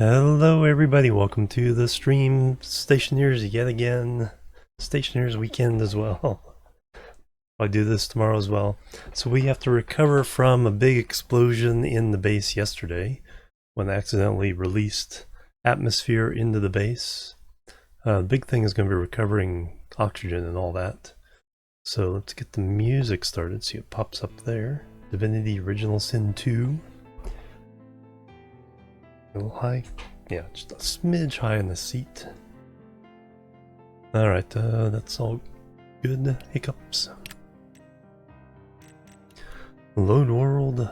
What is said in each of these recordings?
Hello everybody, welcome to the stream. Stationeers yet again. Stationeers weekend as well. I'll do this tomorrow as well. So we have to recover from a big explosion in the base yesterday when I accidentally released atmosphere into the base. The big thing is going to be recovering oxygen and all that. So let's get the music started. See, it pops up there. Divinity Original Sin 2. A little high. Yeah, just a smidge high in the seat. Alright, that's all good. Hiccups. Load world.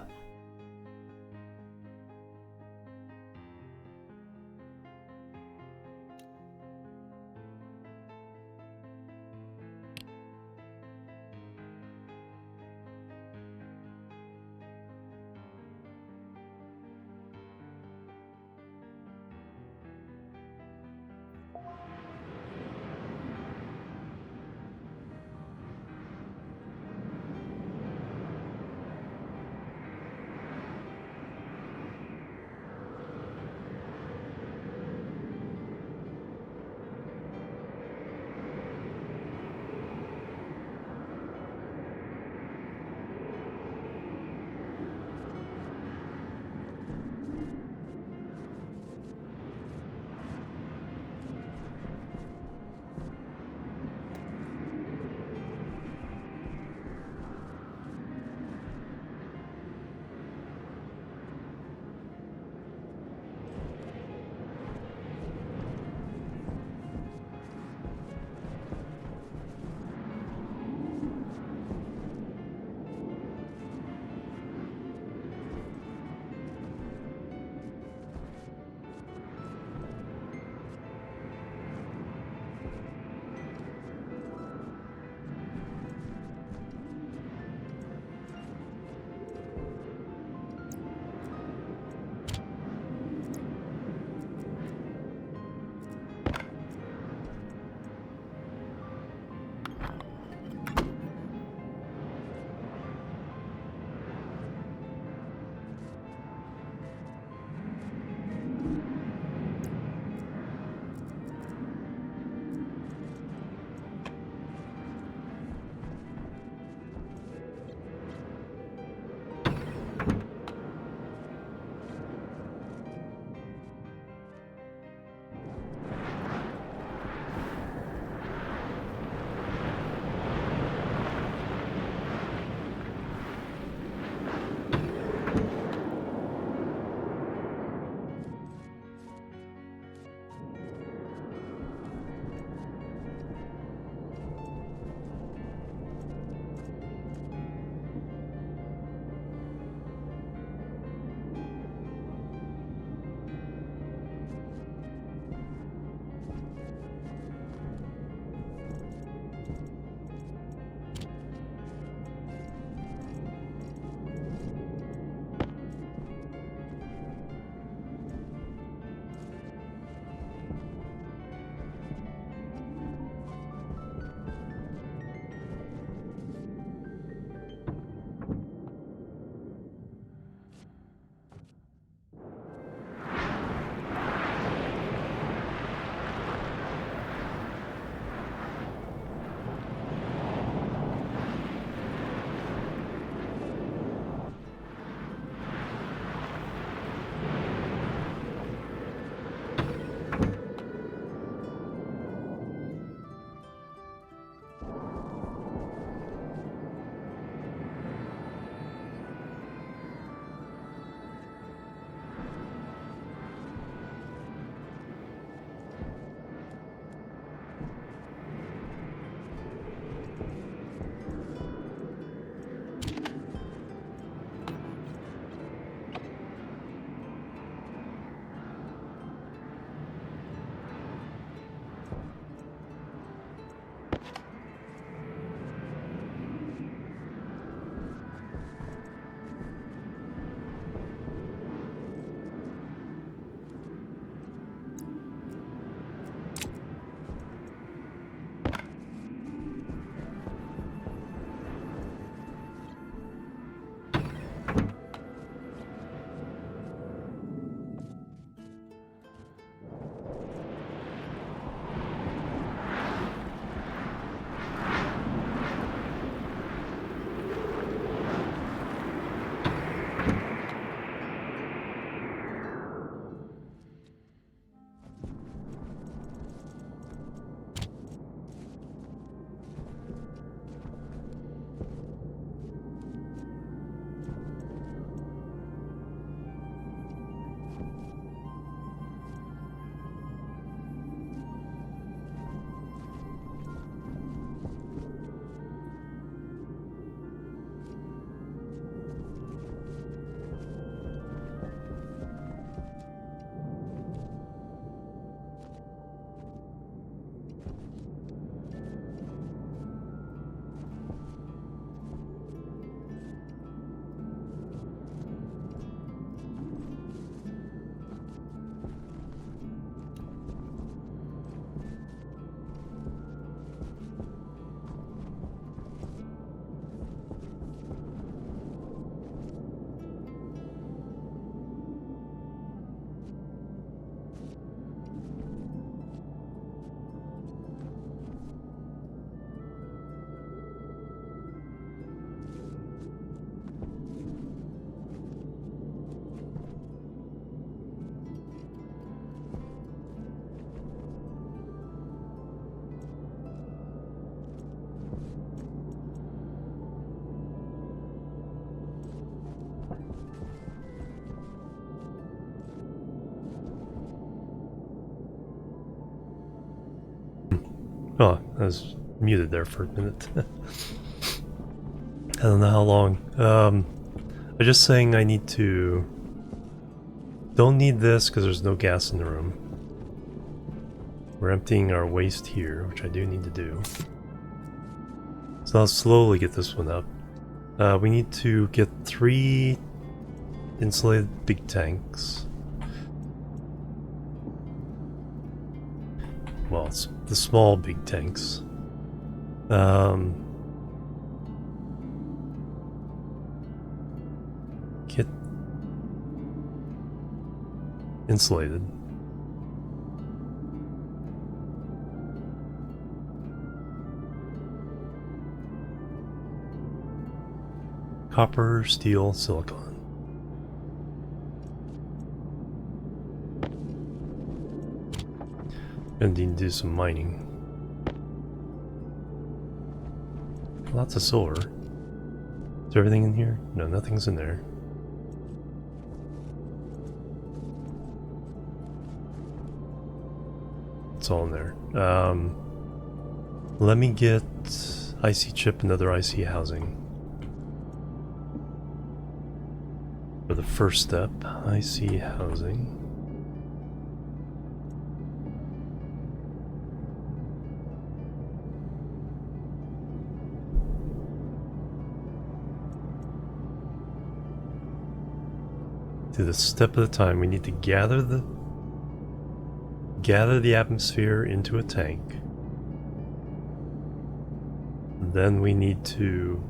Oh, I was muted there for a minute. I don't know how long. I'm just saying I need to... Don't need this because there's no gas in the room. We're emptying our waste here, which I do need to do. So I'll slowly get this one up. We need to get 3 insulated big tanks. Well, it's the small big tanks. Get insulated. Copper, steel, silicon. And need to do some mining. Lots of silver. Is there everything in here? No, nothing's in there. It's all in there. Let me get IC chip and other IC housing. For the first step, IC housing. Do this step at a time. We need to gather the atmosphere into a tank. Then we need to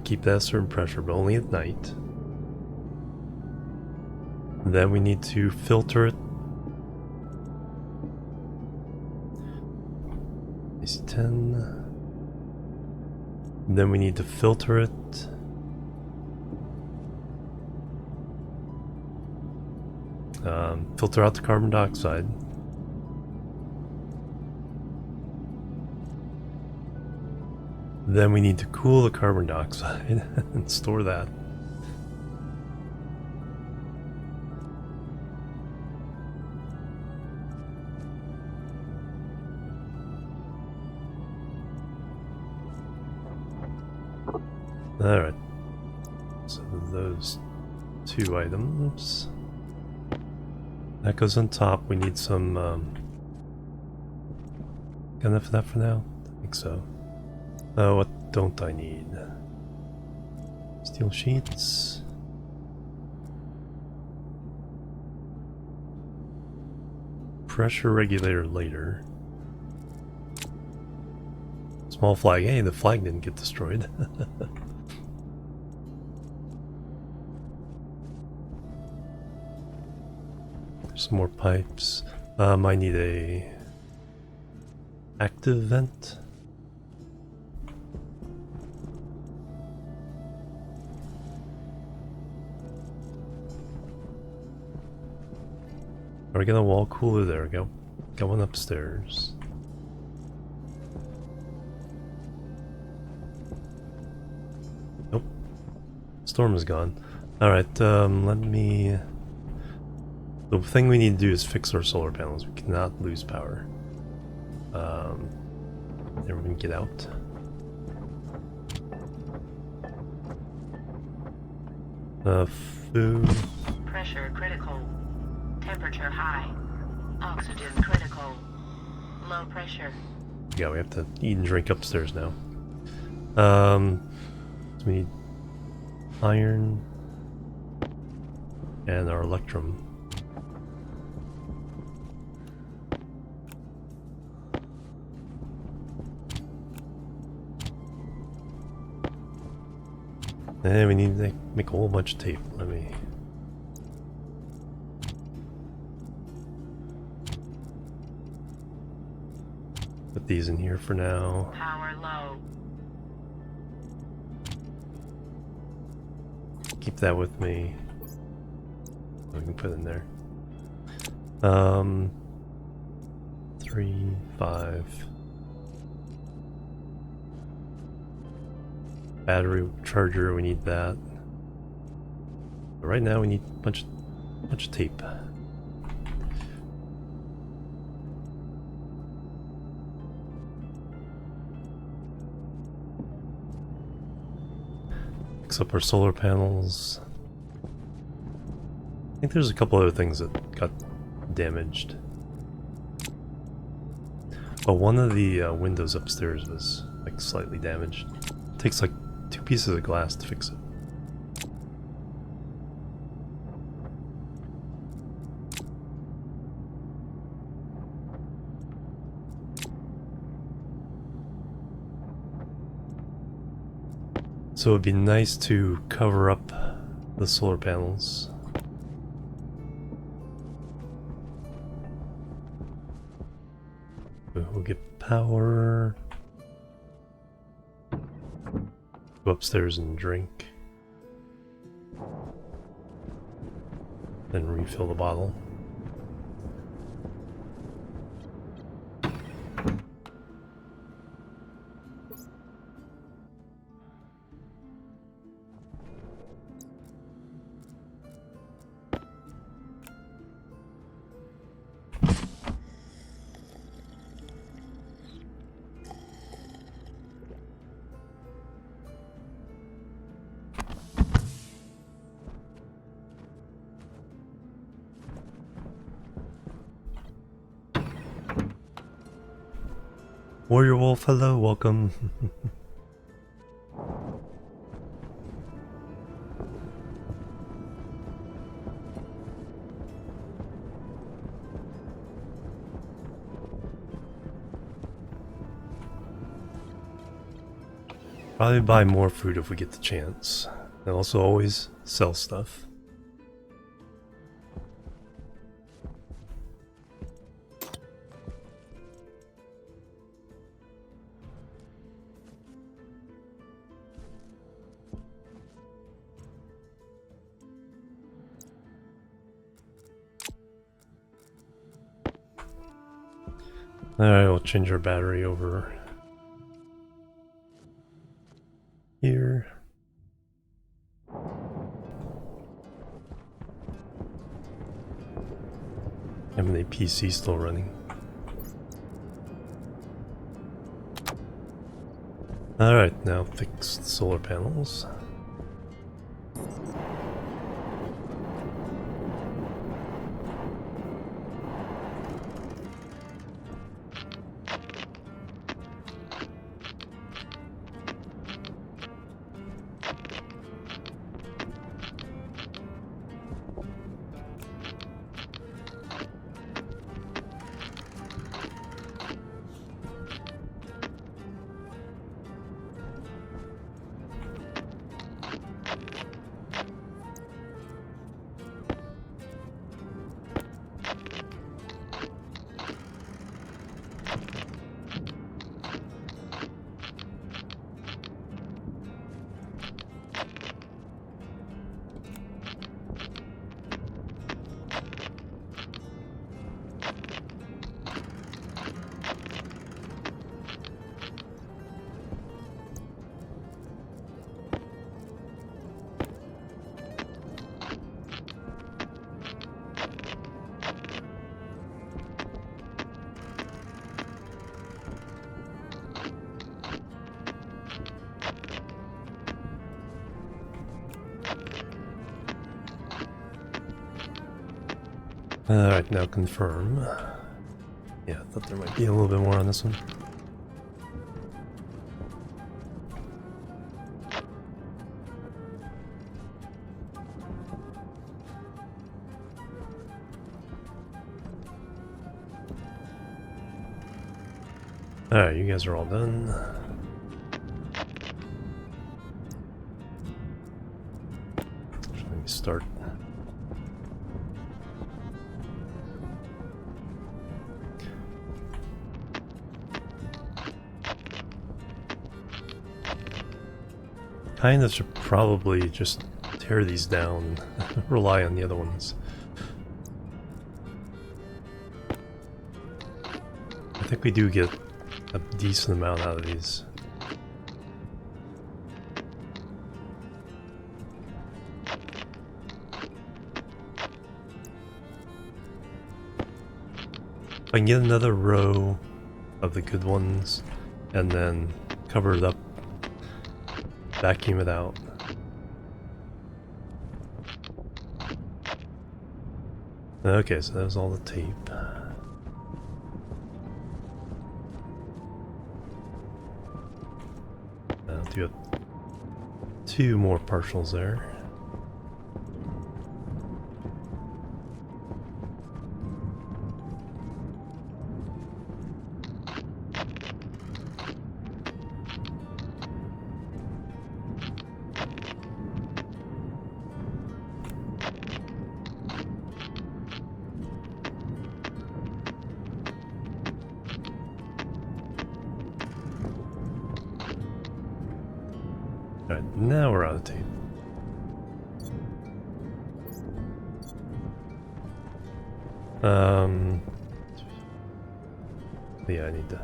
keep that at a certain pressure, but only at night. Then we need to filter it. It's 10. Then we need to filter it. Filter out the carbon dioxide. Then we need to cool the carbon dioxide and store that. Alright, so those 2 items. That goes on top. We need some... got enough of that for now? I think so. What don't I need? Steel sheets. Pressure regulator later. Small flag. Hey, the flag didn't get destroyed. Some more pipes. I need a active vent. Are we gonna wall cooler? There we go. Got one upstairs. Nope. Storm is gone. Alright, let me... The thing we need to do is fix our solar panels. We cannot lose power. There we can get out. Food. Pressure critical. Temperature high. Oxygen critical. Low pressure. Yeah, we have to eat and drink upstairs now. So we need iron and our electrum. And we need to make a whole bunch of tape. Let me... put these in here for now. Power low. Keep that with me. We can put it in there. 3, 5. Battery charger, we need that. But right now we need a bunch of tape. Fix up our solar panels. I think there's a couple other things that got damaged. Oh, one of the windows upstairs was like slightly damaged. It takes like 2 pieces of glass to fix it. So it'd be nice to cover up the solar panels. We'll get power. Go upstairs and drink. Then refill the bottle. Warrior Wolf, hello, welcome. Probably buy more food if we get the chance. And also always sell stuff. Alright, we'll change our battery over here. Having a PC still running. Alright, now fix the solar panels. Alright, now confirm. Yeah, I thought there might be a little bit more on this one. Alright, you guys are all done. Let me start. Kind of should probably just tear these down, rely on the other ones. I think we do get a decent amount out of these. If I can get another row of the good ones and then cover it up, vacuum it out, Okay, so that was all the tape. Do have 2 more partials there. Alright, now we're out of tape. Yeah, I need to...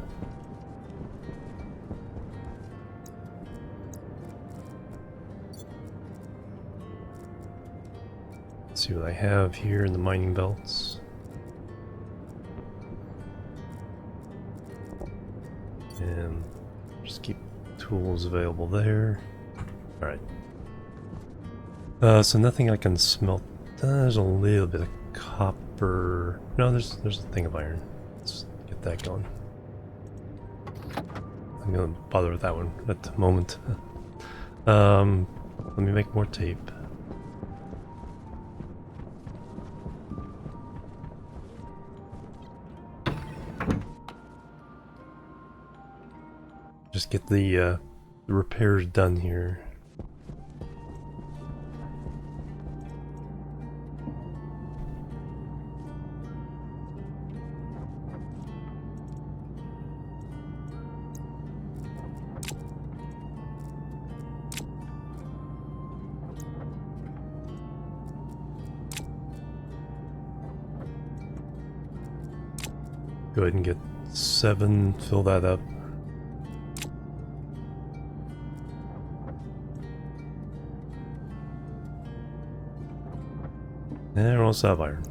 Let's see what I have here in the mining belts. And just keep tools available there. Alright. So nothing I can smelt. There's a little bit of copper. No, there's a thing of iron. Let's get that going. I'm gonna bother with that one at the moment. Let me make more tape. Just get the repairs done here. Go ahead and get 7, fill that up. And we also have iron.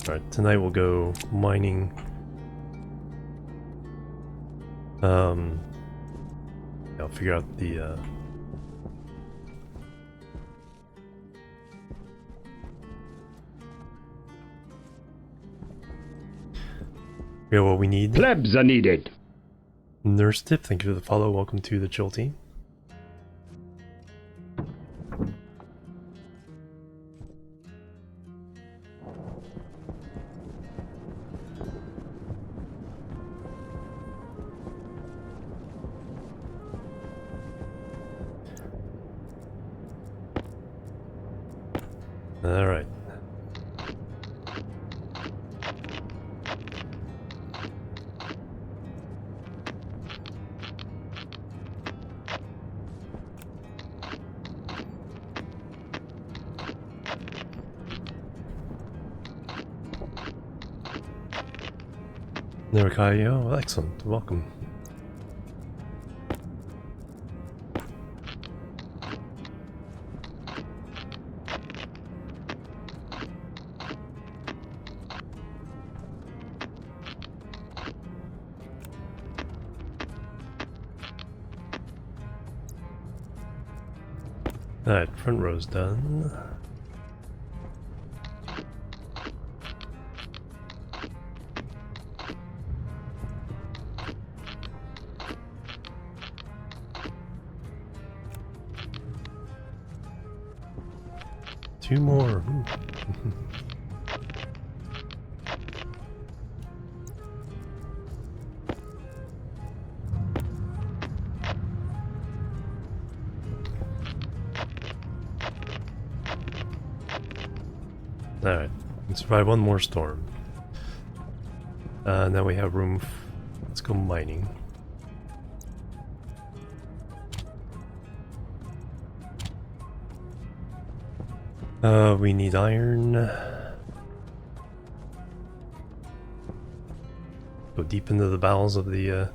Alright, tonight we'll go mining. I'll figure out the what we need. Plebs are needed. Nurse Tip, thank you for the follow. Welcome to the Chill Team. All right. There, Kai. Oh, excellent. Welcome. Alright, front row's done. Two more. Alright, we can survive one more storm. Now we have room. Let's go mining. We need iron. Go deep into the bowels of the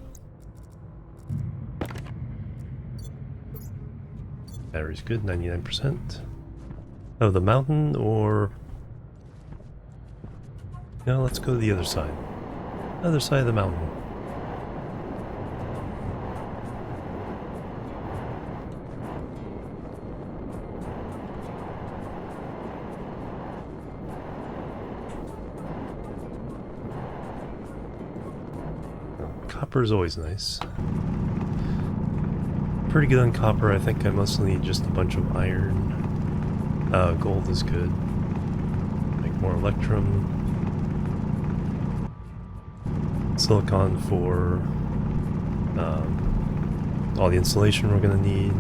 battery's good, 99%. Of the mountain, or no, let's go to the other side. Other side of the mountain. Copper is always nice. Pretty good on copper. I think I mostly need just a bunch of iron. Gold is good. Make more electrum. Silicon for all the insulation we're going to need.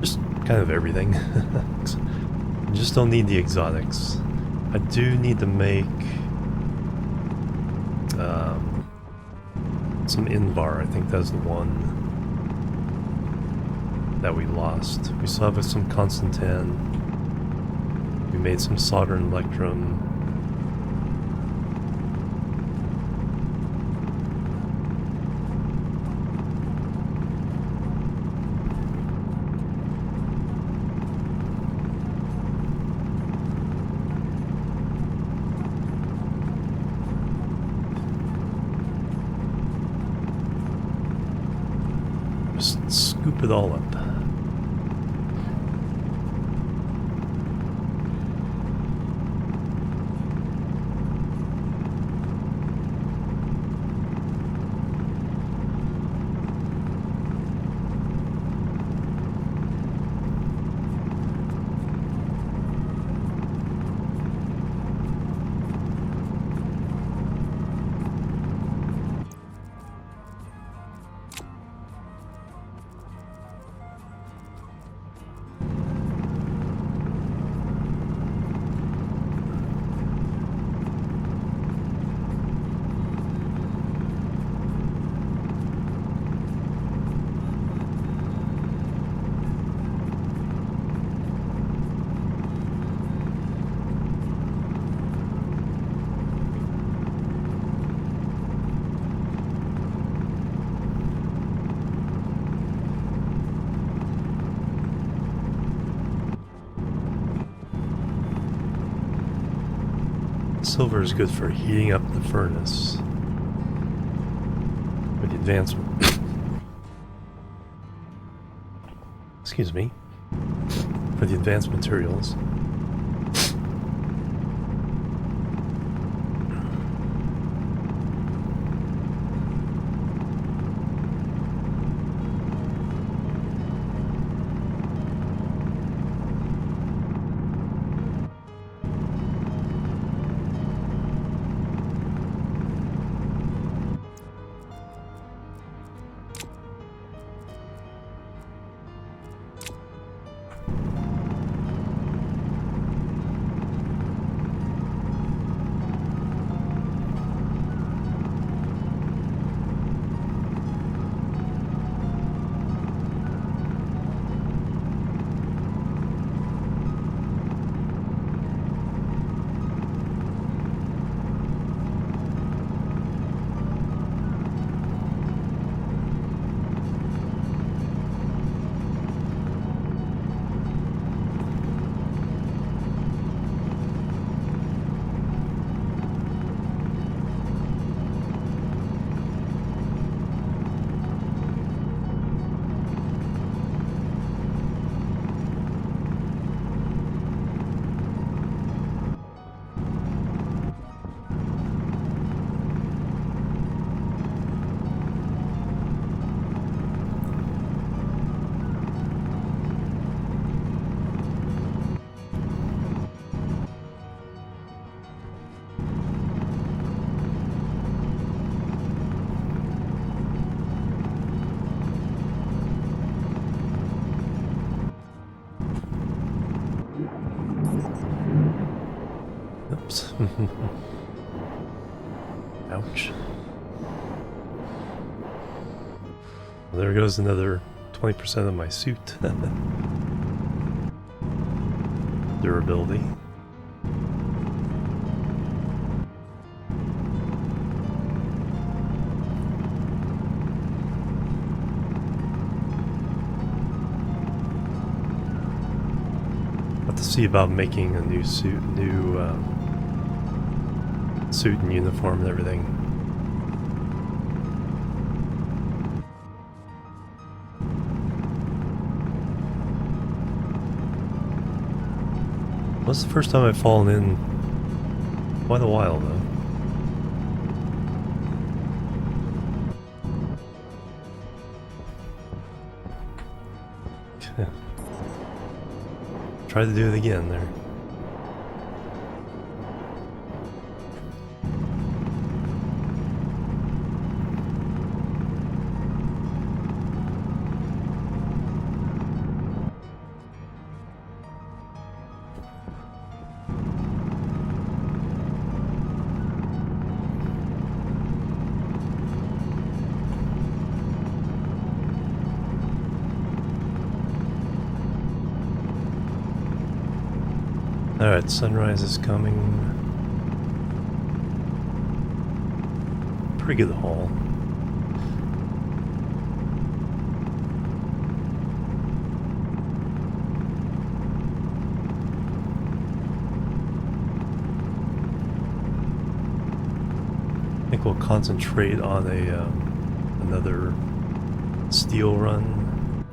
Just kind of everything. I just don't need the exotics. I do need to make some Invar. I think that's the one that we lost. We still have some Constantan. We made some solder and electrum. Just scoop it all up. Silver is good for heating up the furnace with the advancement. Excuse me. For the advanced materials. Oops. Ouch. Well, there goes another 20% of my suit. Durability. Have to see about making a new suit, suit and uniform and everything. Well, that's the first time I've fallen in Quite a while though. Try to do it again there. Alright, sunrise is coming. Pretty good haul. I think we'll concentrate on another steel run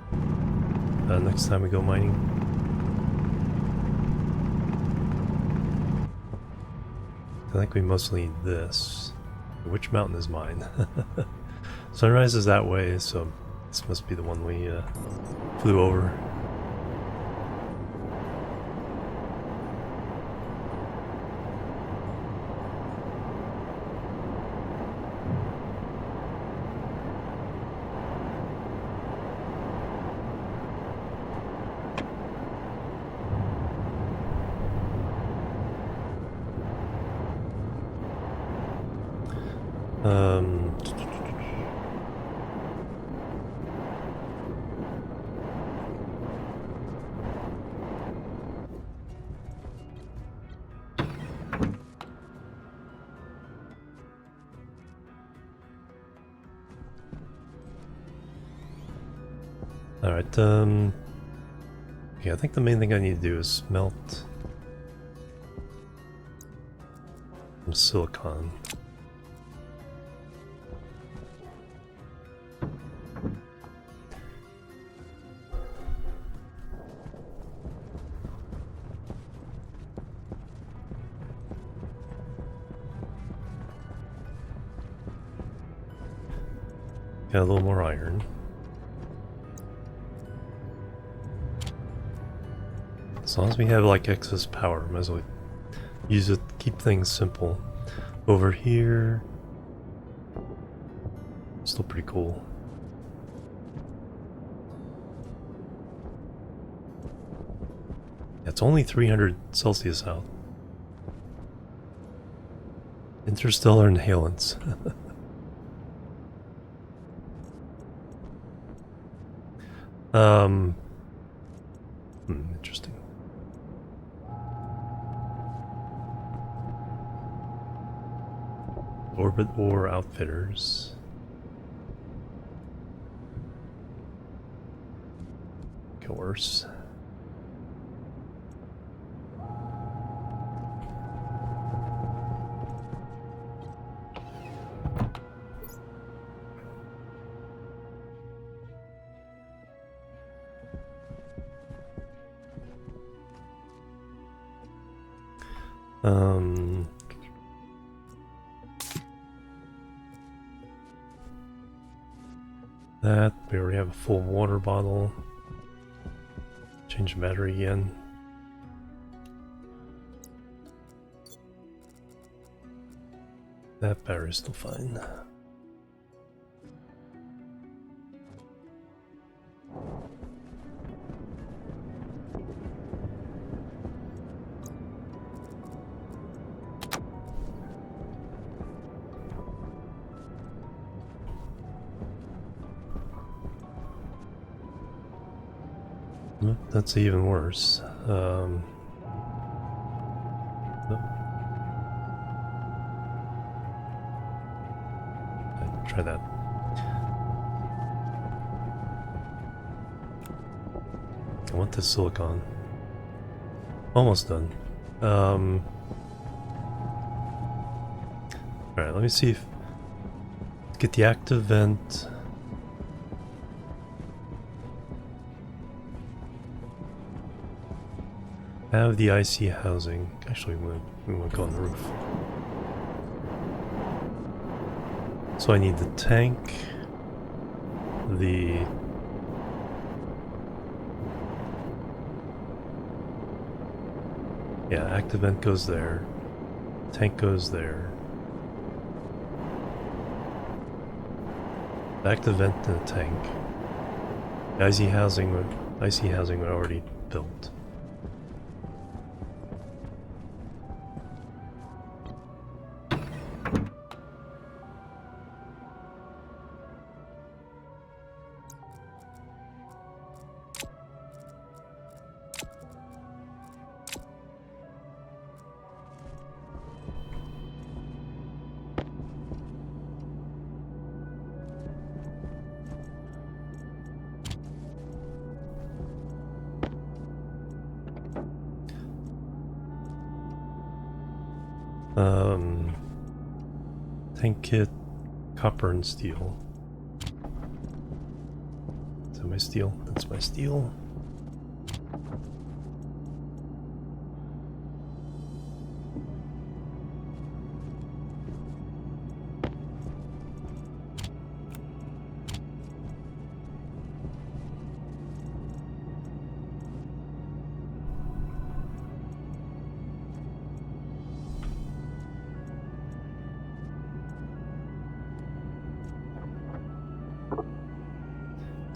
next time we go mining. I think we mostly need this. Which mountain is mine? Sunrise is that way, so this must be the one we flew over. Alright, yeah, I think the main thing I need to do is smelt some silicon. Got a little more iron. As long as we have like excess power, might as well use it to keep things simple. Over here, still pretty cool. It's only 300 Celsius out. Interstellar inhalants. Interesting. Orbit Ore Outfitters. Course. That, we already have a full water bottle. Change the battery again. That battery's still fine. That's even worse. Nope. Try that. I want this silicon. Almost done. Alright, let me see if... Get the active vent. Have the IC housing. Actually, we won't go on the roof. So I need the tank, the active vent goes there, tank goes there. Active vent and a tank. Icy housing were already built. Tank kit, copper and steel. Is that my steel? That's my steel.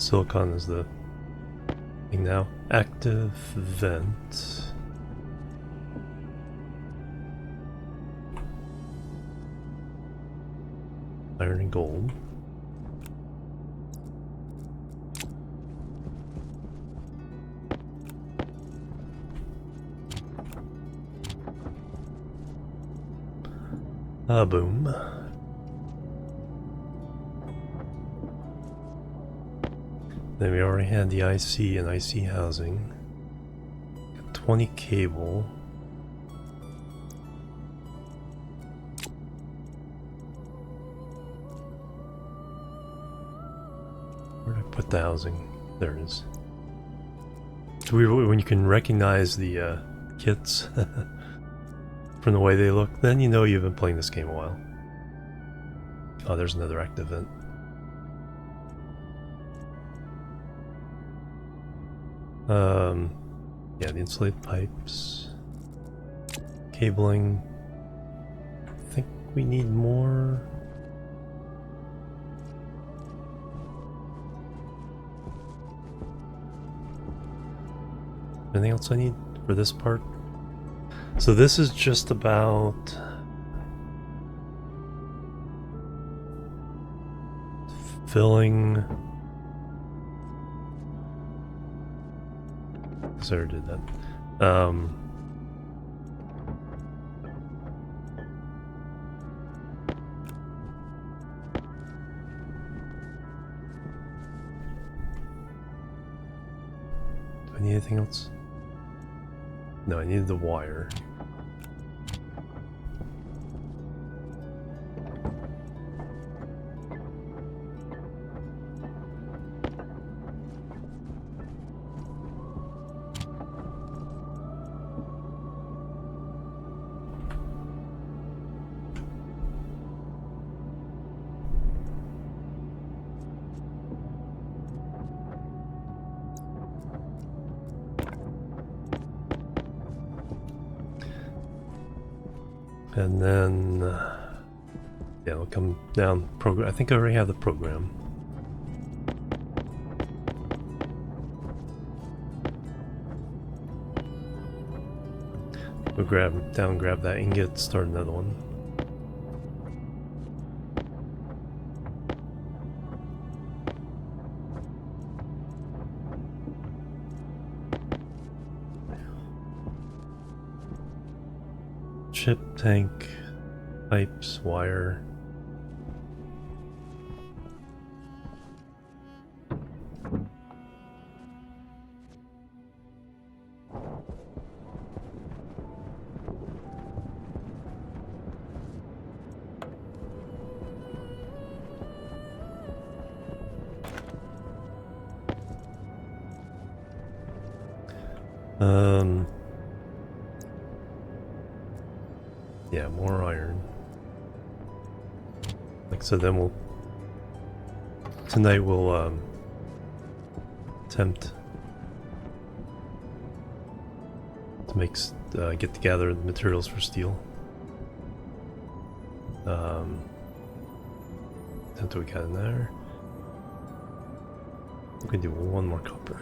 Silicon is the thing now. Active vent. Iron and gold. Boom. Then we already had the IC and IC housing. Got 20 cable. Where did I put the housing? There it is. It's weird when you can recognize the kits from the way they look, then you know you've been playing this game a while. Oh, there's another active vent. Yeah, the insulated pipes, cabling. I think we need more. Anything else I need for this part? So this is just about filling. Sarah did that. Do I need anything else? No, I needed the wire. And then, yeah, we'll come down. I think I already have the program. We'll grab that ingot, start another one. Chip, tank, pipes, wire. Yeah, more iron. The like I said, then tonight we'll attempt to get together the materials for steel. That's what we got in there. We can do one more copper.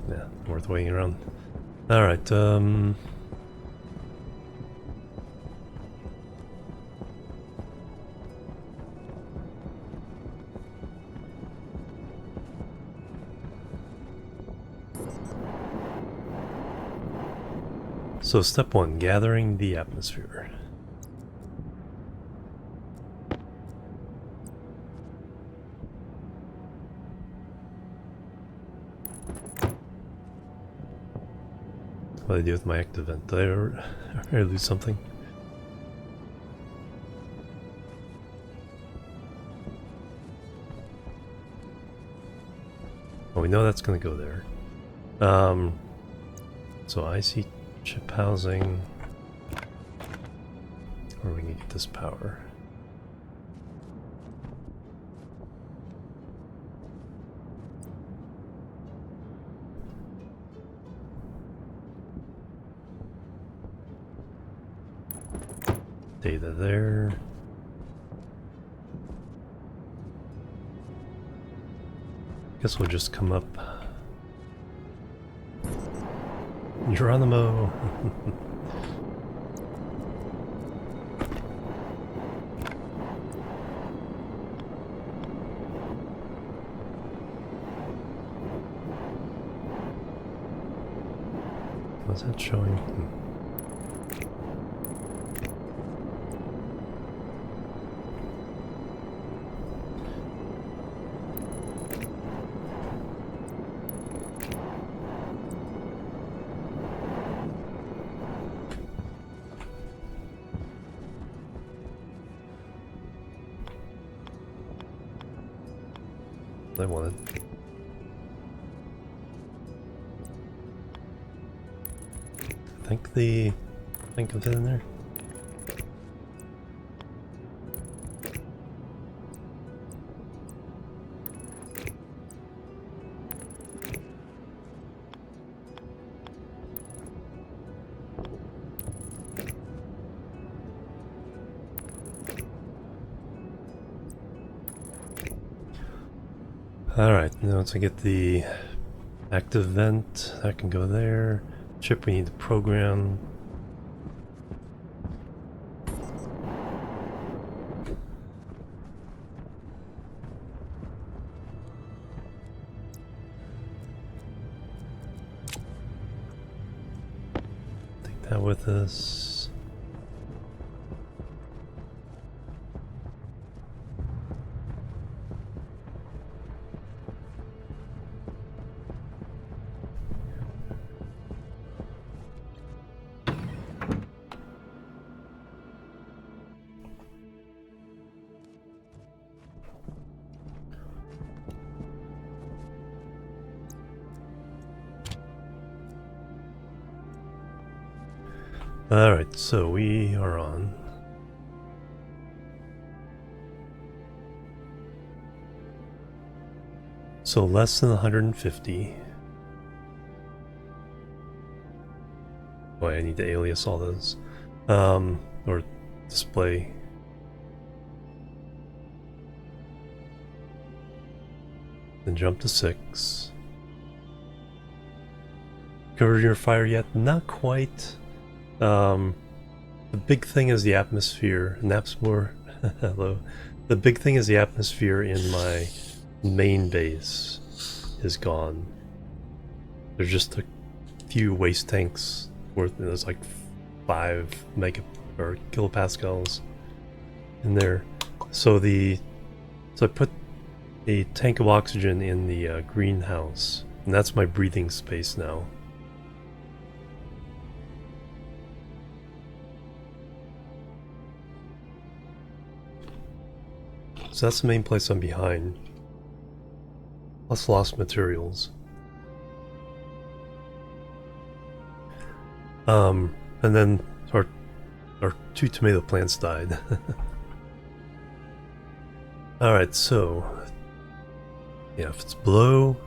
Yeah, worth waiting around. Alright, so step 1, gathering the atmosphere. What do I do with my active event? Did I lose something? Well, we know that's going to go there. So IC chip housing. Or we need to get this power. Data there. Guess we'll just come up. Geronimo. What's that showing? I wanted. I think of it in there. Alright, now once I get the active vent, that can go there. Chip we need to program. Take that with us. Alright, so we are on. So less than 150. Boy, I need to alias all those. Or display. Then jump to 6. Covered your fire yet? Not quite. The big thing is the atmosphere. Napsmore, hello. The big thing is the atmosphere in my main base is gone. There's just a few waste tanks worth. There's like 5 mega or kilopascals in there. So I put a tank of oxygen in the greenhouse, and that's my breathing space now. So that's the main place I'm behind. Plus lost materials. And then our 2 tomato plants died. Alright, so yeah, if it's below,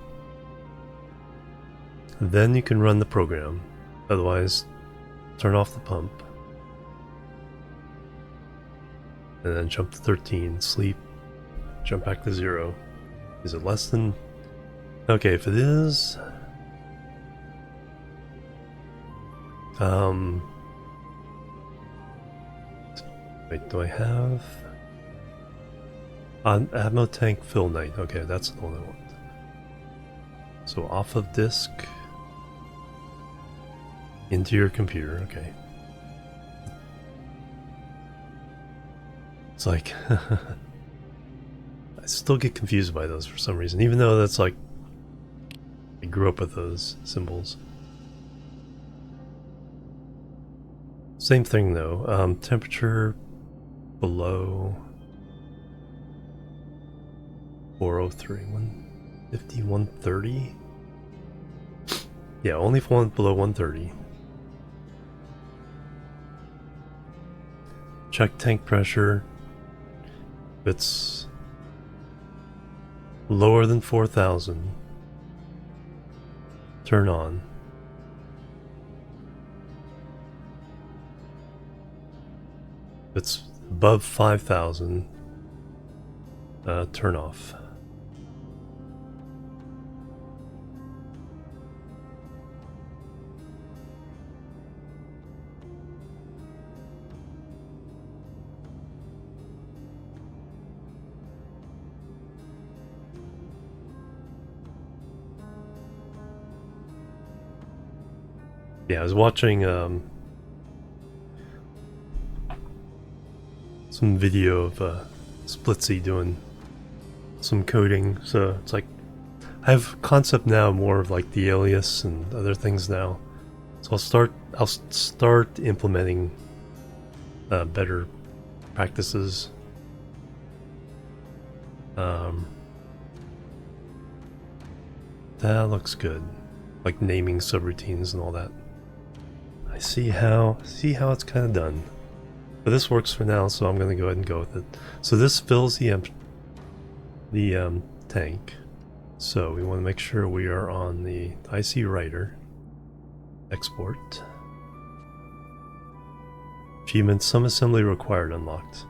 then you can run the program. Otherwise, turn off the pump. And then jump to 13, sleep, jump back to 0. Is it less than? Okay, if it is, wait, do I have ammo tank fill night? Okay, that's the one I want. So off of disk, into your computer. Okay. It's like I still get confused by those for some reason, even though that's like I grew up with those symbols. Same thing though. Temperature below 403, 150, 130. Yeah, only if one below 130. Check tank pressure. If it's lower than 4,000, turn on. If it's above 5,000, turn off. Yeah, I was watching some video of Splitsy doing some coding, so it's like I have concept now more of like the alias and other things now. So I'll start implementing better practices. That looks good, like naming subroutines and all that. I see how it's kind of done, but this works for now, so I'm going to go ahead and go with it. So this fills the tank. So we want to make sure we are on the IC writer. Export. Achievement: some assembly required unlocked.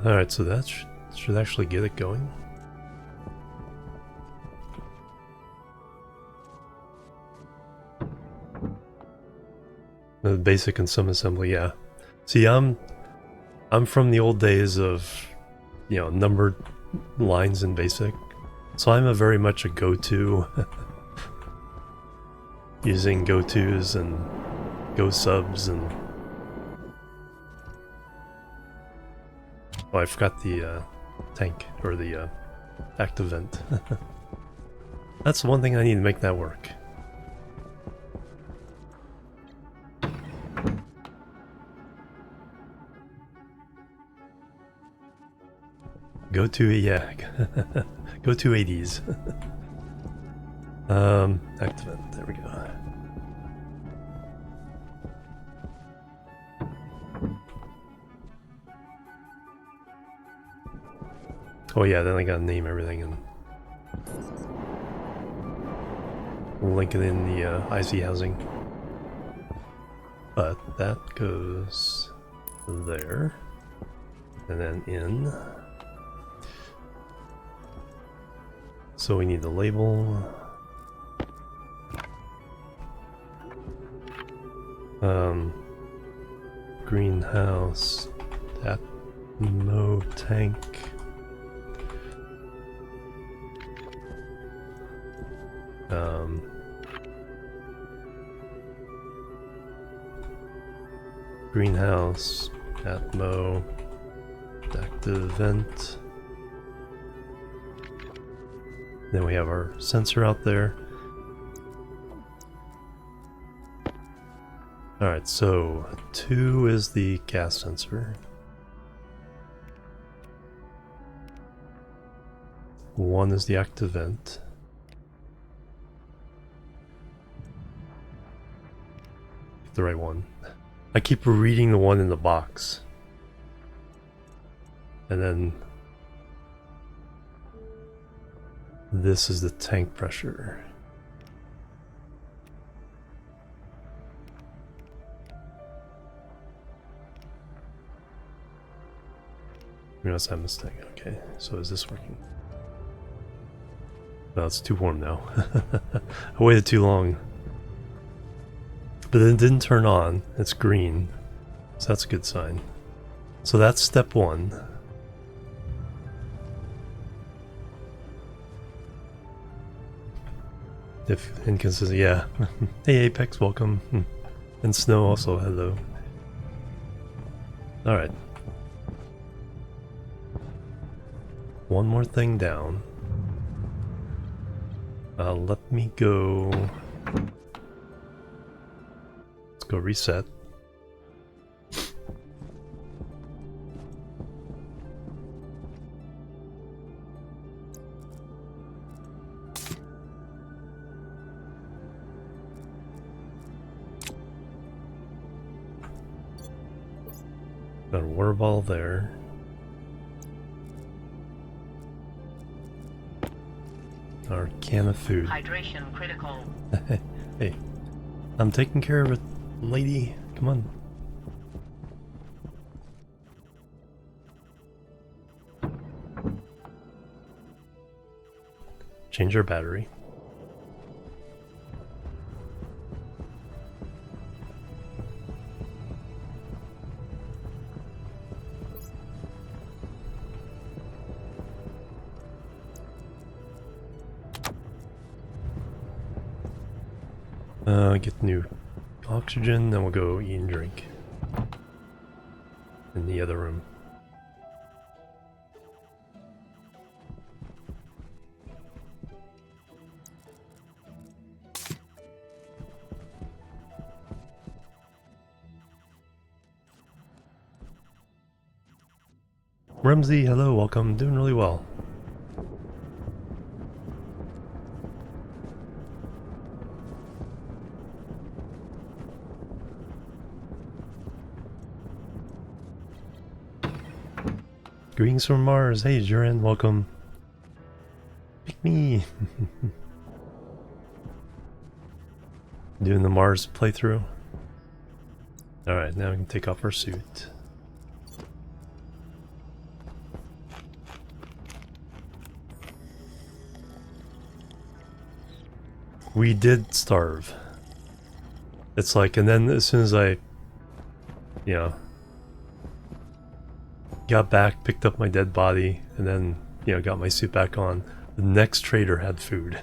Alright, so that should actually get it going. The basic and some assembly, yeah. See, I'm from the old days of, you know, numbered lines in basic. So I'm very much a go-to. Using go-tos and go subs and... Oh, I forgot the tank, or the active vent. That's the one thing I need to make that work. Go to, yeah, go to 80s. Active vent, there we go. Oh yeah, then I gotta name everything and link it in the IC housing. But that goes there, and then in. So we need the label. Greenhouse, Atmo tank. Greenhouse, Atmo, active vent. Then we have our sensor out there. Alright, so 2 is the gas sensor. 1 is the active vent. The right one. I keep reading the one in the box. And then this is the tank pressure. That's that mistake. Okay, so is this working? No, it's too warm now. I waited too long. But it didn't turn on. It's green. So that's a good sign. So that's step 1. If inconsistent, yeah. Hey Apex, welcome. And Snow also, hello. Alright. One more thing down. Let me go. Let's go reset. Got a water bottle there. Our can of food. Hydration critical. Hey, I'm taking care of it, lady. Come on. Change our battery. Get new oxygen, then we'll go eat and drink in the other room. Rumsey, hello, welcome. Doing really well. Greetings from Mars. Hey, Jimorian, welcome. Pick me. Doing the Mars playthrough. Alright, now we can take off our suit. We did starve. It's like, and then as soon as I, got back, picked up my dead body, and then, got my suit back on, the next trader had food.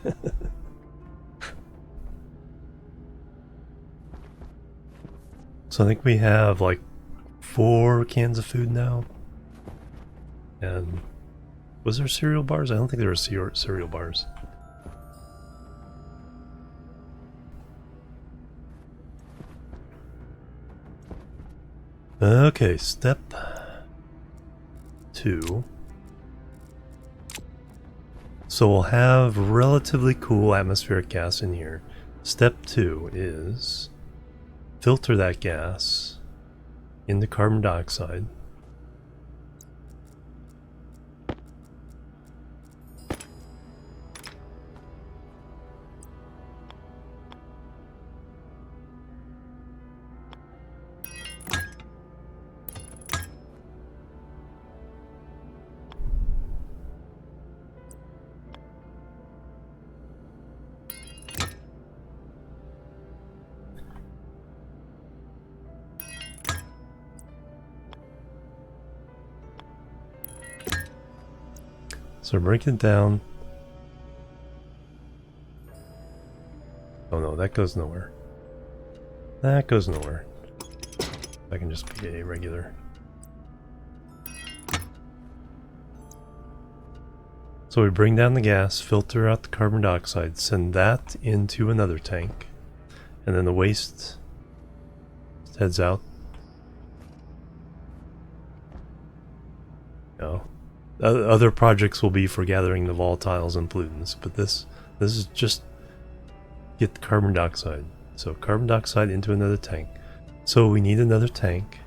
So I think we have like 4 cans of food now. And was there cereal bars? I don't think there were cereal bars. Okay, step 2. So we'll have relatively cool atmospheric gas in here. Step 2 is filter that gas into carbon dioxide. So break it down. Oh no, that goes nowhere. That goes nowhere. I can just be a regular. So we bring down the gas, filter out the carbon dioxide, send that into another tank, and then the waste heads out. No. Other projects will be for gathering the volatiles and pollutants, but this is just get the carbon dioxide. So carbon dioxide into another tank. So we need another tank.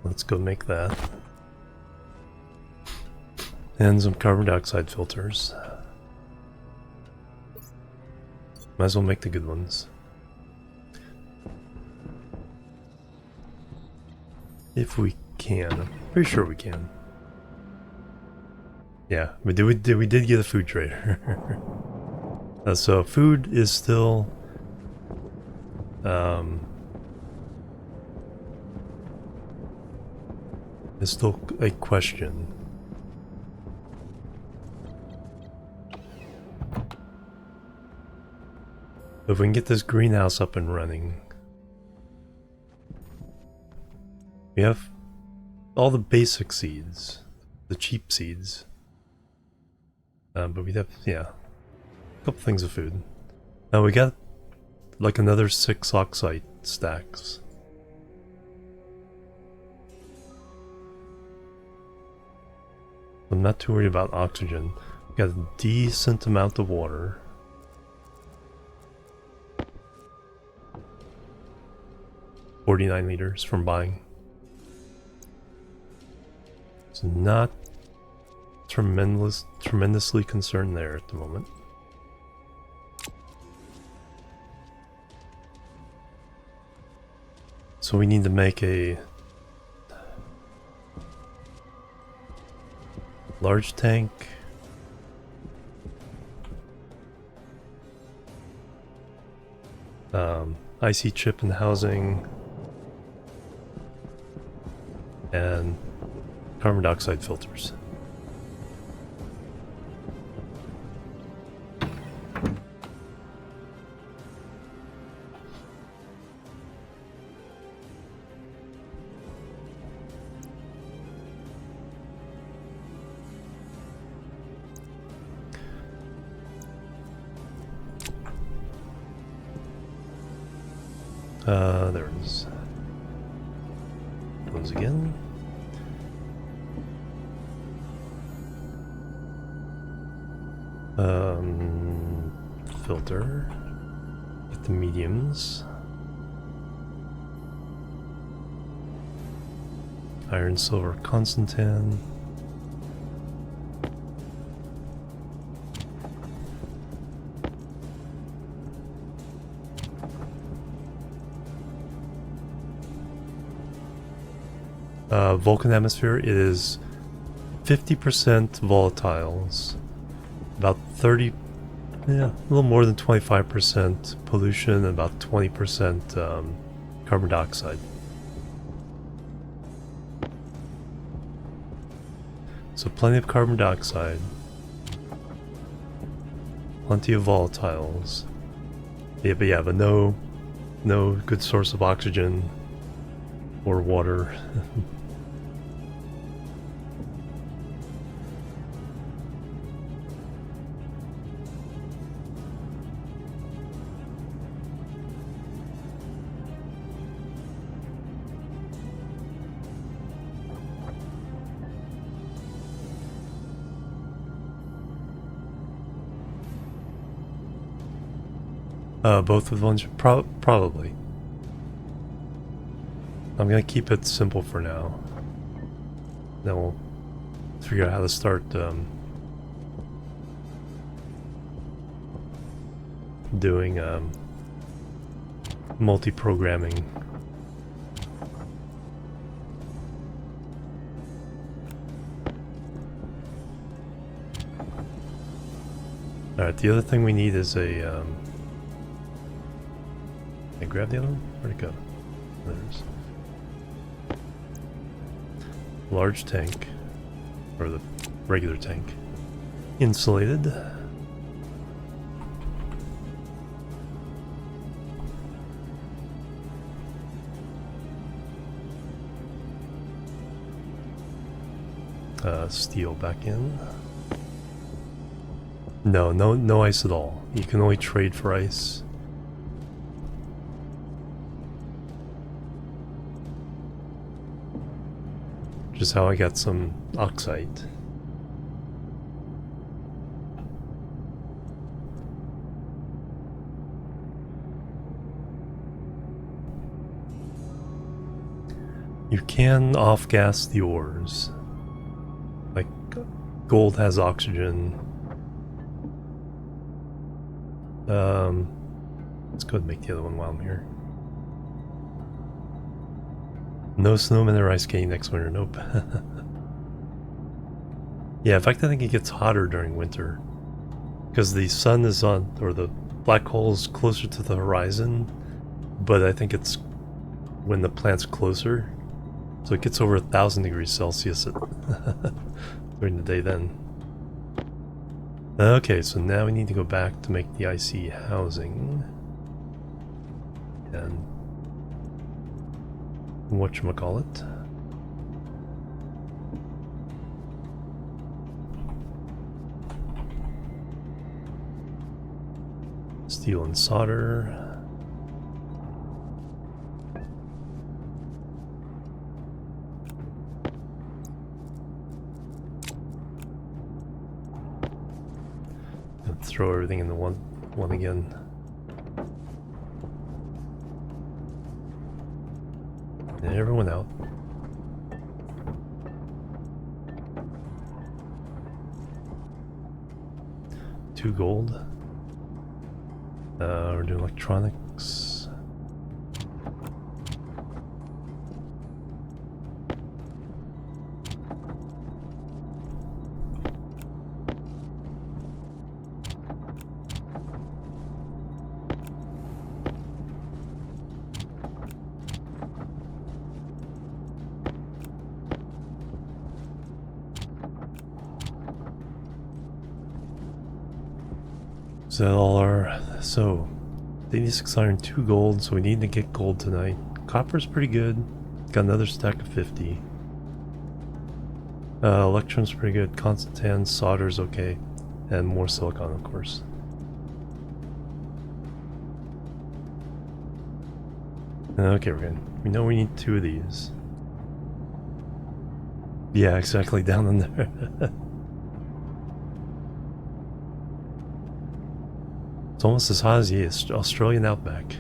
Let's go make that. And some carbon dioxide filters. Might as well make the good ones. If we can. I'm pretty sure we can. Yeah, we did get a food trader. So food is still a question. If we can get this greenhouse up and running, we have all the basic seeds, the cheap seeds, but we'd have, yeah, a couple things of food. Now we got like another 6 oxide stacks. I'm not too worried about oxygen. We got a decent amount of water. $49 liters from buying. So not tremendously concerned there at the moment. So we need to make a large tank. IC chip and housing. And carbon dioxide filters. There it is. Close again. Filter. Get the mediums. Iron, silver, Constantan. Vulcan atmosphere, it is 50% volatiles, about 30, yeah, a little more than 25% pollution, and about 20% carbon dioxide. So plenty of carbon dioxide, plenty of volatiles. Yeah, but no good source of oxygen or water. Both of ones, probably. I'm gonna keep it simple for now. Then we'll figure out how to start doing multi-programming. Alright, the other thing we need is a can I grab the other one? Where'd it go? There's large tank, or the regular tank, insulated. Steel back in. No ice at all. You can only trade for ice. Just how I got some oxide. You can off-gas the ores. Like, gold has oxygen. Let's go ahead and make the other one while I'm here. No snowmen or ice skating next winter, nope. Yeah, in fact I think it gets hotter during winter. Because the sun is on, or the black hole is closer to the horizon. But I think it's when the plant's closer. So it gets over 1,000 degrees Celsius during the day then. Okay, so now we need to go back to make the icy housing. And whatchamacallit. Steel and solder. And throw everything in the one again. And everyone out. Two gold. We're doing electronics. Is that all our... So, 86 iron, 2 gold, so we need to get gold tonight. Copper's pretty good. Got another stack of 50. Electrum's pretty good. Constantan, solder's okay. And more silicon, of course. Okay, we're good. We know we need 2 of these. Yeah, exactly, down in there. It's almost as hot as the Australian outback.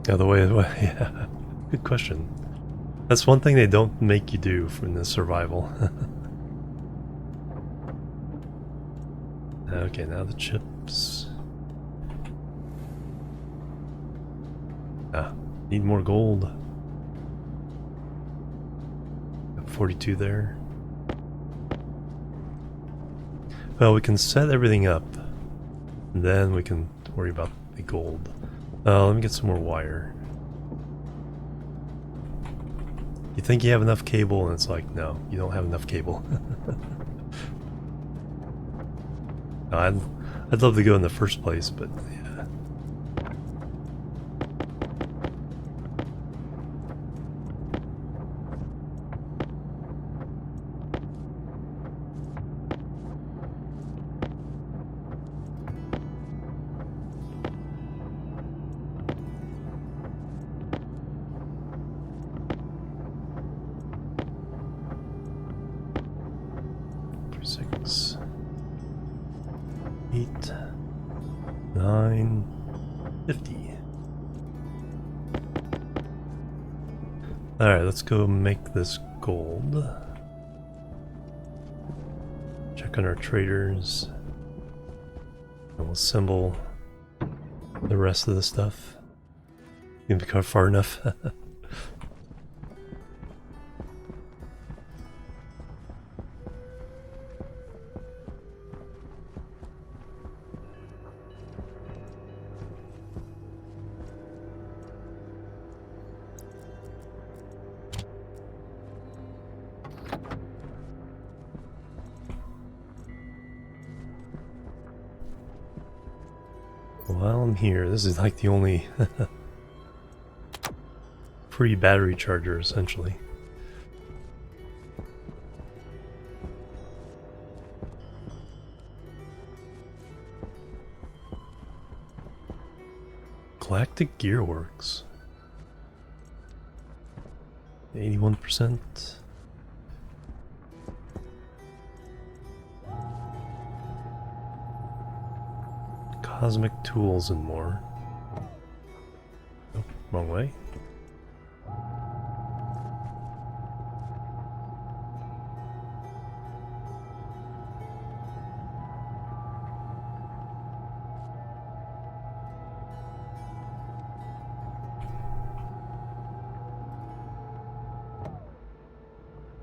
Yeah, yeah, good question. That's one thing they don't make you do from the survival. Okay, now the chips. Need more gold. Got 42 there. Well, we can set everything up. And then we can worry about the gold. Let me get some more wire. You think you have enough cable, and it's like, no, you don't have enough cable. No, I'd love to go in the first place, but yeah. Alright, let's go make this gold. Check on our traders. And we'll assemble the rest of the stuff. You can be far enough. while I'm here, this is like the only free battery charger, essentially. Galactic Gearworks. 81%. Cosmic tools and more. Oh, wrong way.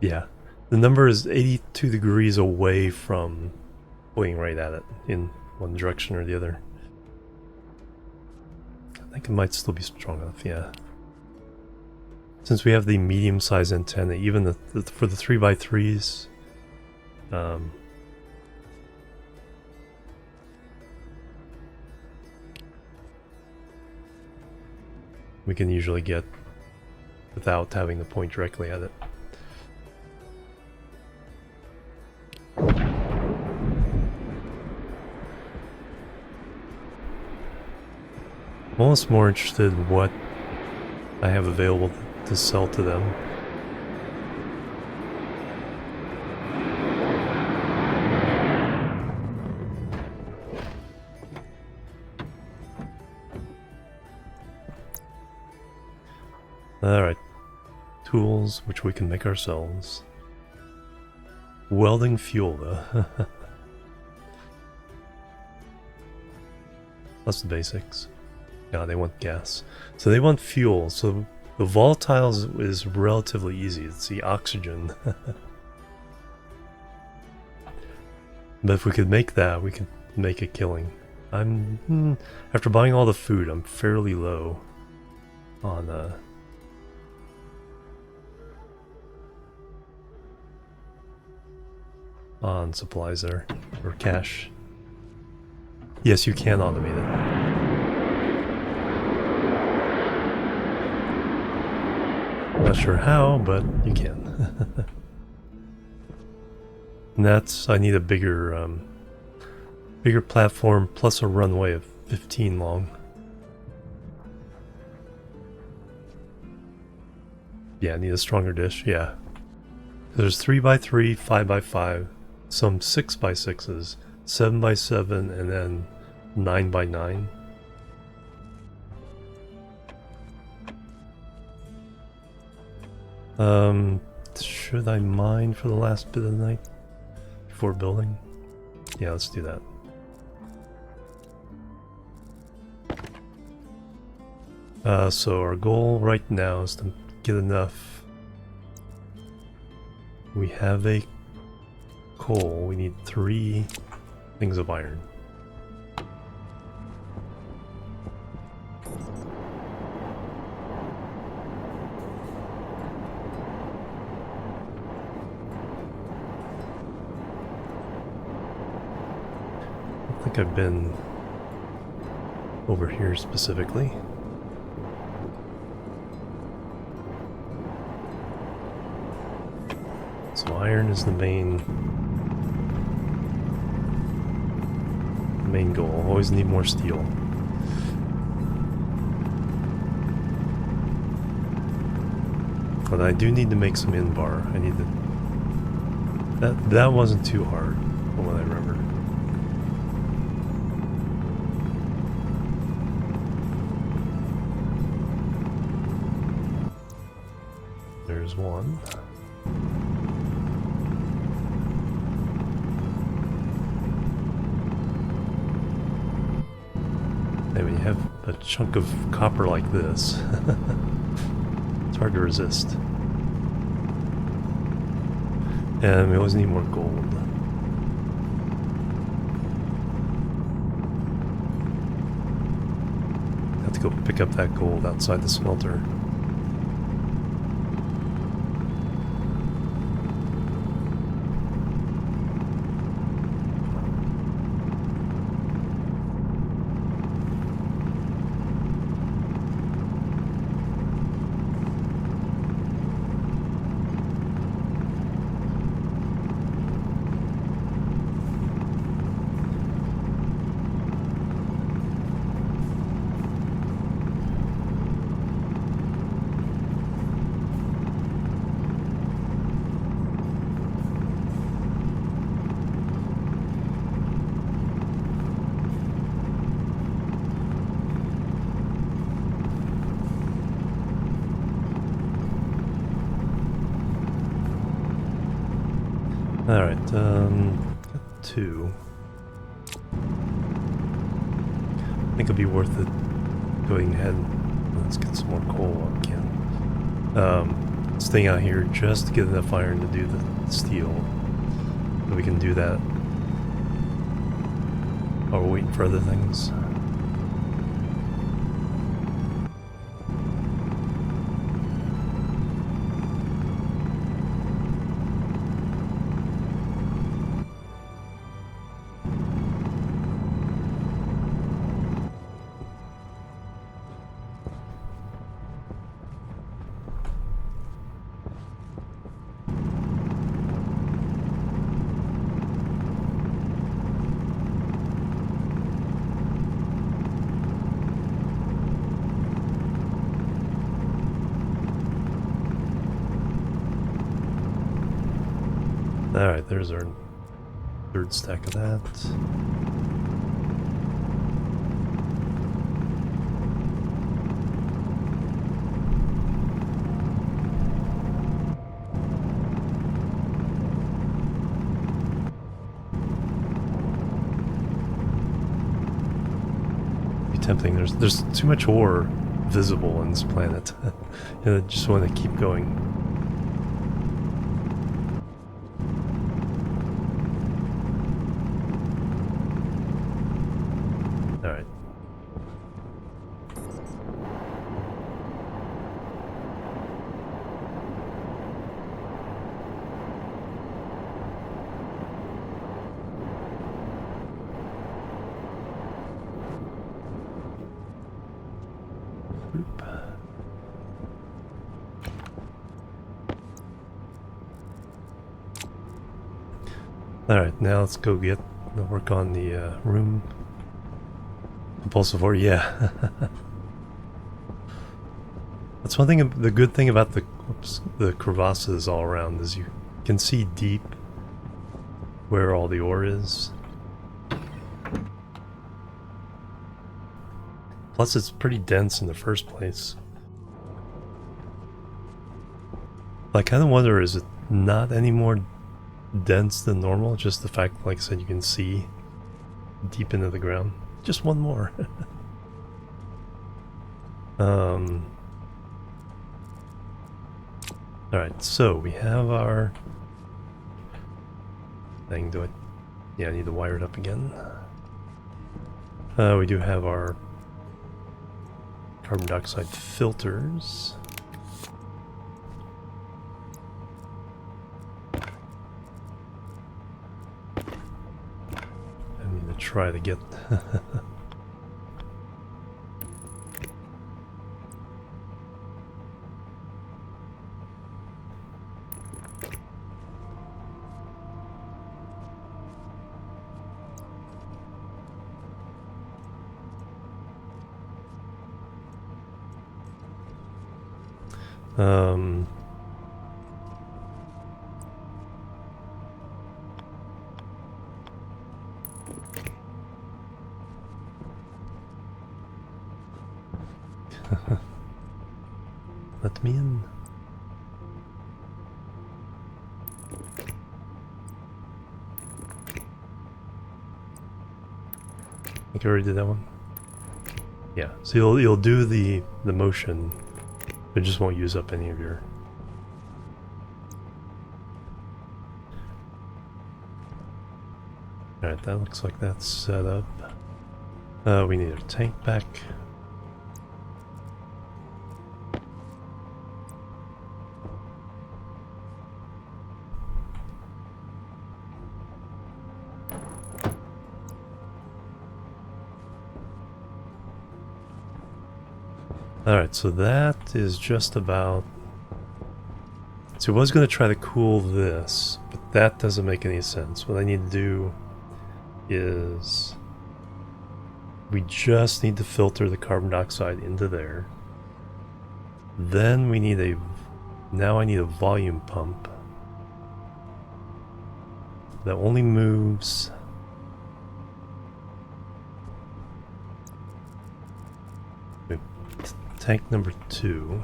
Yeah, the number is 82 degrees away from pointing right at it in one direction or the other. I think it might still be strong enough, yeah. Since we have the medium-sized antenna, even for the 3x3s, we can usually get without having to point directly at it. I'm almost more interested in what I have available to sell to them. Alright. Tools, which we can make ourselves. Welding fuel, though. That's the basics. Yeah, they want gas. So they want fuel. So the volatiles is relatively easy. It's the oxygen. But if we could make that, we could make a killing. After buying all the food, I'm fairly low on supplies there, or cash. Yes, you can automate it. Not sure how, but you can. And that's, I need a bigger platform plus a runway of 15 long. Yeah, I need a stronger dish, yeah. There's 3x3, 5x5, some 6x6s, 7x7, and then 9x9. Should I mine for the last bit of the night before building? Yeah, let's do that. So our goal right now is to get enough. We have a coal. We need 3 things of iron. I think I've been over here specifically. So iron is the main goal. Always need more steel. But I do need to make some invar. I need to. That wasn't too hard, from what I remember. There's one. And when you have a chunk of copper like this, it's hard to resist. And we always need more gold. Have to go pick up that gold outside the smelter. Alright, got 2. I think it'd be worth it going ahead. Let's get some more coal while we can. Staying out here just to get enough iron to do the steel. So we can do that while we're waiting for other things. Alright, there's our 3rd stack of that. Be tempting. There's too much ore visible on this planet. I just want to keep going. Alright. Oop. Alright, now let's go work on the room. Compulsive ore, yeah. That's one thing, the good thing about the crevasses all around is you can see deep where all the ore is. Plus it's pretty dense in the first place. I kind of wonder, is it not any more dense than normal? Just the fact, like I said, you can see deep into the ground. Just one more. Alright, so we have our thing. Yeah, I need to wire it up again. We do have our carbon dioxide filters. I need to try to get let me in. I think I already did that one. Yeah, so you'll do the motion, it just won't use up any of your. Alright, that looks like that's set up. We need our tank back. Alright, so that is just about. So I was going to try to cool this, but that doesn't make any sense. What I need to do is we just need to filter the carbon dioxide into there. Then we need now I need a volume pump that only moves tank number 2.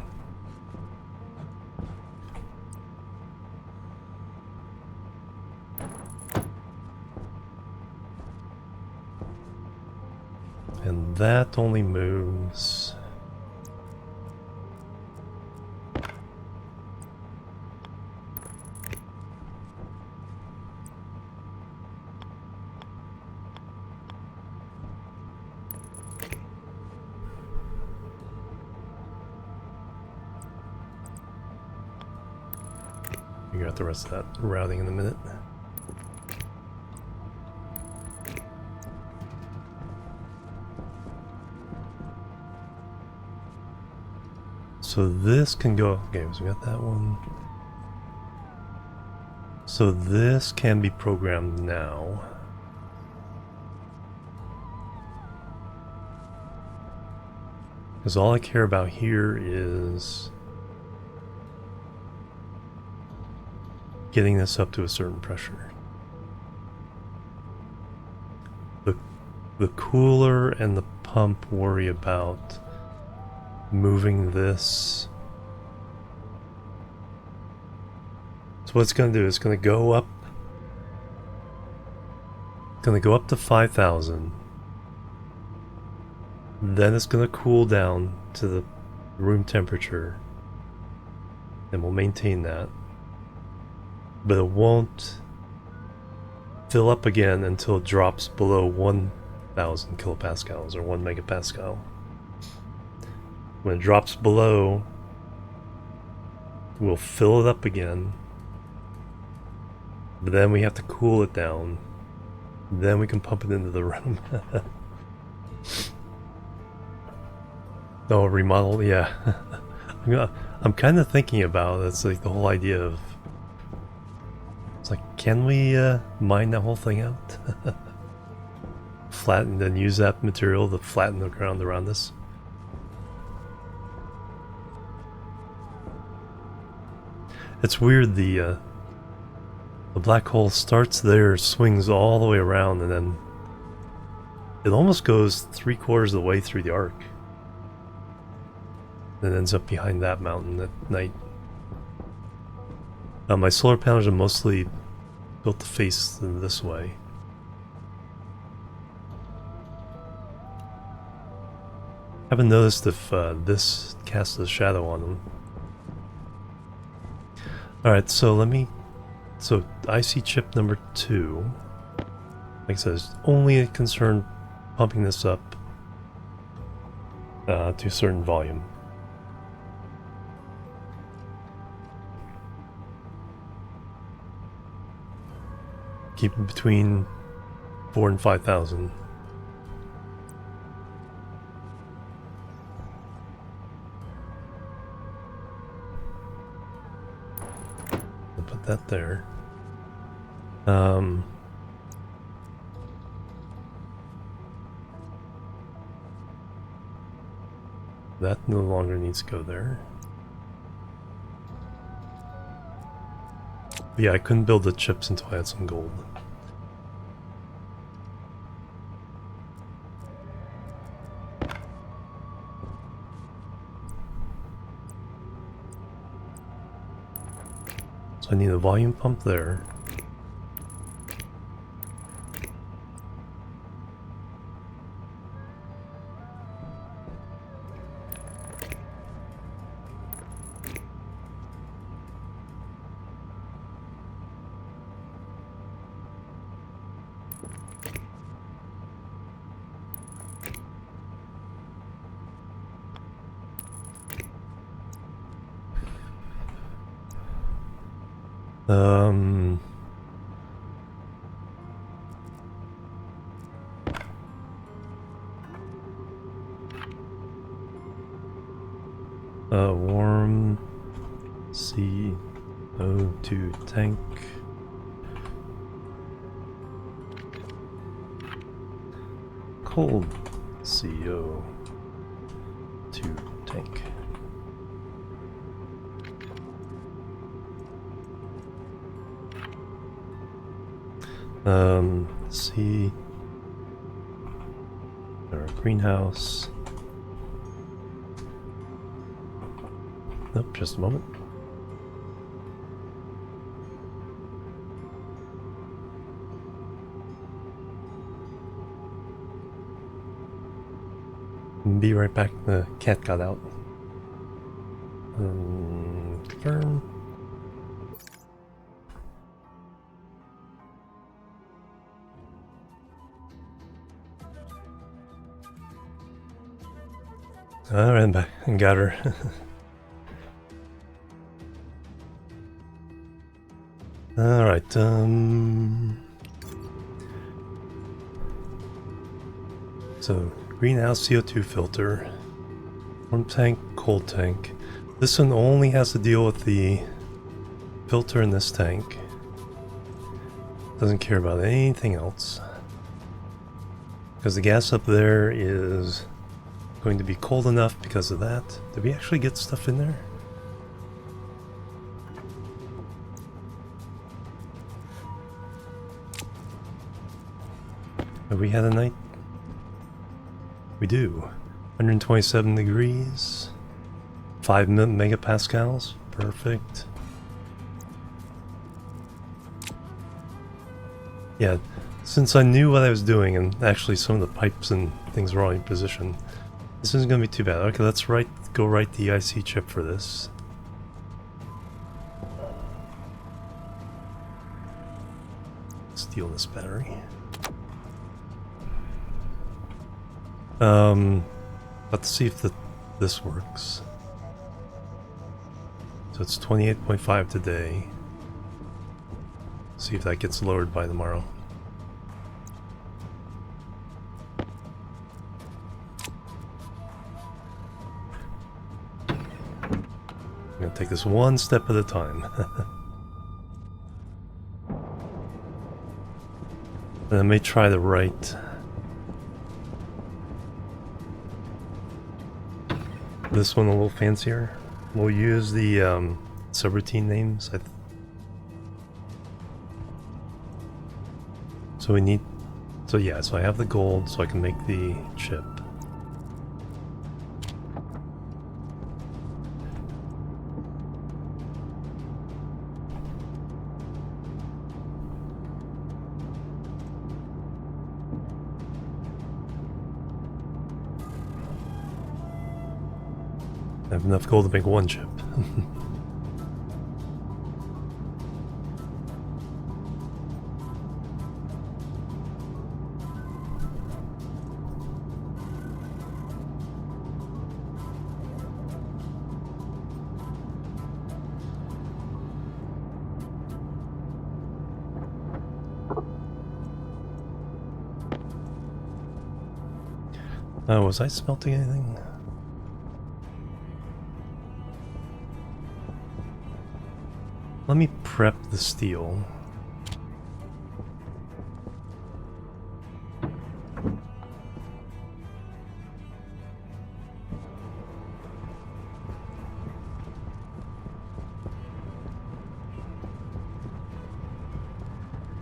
that only moves. Figure out the rest of that routing in a minute. So this can go, okay, so we got that one. So this can be programmed now. Because all I care about here is getting this up to a certain pressure. The cooler and the pump worry about moving this. So what it's going to do is it's going to go up. It's going to go up to 5,000. Then it's going to cool down to the room temperature. And we'll maintain that. But it won't fill up again until it drops below 1,000 kilopascals or 1 megapascal. When it drops below, we'll fill it up again. But then we have to cool it down. Then we can pump it into the room. Oh, remodel, yeah. I'm kind of thinking about it. It's like the whole idea of, it's like, can we mine that whole thing out? Flatten, then use that material to flatten the ground around us. It's weird, the black hole starts there, swings all the way around, and then it almost goes 3/4 of the way through the arc. Then ends up behind that mountain at night. My solar panels are mostly built to face this way. Haven't noticed if this casts a shadow on them. Alright, so let me... So, IC chip number 2. Like I said, it's only concerned pumping this up to a certain volume. Keep it between 4,000 and 5,000. I'll put that there. That no longer needs to go there. But yeah, I couldn't build the chips until I had some gold. So I need a volume pump there. Warm CO2 tank. Cold CO2 tank. See our greenhouse. Nope, just a moment. Be right back. The cat got out. Confirm. I ran back and got her. Alright, so greenhouse CO2 filter, warm tank, cold tank. This one only has to deal with the filter in this tank. Doesn't care about anything else. Because the gas up there is going to be cold enough because of that. Did we actually get stuff in there? Have we had a night? We do. 127 degrees. 5 megapascals. Perfect. Yeah, since I knew what I was doing, and actually some of the pipes and things were all in position, this isn't going to be too bad. Okay, let's go write the IC chip for this. Steal this battery. Let's see if this works. So it's 28.5 today. See if that gets lowered by tomorrow. I'm gonna take this one step at a time. And I may try to write this one a little fancier. We'll use the subroutine names. So we need, so yeah, so I have the gold, so I can make the chip. I have enough gold to make one chip. Was I smelting anything? Let me prep the steel.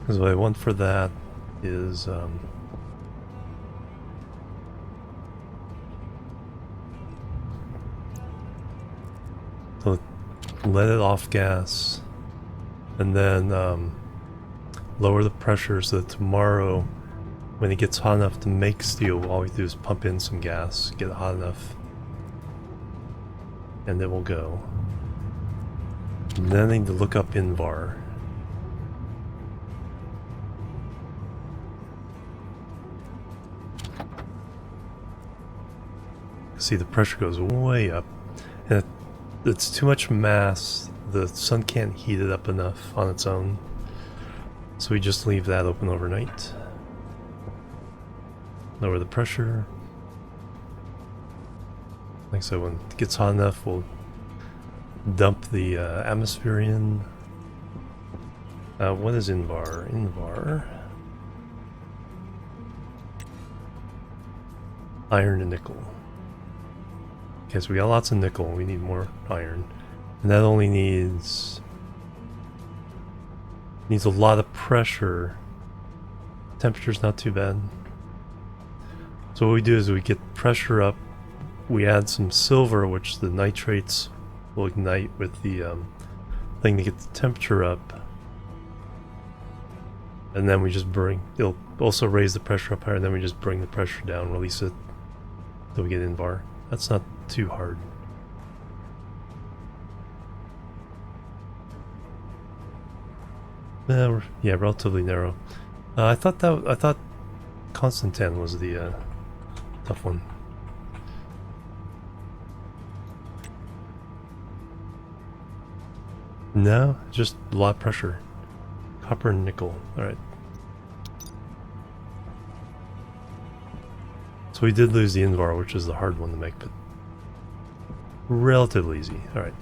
Because what I want for that is to let it off gas and then lower the pressure so that tomorrow when it gets hot enough to make steel, all we do is pump in some gas, get it hot enough, and it will go. And then I need to look up INVAR. See, the pressure goes way up, and it's too much mass. The sun can't heat it up enough on its own, so we just leave that open overnight. Lower the pressure. Like so, when it gets hot enough, we'll dump the atmosphere in. What is INVAR? INVAR. Iron and nickel. Okay, so we got lots of nickel. We need more iron. And that only needs a lot of pressure. Temperature's not too bad. So what we do is we get pressure up, we add some silver, which the nitrates will ignite with the thing to get the temperature up. And then we just it'll also raise the pressure up higher, and then we just bring the pressure down, release it. till we get Invar. That's not too hard. Yeah, relatively narrow. I thought Constantin was the tough one. No, just a lot of pressure. Copper and nickel. Alright. So we did lose the Invar, which is the hard one to make, but relatively easy. Alright.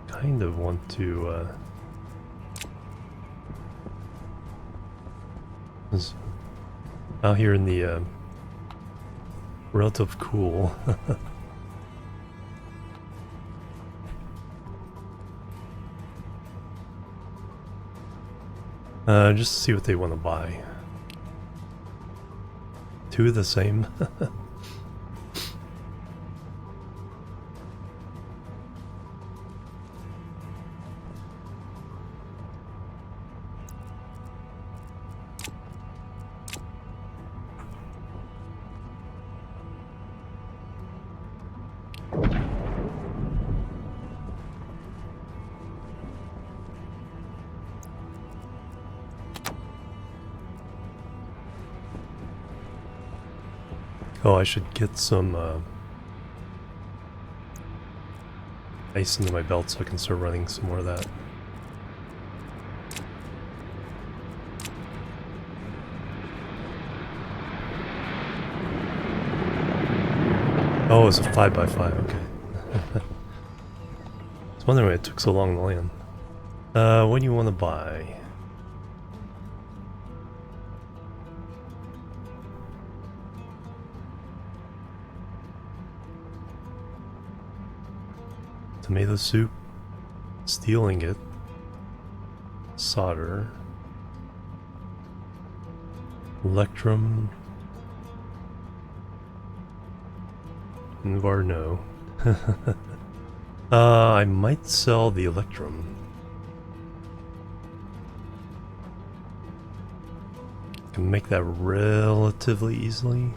Kind of want to out here in the relative cool. Just to see what they want to buy. Two of the same. Oh, I should get some ice into my belt so I can start running some more of that. Oh, it's a 5x5, okay. I was wondering why it took so long to land. What do you want to buy? Tomato soup, steel ingot, solder, electrum, Invar no. I might sell the electrum. Can make that relatively easily.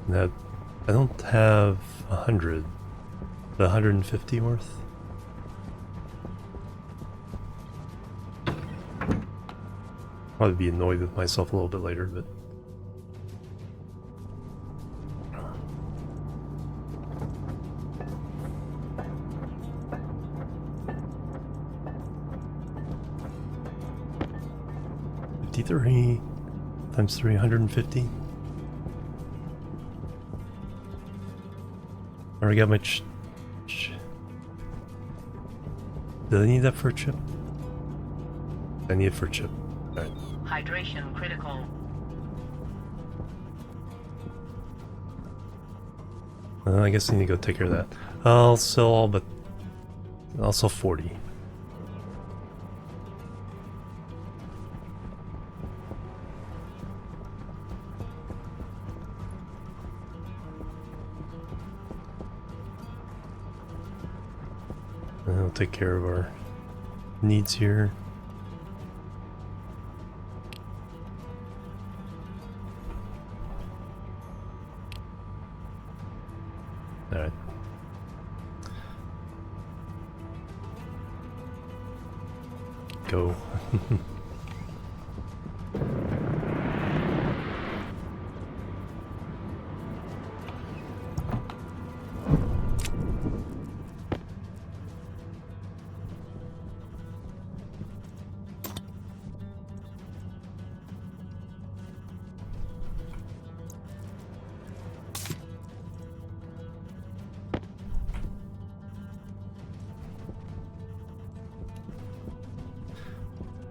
That I don't have 100. The 150 worth. Probably be annoyed with myself a little bit later, but $53 times 350. I already got my did I need that for a chip? I need it for a chip. Alright. Hydration critical. I guess I need to go take care of that. I'll sell all but I'll sell 40. And I'll take care of our needs here. Alright. Go.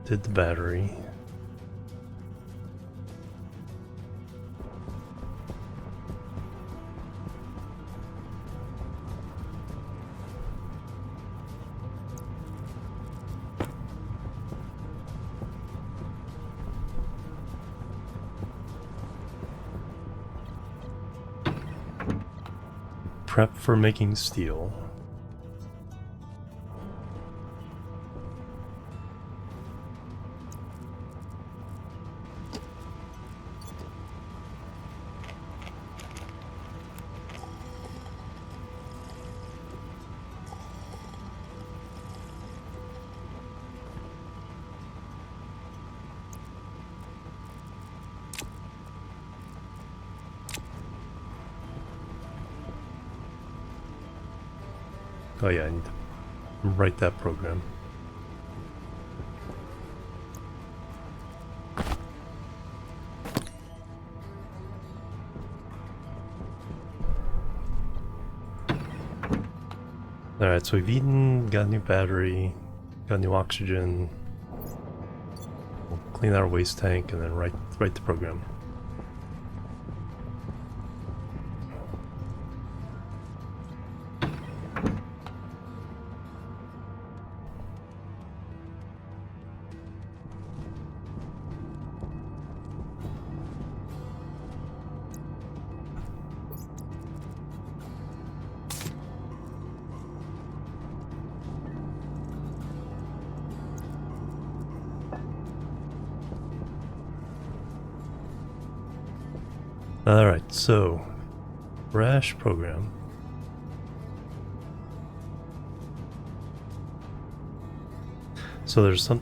Did the battery. prep for making steel. Oh yeah, I need to write that program. Alright, so we've eaten, got a new battery, got new oxygen. We'll clean our waste tank and then write the program. Alright, so Brash program. So there's some.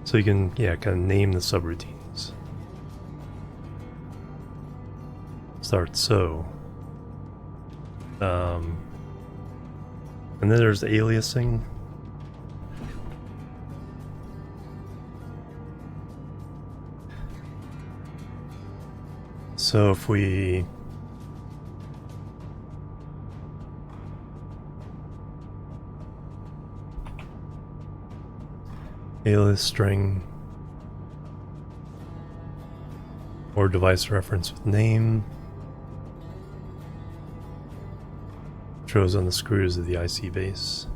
So you can, yeah, kind of name the subroutines. Start so. And then there's aliasing. So if we alias string or device reference with name shows on the screws of the IC base.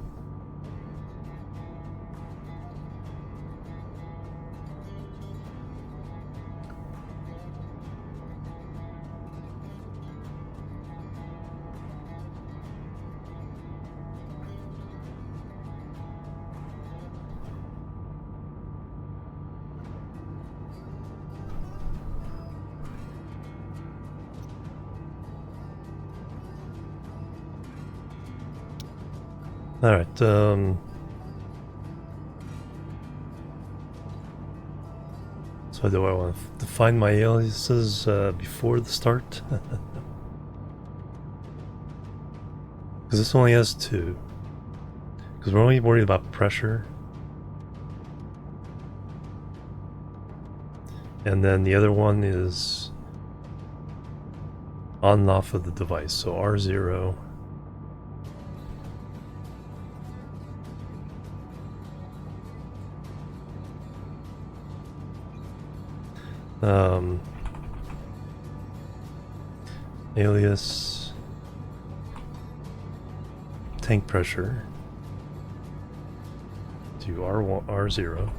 Alright, so do I want to define my aliases before the start? Because this only has 2. Because we're only worried about pressure. And then the other one is on and off of the device, so R0. Alias tank pressure to R1, R0.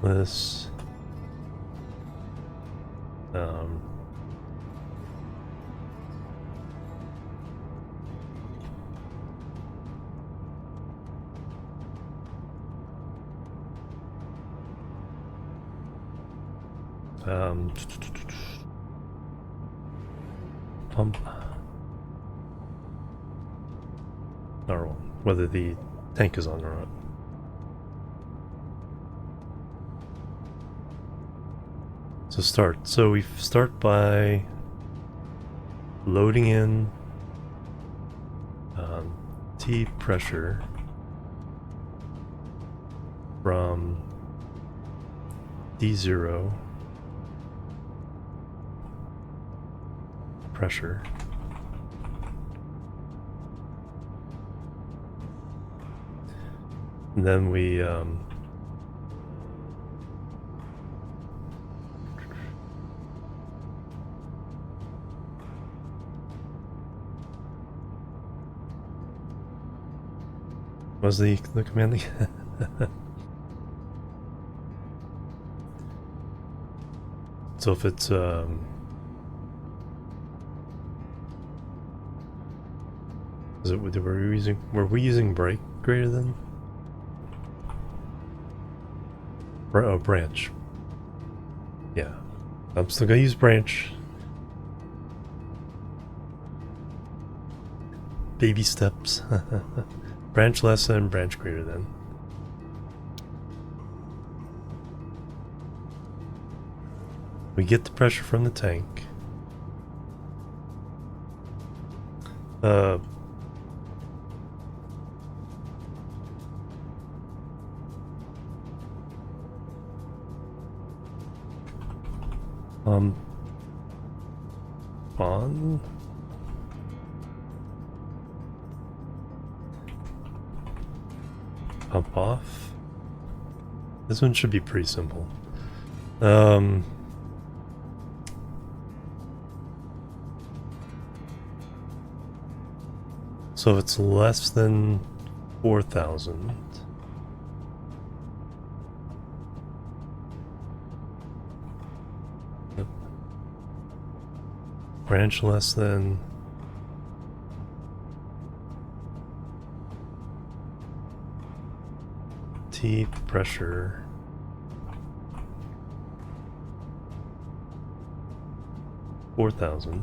This pump R1, whether the tank is on or not. So start. So we start by loading in T pressure from D0 pressure and then we Was the command? So if it's is it were we using break greater than? Oh, branch. Yeah, I'm still gonna use branch. Baby steps. Branch less than, branch greater than. We get the pressure from the tank. On. Pump off. This one should be pretty simple. So if it's less than 4,000. Branch less than. T pressure. $4,000.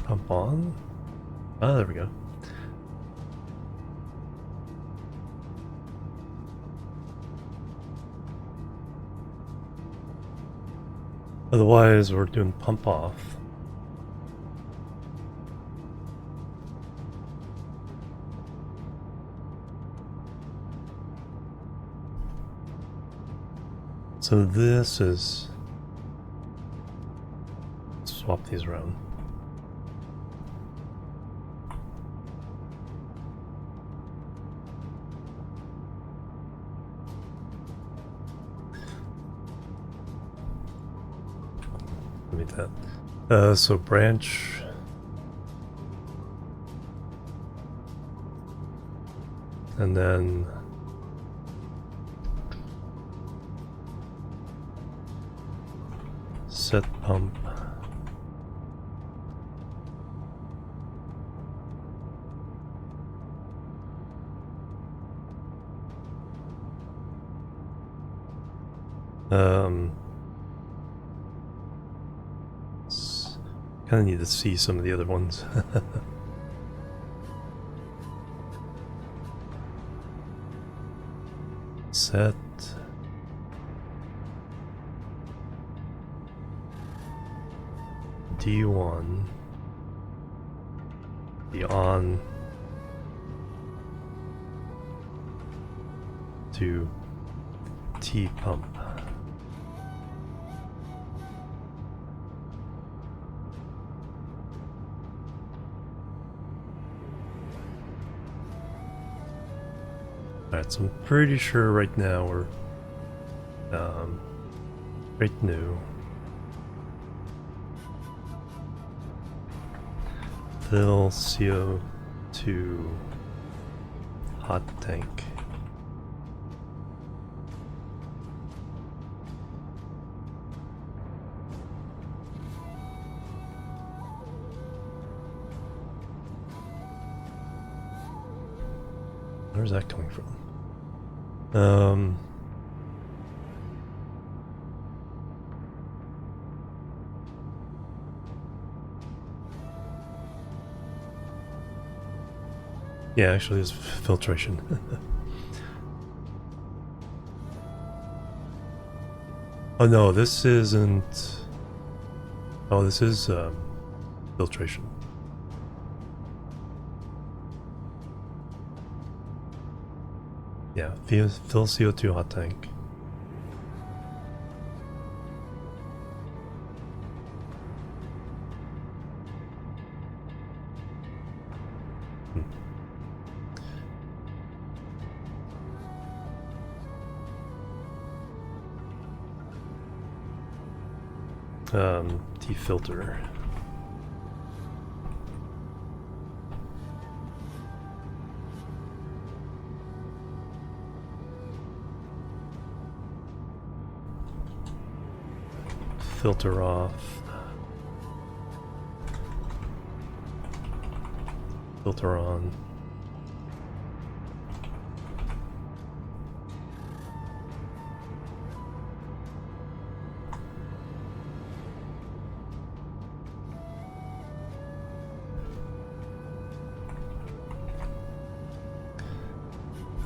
Pump on. Ah, there we go. Otherwise, we're doing pump off. So this is. Swap these around. Let me that. So branch. And then. Set pump. Kind of need to see some of the other ones. Set. D1. The on. To T pump. Alright, so I'm pretty sure right now we're right new. Fill CO2 hot tank. Where's that coming from? Yeah, actually it's filtration. Oh no, this isn't. Oh, this is filtration. Yeah, fill CO2 hot tank. T-filter. Filter off. Filter on.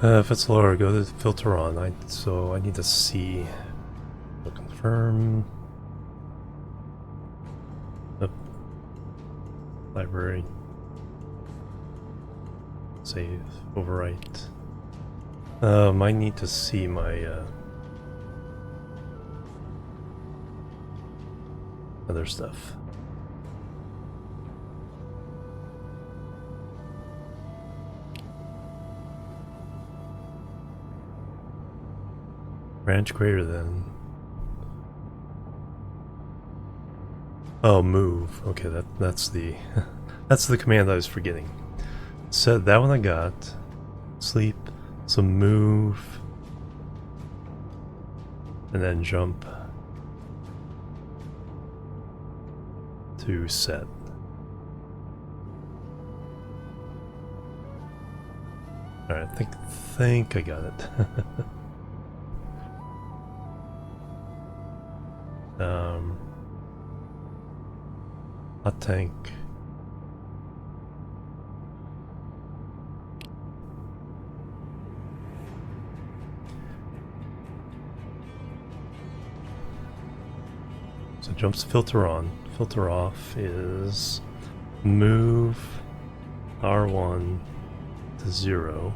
If it's lower, go to filter on. So I need to see. So confirm. Oh. Library. Save. Overwrite. I need to see my other stuff. Branch greater than. Oh, move. Okay, that's the that's the command I was forgetting. So that one I got. Sleep. So move. And then jump to set. Alright, I think I got it. Hot tank. So jumps filter on. Filter off is move R1 to 0.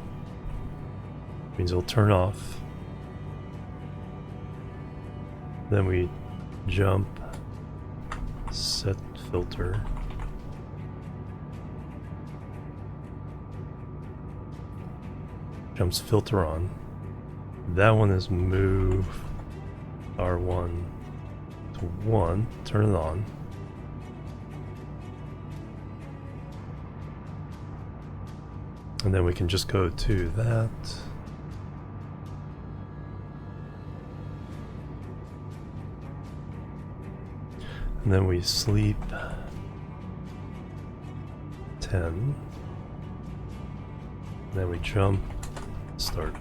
Means it'll turn off. Then we jump, set filter. Jumps filter on. That one is move R1 to 1, turn it on. And then we can just go to that. And then we sleep 10. And then we jump, start.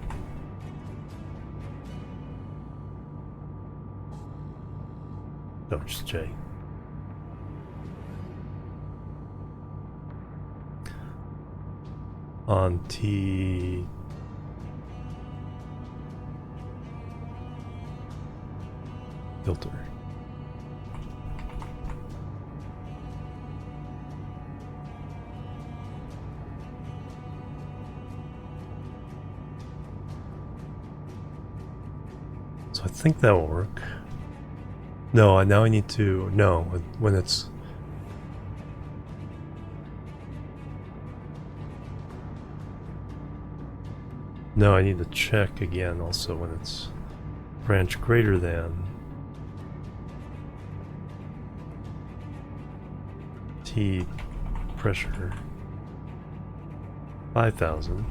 No, just J. On T. Filter. So I think that will work. No, now I need to, no, when it's, no, I need to check again also when it's branch greater than T pressure 5,000.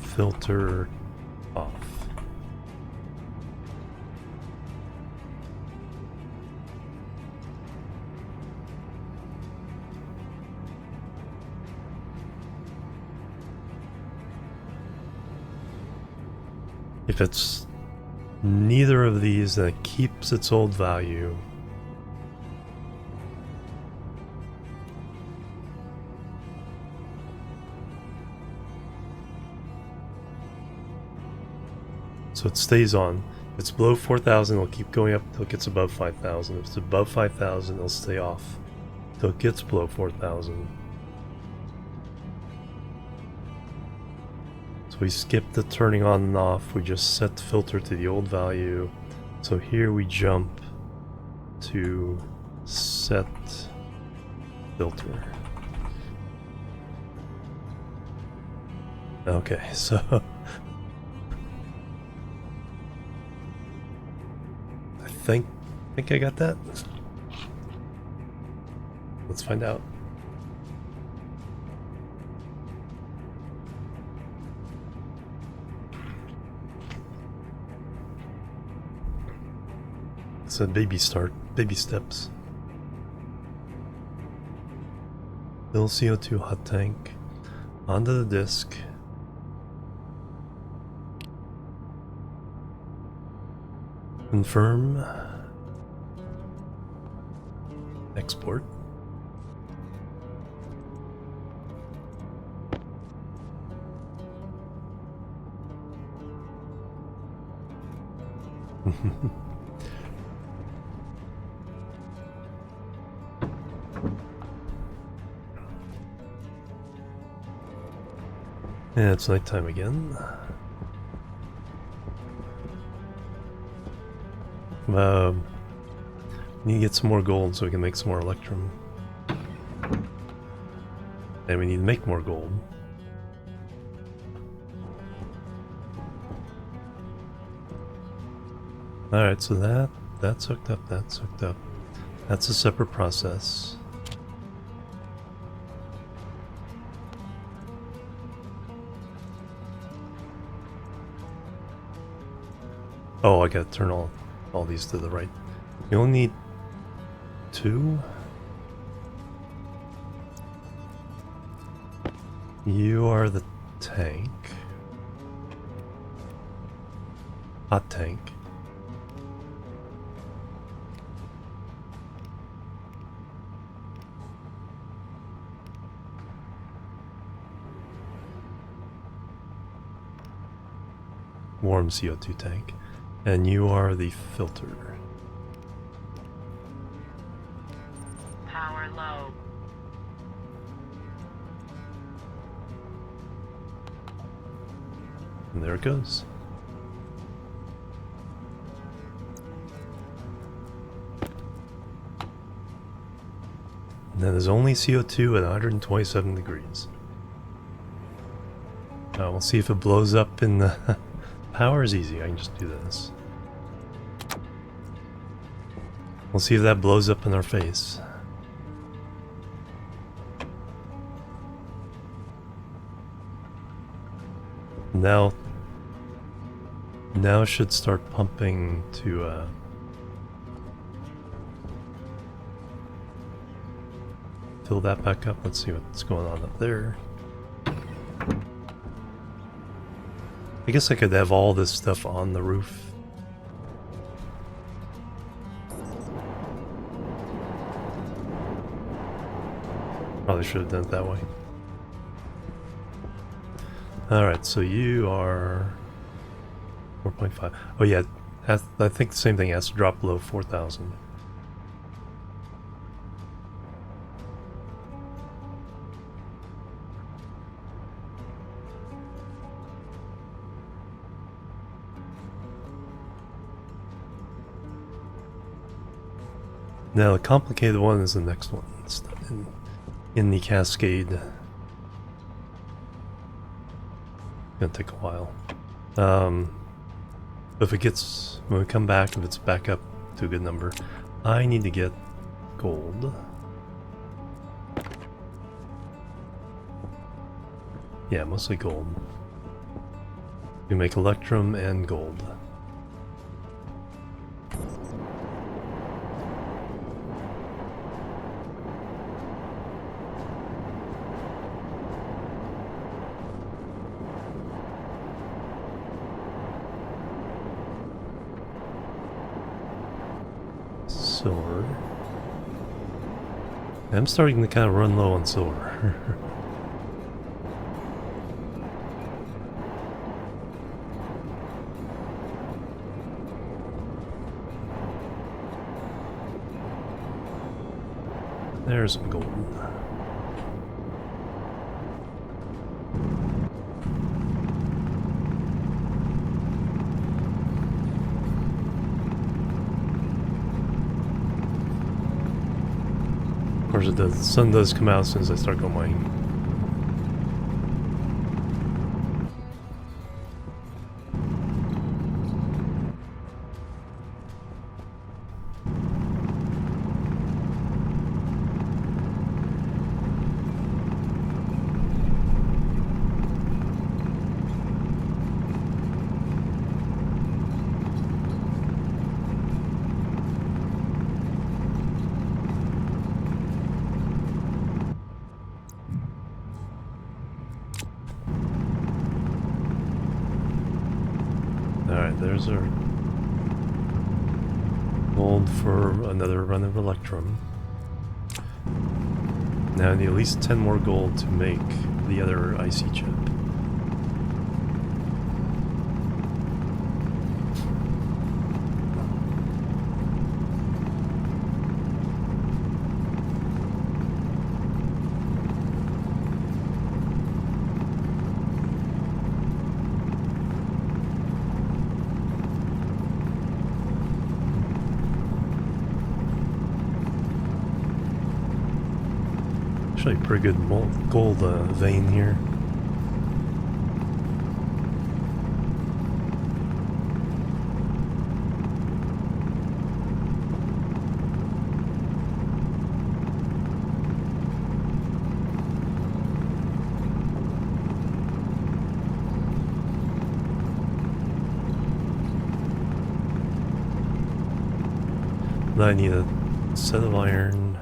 Filter off. If it's neither of these, then it keeps its old value. So it stays on. If it's below 4,000, it'll keep going up until it gets above 5,000. If it's above 5,000, it'll stay off until it gets below 4,000. So we skip the turning on and off. We just set the filter to the old value. So here we jump to set filter. Okay, so I think I got that. Let's find out. It's a baby start, baby steps. Fill CO2 hot tank onto the disk. Confirm. Export. Yeah, it's nighttime again. Need to get some more gold so we can make some more electrum. And we need to make more gold. Alright, so that's hooked up, that's hooked up. That's a separate process. Oh, I gotta turn all these to the right. You only need 2. You are the tank. Hot tank. Warm CO2 tank. And you are the filter. Power low. And there it goes. And then there's only CO2 at 127 degrees. We'll see if it blows up in the... Power is easy, I can just do this. We'll see if that blows up in our face. Now it should start pumping to fill that back up. Let's see what's going on up there. I guess I could have all this stuff on the roof. Probably should have done it that way. Alright, so you are 4.5. Oh yeah, I think the same thing has to drop below 4,000. Now the complicated one is the next one. It's in the cascade. Gonna take a while. If it gets, when we come back, if it's back up to a good number, I need to get gold. Yeah, mostly gold. We make electrum and gold. Silver. I'm starting to kind of run low on silver. There's some gold. Of course, the sun does come out as soon as I start going mining. Alright, there's our gold for another run of Electrum. Now I need at least 10 more gold to make the other IC chip. Actually, pretty good gold vein here. Now I need a set of iron.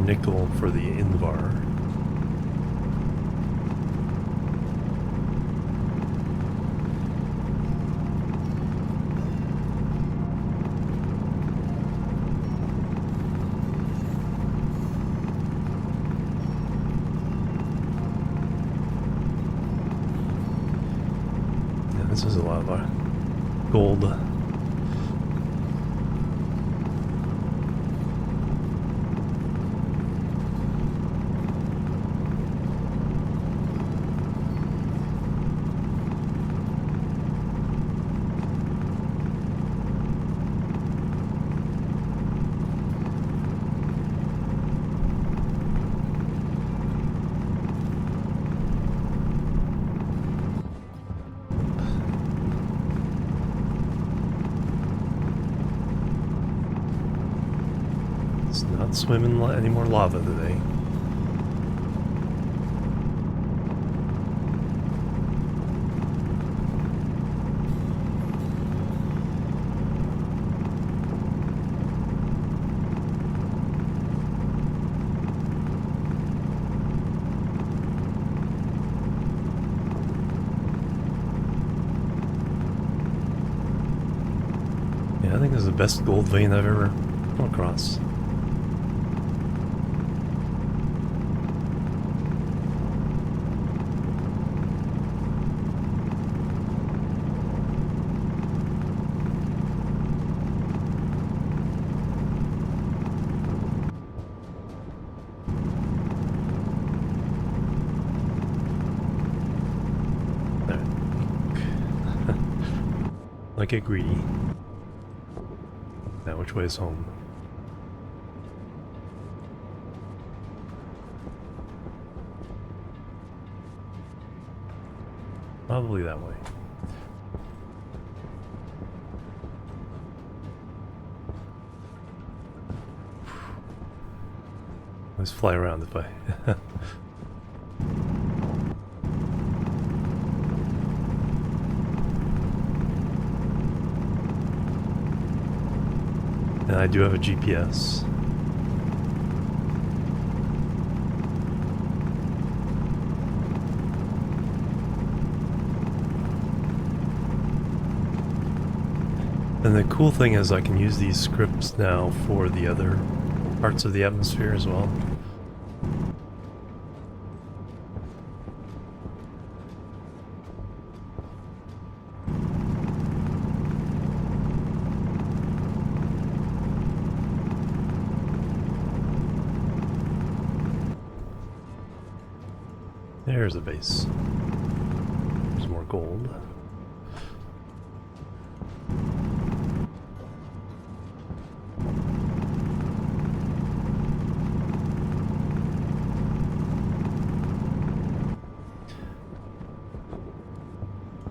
Nickel for the Invar. Yeah, this is a lot of gold. Not swimming any more lava today. Yeah, I think this is the best gold vein I've ever come across. Like get greedy. Now which way is home? Probably that way. Let's fly around if I And I do have a GPS. And the cool thing is I can use these scripts now for the other parts of the atmosphere as well. There's a base. There's more gold.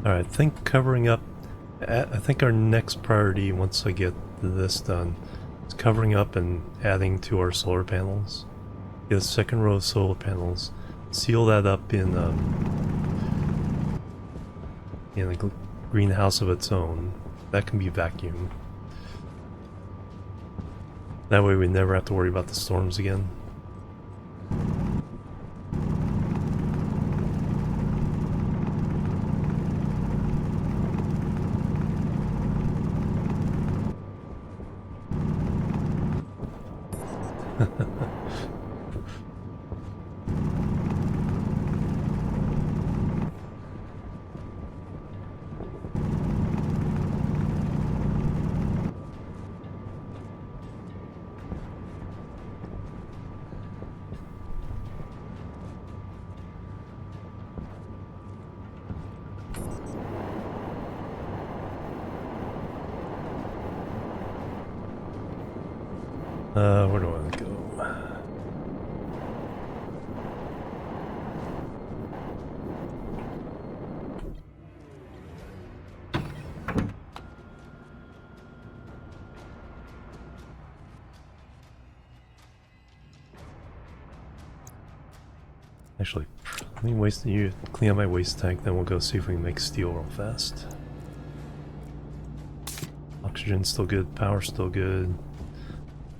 Alright, I think covering up... I think our next priority, once I get this done, is covering up and adding to our solar panels. Get a second row of solar panels. Seal that up in a greenhouse of its own. That can be vacuumed. That way we never have to worry about the storms again. Where do I want to go? Actually, let me clean out my waste tank, then we'll go see if we can make steel real fast. Oxygen's still good, power's still good.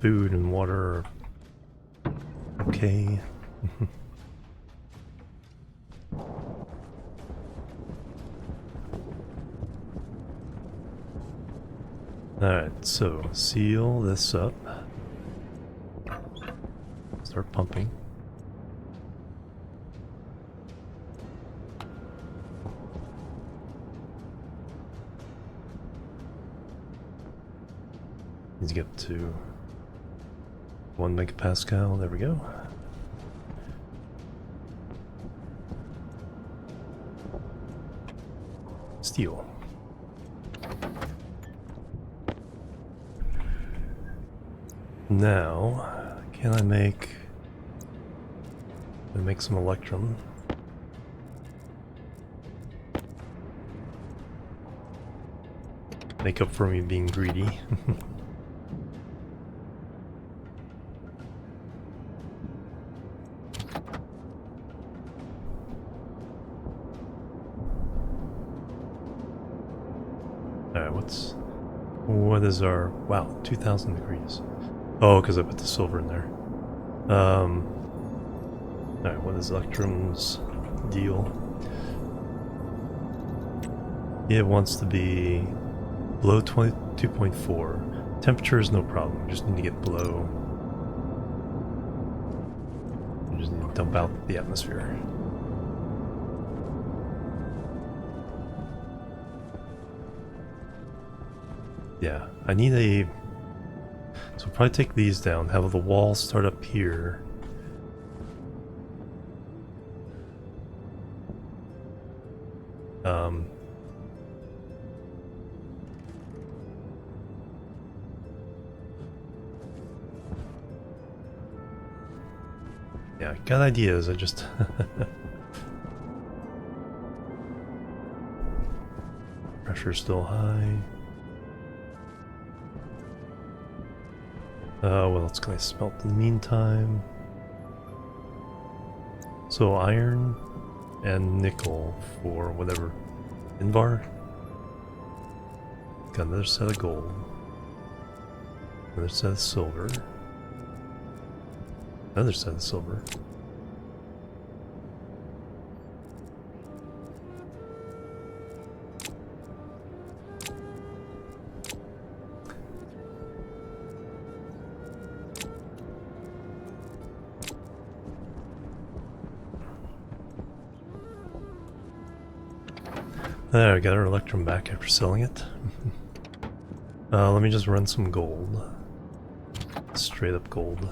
Food and water are okay. Alright, so seal this up. Start pumping. Needs to get to 1 megapascal. There we go. Steel. Now, can I make some electrum? Make up for me being greedy. Alright, what is our, wow, 2000 degrees. Oh, because I put the silver in there. Alright, what is Electrum's deal? It wants to be below 22.4. Temperature is no problem, we just need to get below. We just need to dump out the atmosphere. Yeah, I need a... So we'll probably take these down, have the wall start up here. Yeah, got ideas, I just... Pressure's still high. What else can I smelt in the meantime? So iron and nickel for whatever. Invar. Got another set of gold. Another set of silver. Another set of silver. There, I got our electrum back after selling it. Let me just run some gold. Straight up gold.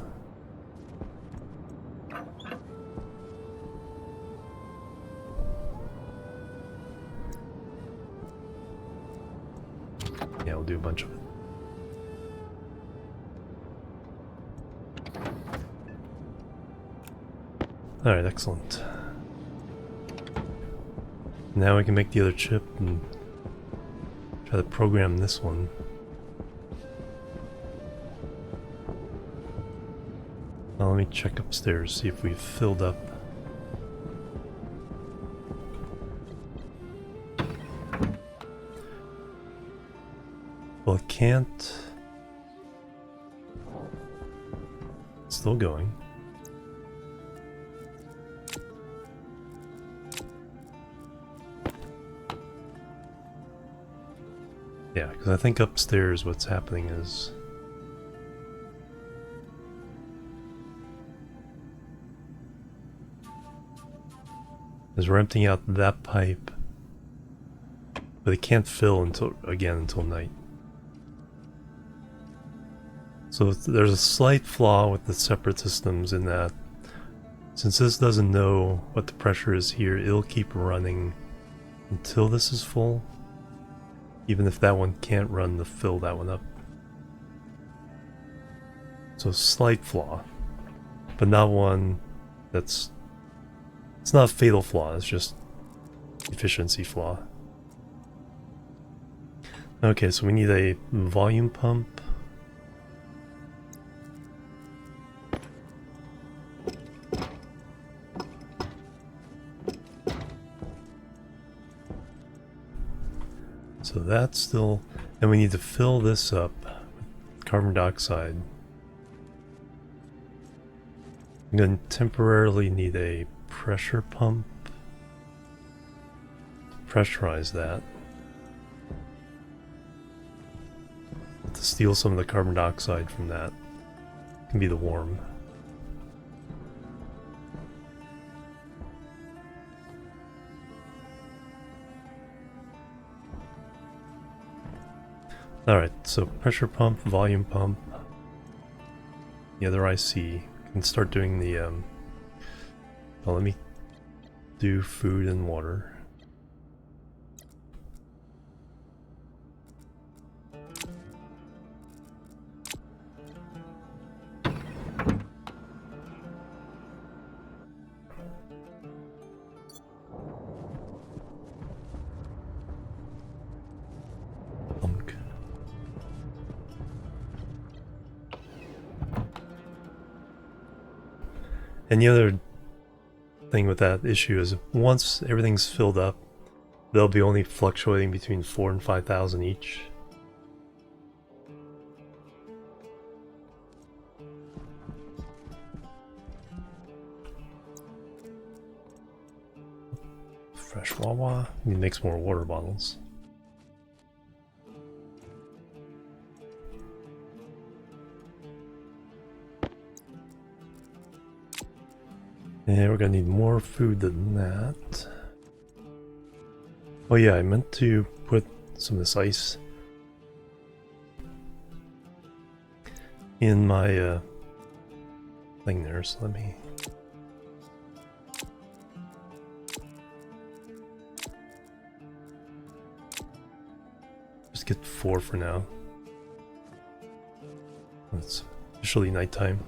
Yeah, we'll do a bunch of it. Alright, excellent. Now we can make the other chip and try to program this one. Now let me check upstairs, see if we've filled up. Well, it can't. It's still going. Yeah, because I think upstairs what's happening is we're emptying out that pipe, but it can't fill until night. So there's a slight flaw with the separate systems in that since this doesn't know what the pressure is here, it'll keep running until this is full. Even if that one can't run to fill that one up. So slight flaw, but not one that's... It's not a fatal flaw, it's just efficiency flaw. Okay, so we need a volume pump. So that's still... And we need to fill this up with carbon dioxide. I'm going to temporarily need a pressure pump. Pressurize that. To steal some of the carbon dioxide from that. Can be the warm. Alright, so pressure pump, volume pump. The other IC. Can start doing the well, let me do food and water. And the other thing with that issue is once everything's filled up, they'll be only fluctuating between 4,000 and 5,000 each. Fresh Wawa. He makes more water bottles. And we're gonna need more food than that. Oh yeah, I meant to put some of this ice in my thing there, so let me... Just get 4 for now. It's officially nighttime.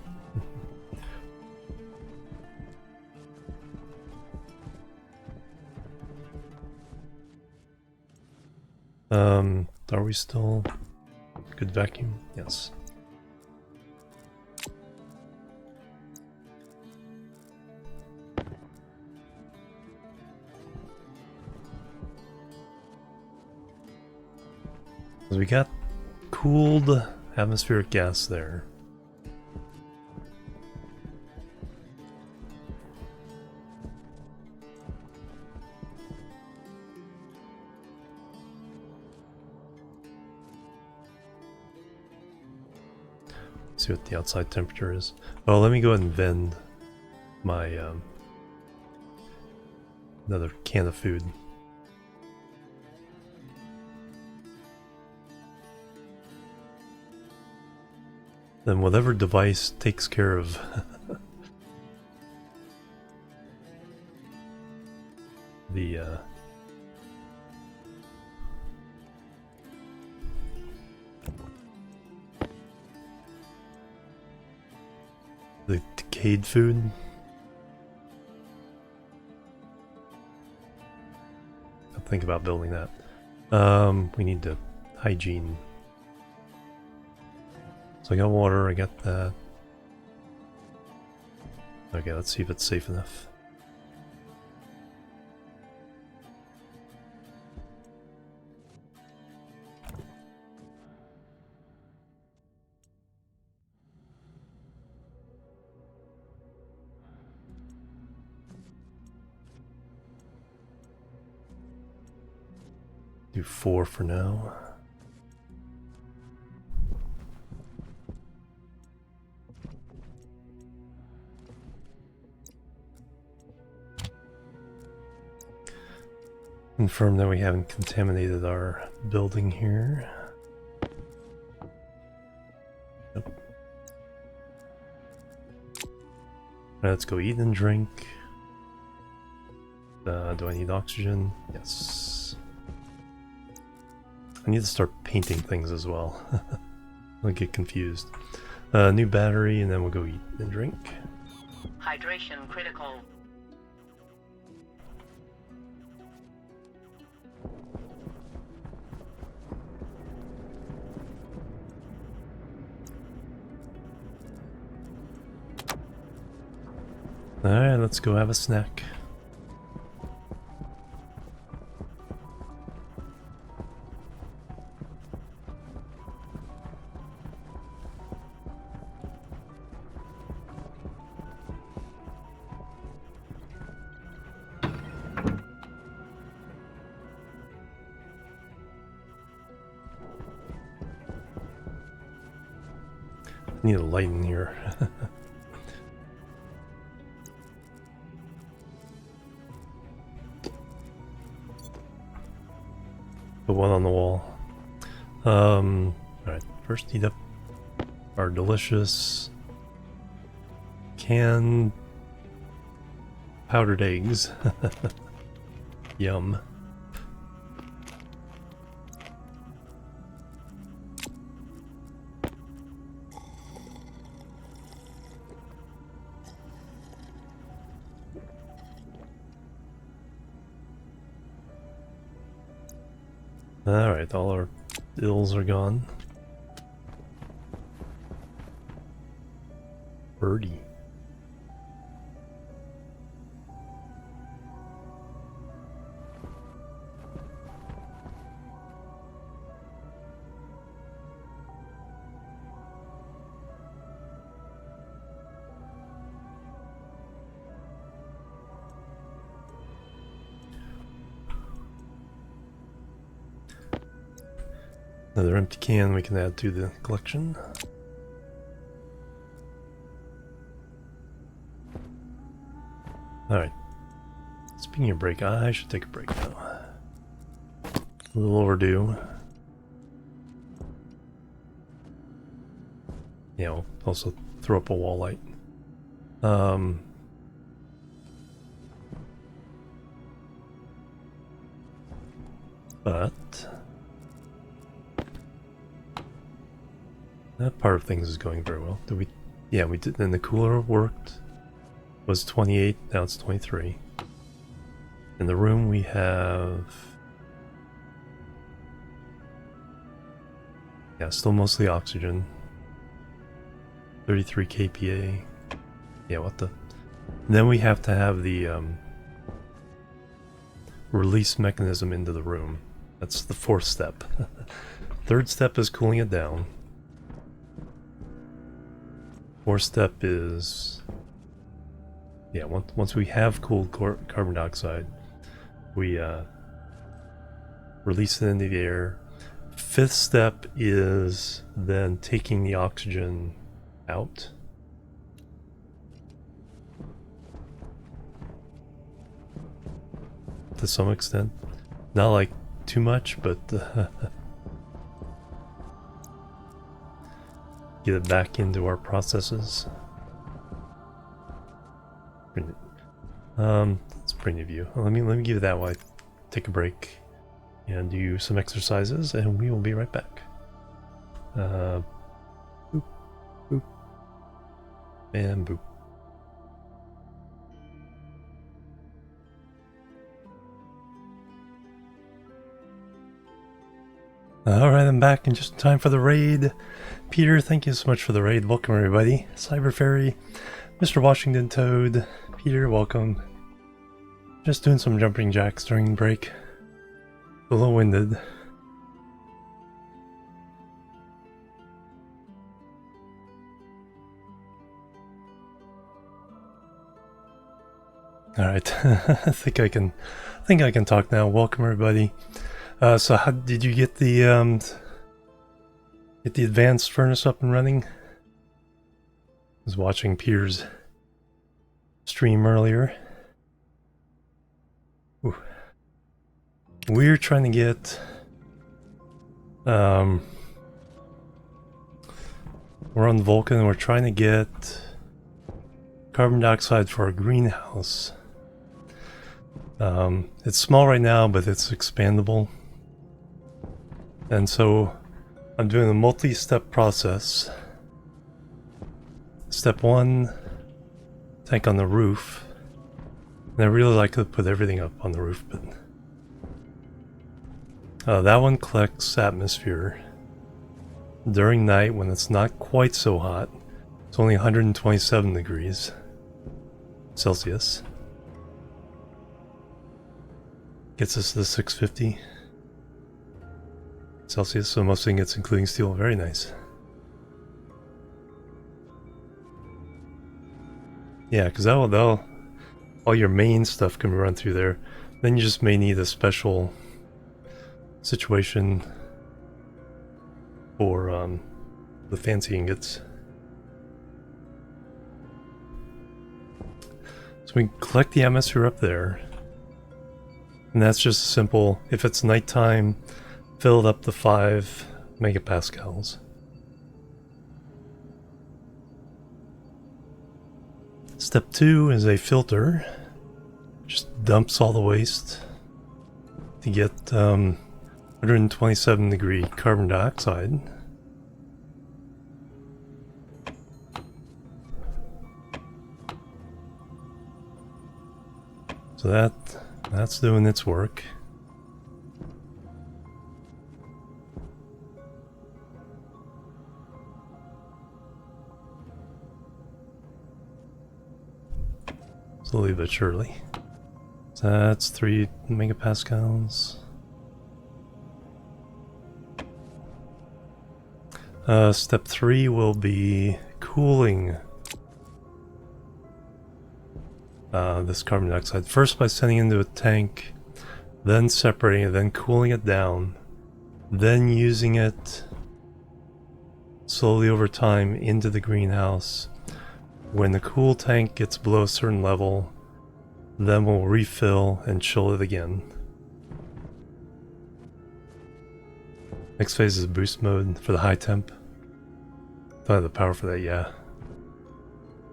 Are we still good vacuum? Yes. So we got cooled atmospheric gas there. See what the outside temperature is. Oh, let me go ahead and vend my another can of food. Then whatever device takes care of the decayed food. I'll think about building that. We need to hygiene. So I got water, I got that. Okay, let's see if it's safe enough. Do 4 for now. Confirm that we haven't contaminated our building here. Nope. Right, let's go eat and drink. Do I need oxygen? Yes. I need to start painting things as well. I'll get confused. New battery, and then we'll go eat and drink. Hydration critical. Alright, let's go have a snack. Need a light in here. The one on the wall. Alright, first heat up our delicious canned powdered eggs. Yum. Alright, all our ills are gone. Birdie. Another empty can we can add to the collection. Alright. Speaking of break, I should take a break now. A little overdue. Yeah, we'll also throw up a wall light. But that part of things is going very well. Did we? Yeah, we did. And the cooler worked. It was 28. Now it's 23. In the room we have. Yeah, still mostly oxygen. 33 kPa. Yeah, what the? And then we have to have the release mechanism into the room. That's the fourth step. Third step is cooling it down. Fourth step is, yeah, once we have cooled carbon dioxide, we release it into the air. Fifth step is then taking the oxygen out. To some extent. Not like too much, but get it back into our processes. Let's bring a view. Let me give it that while I take a break and do some exercises, and we will be right back. Boop, boop, and boop. Alright, I'm back in just in time for the raid. Peter, thank you so much for the raid. Welcome everybody. Cyber Fairy, Mr. Washington Toad, Peter, welcome. Just doing some jumping jacks during break. A little winded. Alright, I think I can talk now. Welcome everybody. So how did you get the advanced furnace up and running? I was watching Peter's stream earlier. Ooh. We're trying to get we're on Vulcan and we're trying to get carbon dioxide for our greenhouse. It's small right now, but it's expandable. And so I'm doing a multi-step process Step 1, tank on the roof. And I really like to put everything up on the roof, but that one collects atmosphere during night when it's not quite so hot. It's only 127 degrees Celsius. Gets us to the 650 Celsius, so most thing gets including steel. Very nice. Yeah, because that'll all your main stuff can run through there. Then you just may need a special situation for the fancy ingots. So we collect the atmosphere up there. And that's just simple. If it's nighttime, fill it up to 5 megapascals. Step 2 is a filter. Just dumps all the waste to get 127 degree carbon dioxide. So that's doing its work. Slowly but surely. So that's 3 megapascals. Step 3 will be cooling this carbon dioxide. First by sending it into a tank, then separating it, then cooling it down, then using it slowly over time into the greenhouse. When the cool tank gets below a certain level, then we'll refill and chill it again. Next phase is boost mode for the high temp. Don't have the power for that, yeah.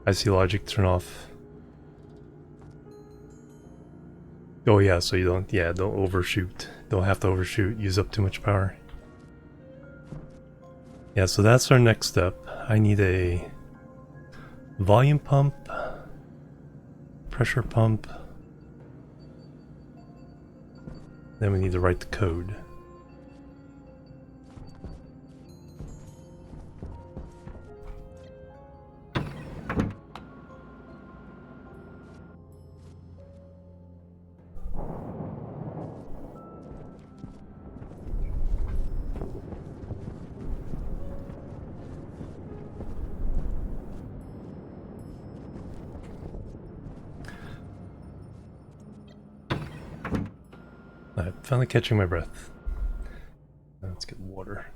IC logic turn off. Oh yeah, so you don't overshoot. Don't have to overshoot, use up too much power. Yeah, so that's our next step. I need a volume pump, pressure pump. Then we need to write the code. I'm finally catching my breath. Let's get water.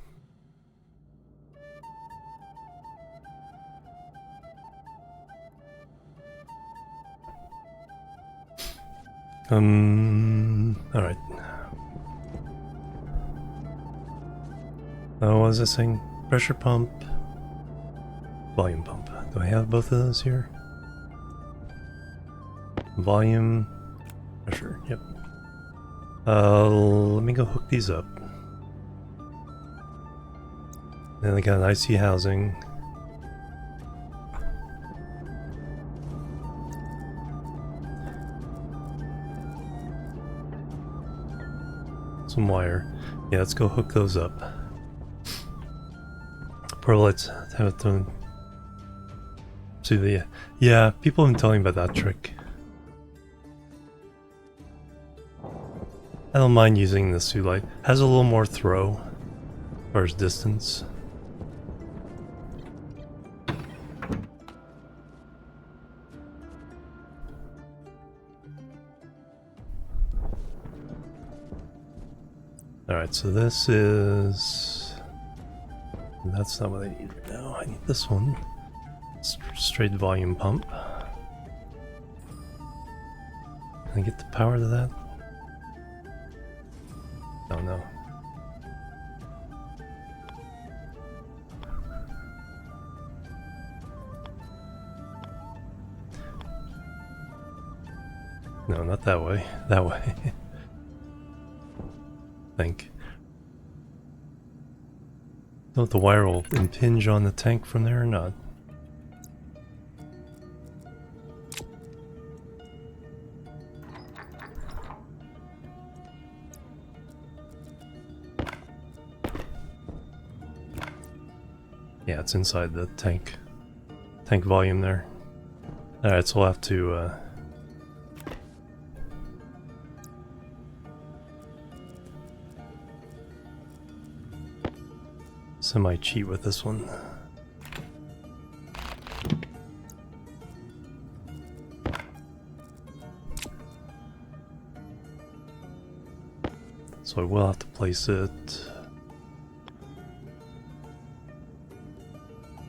Alright. Oh, what was I saying? Pressure pump, volume pump. Do I have both of those here? Volume, pressure, yep. Let me go hook these up. Then I got an IC housing. Some wire. Yeah, let's go hook those up. Probably let's have it done. See the yeah, people have been telling me about that trick. I don't mind using the suit light. Has a little more throw as far as distance. Alright, so this is... That's not what I need right now. I need this one. Straight volume pump. Can I get the power to that? Oh no. No, not that way. That way. I think. Don't know if the wire will impinge on the tank from there or not. Yeah, it's inside the tank volume there. Alright, so we'll have to semi-cheat with this one. So I will have to place it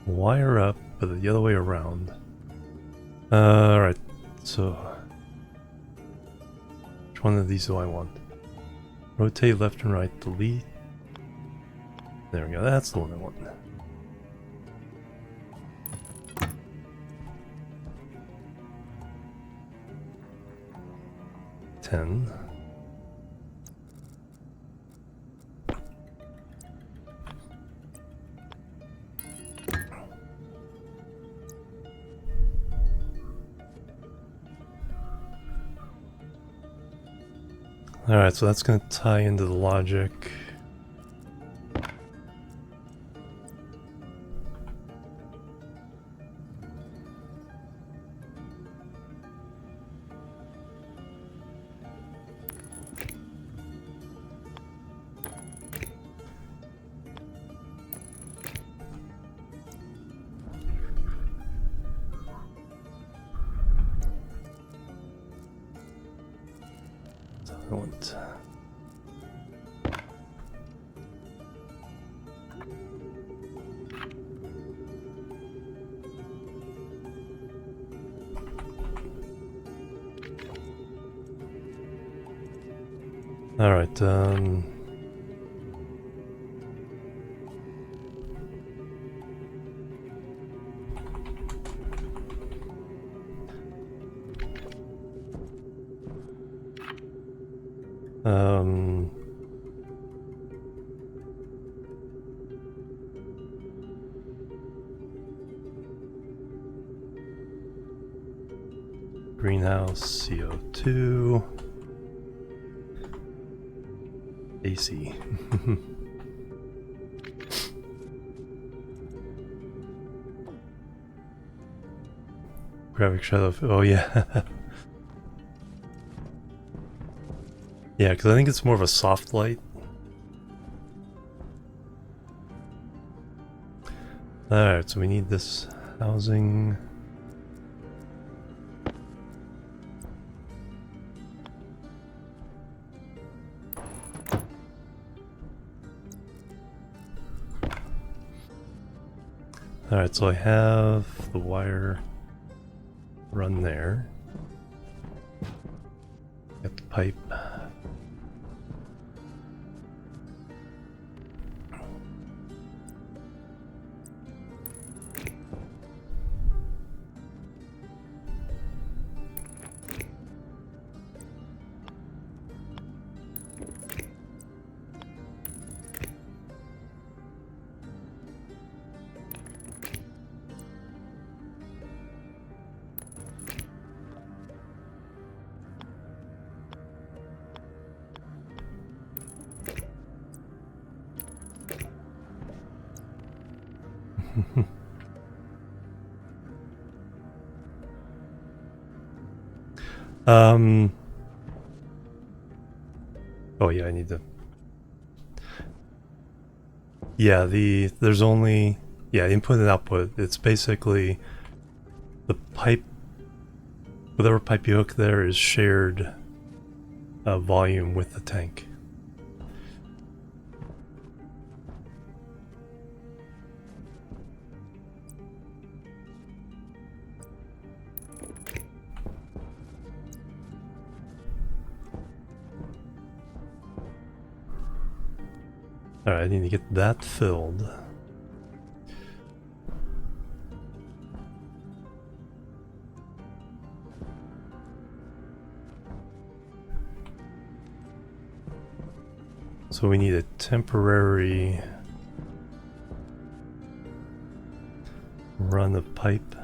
wire up, but the other way around. Alright, so which one of these do I want? Rotate left and right, delete. There we go, that's the one I want. Ten. Alright, so that's going to tie into the logic. So I want... Alright, greenhouse, CO2, AC. Graphic shadow. Oh yeah. Yeah, because I think it's more of a soft light. Alright, so we need this housing. Alright, so I have the wire run there. Got the pipe. Oh yeah, I need to. Yeah, there's only input and output. It's basically the pipe. Whatever pipe you hook there is shared volume with the tank. Alright, I need to get that filled. So we need a temporary run of pipe.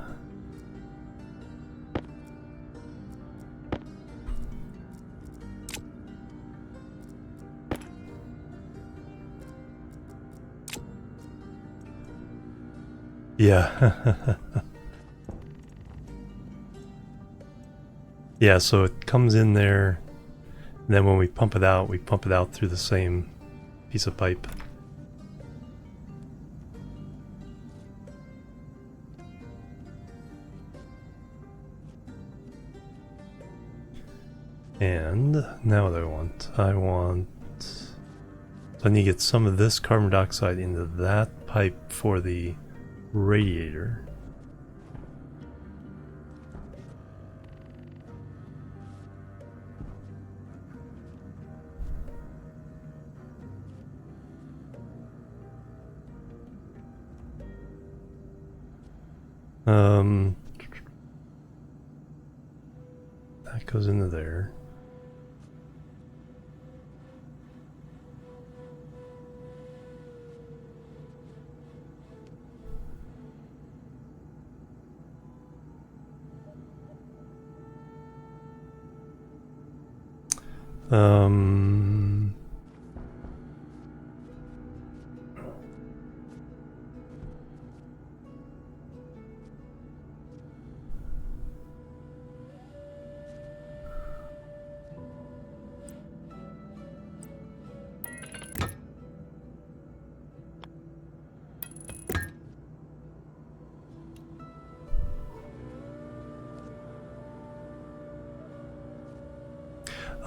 Yeah. Yeah, so it comes in there, and then when we pump it out through the same piece of pipe. And now what do I want... So I need to get some of this carbon dioxide into that pipe for the radiator. That goes into there. Um,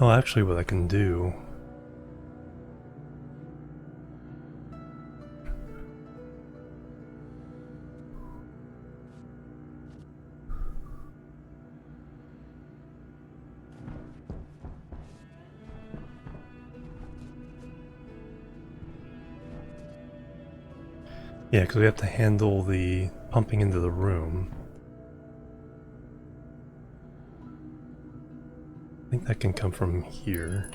oh, actually what I can do... Yeah, because we have to handle the pumping into the room. I think that can come from here.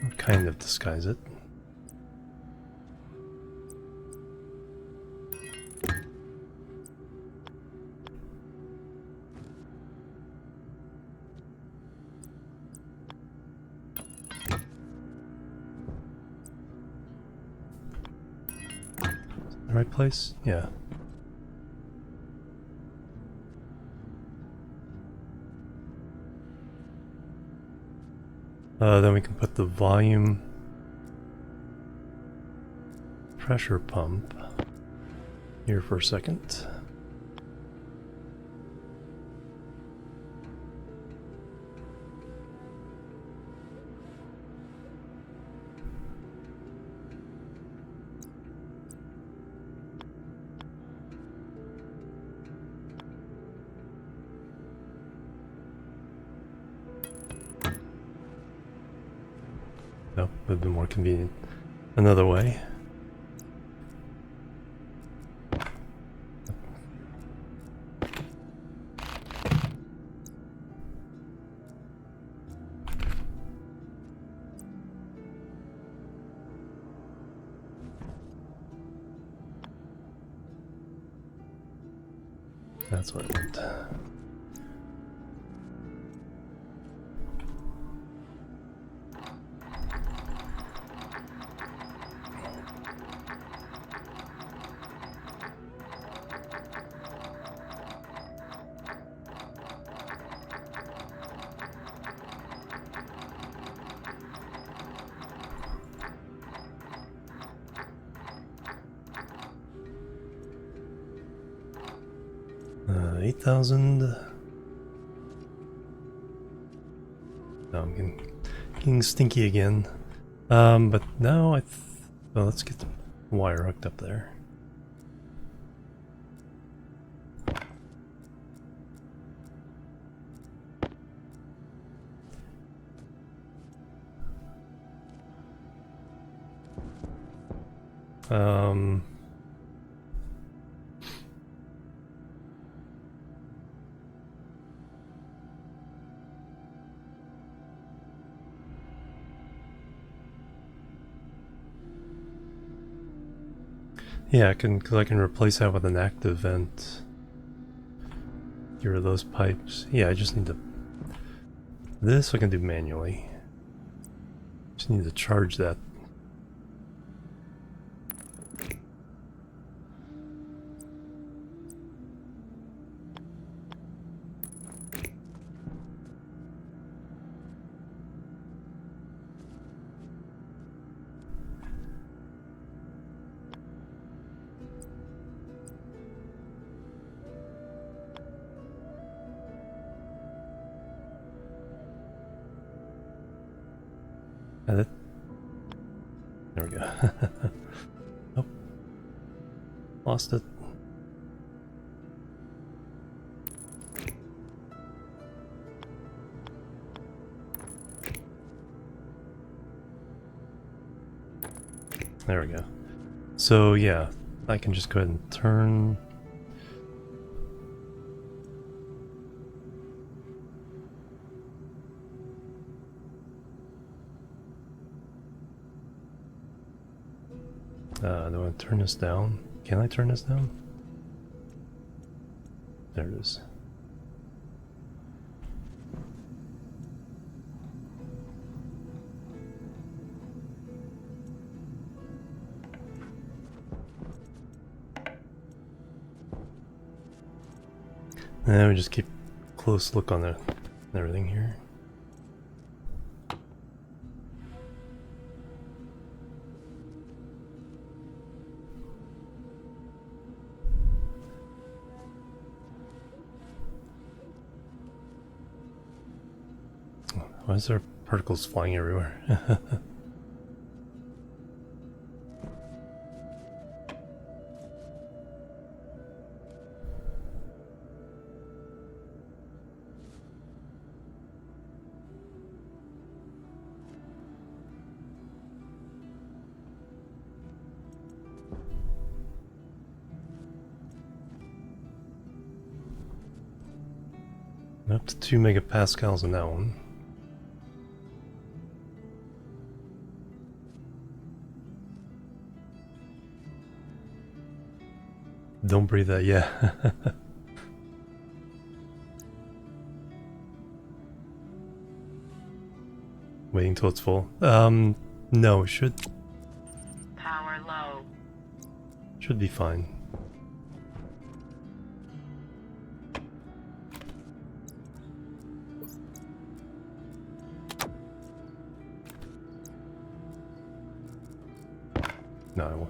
I'll kind of disguise it. The right place? Yeah. Then we can put the volume pressure pump here for a second. No, would have been more convenient another way. That's what I meant. Uh, 8,000. No, I'm getting stinky again. But now well, let's get the wire hooked up there. Yeah, because I can replace that with an active vent. Get rid of those pipes. Yeah, I just need to... This I can do manually. Just need to charge that. There we go. Oh, lost it. There we go. So yeah, I can just go ahead and turn. Do I want to turn this down? Can I turn this down? There it is. And we just keep a close look on everything here. Why is there particles flying everywhere? I'm up to 2 megapascals on that one. Don't breathe that, yeah. Waiting till it's full. No, should Power low. be fine. No,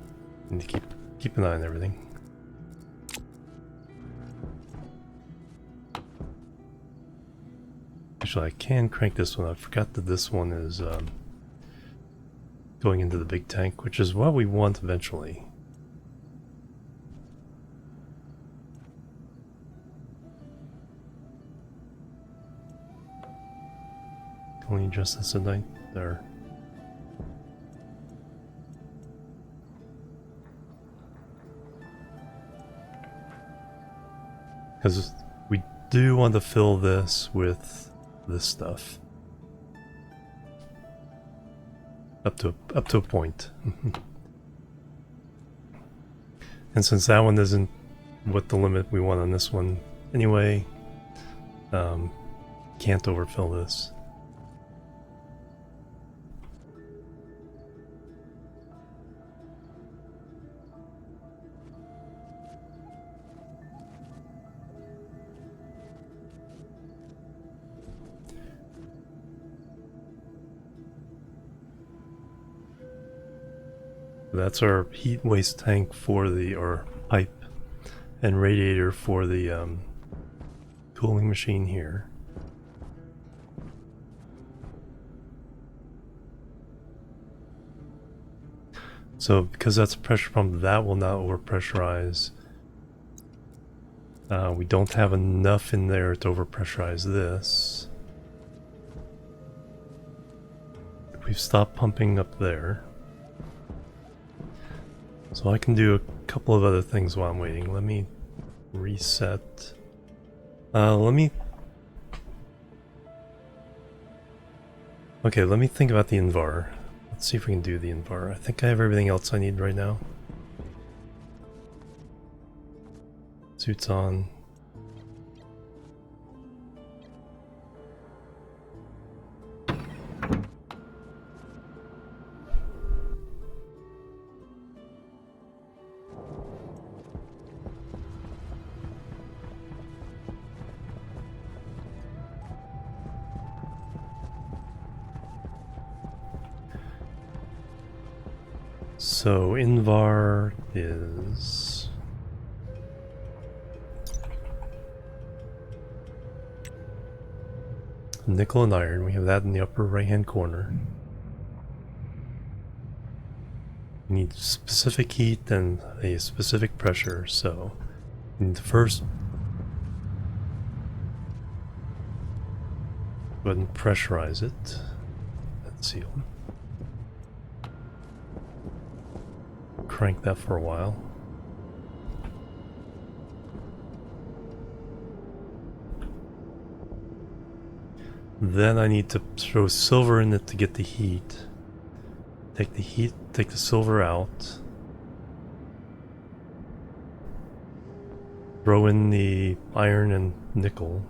I need to keep an eye on everything. Actually, I can crank this one. I forgot that this one is going into the big tank, which is what we want eventually. Can we adjust this at night? There. Because we do want to fill this with this stuff. Up to a point. And since that one isn't what the limit we want on this one anyway, can't overfill this. That's our heat waste tank for the, or pipe and radiator for the cooling machine here. So because that's a pressure pump, that will not overpressurize. We don't have enough in there to overpressurize this. We've stopped pumping up there. So I can do a couple of other things while I'm waiting. Let me reset. Okay, let me think about the Invar. Let's see if we can do the Invar. I think I have everything else I need right now. Suits on. So Invar is nickel and iron. We have that in the upper right hand corner. We need specific heat and a specific pressure, so we need to first go ahead and pressurize it. That's sealed. Crank that for a while. Then I need to throw silver in it to get the heat. Take the heat, take the silver out. Throw in the iron and nickel.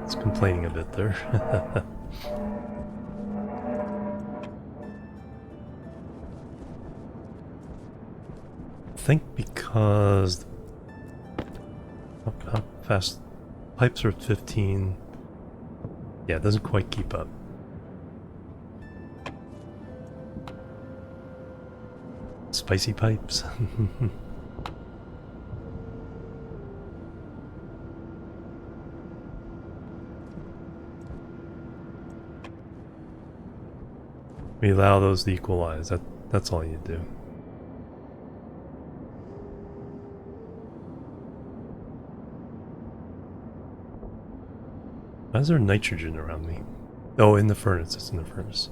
It's complaining a bit there. I think because how fast pipes are at 15. Yeah, it doesn't quite keep up. Spicy pipes. We allow those to equalize. That's all you do. Why is there nitrogen around me? Oh, in the furnace. It's in the furnace.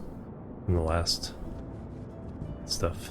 In the last stuff.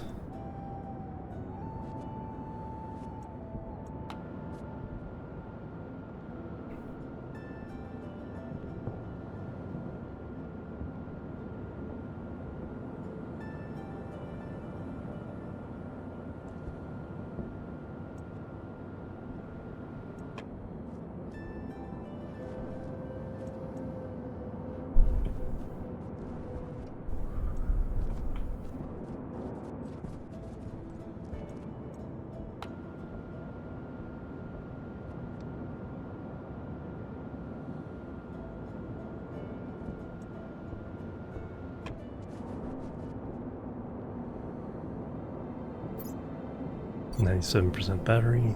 %, battery.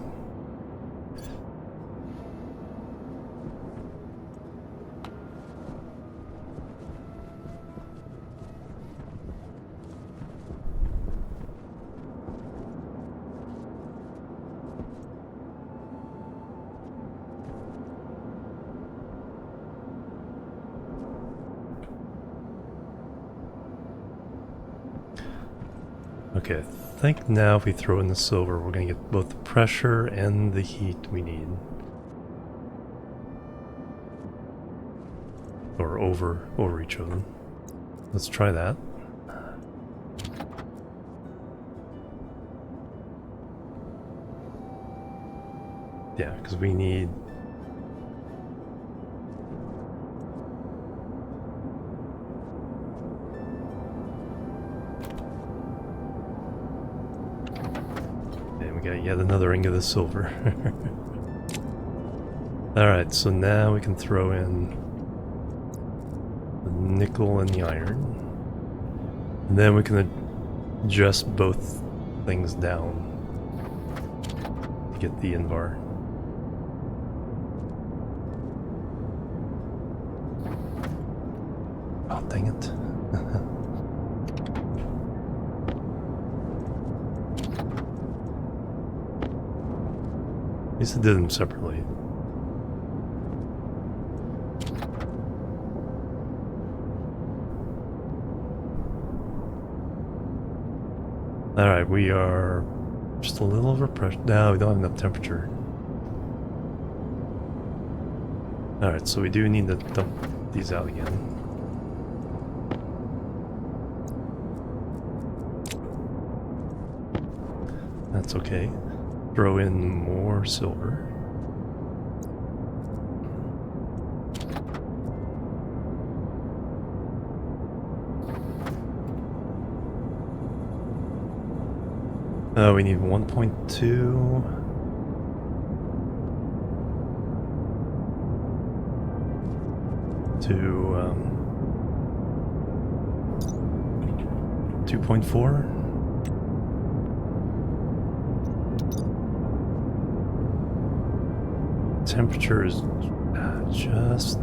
Okay, I think now if we throw in the silver, we're going to get both the pressure and the heat we need. Or over each of them. Let's try that. Yeah, because we need... We got yet another ring of the silver. Alright, so now we can throw in the nickel and the iron. And then we can adjust both things down to get the Invar. Oh, dang it. At least I did them separately. Alright, we are just a little over pressure. No, we don't have enough temperature. Alright, so we do need to dump these out again. That's okay. Throw in more silver. We need 1.2. to 2.4. Temperature is just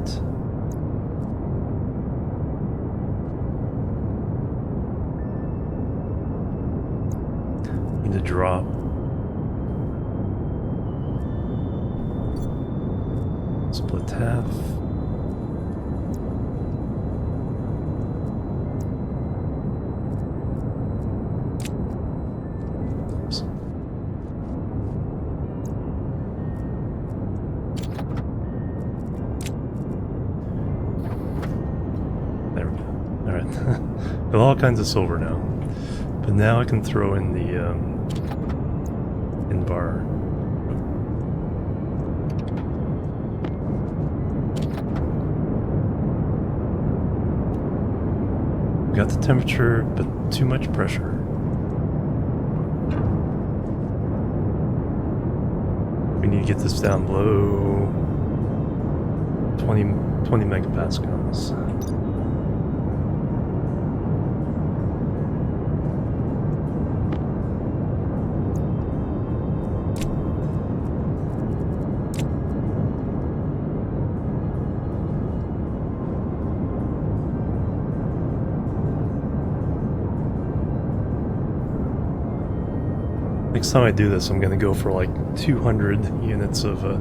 need to drop. Split half. Oops. There we go. All right. Got all kinds of silver now, but now I can throw in the in bar. Got the temperature, but too much pressure. We need to get this down below 20 megapascals. Next time I do this, I'm gonna go for like 200 units of and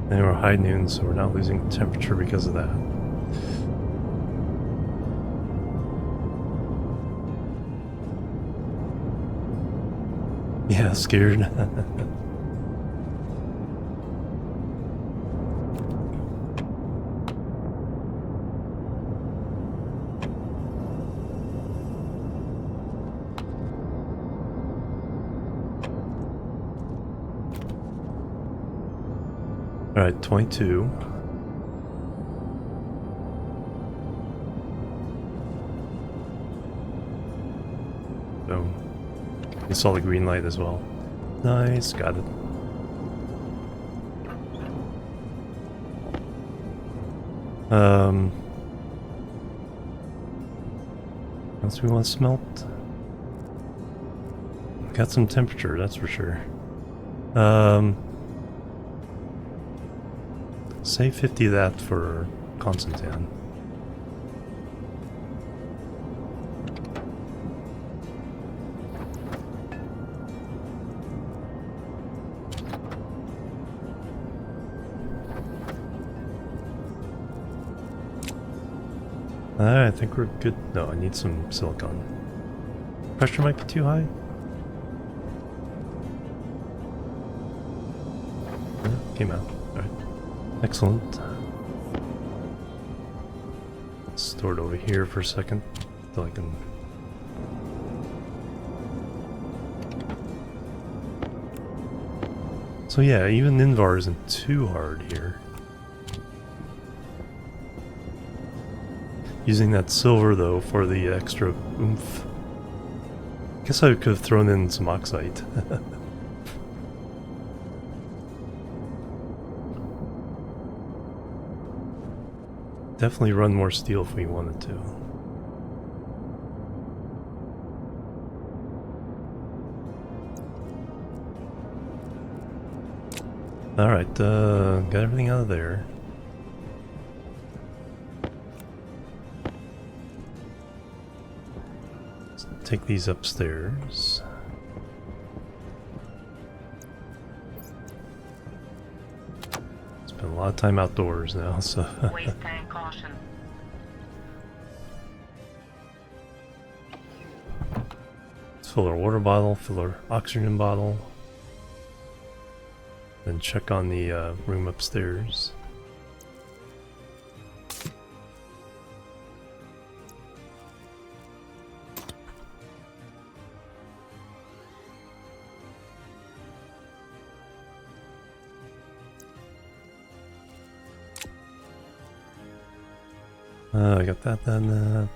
we're high noon, so we're not losing temperature because of that. Yeah, scared. Alright, 22. Boom. You saw the green light as well. Nice, got it. What else we want to smelt? Got some temperature, that's for sure. Say 50 of that for Constantine. I think we're good. No, I need some silicon. Pressure might be too high. Yeah, came out. Alright. Excellent. Store it over here for a second so I can. So yeah, even Invar isn't too hard here. Using that silver though for the extra oomph. Guess I could have thrown in some oxide. Definitely run more steel if we wanted to. Alright, got everything out of there. Let's take these upstairs. Spend a lot of time outdoors now, so. Waste tank caution. Let's fill our water bottle, fill our oxygen bottle. Then check on the room upstairs. I got that, that.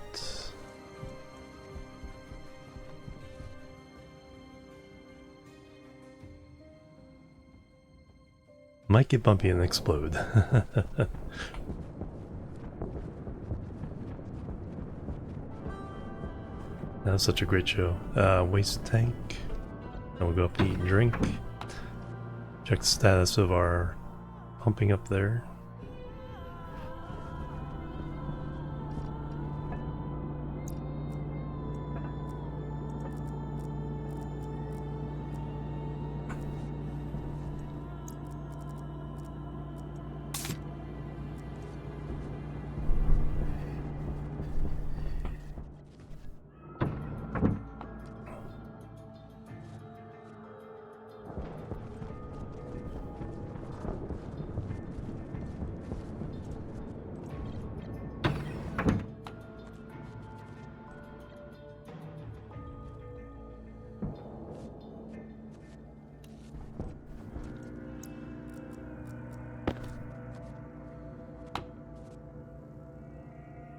might get bumpy and explode. That was such a great show. Waste tank. And we'll go up to eat and drink. Check the status of our pumping up there.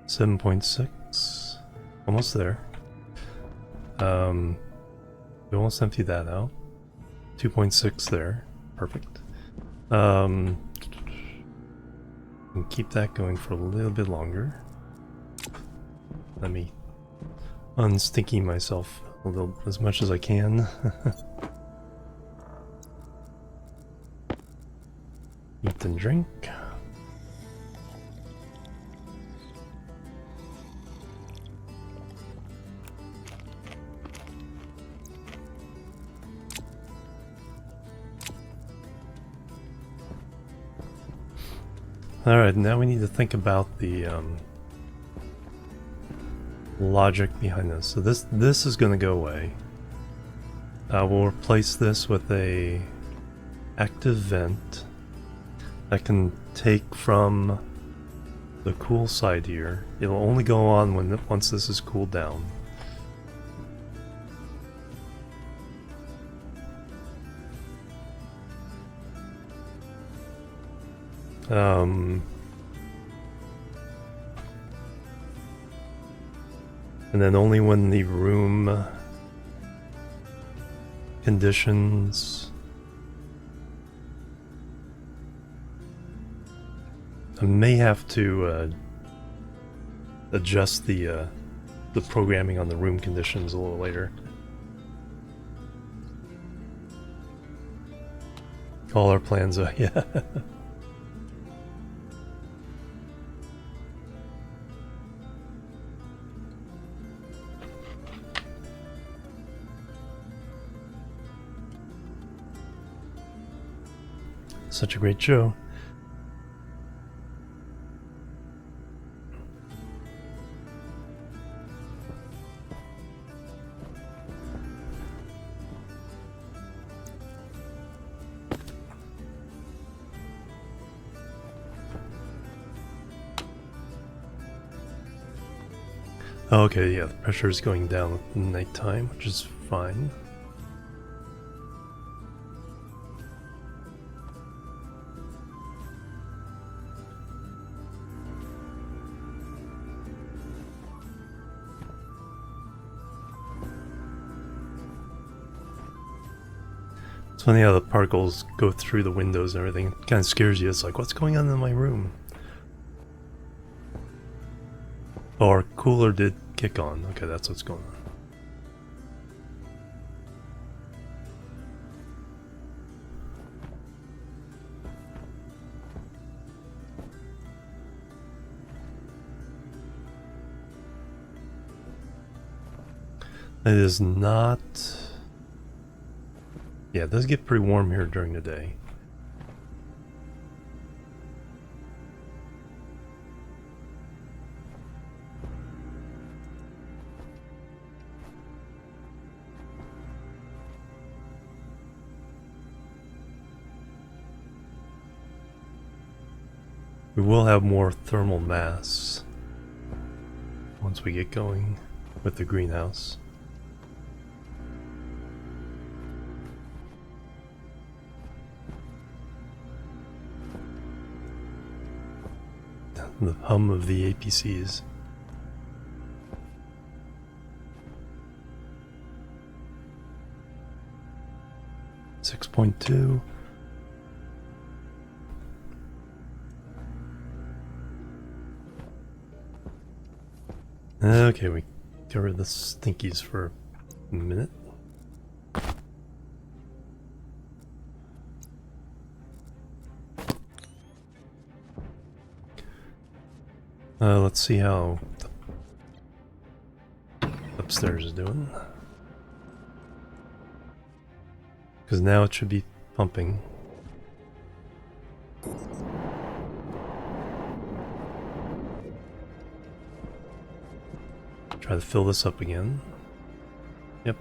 .6, almost there. We almost emptied that out. 2.6 there, perfect. And keep that going for a little bit longer. Let me unstinky myself a little as much as I can. Eat and drink. Alright, now we need to think about the logic behind this. So this is going to go away. We'll replace this with a active vent that can take from the cool side here. It'll only go on once this is cooled down. And then only when the room conditions I may have to adjust the programming on the room conditions a little later. All our plans are yeah. Such a great show. Okay, yeah, the pressure is going down at nighttime, which is fine. It's funny how the particles go through the windows and everything. It kind of scares you. It's like, what's going on in my room? Oh, our cooler did kick on. Okay, that's what's going on. It is not... Yeah, it does get pretty warm here during the day. We will have more thermal mass once we get going with the greenhouse. The hum of the APCs. .2. Okay, we get rid of the stinkies for a minute. Let's see how upstairs is doing. Because now it should be pumping. Try to fill this up again. Yep.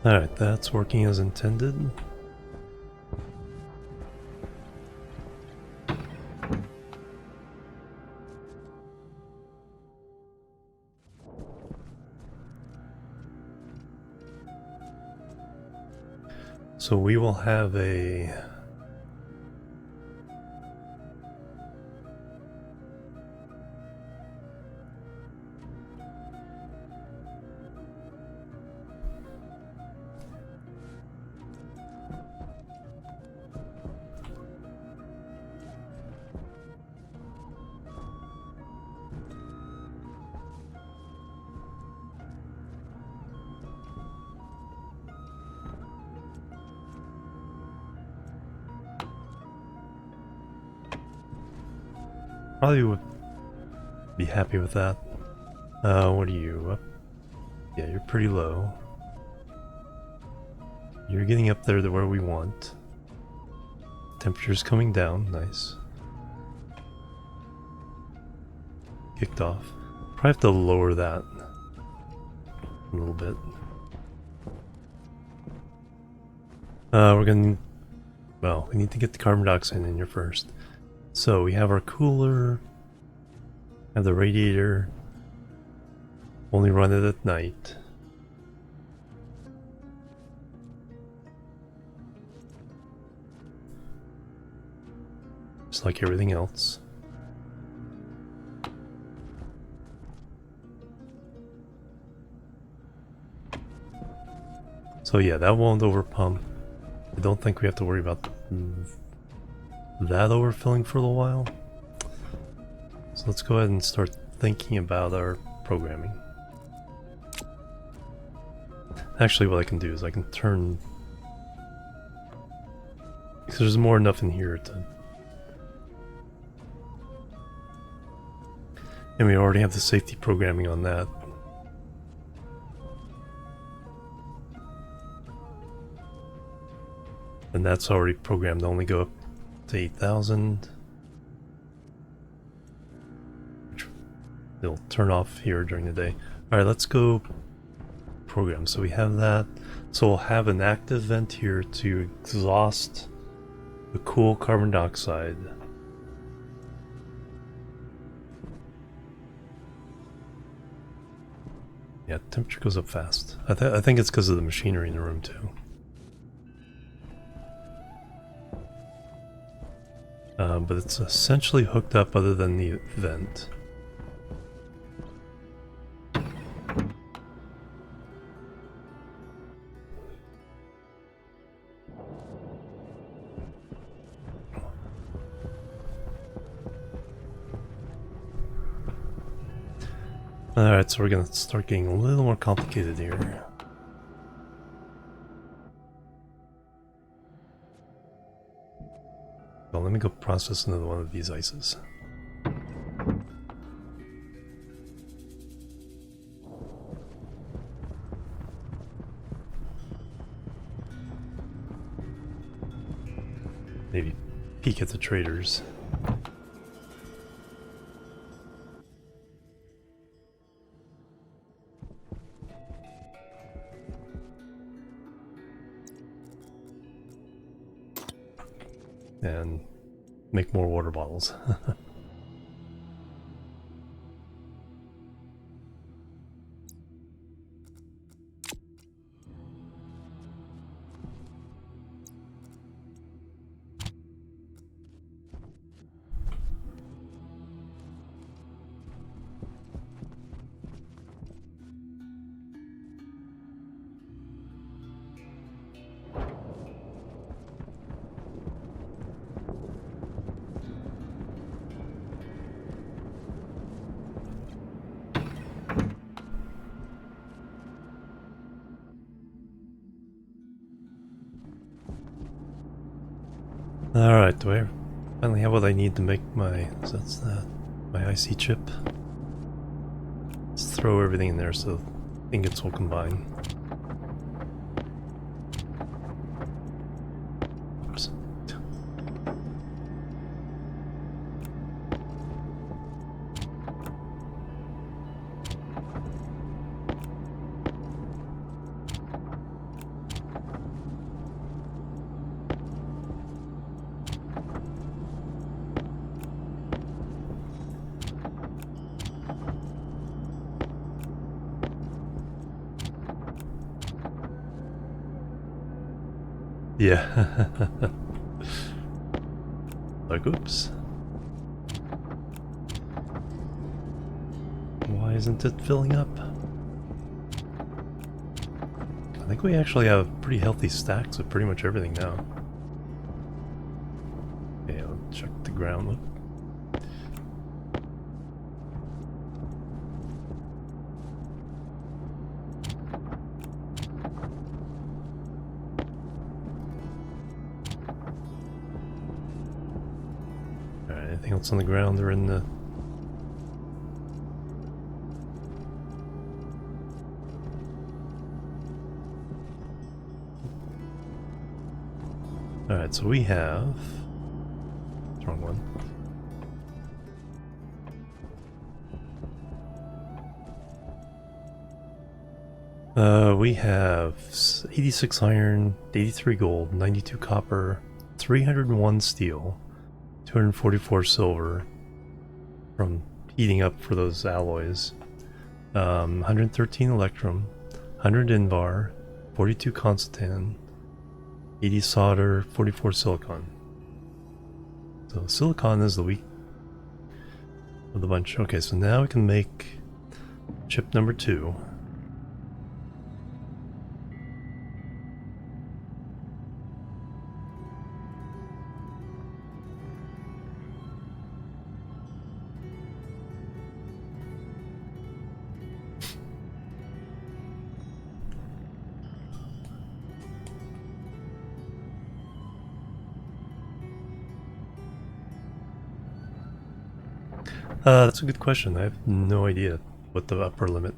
Alright, that's working as intended. So we will have a probably would be happy with that. What are you up? Yeah, you're pretty low. You're getting up there to where we want. Temperature's coming down, nice. Kicked off. Probably have to lower that a little bit. We're gonna, well, we need to get the carbon dioxide in here first. So we have our cooler, have the radiator, only run it at night. Just like everything else. So yeah, that won't overpump. I don't think we have to worry about that overfilling for a little while. So let's go ahead and start thinking about our programming. Actually, what I can do is I can turn, because there's more than enough in here to, and we already have the safety programming on that. And that's already programmed to only go up to 8,000. Which it'll turn off here during the day. Alright, let's go program. So we have that. So we'll have an active vent here to exhaust the cool carbon dioxide. Yeah, temperature goes up fast. I think it's because of the machinery in the room too. But it's essentially hooked up other than the vent. Alright, so we're gonna start getting a little more complicated here. Well, let me go process another one of these ices. Maybe peek at the traders. And make more water bottles. Alright, do I finally have what I need to make my... So that's that. My IC chip. Let's throw everything in there so ingots will combine. Oops. Yeah. Like, oops. Why isn't it filling up? I think we actually have pretty healthy stacks of pretty much everything now. Okay, I'll check the ground. Alright, anything else on the ground or in the... Alright, so we have... Wrong one. We have 86 iron, 83 gold, 92 copper, 301 steel, 244 silver from heating up for those alloys, 113 electrum, 100 invar, 42 constan, 80 solder, 44 silicon. So silicon is the weak of the bunch. Okay, so now we can make chip number 2. That's a good question. I have no idea what the upper limit.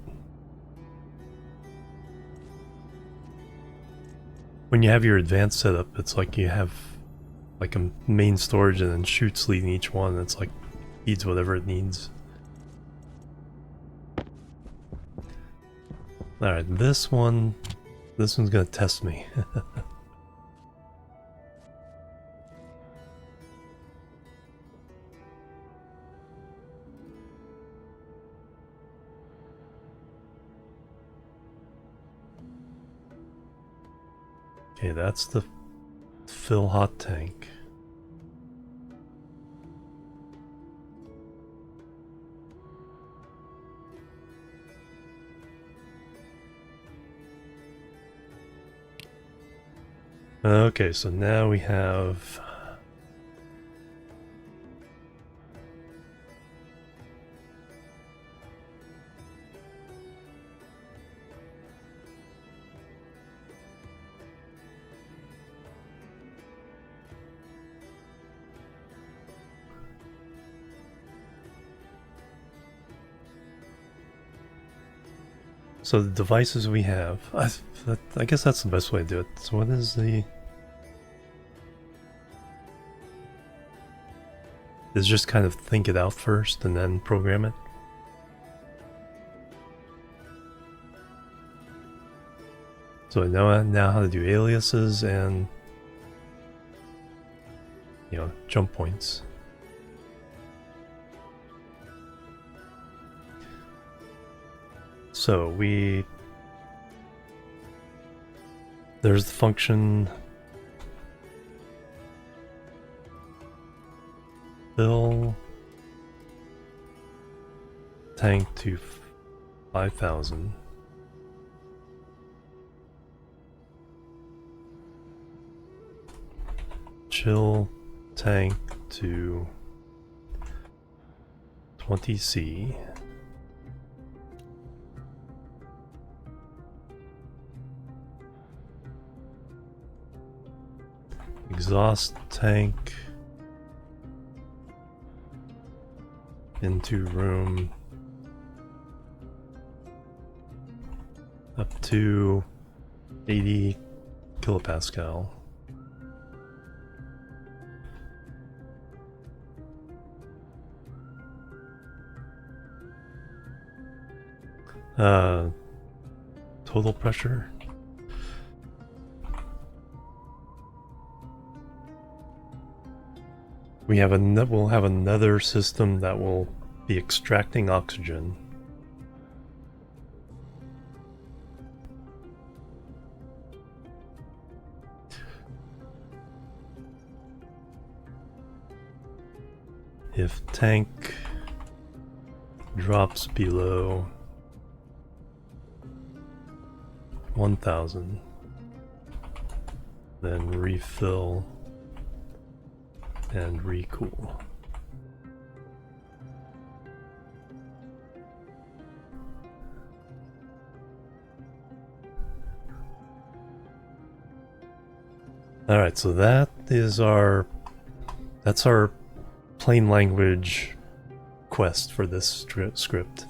When you have your advanced setup, it's like you have like a main storage and then chutes leading each one. It's like feeds whatever it needs. Alright, this one's gonna test me. Okay, that's the fill hot tank. Okay, so now we have... So the devices we have, I guess that's the best way to do it. So what is the... is just kind of think it out first and then program it. So I know now how to do aliases and, you know, jump points. So there's the function fill tank to 5,000. Chill tank to 20C. Exhaust tank into room up to 80 kilopascal. Total pressure. We'll have another system that will be extracting oxygen. If tank drops below 1,000, then refill and recool. Alright, so that's our plain language quest for this script.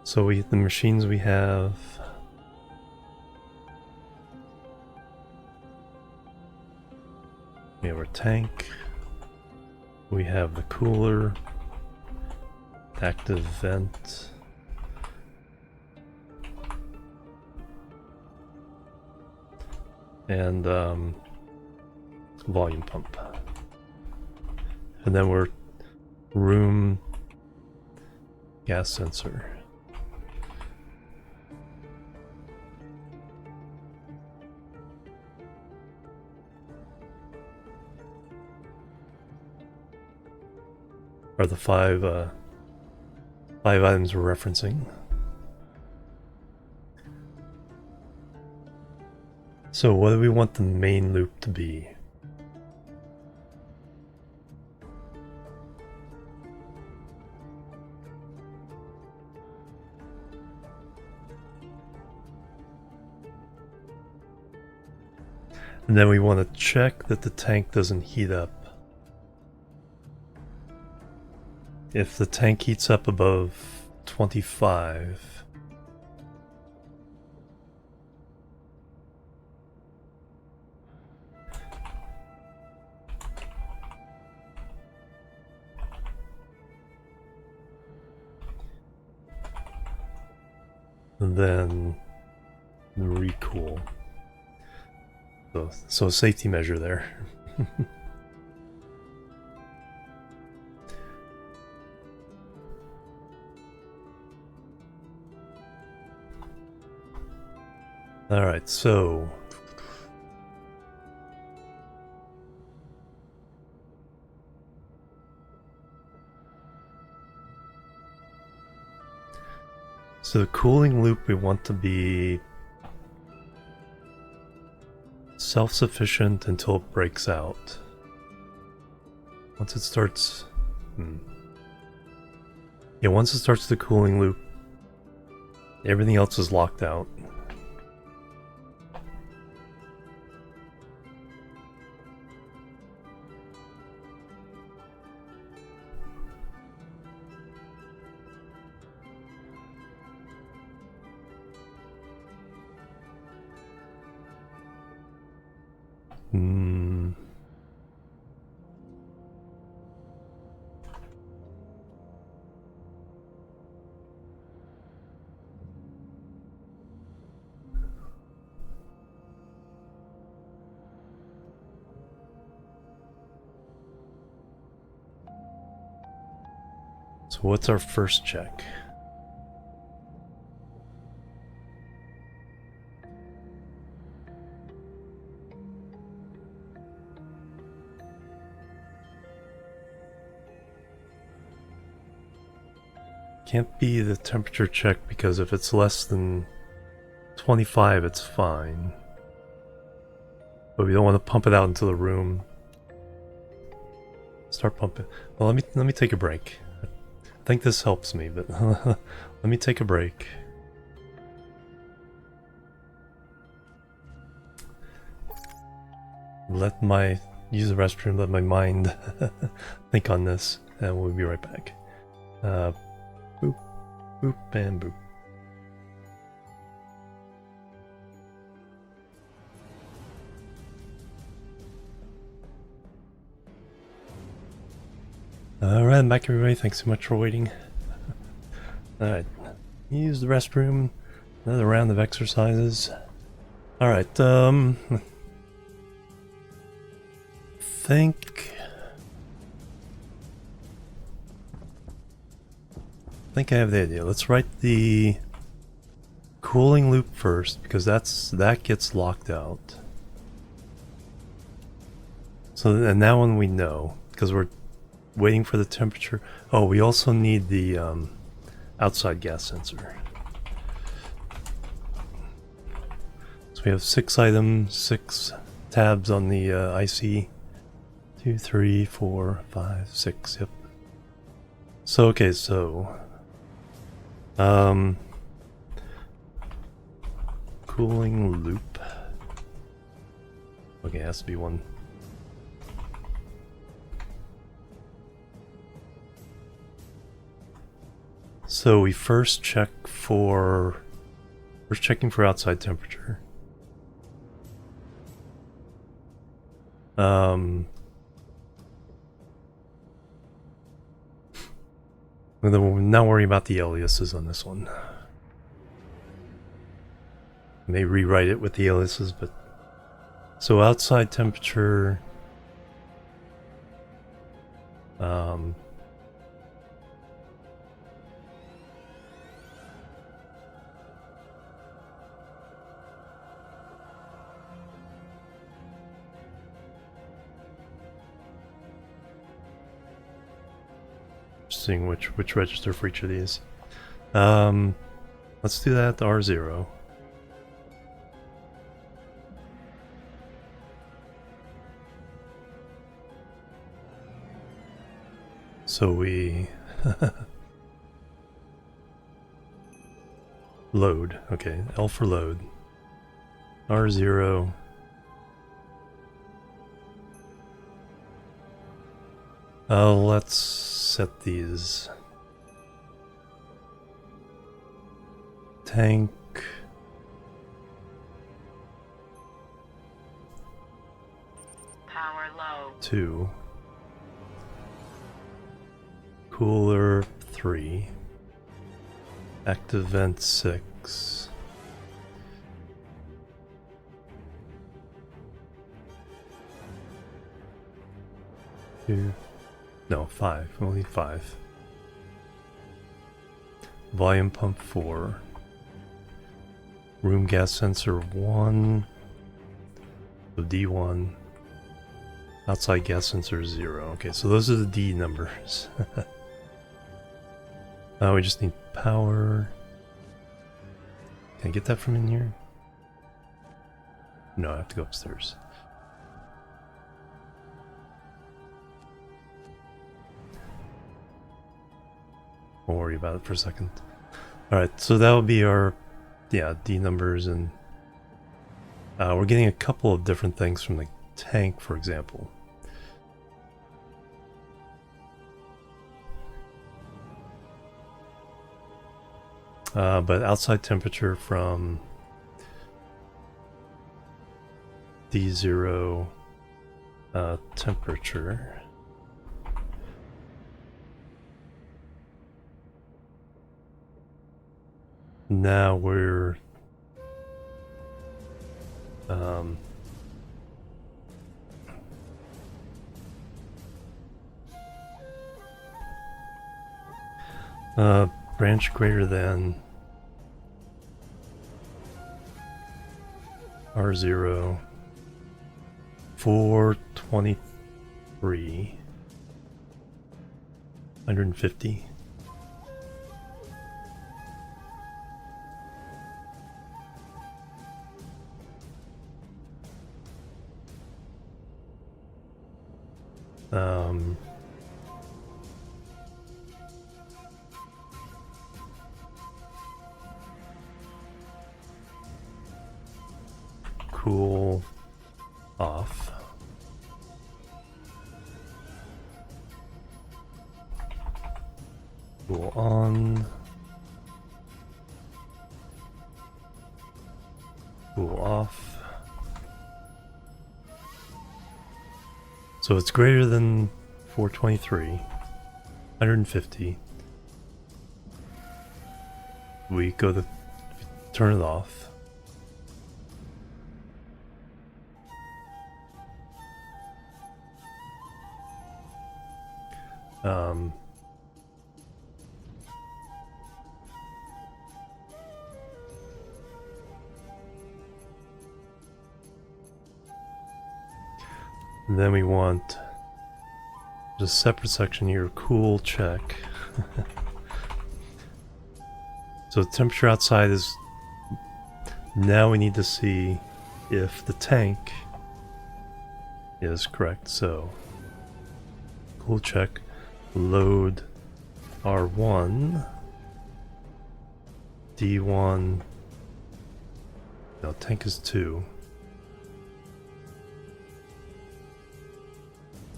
So the machines we have, we have our tank, we have the cooler, active vent, and volume pump, and then we're room gas sensor. Are the five items we're referencing. So what do we want the main loop to be? And then we want to check that the tank doesn't heat up. If the tank heats up above 25, then recool. So safety measure there. Alright, so the cooling loop we want to be self-sufficient until it breaks out. Once it starts once it starts the cooling loop, everything else is locked out. Hmm. So what's our first check? Can't be the temperature check because if it's less than 25, it's fine. But we don't want to pump it out into the room. Start pumping. Well, let me take a break. I think this helps me, but let me take a break. Use the restroom, let my mind think on this, and we'll be right back. Boop, boop, and boop. Alright, I'm back everybody, thanks so much for waiting. Alright, use the restroom, another round of exercises. Alright, think I have the idea. Let's write the cooling loop first because that gets locked out. So and that one we know because we're waiting for the temperature. Oh, we also need the outside gas sensor. So we have 6 items, 6 tabs on the IC. 2, 3, 4, 5, 6. Yep. So okay, so cooling loop. Okay, it has to be one. So we're checking for outside temperature. We're not worrying about the aliases on this one. I may rewrite it with the aliases, but so outside temperature. Seeing which register for each of these. Let's do that to R0. So we load. Okay, L for load. R0. Let's set these. Tank. Power low. 2. Cooler 3. Active vent 6. No, 5. Only 5. Volume pump 4. Room gas sensor 1. So D1. Outside gas sensor 0. Okay, so those are the D numbers. We just need power. Can I get that from in here? No, I have to go upstairs. Won't worry about it for a second. Alright, so that will be our D numbers, and we're getting a couple of different things from the tank, for example. But outside temperature from D0 temperature. Now we're branch greater than R0 423 150. Cool off. Cool on. Cool off. So it's greater than 423, 150. We go to turn it off. And then we want just a separate section here, cool check. So the temperature outside is, now we need to see if the tank is correct. So cool check, load R1, D1, no, tank is 2,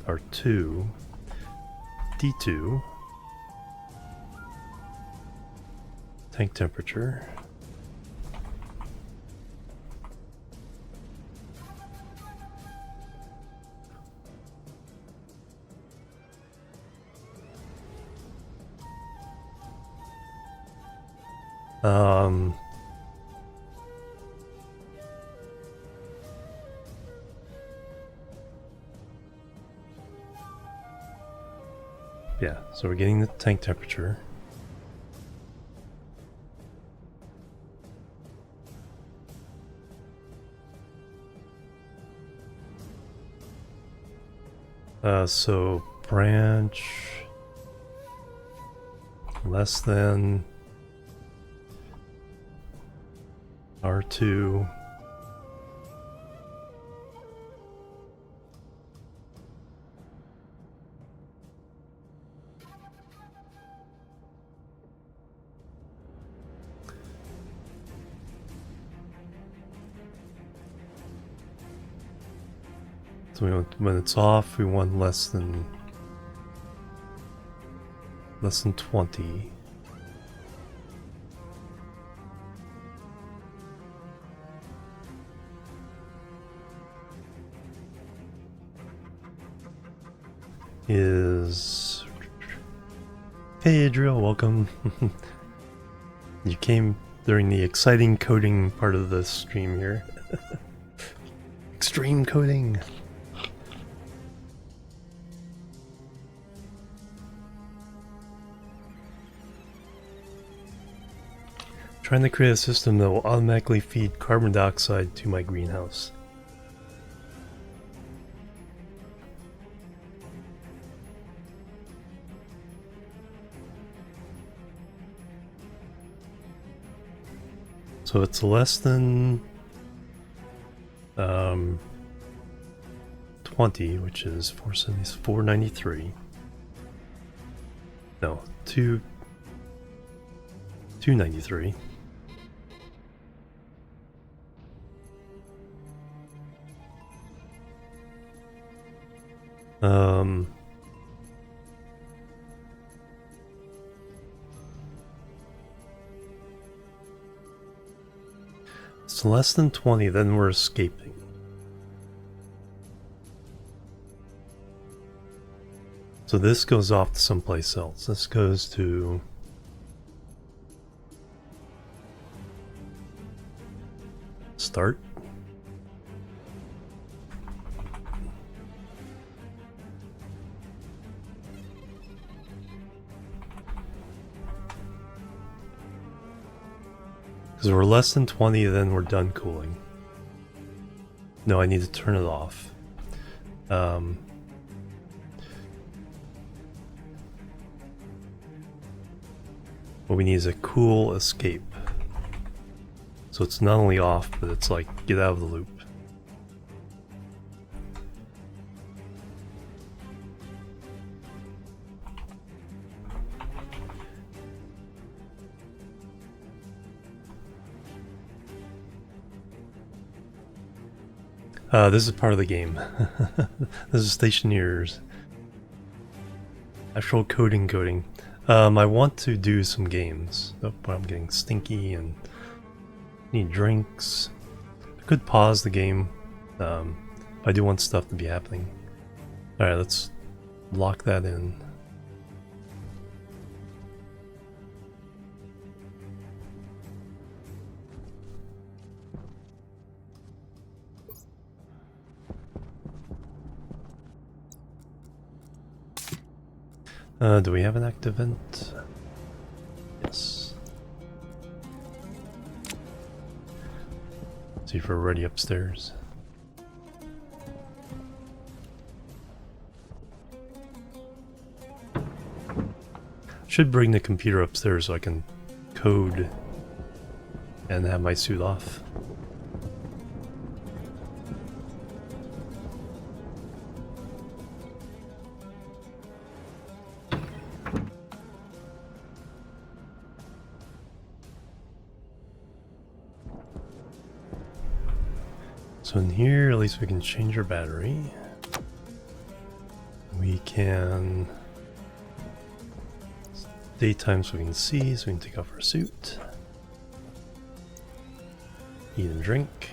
R2, D2, tank temperature, yeah, so we're getting the tank temperature. So branch less than R2. So we want, when it's off, we want less than 20. Is hey Adriel, welcome. You came during the exciting coding part of the stream here. Extreme coding. Trying to create a system that will automatically feed carbon dioxide to my greenhouse. So it's less than 20, which is 493. No, 293. It's less than 20, then we're escaping. So this goes off to someplace else. This goes to start. Because we're less than 20, then we're done cooling. No, I need to turn it off. What we need is a cool escape. So it's not only off, but it's like, get out of the loop. This is part of the game. This is Stationeers. Actual coding. I want to do some games. Oh, but I'm getting stinky and need drinks. I could pause the game. I do want stuff to be happening. Alright, let's lock that in. Do we have an active event? Yes. See if we're ready upstairs. Should bring the computer upstairs so I can code and have my suit off. So in here, at least we can change our battery. We can... daytime so we can see, so we can take off our suit. Eat and drink.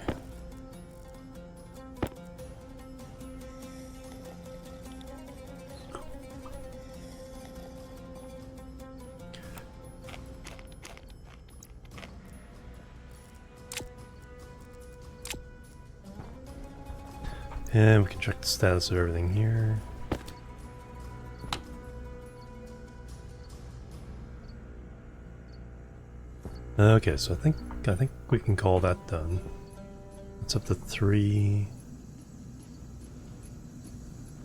And we can check the status of everything here. Okay, so I think we can call that done. It's up to 3.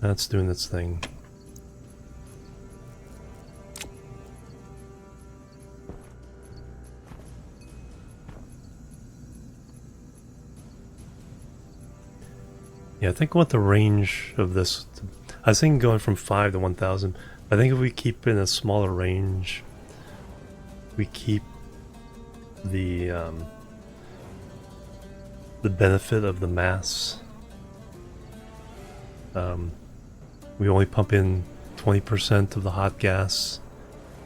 That's doing its thing. Yeah, I think I want the range of this. I was thinking going from 5 to 1,000. I think if we keep it in a smaller range, we keep the benefit of the mass. We only pump in 20% of the hot gas,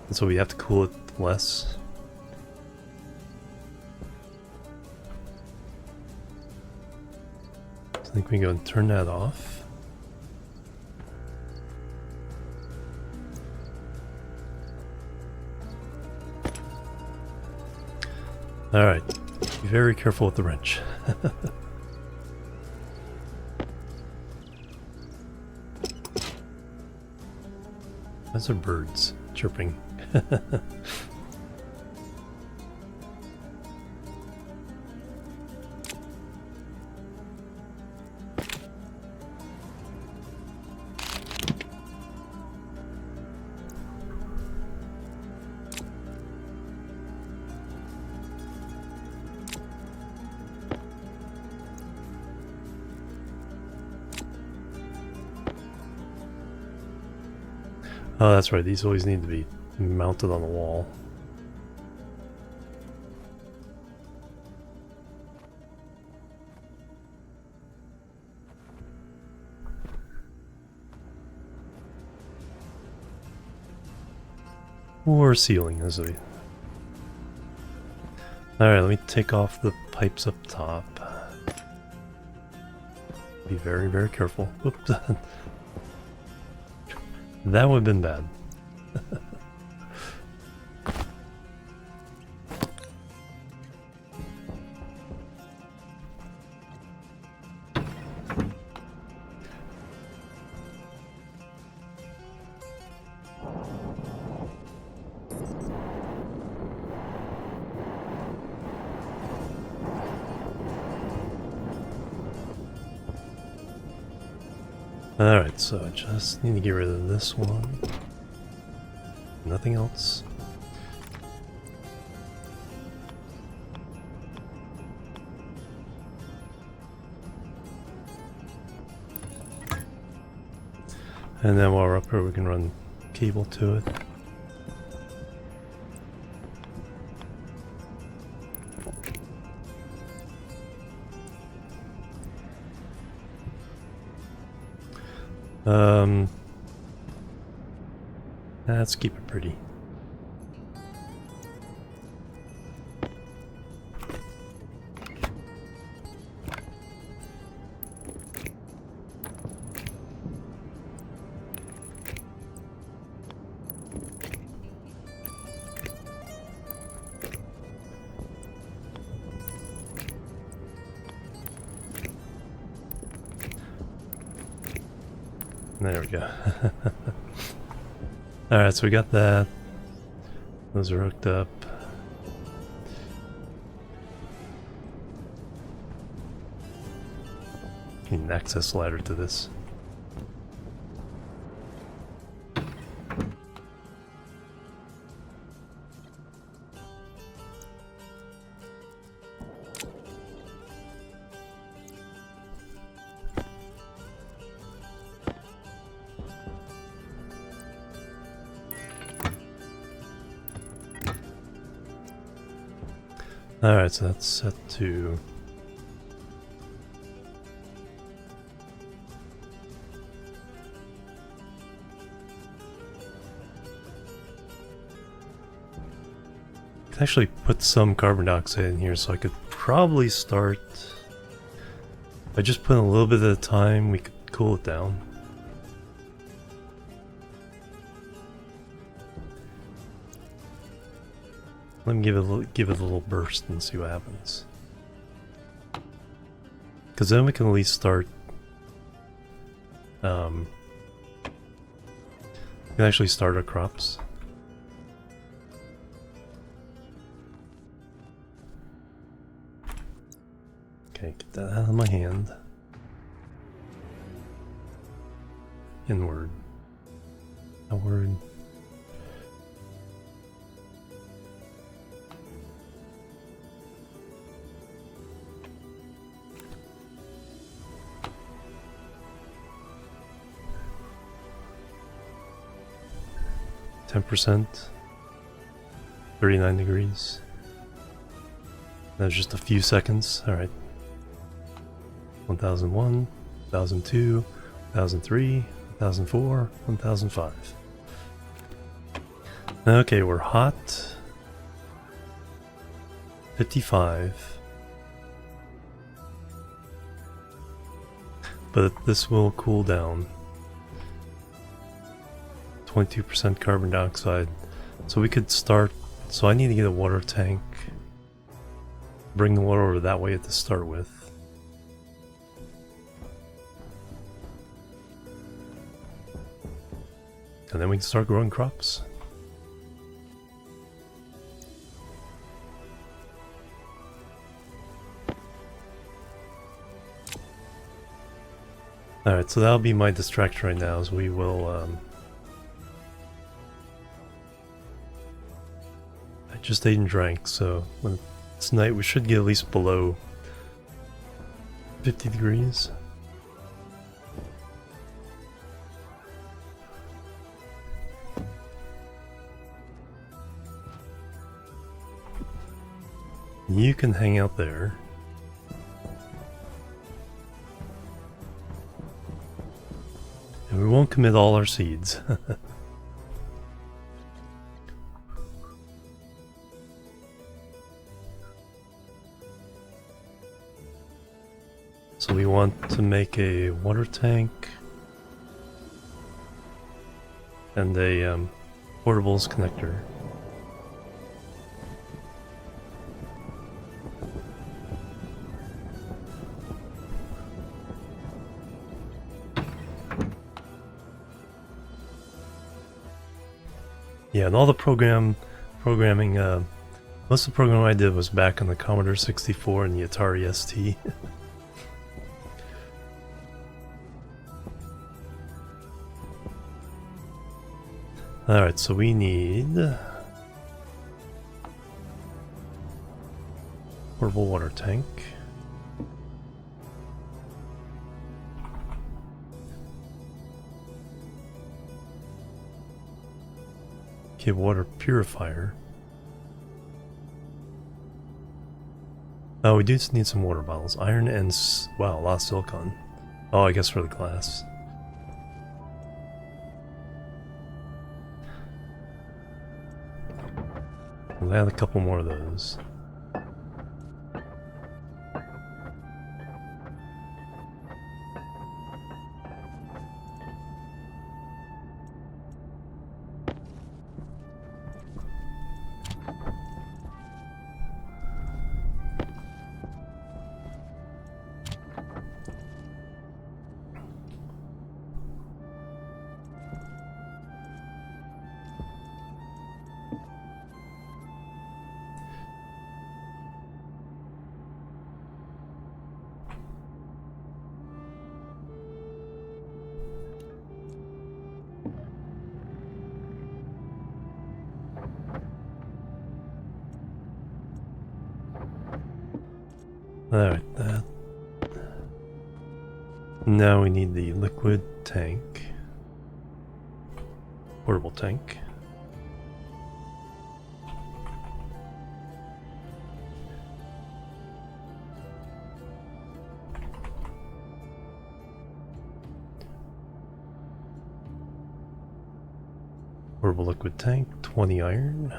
and so we have to cool it less. I think we can go and turn that off. Alright, be very careful with the wrench. Those are birds chirping. Oh, that's right. These always need to be mounted on the wall. Or ceiling, as we... Alright, let me take off the pipes up top. Be very, very careful. Whoops. That would have been bad. Alright, so I just need to get rid of this one. Nothing else. And then while we're up here, we can run cable to it. Let's keep it pretty. There we go. Alright, so we got that. Those are hooked up. Need an access ladder to this. Alright, so that's set to... I could actually put some carbon dioxide in here, so I could probably start... By just putting a little bit at a time, we could cool it down. Let me give it a little burst and see what happens. Because then we can at least start. We can actually start our crops. Okay, get that out of my hand. Inward. Outward. %, 39 degrees. That was just a few seconds. Alright. 1001, 1002, 1003, 1004, 1005. Okay, we're hot. 55. But this will cool down. 22% carbon dioxide. So we could start... So I need to get a water tank. Bring the water over that way to start with. And then we can start growing crops. Alright, so that'll be my distraction right now, as we will... I just ate and drank, so when it's night we should get at least below 50 degrees. You can hang out there. And we won't commit all our seeds. So we want to make a water tank. and a portables connector. Yeah, and all the programming, most of the programming I did was back on the Commodore 64 and the Atari ST. Alright, so we need portable water tank. Okay, water purifier. Oh, we do need some water bottles. Iron and wow, a lot of silicon. Oh, I guess for the glass. We'll add a couple more of those. Alright, that. Now we need the liquid tank. Portable tank. Portable liquid tank, 20 iron.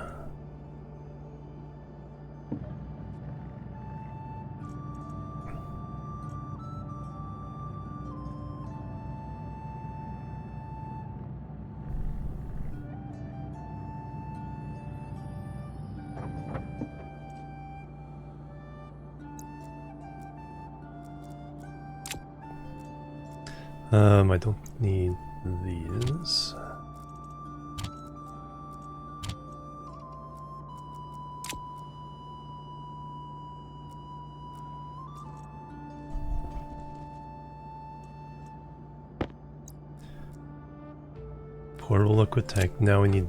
I don't need these. Portable liquid tank. Now we need...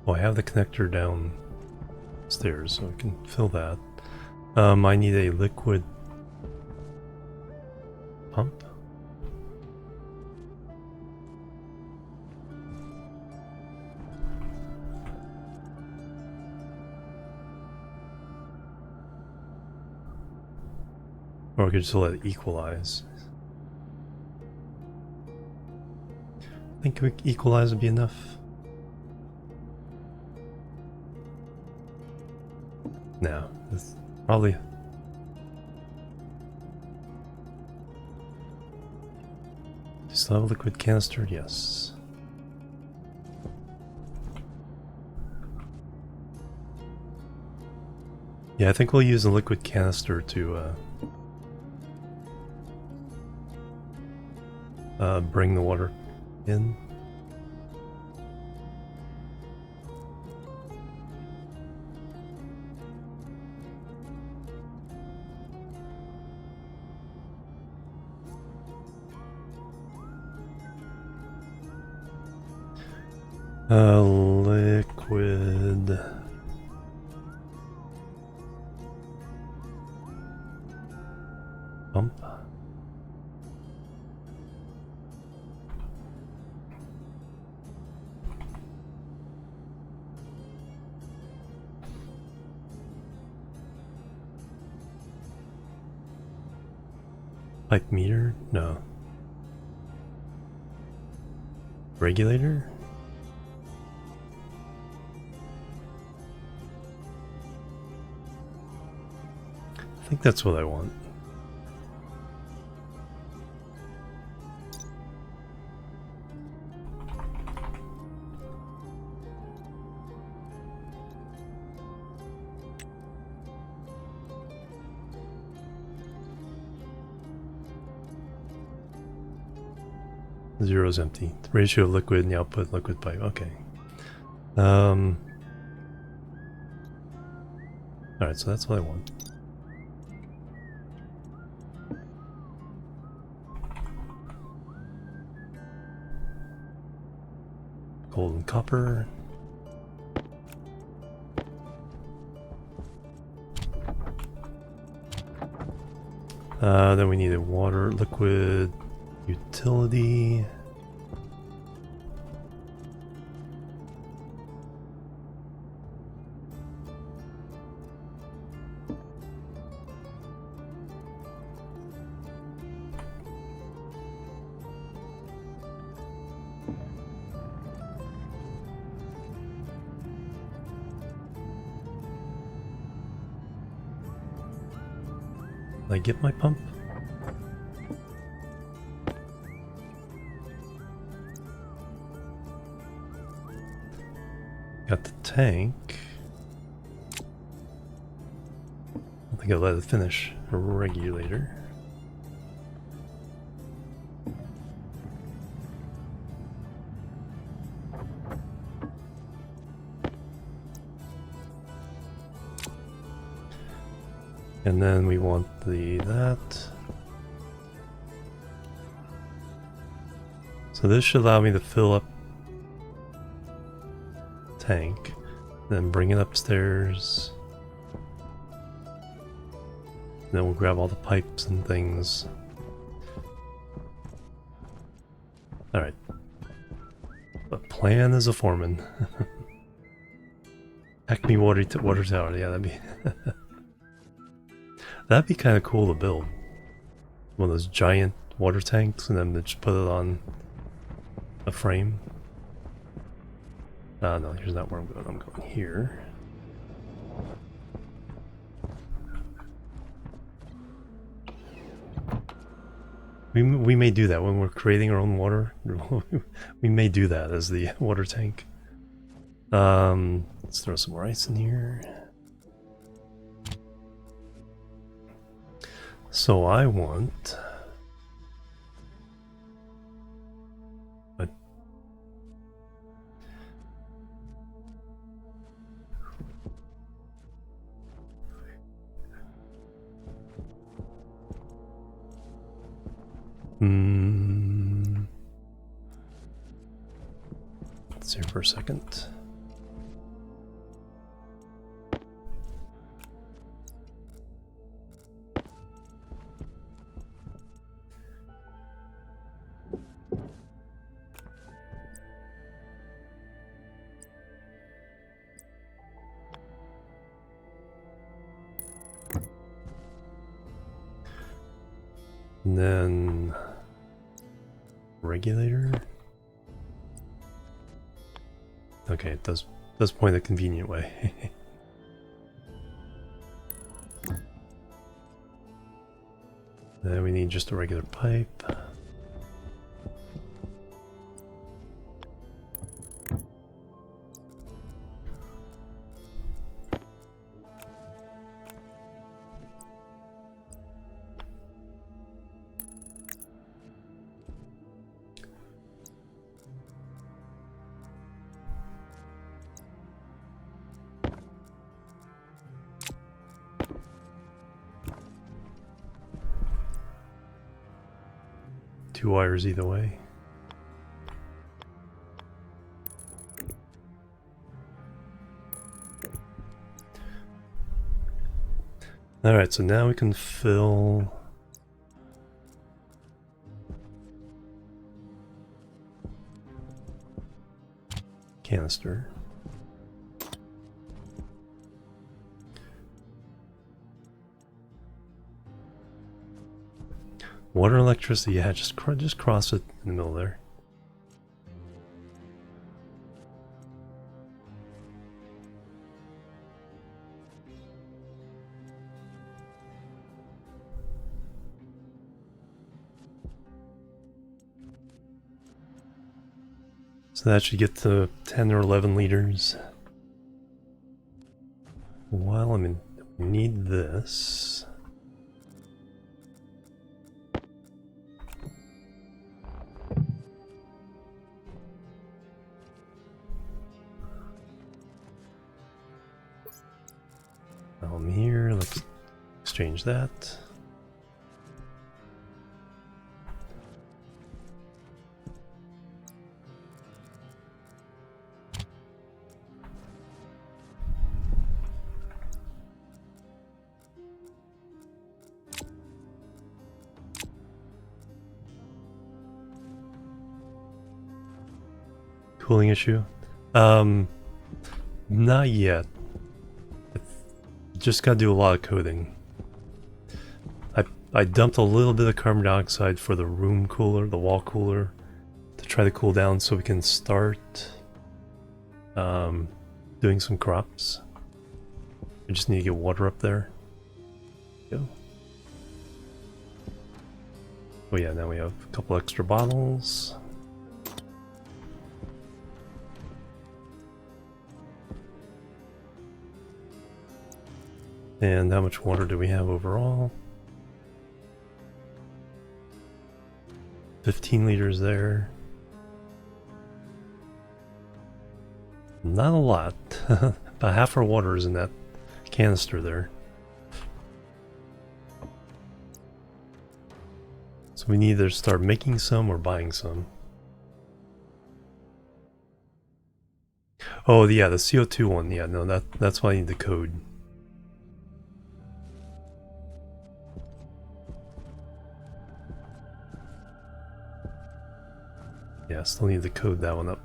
Oh, I have the connector downstairs, so I can fill that. I need a liquid pump. Or we could just let it equalize. I think equalize would be enough. No, that's probably... Still have a liquid canister? Yes. Yeah, I think we'll use a liquid canister to bring the water in. Liquid pump. Pipe meter? No. Regulator? I think that's what I want. 0 is empty. The ratio of liquid and the output liquid pipe. Okay. Alright, so that's what I want. Gold and copper. Then we need a water, liquid, utility. Did I get my pump? Got the tank. I think I'll let it finish. A regulator. And then we want that. So this should allow me to fill up tank, then bring it upstairs. Then we'll grab all the pipes and things. Alright. A plan is a foreman. Acme water tower, yeah, that'd be kind of cool to build. One of those giant water tanks and then just put it on a frame. No, here's not where I'm going. I'm going here. We may do that when we're creating our own water. We may do that as the water tank. Let's throw some more ice in here. So I want a let's see for a second. And then regulator. Okay, it does point a convenient way. Then we need just a regular pipe. 2 wires either way. Alright, so now we can fill canister. Water, electricity, yeah, just cross it in the middle there. So that should get to 10 or 11 liters. Well, I mean, we need this. Here, let's exchange that. Cooling issue? Not yet. Just gotta do a lot of coding. I dumped a little bit of carbon dioxide for the room cooler, the wall cooler, to try to cool down so we can start doing some crops. We just need to get water up there. Go. Oh yeah, now we have a couple extra bottles. And how much water do we have overall? 15 liters there. Not a lot. About half our water is in that canister there. So we need to either start making some or buying some. Oh yeah, the CO2 one. Yeah, no, that's why I need the code. Yeah, still need to code that one up.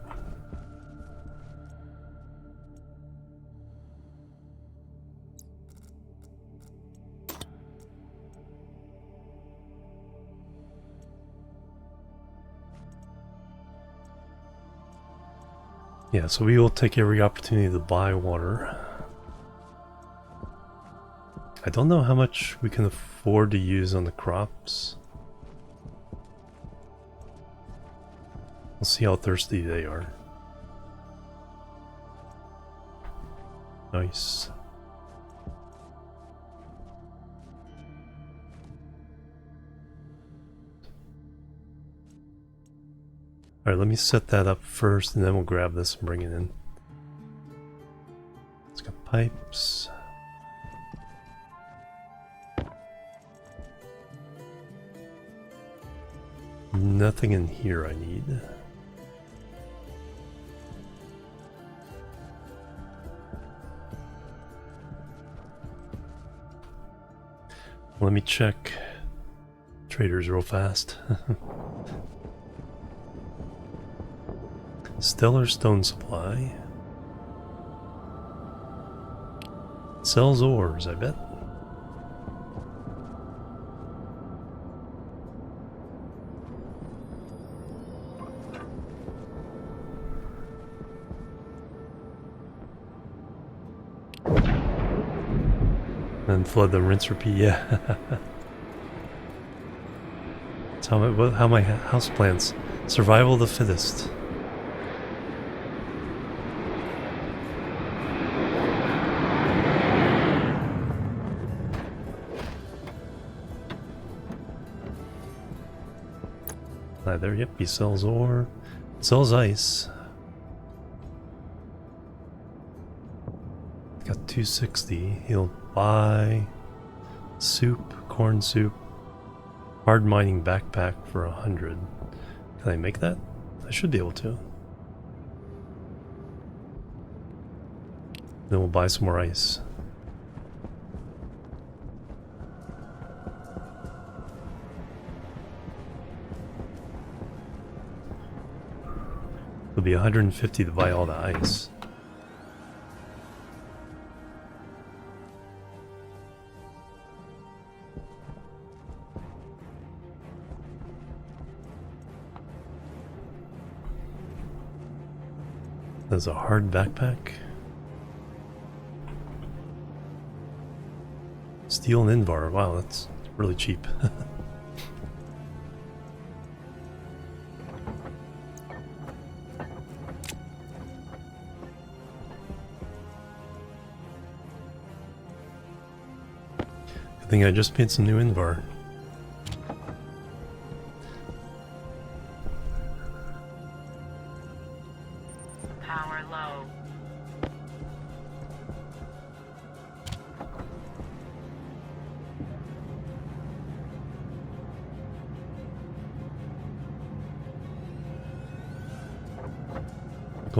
Yeah, so we will take every opportunity to buy water. I don't know how much we can afford to use on the crops. We'll see how thirsty they are. Nice. Alright, let me set that up first and then we'll grab this and bring it in. It's got pipes. Nothing in here I need. Let me check traders real fast. Stellar stone supply. Sells ores, I bet. And flood the rinse repeat, yeah. That's how my houseplants. Survival of the fittest. There, yep, he sells ore. Sells ice. Got 260. He'll buy soup, corn soup, hard mining backpack for 100. Can I make that? I should be able to. Then we'll buy some more ice. It'll be 150 to buy all the ice. There's a hard backpack. Steel and Invar. Wow, that's really cheap. Good thing I just made some new Invar. Power low.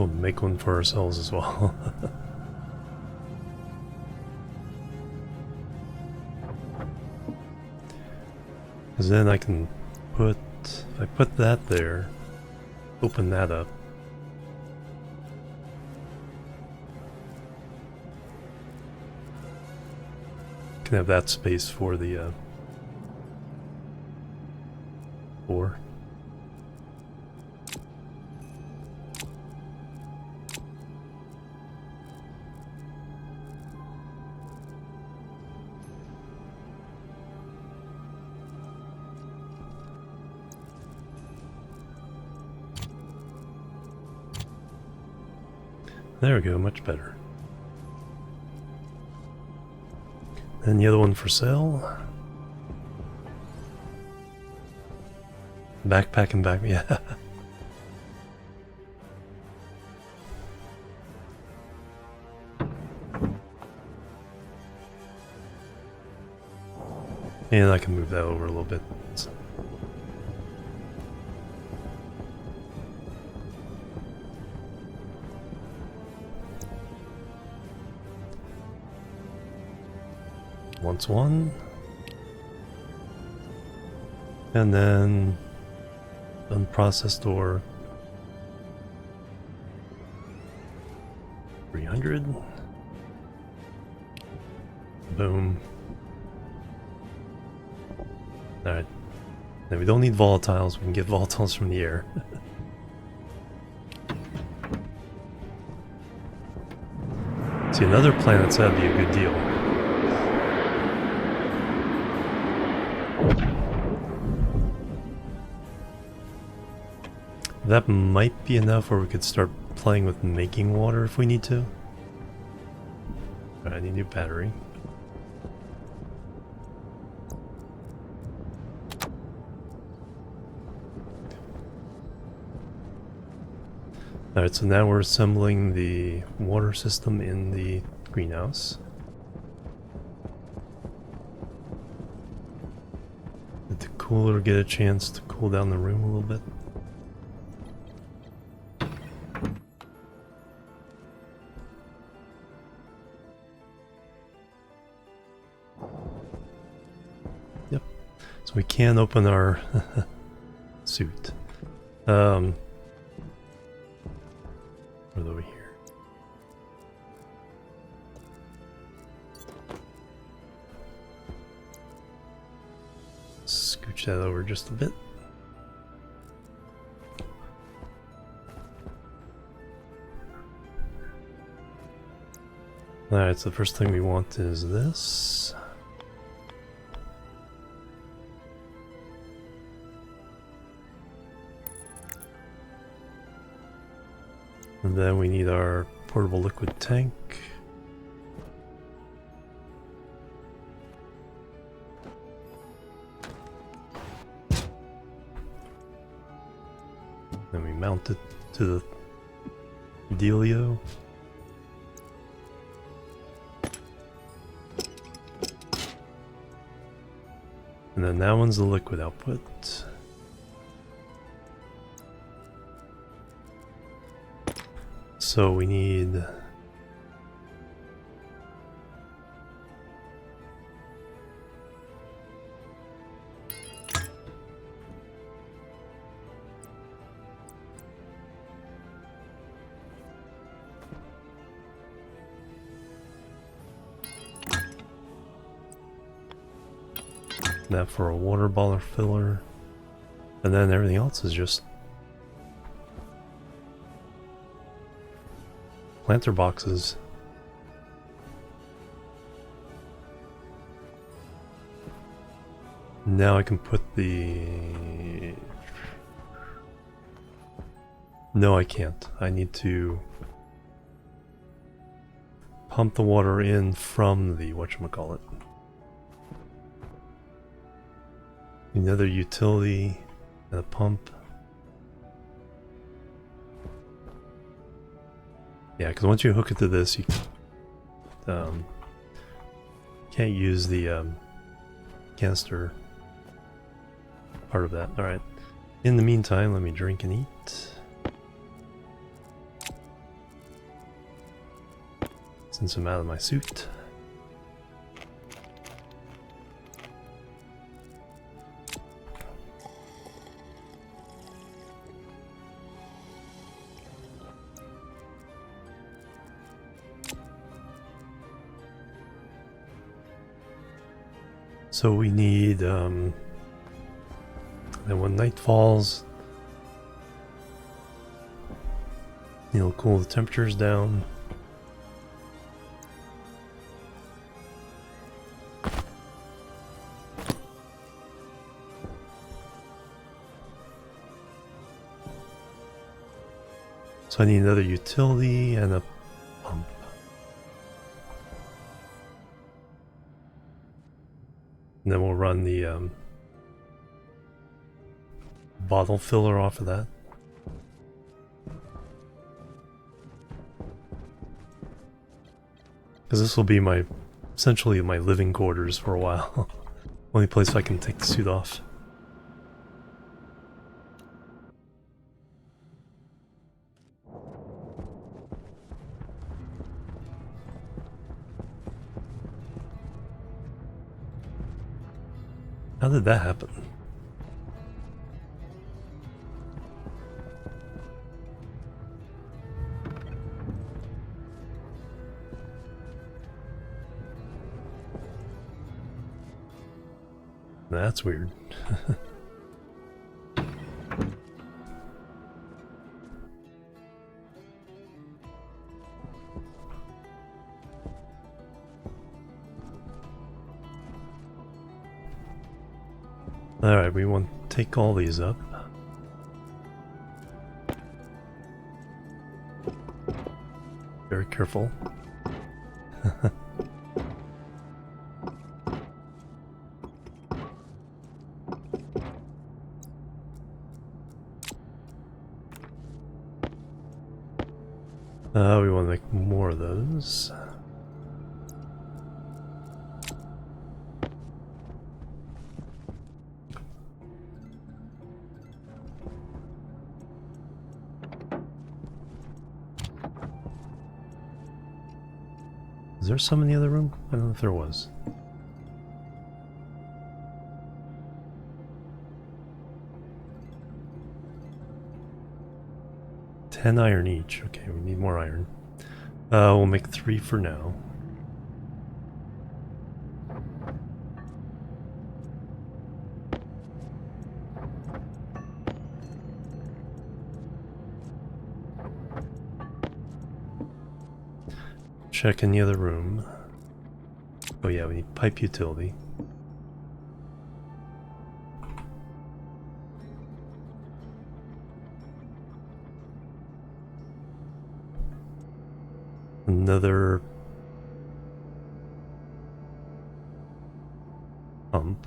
also make one for ourselves as well. Because then I can put, if I put that there, open that up. Can have that space for the ore. There we go, much better. And the other one for sale. Backpack and back, yeah. And I can move that over a little bit. Once one. And then unprocessed ore. 300. Boom. Alright. Now we don't need volatiles, we can get volatiles from the air. See, another planet, so that'd be a good deal. That might be enough where we could start playing with making water if we need to. Alright, I need a new battery. Alright, so now we're assembling the water system in the greenhouse. Did the cooler get a chance to cool down the room a little bit? Yep. So we can open our suit. Right over here. Scooch that over just a bit. Alright, so the first thing we want is this. And then we need our portable liquid tank. Then we mount it to the dealio. And then that one's the liquid output. So we need that for a water baller filler, and then everything else is just planter boxes. Now I can put the... No, I can't. I need to pump the water in from the whatchamacallit. Another utility and a pump. Yeah, because once you hook it to this, you can't use the canister part of that. Alright. In the meantime, let me drink and eat. since I'm out of my suit. So we need, then when night falls, it'll cool the temperatures down. So I need another utility and a pump. And then we'll run the bottle filler off of that. Because this will be my, essentially my living quarters for a while. Only place I can take the suit off. How did that happen? That's weird. Alright, we want to take all these up. Very careful. We want to make more of those. Is there some in the other room? I don't know if there was. $10 iron each. Okay, we need more iron. We'll make 3 for now. Check in the other room. Oh yeah, we need pipe utility. Another pump.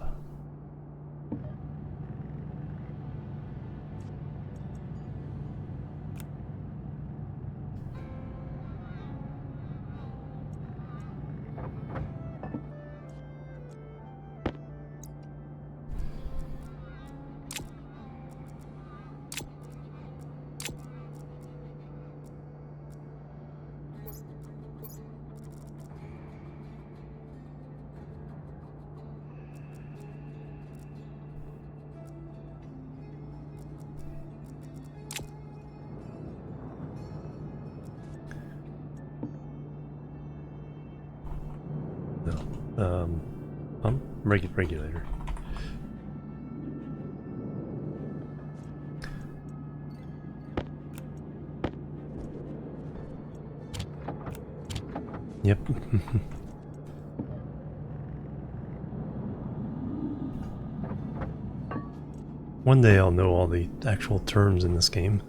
Pump? Regulator. Yep. One day I'll know all the actual terms in this game.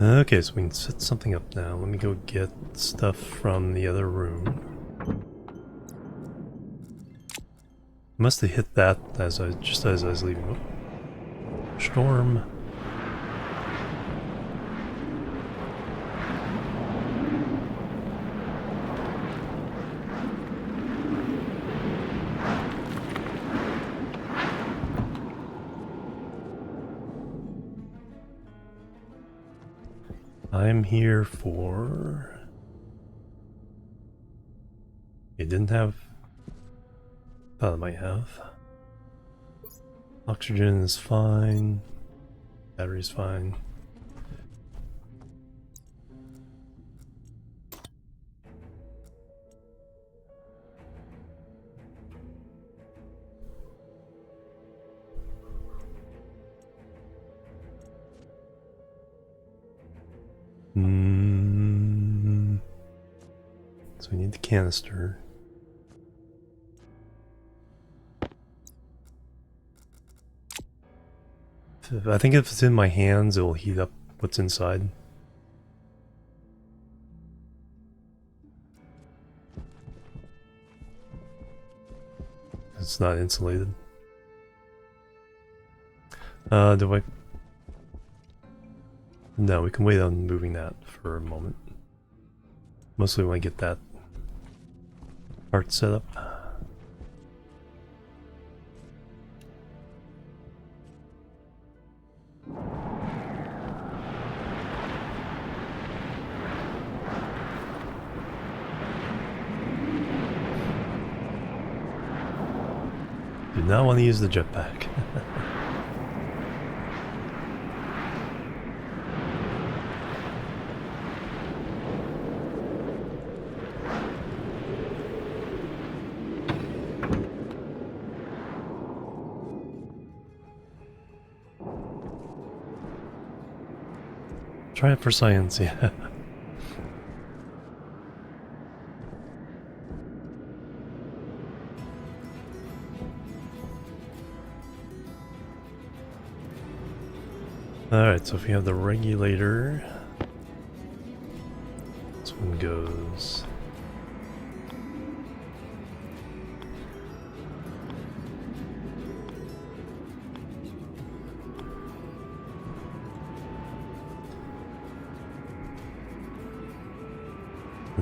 Okay, so we can set something up now. Let me go get stuff from the other room. Must have hit that just as I was leaving. Oh. Storm. I'm here for... It didn't have... Thought it might have. Oxygen is fine. Battery's fine. So we need the canister. I think if it's in my hands, it will heat up what's inside. It's not insulated. Do I... No, we can wait on moving that for a moment. Mostly when I get that part set up. Do not want to use the jetpack. Try it for science, yeah. Alright, so if we have the regulator, this one goes.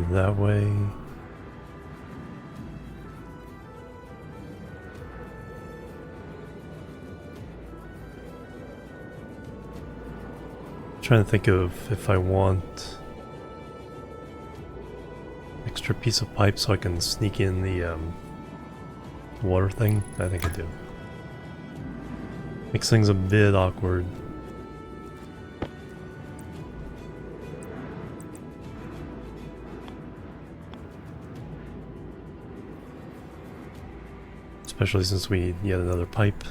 That way. Trying to think of if I want extra piece of pipe so I can sneak in the water thing. I think I do. Makes things a bit awkward. Especially since we need yet another pipe.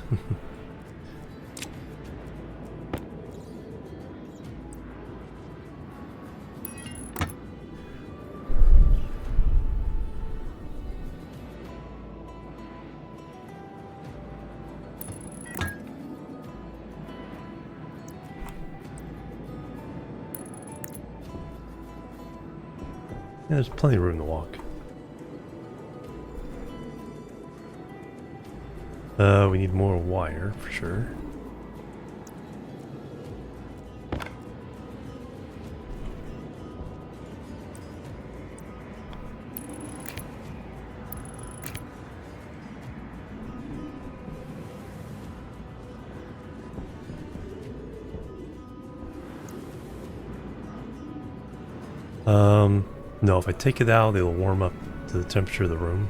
Yeah, there's plenty of room to walk. We need more wire for sure. No, if I take it out, it'll warm up to the temperature of the room.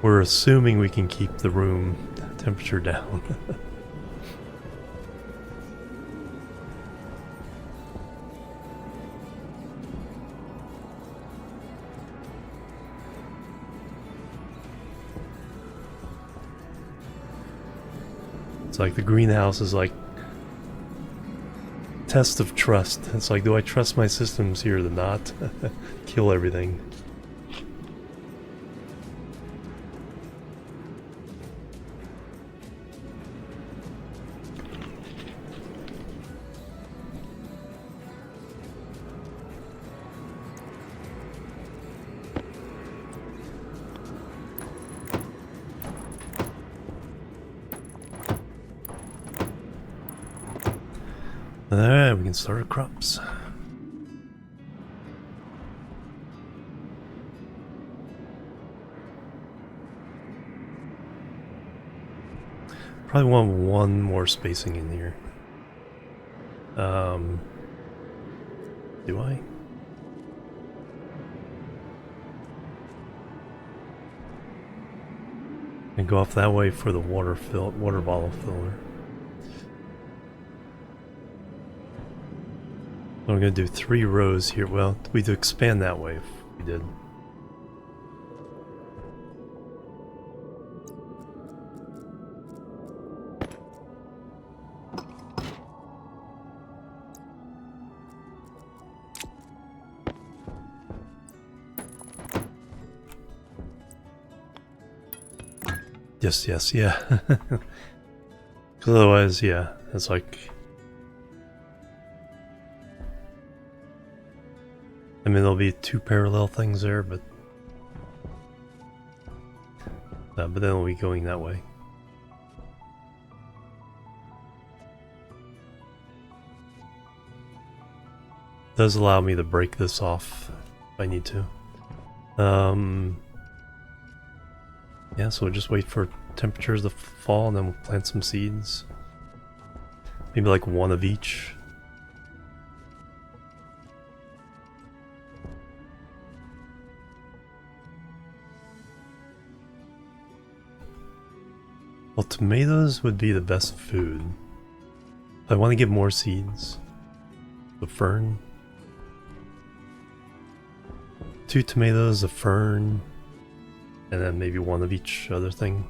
We're assuming we can keep the room temperature down. It's like the greenhouse is like test of trust. It's like, do I trust my systems here to not kill everything? Alright, we can start our crops. Probably want one more spacing in here. Do I? And go off that way for the water bottle filler. So I'm gonna do 3 rows here. Well, we'd expand that way if we did. Yes, yeah. Because otherwise, yeah, it's like... I mean, there'll be 2 parallel things there, but then we'll be going that way. Does allow me to break this off if I need to. Yeah, so we'll just wait for temperatures to fall and then we'll plant some seeds. Maybe like 1 of each. Well, tomatoes would be the best food. I want to get more seeds. The fern. 2 tomatoes, a fern, and then maybe 1 of each other thing.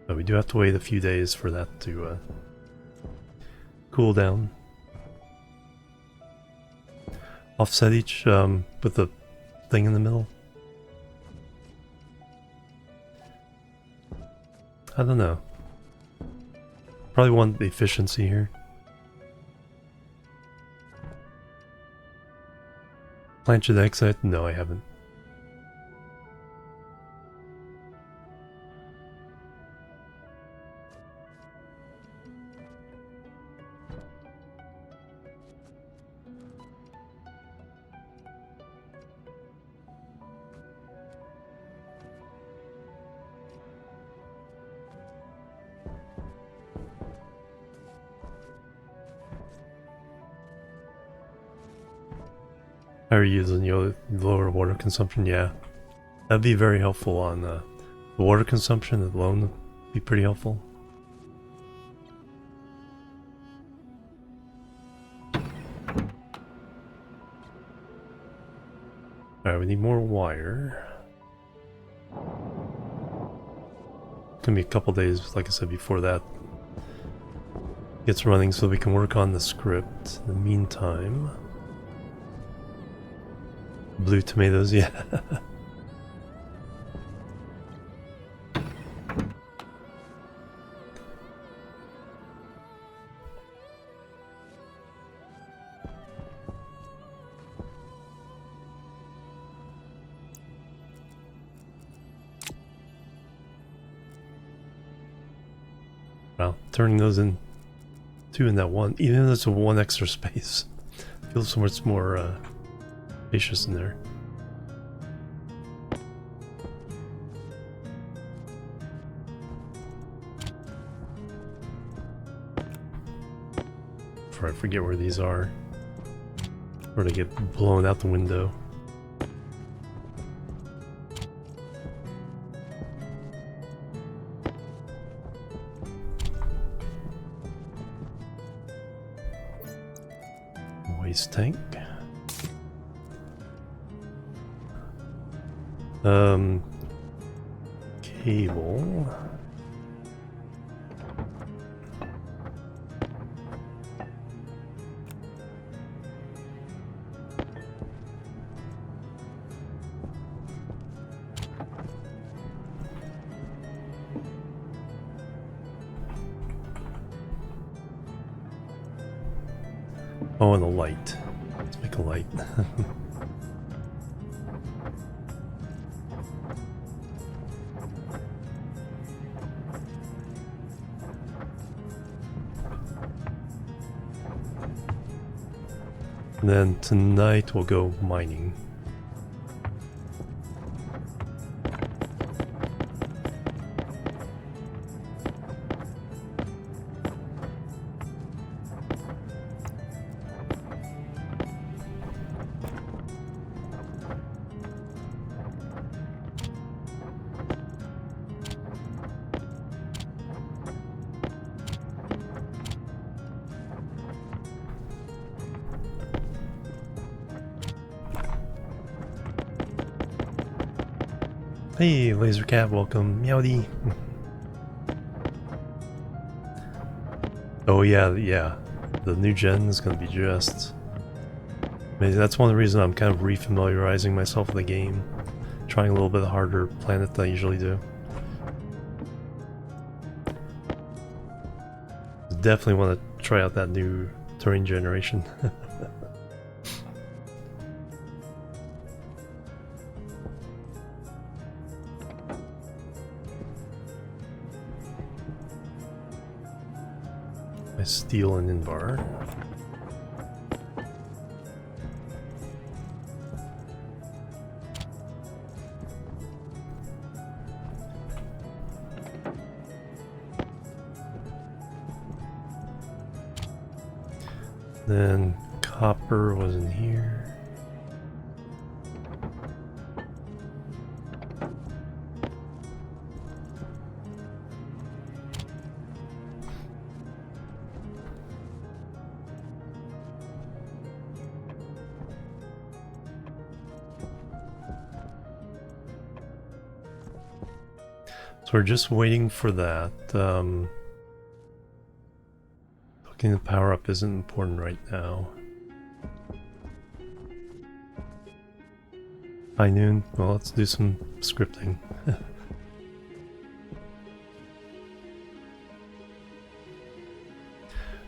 But we do have to wait a few days for that to cool down. Offset each with the thing in the middle. I don't know. Probably want the efficiency here. Planted exit? No, I haven't. How are you using your lower water consumption? Yeah, that'd be very helpful on the water consumption alone. Would be pretty helpful. Alright, we need more wire. It's gonna be a couple days, like I said before that gets running so we can work on the script. In the meantime, blue tomatoes, yeah. Well, turning those in 2 in that one, even though it's a 1 extra space, feels so much more spacious in there. Before I forget where these are, or to get blown out the window. Waste tank. Cable. Oh, and a light. Let's make a light. And then tonight we'll go mining. Hey, Laser Cat, welcome. Meowdy. Oh yeah. The new gen is going to be just amazing. That's one of the reasons I'm kind of refamiliarizing myself with the game. Trying a little bit harder planet than I usually do. Definitely want to try out that new terrain generation. I steal an Invar. Then copper was in here. So we're just waiting for that. Hooking the power up isn't important right now. High noon. Well, let's do some scripting.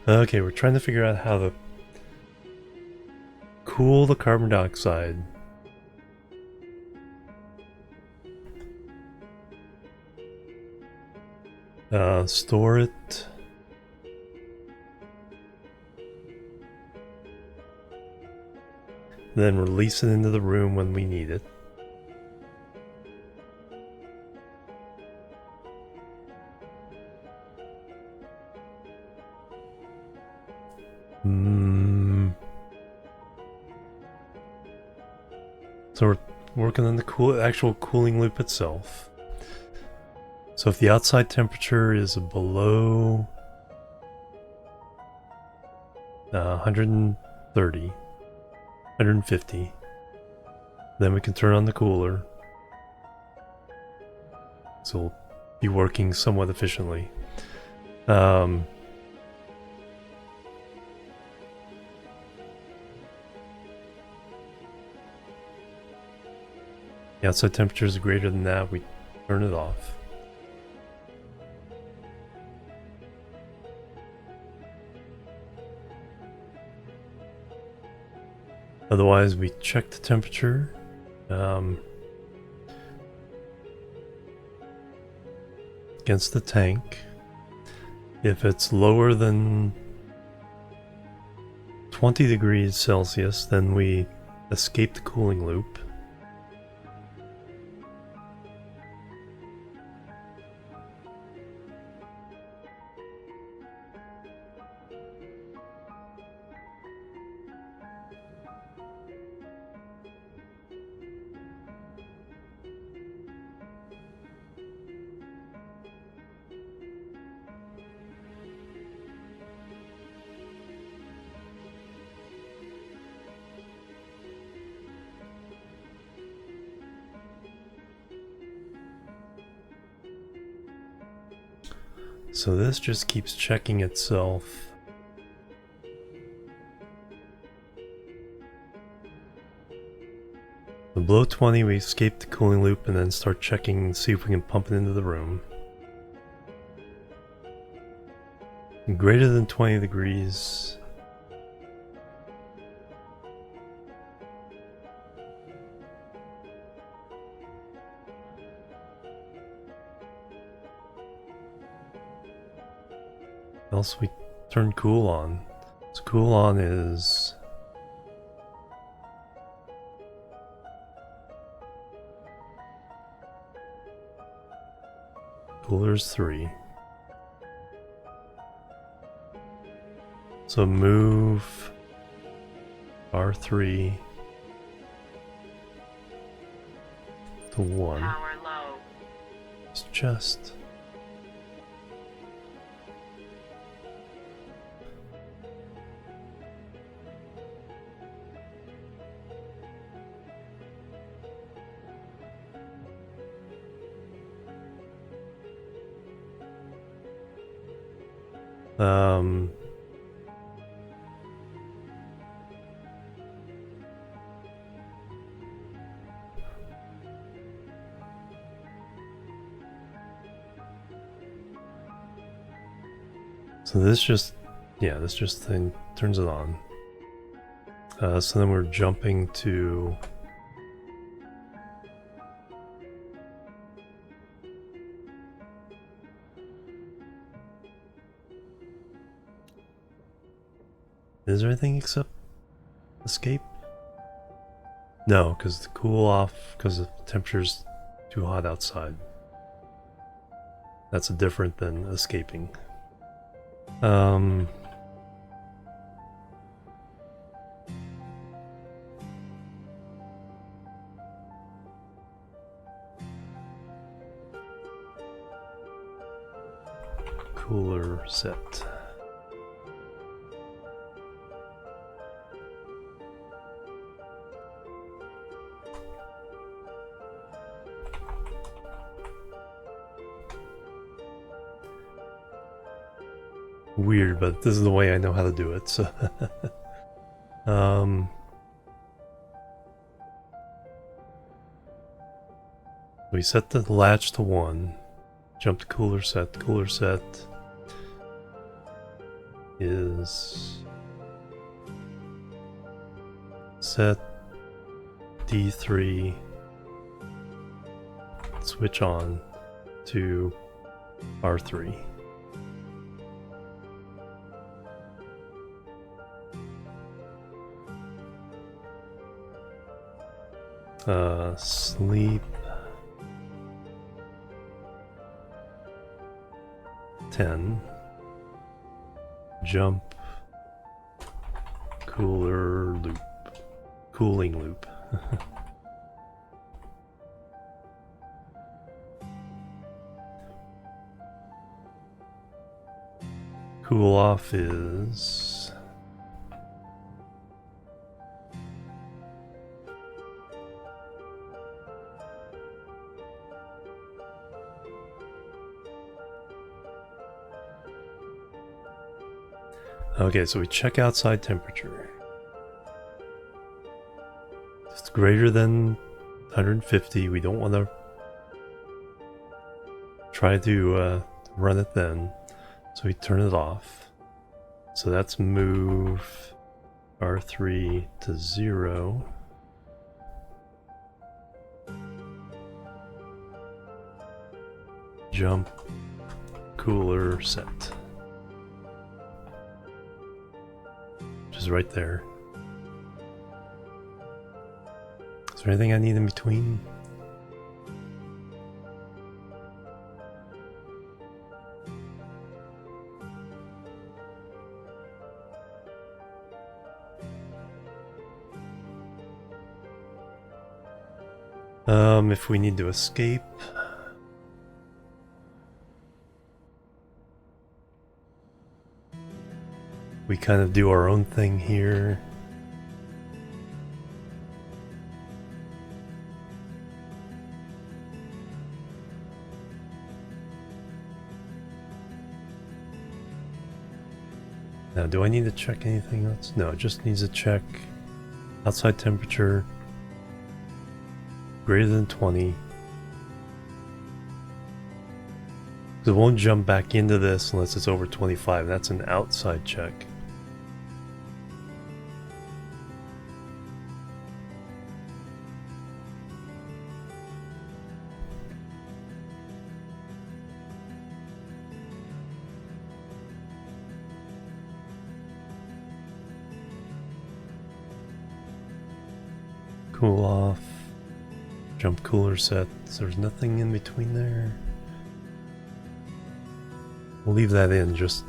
Okay, we're trying to figure out how to cool the carbon dioxide. Store it. Then release it into the room when we need it. So we're working on the actual cooling loop itself. So if the outside temperature is below 130, 150, then we can turn on the cooler. So we'll be working somewhat efficiently. The outside temperature is greater than that, we turn it off. Otherwise, we check the temperature. Against the tank. If it's lower than 20 degrees Celsius, then we escape the cooling loop. So this just keeps checking itself. Below 20, we escape the cooling loop and then start checking, see if we can pump it into the room. Greater than 20 degrees. Else we turn cool on. So cool on is cooler's 3. So move R3 to 1. Power low. It's just Um, so this just, yeah, this just thing turns it on. So then we're jumping to is there anything except escape? No, because the cool off, because the temperature's too hot outside. That's different than escaping. Cooler set. Weird, but this is the way I know how to do it, so we set the latch to 1, jump to cooler set. Cooler set is set D3, switch on to R3. Sleep 10, jump cooler loop, cooling loop. Cool off is okay, so we check outside temperature. If it's greater than 150, we don't want to try to run it then. So we turn it off. So that's move R3 to 0. Jump cooler set. Which is right there. Is there anything I need in between? If we need to escape, we kind of do our own thing here. Now, do I need to check anything else? No, it just needs to check outside temperature greater than 20. It won't jump back into this unless it's over 25. That's an outside check. Cool off. Jump cooler set. So there's nothing in between there. We'll leave that in just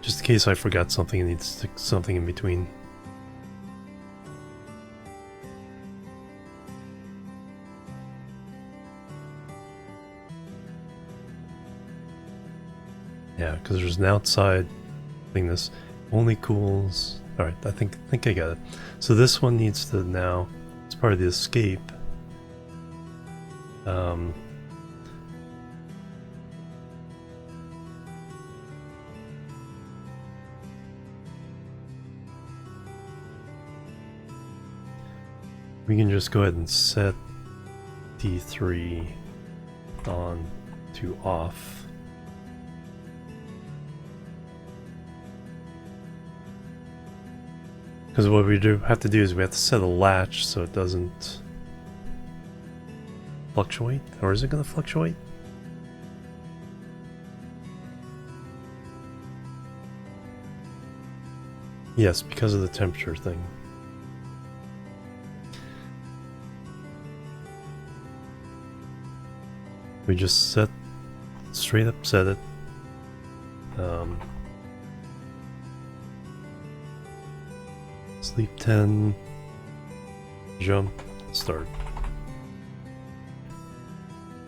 in case I forgot something and need to stick something in between. Yeah, because there's an outside thing. This only cools. All right, I think I got it. So this one needs to now. It's part of the escape. Um, we can just go ahead and set D3 on to off. Because what we have to do is we have to set a latch so it doesn't fluctuate. Or is it going to fluctuate? Yes, because of the temperature thing. We just straight up set it. Sleep 10, jump, start.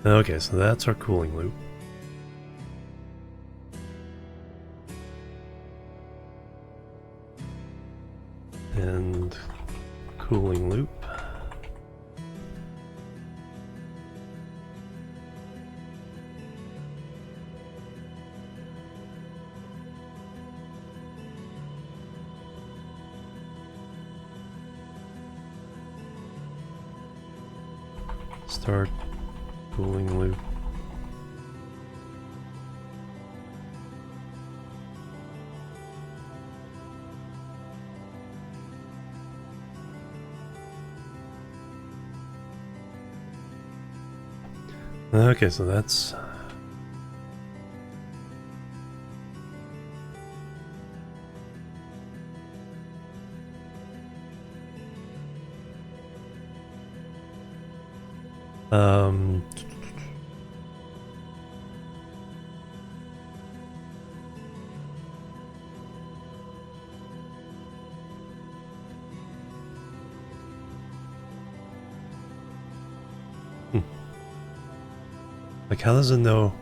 Okay, so that's our cooling loop. And cooling loop. Start cooling loop. Okay, so that's like, how does it know?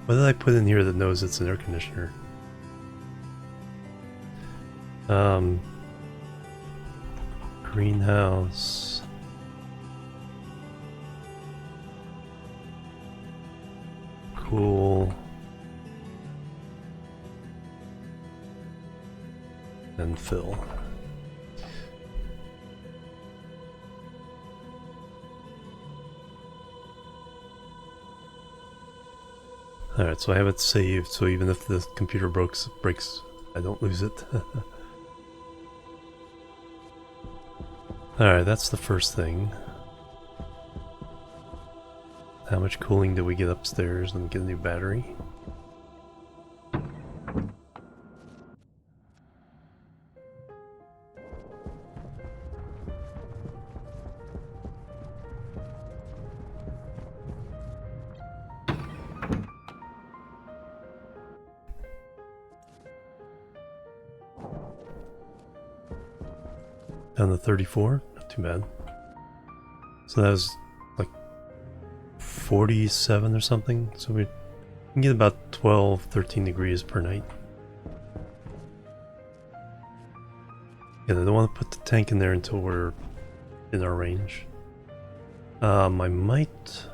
What did I put in here that knows it's an air conditioner? Greenhouse. Cool. And fill. Alright, so I have it saved, so even if the computer breaks, I don't lose it. Alright, that's the first thing. How much cooling do we get upstairs? Let me get a new battery. Down to 34, not too bad. So that was like 47 or something. So we can get about 12, 13 degrees per night. Yeah, I don't want to put the tank in there until we're in our range. I might...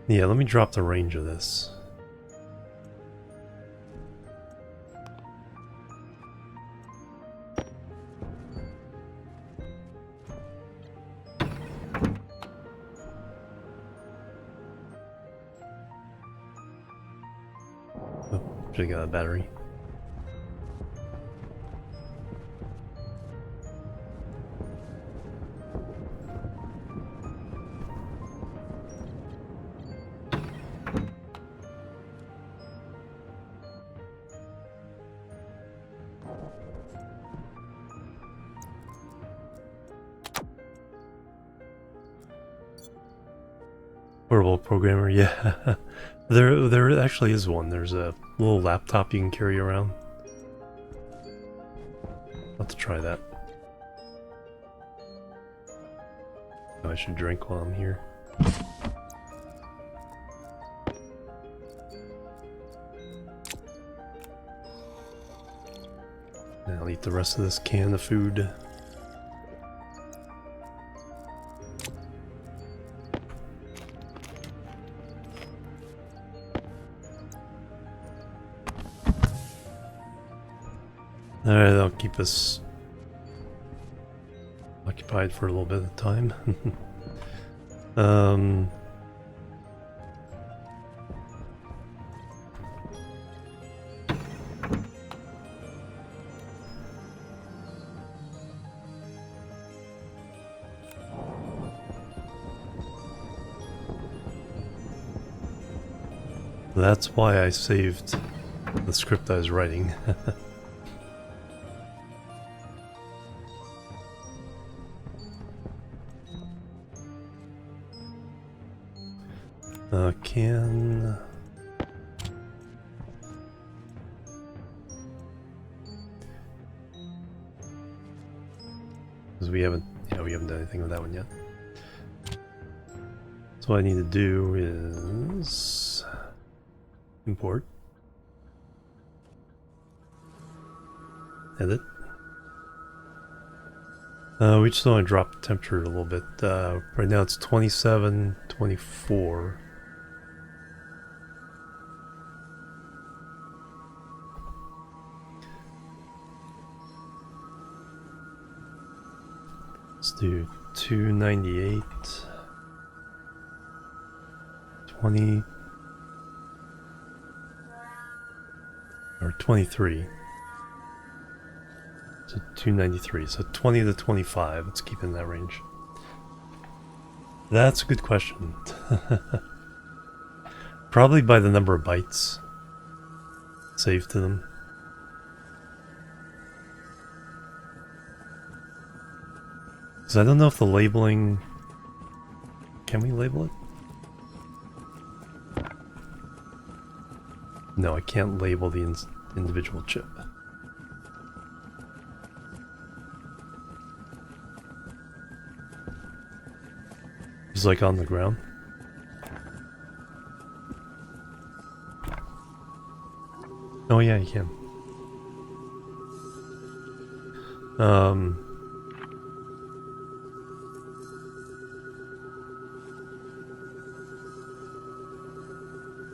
Yeah, let me drop the range of this. Oh, should have got a battery. Portable programmer, yeah. There actually is one. There's a little laptop you can carry around. I'll have to try that. Oh, I should drink while I'm here. the rest of this can of food. Alright, that'll keep us occupied for a little bit of time. That's why I saved the script I was writing. Can... Because we haven't done anything with that one yet. So what I need to do is import, edit. We just want to drop the temperature a little bit. Right now it's 27, 24. Let's do 298, 20, or 23. So 293, so 20 to 25, let's keep in that range. That's a good question. Probably by the number of bytes saved to them. Because I don't know if the labeling... Can we label it? No, I can't label the individual chip. It's like on the ground. Oh yeah, you can.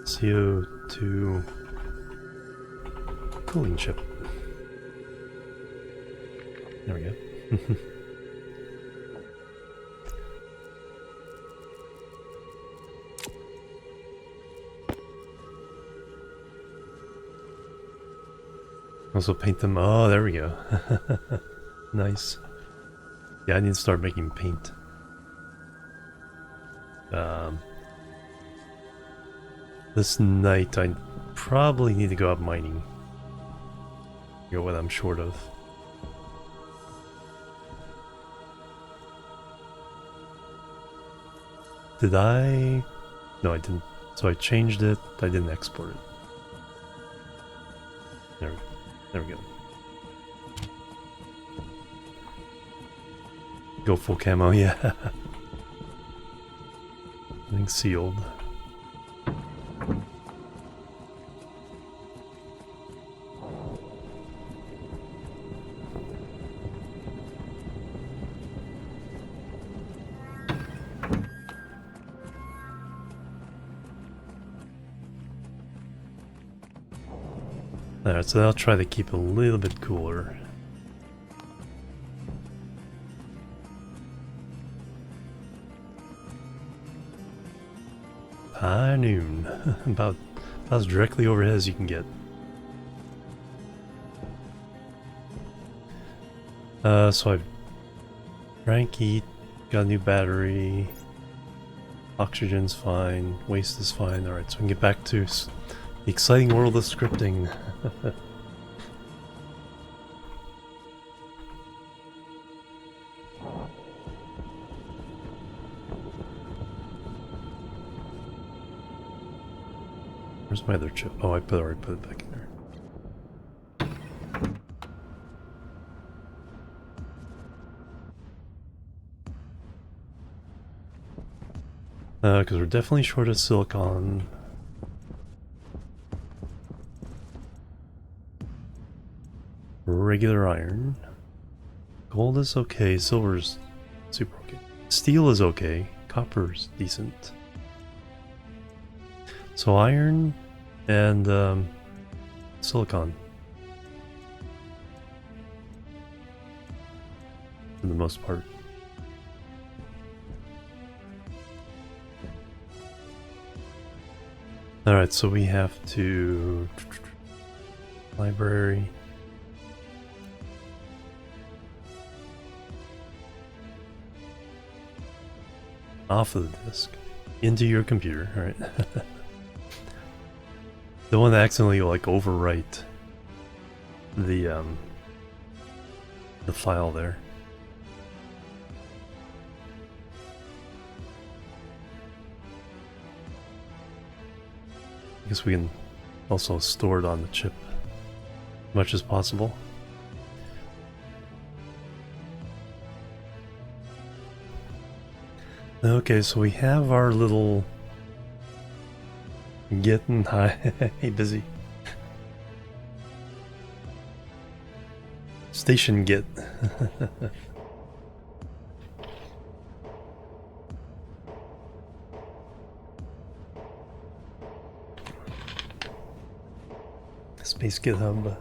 CO2 cooling chip. There we go. Also paint them. Oh, there we go. Nice. Yeah, I need to start making paint. This night I probably need to go out mining. Figure out what I'm short of. Did I? No, I didn't. So I changed it. I didn't export it. There we go. Go full camo, yeah. Everything's sealed. Alright, so I'll try to keep it a little bit cooler. High noon. about as directly overhead as you can get. So I've drank, eat, got a new battery. Oxygen's fine, waste is fine. Alright, so we can get back to the exciting world of scripting. Where's my other chip? Oh, I already put it back in there. Because we're definitely short of silicon. Regular iron. Gold is okay. Silver's super okay. Steel is okay. Copper's decent. So iron and silicon. For the most part. Alright, so we have to... Library. Off of the disk. Into your computer, alright. Don't want to accidentally like overwrite the file there. I guess we can also store it on the chip as much as possible. Okay, so we have our little getting high. Hey, busy. Station get. Space GitHub.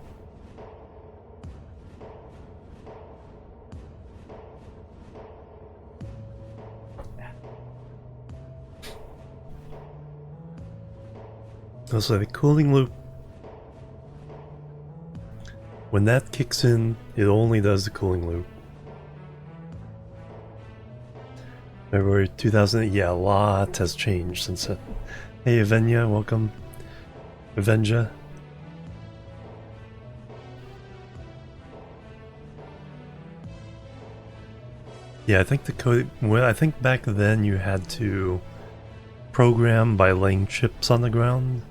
Also, the cooling loop, when that kicks in, it only does the cooling loop. February 2000, yeah, a lot has changed since then. Hey, Avenya, welcome. Avenja. Yeah, I think the code, well, I think back then you had to program by laying chips on the ground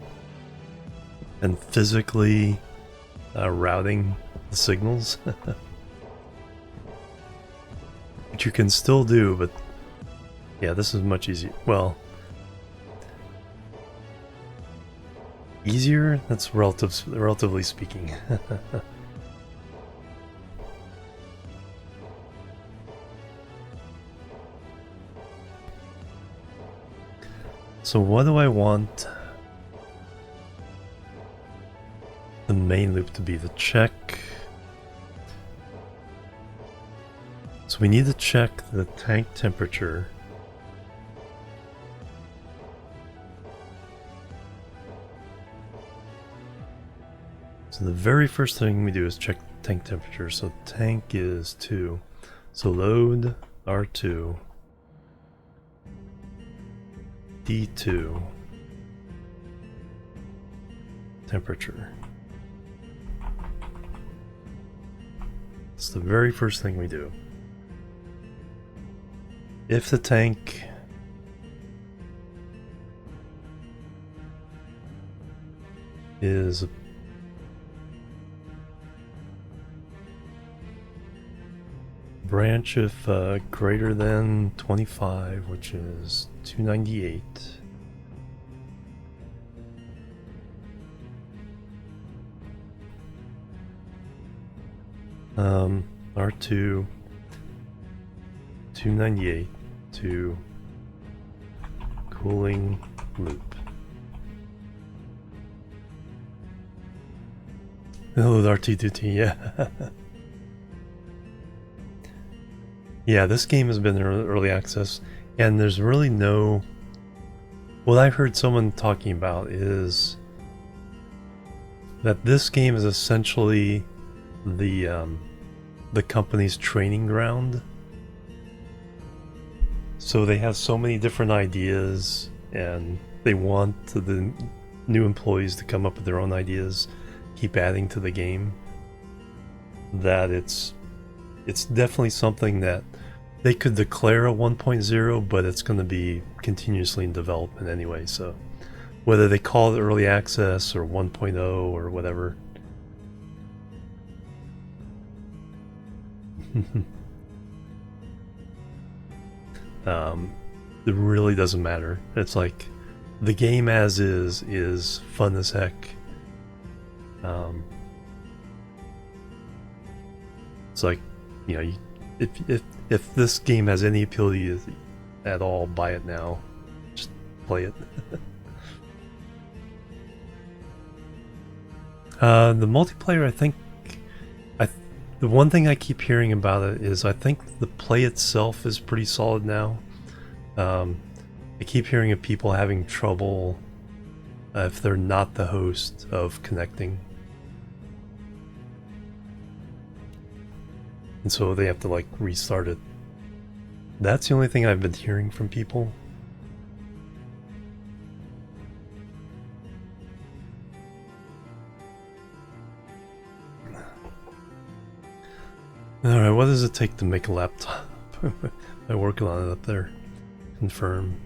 and physically routing the signals. Which you can still do, but yeah, this is much easier. Well, easier? That's relatively speaking. So what do I want the main loop to be? The check. So we need to check the tank temperature. So the very first thing we do is check tank temperature. So tank is 2. So load R2. D2. Temperature. It's the very first thing we do. If the tank is branch if greater than 25, which is 298. R2 298 to cooling loop. Oh, the RT2T, yeah. Yeah, this game has been in early access, and there's really no... What I've heard someone talking about is that this game is essentially the company's training ground. So they have so many different ideas, and they want the new employees to come up with their own ideas, keep adding to the game, that it's definitely something that they could declare a 1.0, but it's going to be continuously in development anyway. So whether they call it early access or 1.0 or whatever. It really doesn't matter. It's like the game as is fun as heck. It's like, you know, if this game has any appeal to you at all, buy it now. Just play it. The multiplayer, I think, the one thing I keep hearing about it is I think the play itself is pretty solid now. I keep hearing of people having trouble if they're not the host of connecting. And so they have to like restart it. That's the only thing I've been hearing from people. Alright, what does it take to make a laptop? I'm working on it up there. Confirm.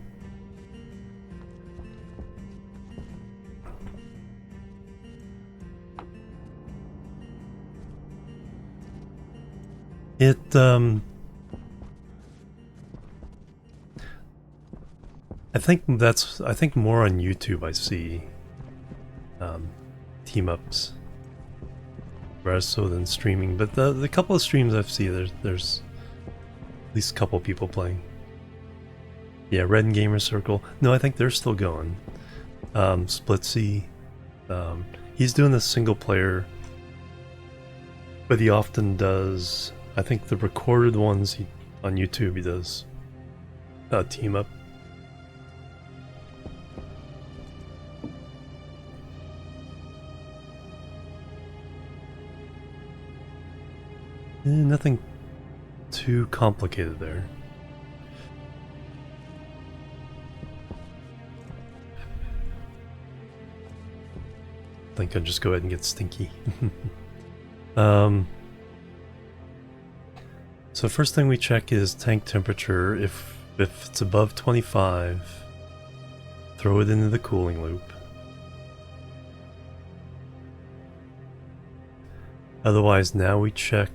I think more on YouTube I see team ups rather so than streaming, but the couple of streams I've seen, there's at least a couple people playing. Yeah, Red and Gamer Circle. No, I think they're still going. Splitsy, he's doing a single player, but he often does, I think the recorded ones on YouTube he does team up. Nothing too complicated there. I think I'll just go ahead and get stinky. So first thing we check is tank temperature. If it's above 25, throw it into the cooling loop. Otherwise, now we check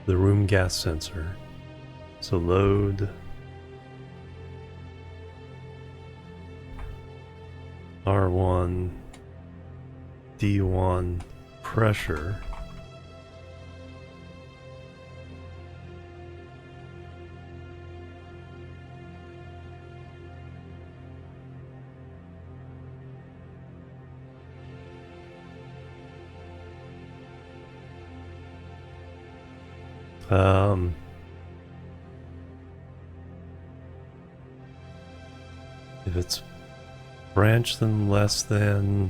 the room gas sensor. So load R1 D1 pressure. If it's branch, then less than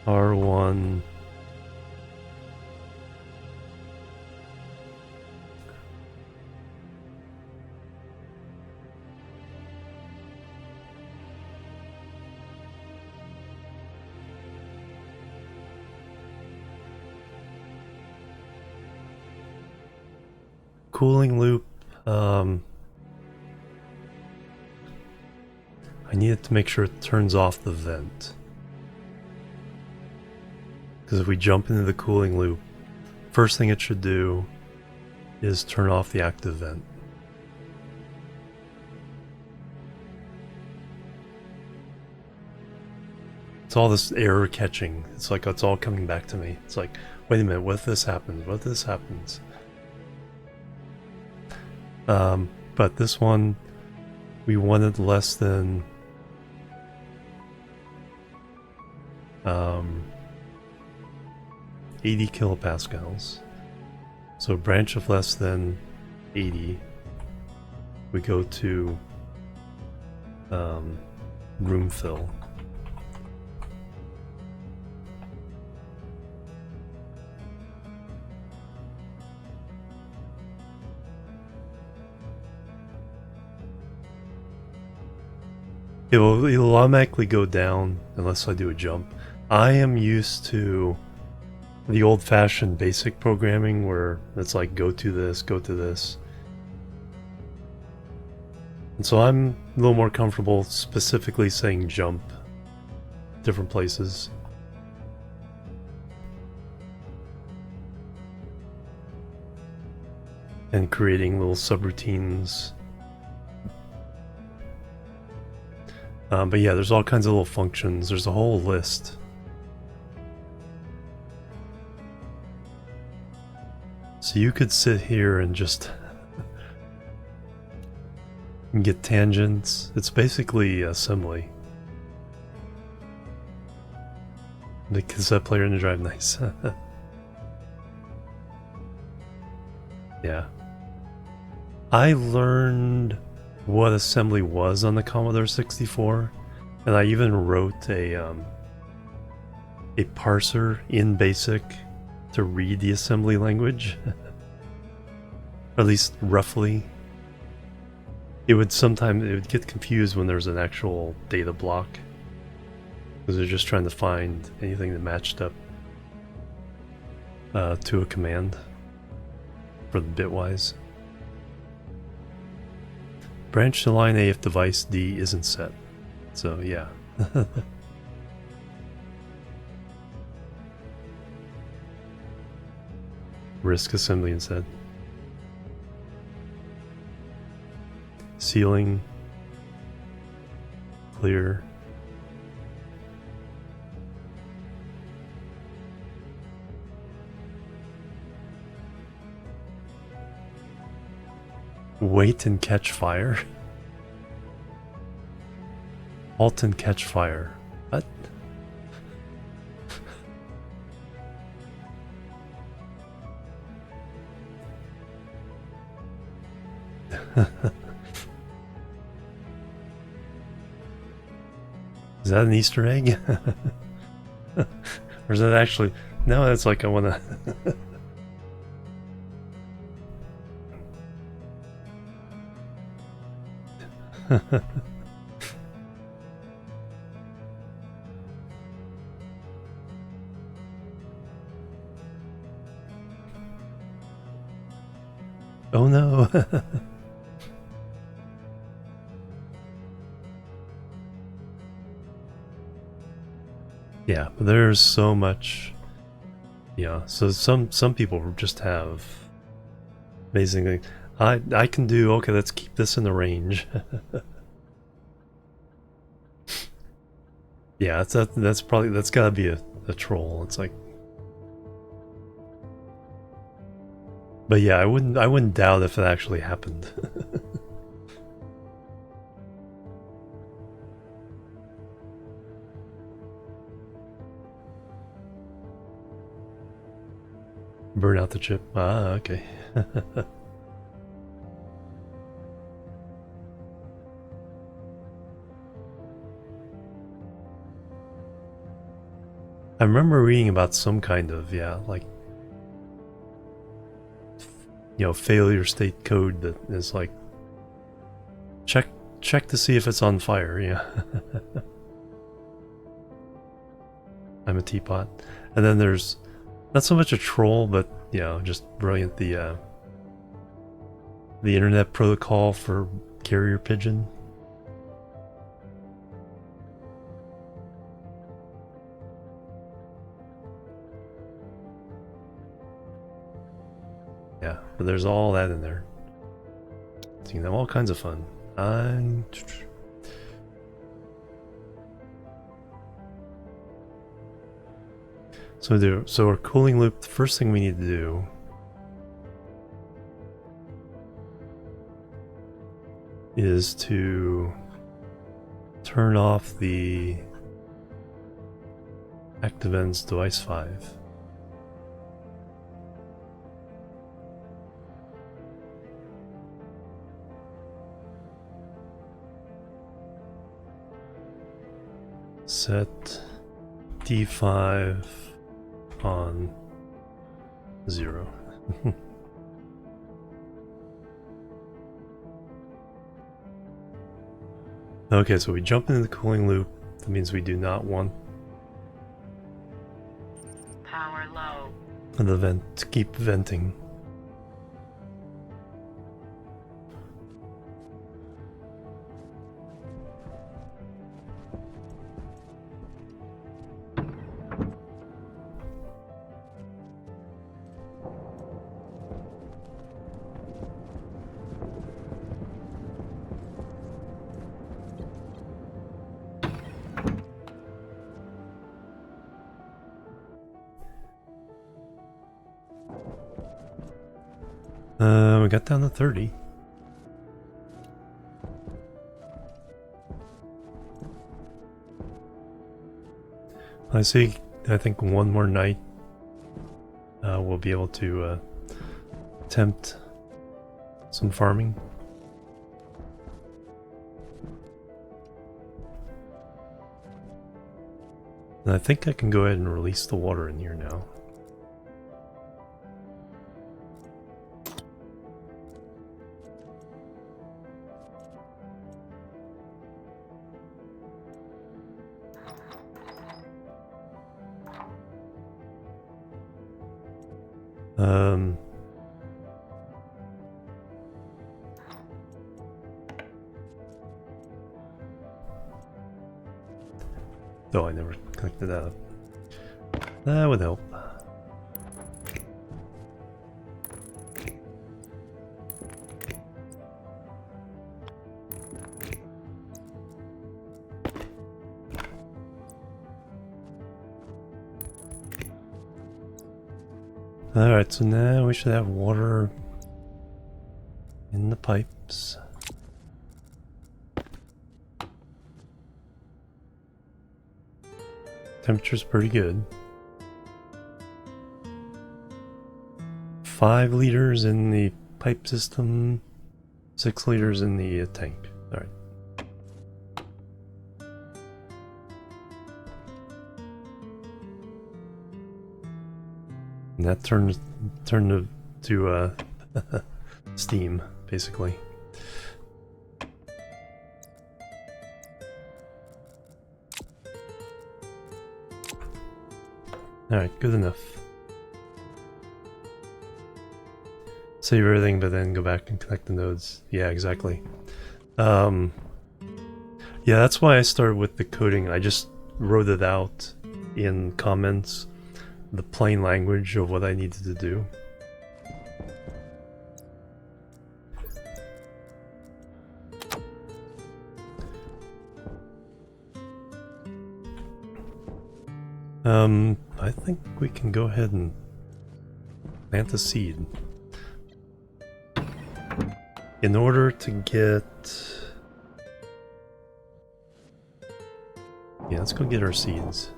R1 cooling loop. I needed to make sure it turns off the vent, because if we jump into the cooling loop, first thing it should do is turn off the active vent. It's all this error catching. It's like it's all coming back to me. It's like, wait a minute, what if this happens? What if this happens? But this one, we wanted less than 80 kilopascals. So branch of less than 80, we go to room fill. It'll automatically go down unless I do a jump. I am used to the old-fashioned basic programming where it's like go to this, go to this. And so I'm a little more comfortable specifically saying jump different places. And creating little subroutines. But yeah, there's all kinds of little functions. There's a whole list. So you could sit here and just get tangents. It's basically assembly. The cassette player and the drive, nice. Yeah. I learned what assembly was on the Commodore 64, and I even wrote a parser in BASIC to read the assembly language. Or at least roughly. It would get confused when there's an actual data block, because they're just trying to find anything that matched up to a command for the bitwise. Branch to line A if device D isn't set. So yeah. Risk assembly instead. Sealing. Clear. Wait and catch fire? Halt and catch fire. What? Is that an Easter egg? Or is that actually... No, that's like I wanna... Oh no. Yeah, but there's so much. Yeah, so some people just have amazing things. I can do, okay, let's keep this in the range. Yeah, that's probably, that's gotta be a troll. It's like, but yeah, I wouldn't doubt if it actually happened. Burn out the chip. Ah, okay. I remember reading about some kind of, yeah, like, you know, failure state code that is like, check to see if it's on fire, yeah. I'm a teapot. And then there's not so much a troll, but, you know, just brilliant, the internet protocol for carrier pigeon. Yeah, but there's all that in there. So you can have all kinds of fun. So our cooling loop, the first thing we need to do is to turn off the ActiveEnd's device 5. Set D5 on 0. Okay, so we jump into the cooling loop. That means we do not want Power low. the vent to keep venting. We got down to 30. I see. I think one more night we'll be able to attempt some farming. And I think I can go ahead and release the water in here now. Oh, I never connected that up. That would help. Alright, so now we should have water in the pipes. Temperature's pretty good. 5 liters in the pipe system, 6 liters in the tank. Alright. And that turned to steam, basically. Alright, good enough. Save everything, but then go back and connect the nodes. Yeah, exactly. Yeah, that's why I started with the coding. I just wrote it out in comments, the plain language of what I needed to do. I think we can go ahead and plant a seed. In order to get... Yeah, let's go get our seeds.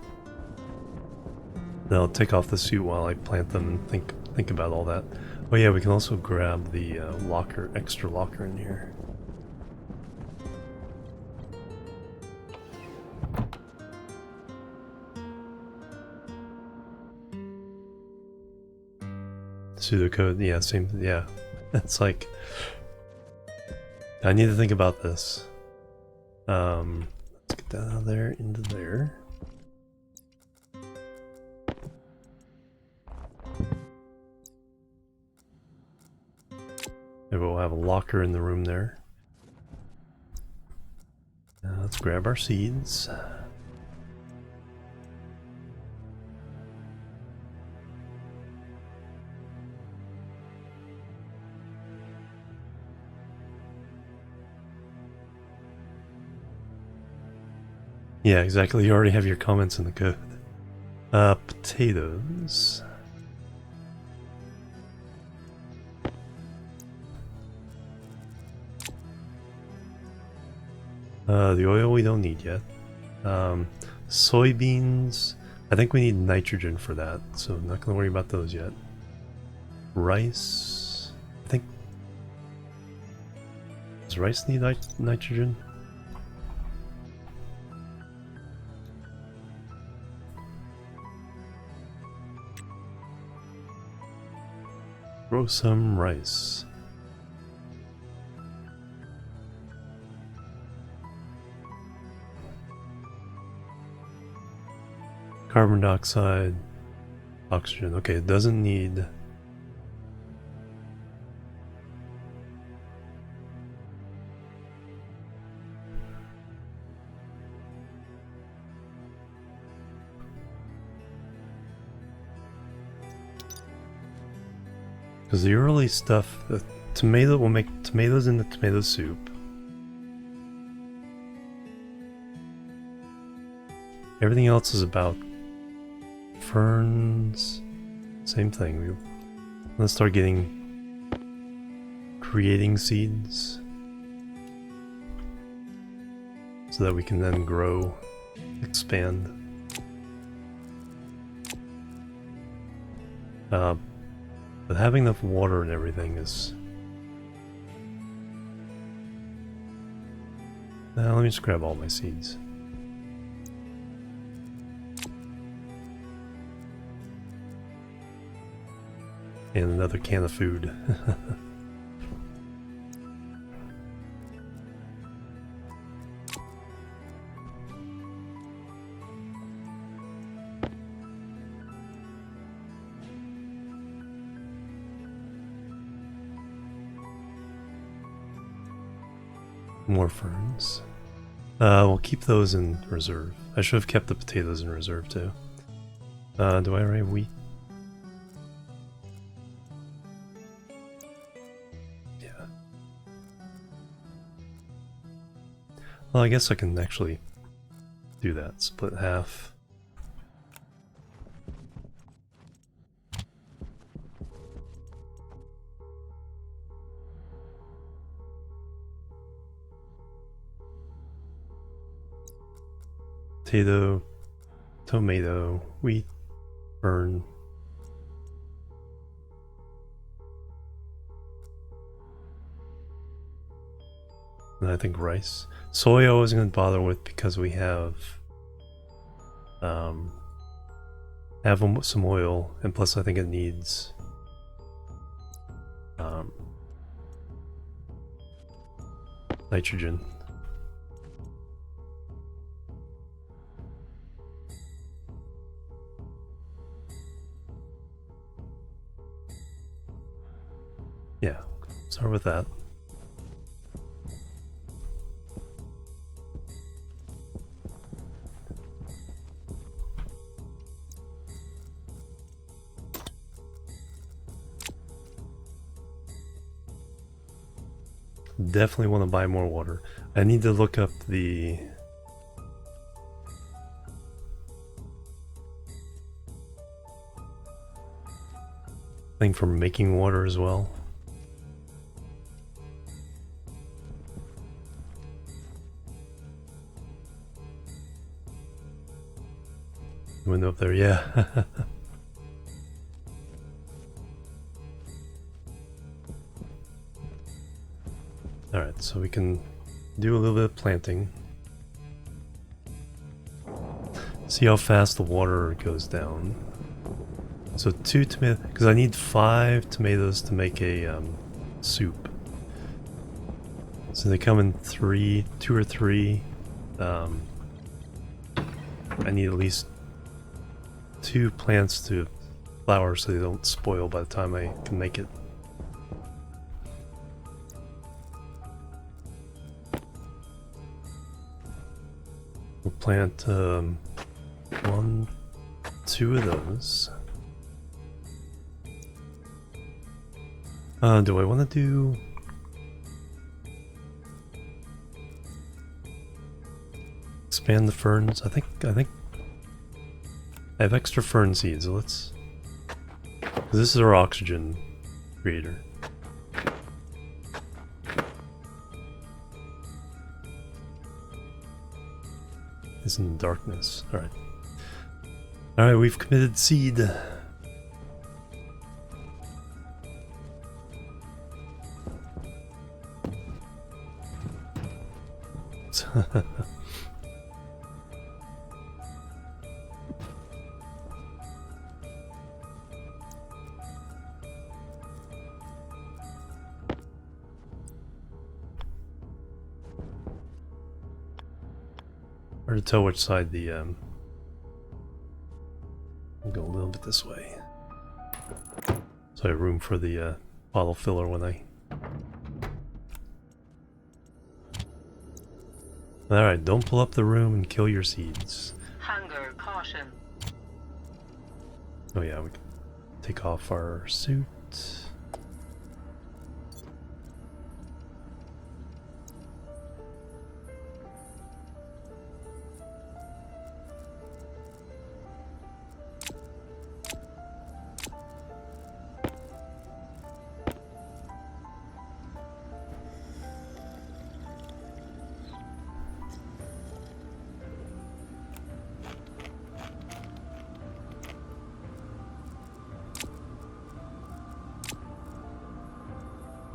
Then I'll take off the suit while I plant them and think about all that. Oh yeah, we can also grab the locker, extra locker in here. Pseudocode, yeah, same, yeah. It's like, I need to think about this. Let's get that out of there, into there. Maybe we'll have a locker in the room there. Now let's grab our seeds. Yeah, exactly. You already have your comments in the code. Potatoes. The oil we don't need yet. Soybeans. I think we need nitrogen for that, so I'm not going to worry about those yet. Rice. I think... Does rice need nitrogen? Grow some rice. Carbon dioxide, oxygen. Okay, it doesn't need... Because the early stuff, the tomato will make tomatoes in the tomato soup. Everything else is about ferns. Same thing. Let's start getting creating seeds so that we can then grow, expand. But having enough water and everything is... Now let me just grab all my seeds. And another can of food. More ferns. We'll keep those in reserve. I should have kept the potatoes in reserve too. Do I already have wheat? Yeah. Well, I guess I can actually do that. Split half. Potato, tomato, wheat, fern. And I think rice. Soy I wasn't going to bother with because we have some oil, and plus I think it needs nitrogen. Yeah, start with that. Definitely want to buy more water. I need to look up the thing for making water as well. Window up there, yeah. Alright, so we can do a little bit of planting. See how fast the water goes down. So 2 tomatoes, because I need 5 tomatoes to make a soup. So they come in 2 or 3. I need at least 2 plants to flower so they don't spoil by the time I can make it. We'll plant 1, 2 of those. Do I want to do... expand the ferns? I think I have extra fern seeds, so let's... This is our oxygen creator. It's in the darkness. Alright. Alright, we've committed seed. Hard to tell which side the I'll go a little bit this way. So I have room for the bottle filler when I... Alright, don't pull up the room and kill your seeds. Hunger caution. Oh yeah, we can take off our suit.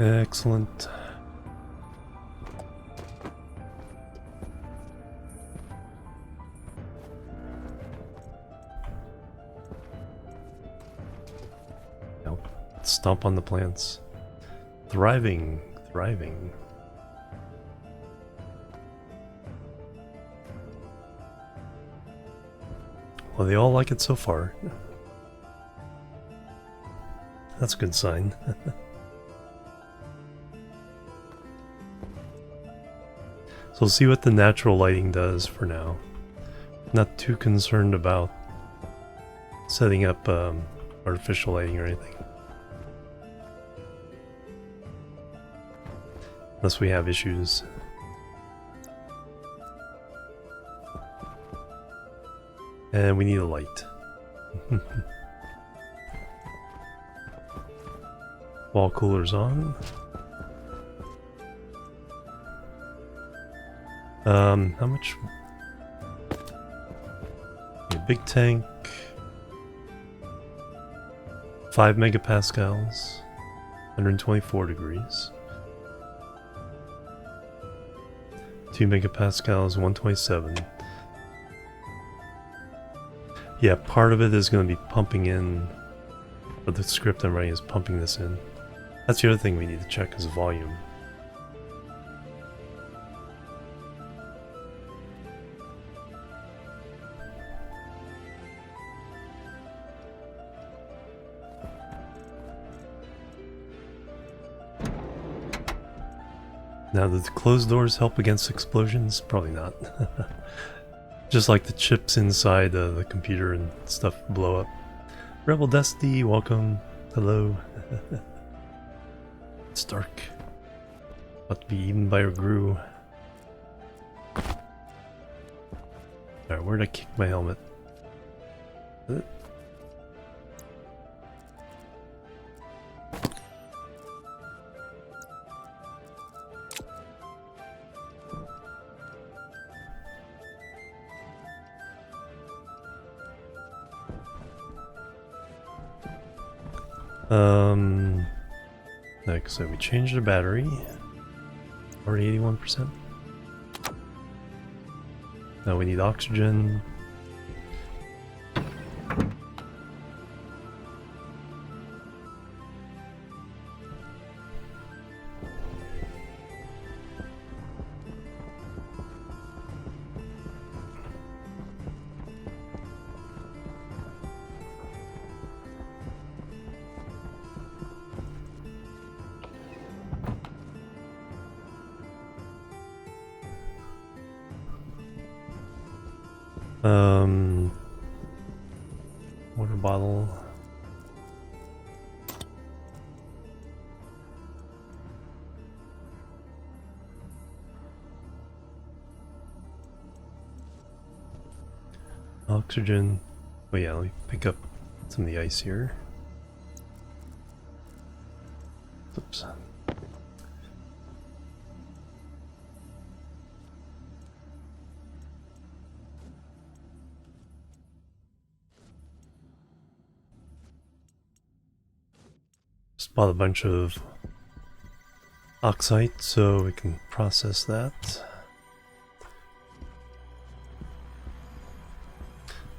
Excellent. Nope. Stomp on the plants. Thriving. Thriving. Well, they all like it so far. That's a good sign. So we'll see what the natural lighting does for now. Not too concerned about setting up artificial lighting or anything. Unless we have issues. And we need a light. Wall cooler's on. How much? A big tank. 5 megapascals. 124 degrees. 2 megapascals, 127. Yeah, part of it is going to be pumping in, but the script I'm writing is pumping this in. That's the other thing we need to check is volume. Now, do the closed doors help against explosions? Probably not. Just like the chips inside the computer and stuff blow up. Rebel Dusty, welcome. Hello. It's dark. About to be eaten by a grue. Alright, where'd I kick my helmet? Like I said, we changed the battery. Already 81%. Now we need oxygen. Water bottle. Oxygen. Oh yeah, let me pick up some of the ice here. Oops. Just bought a bunch of oxide so we can process that.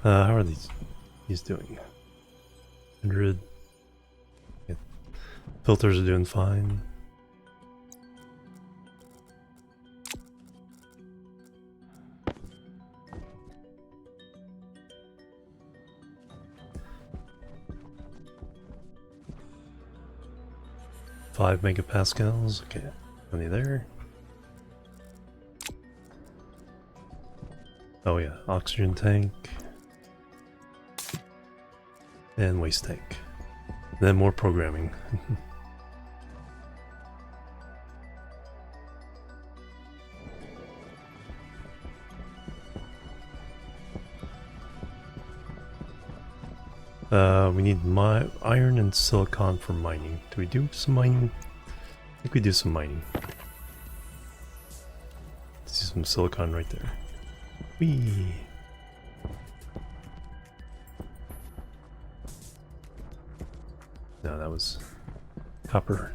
How are these doing? 100. Yeah. Filters are doing fine. Five megapascals. Okay, plenty there. Oh yeah, oxygen tank. And waste tank. And then more programming. We need iron and silicon for mining. Do we do some mining? I think we do some mining. See some silicon right there. Whee! No, that was copper.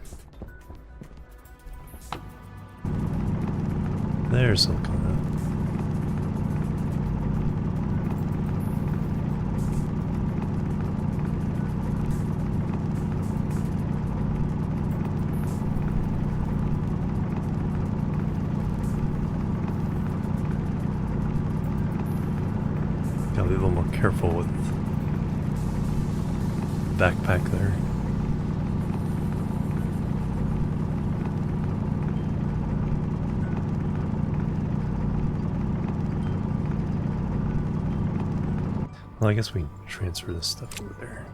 There's Silcana. Gotta be a little more careful with the backpack there. Well, I guess we can transfer this stuff over there.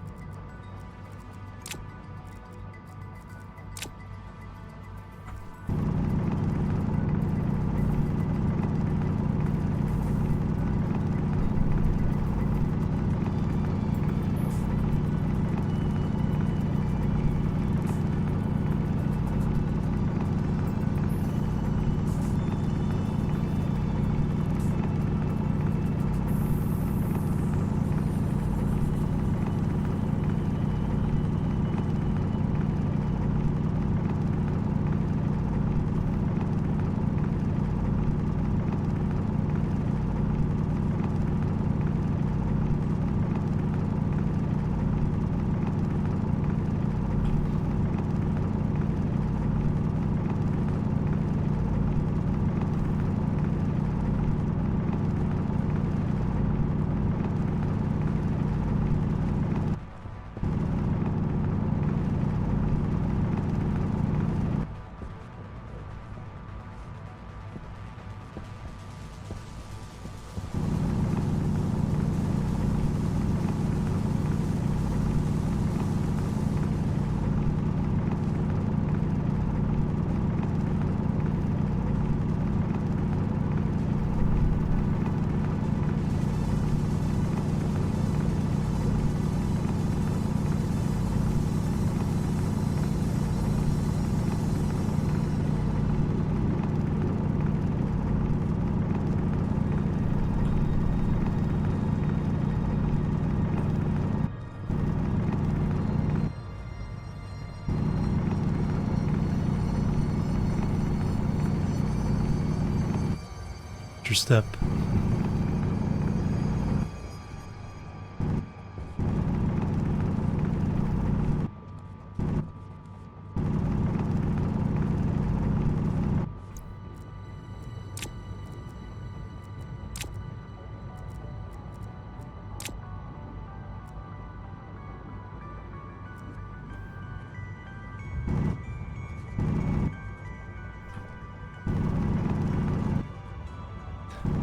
Your step.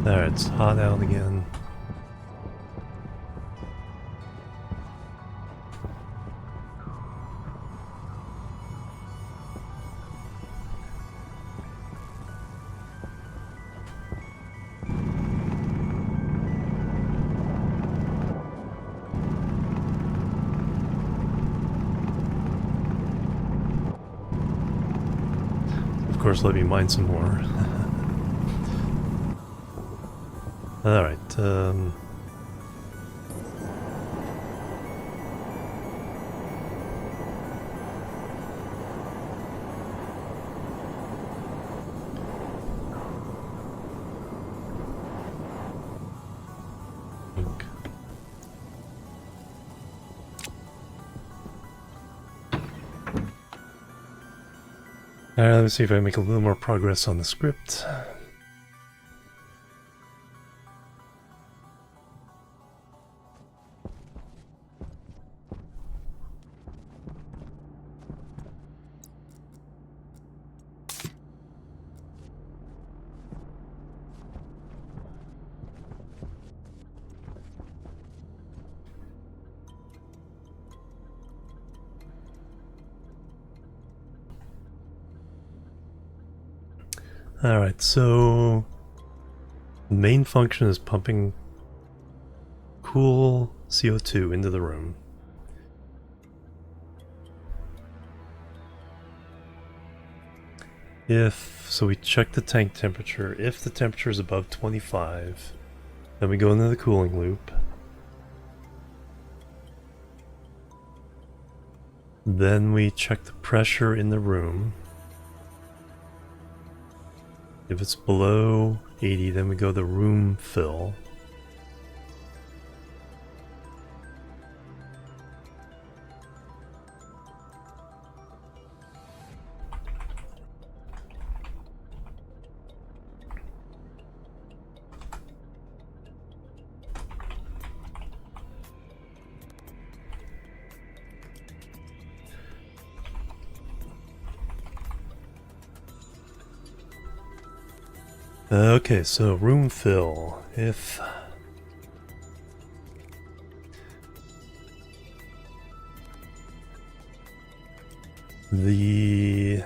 There, it's hot out again. Of course, let me mine some more. Alright, Alright, let me see if I make a little more progress on the script. Alright, so the main function is pumping cool CO2 into the room. So we check the tank temperature. If the temperature is above 25, then we go into the cooling loop. Then we check the pressure in the room. If it's below 80, then we go the room fill. Okay, so room fill. If the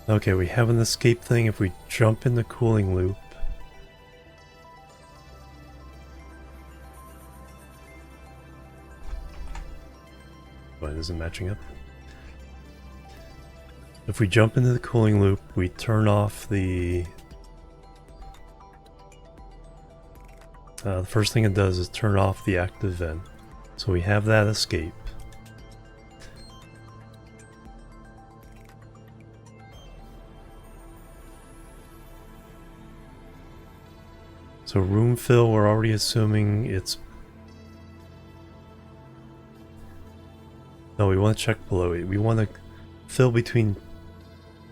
okay, we have an escape thing if we jump in the cooling loop. Why isn't matching up? If we jump into the cooling loop, we turn off the first thing it does is turn off the active vent. So we have that escape. So room fill, we're already assuming it's... No, we want to check below it. We want to fill between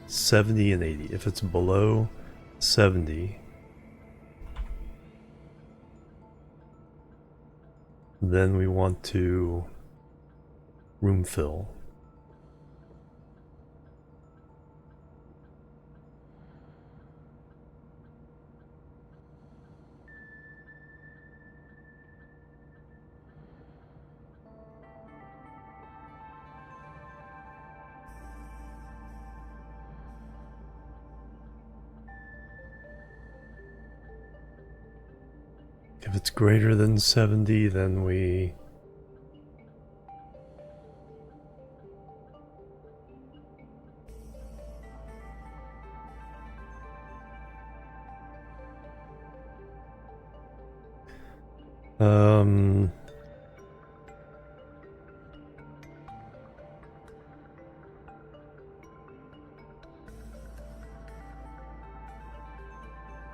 70 and 80. If it's below 70, then we want to room fill. If it's greater than 70, then we...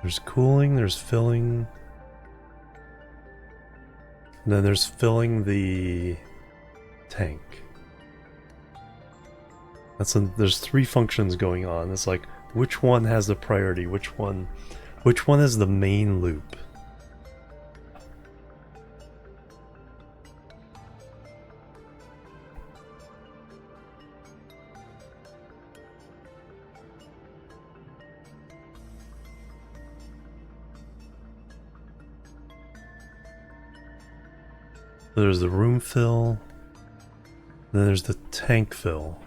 There's cooling, there's filling... And then there's filling the tank. There's three functions going on. It's like, which one has the priority? Which one is the main loop? There's the room fill, then there's the tank fill.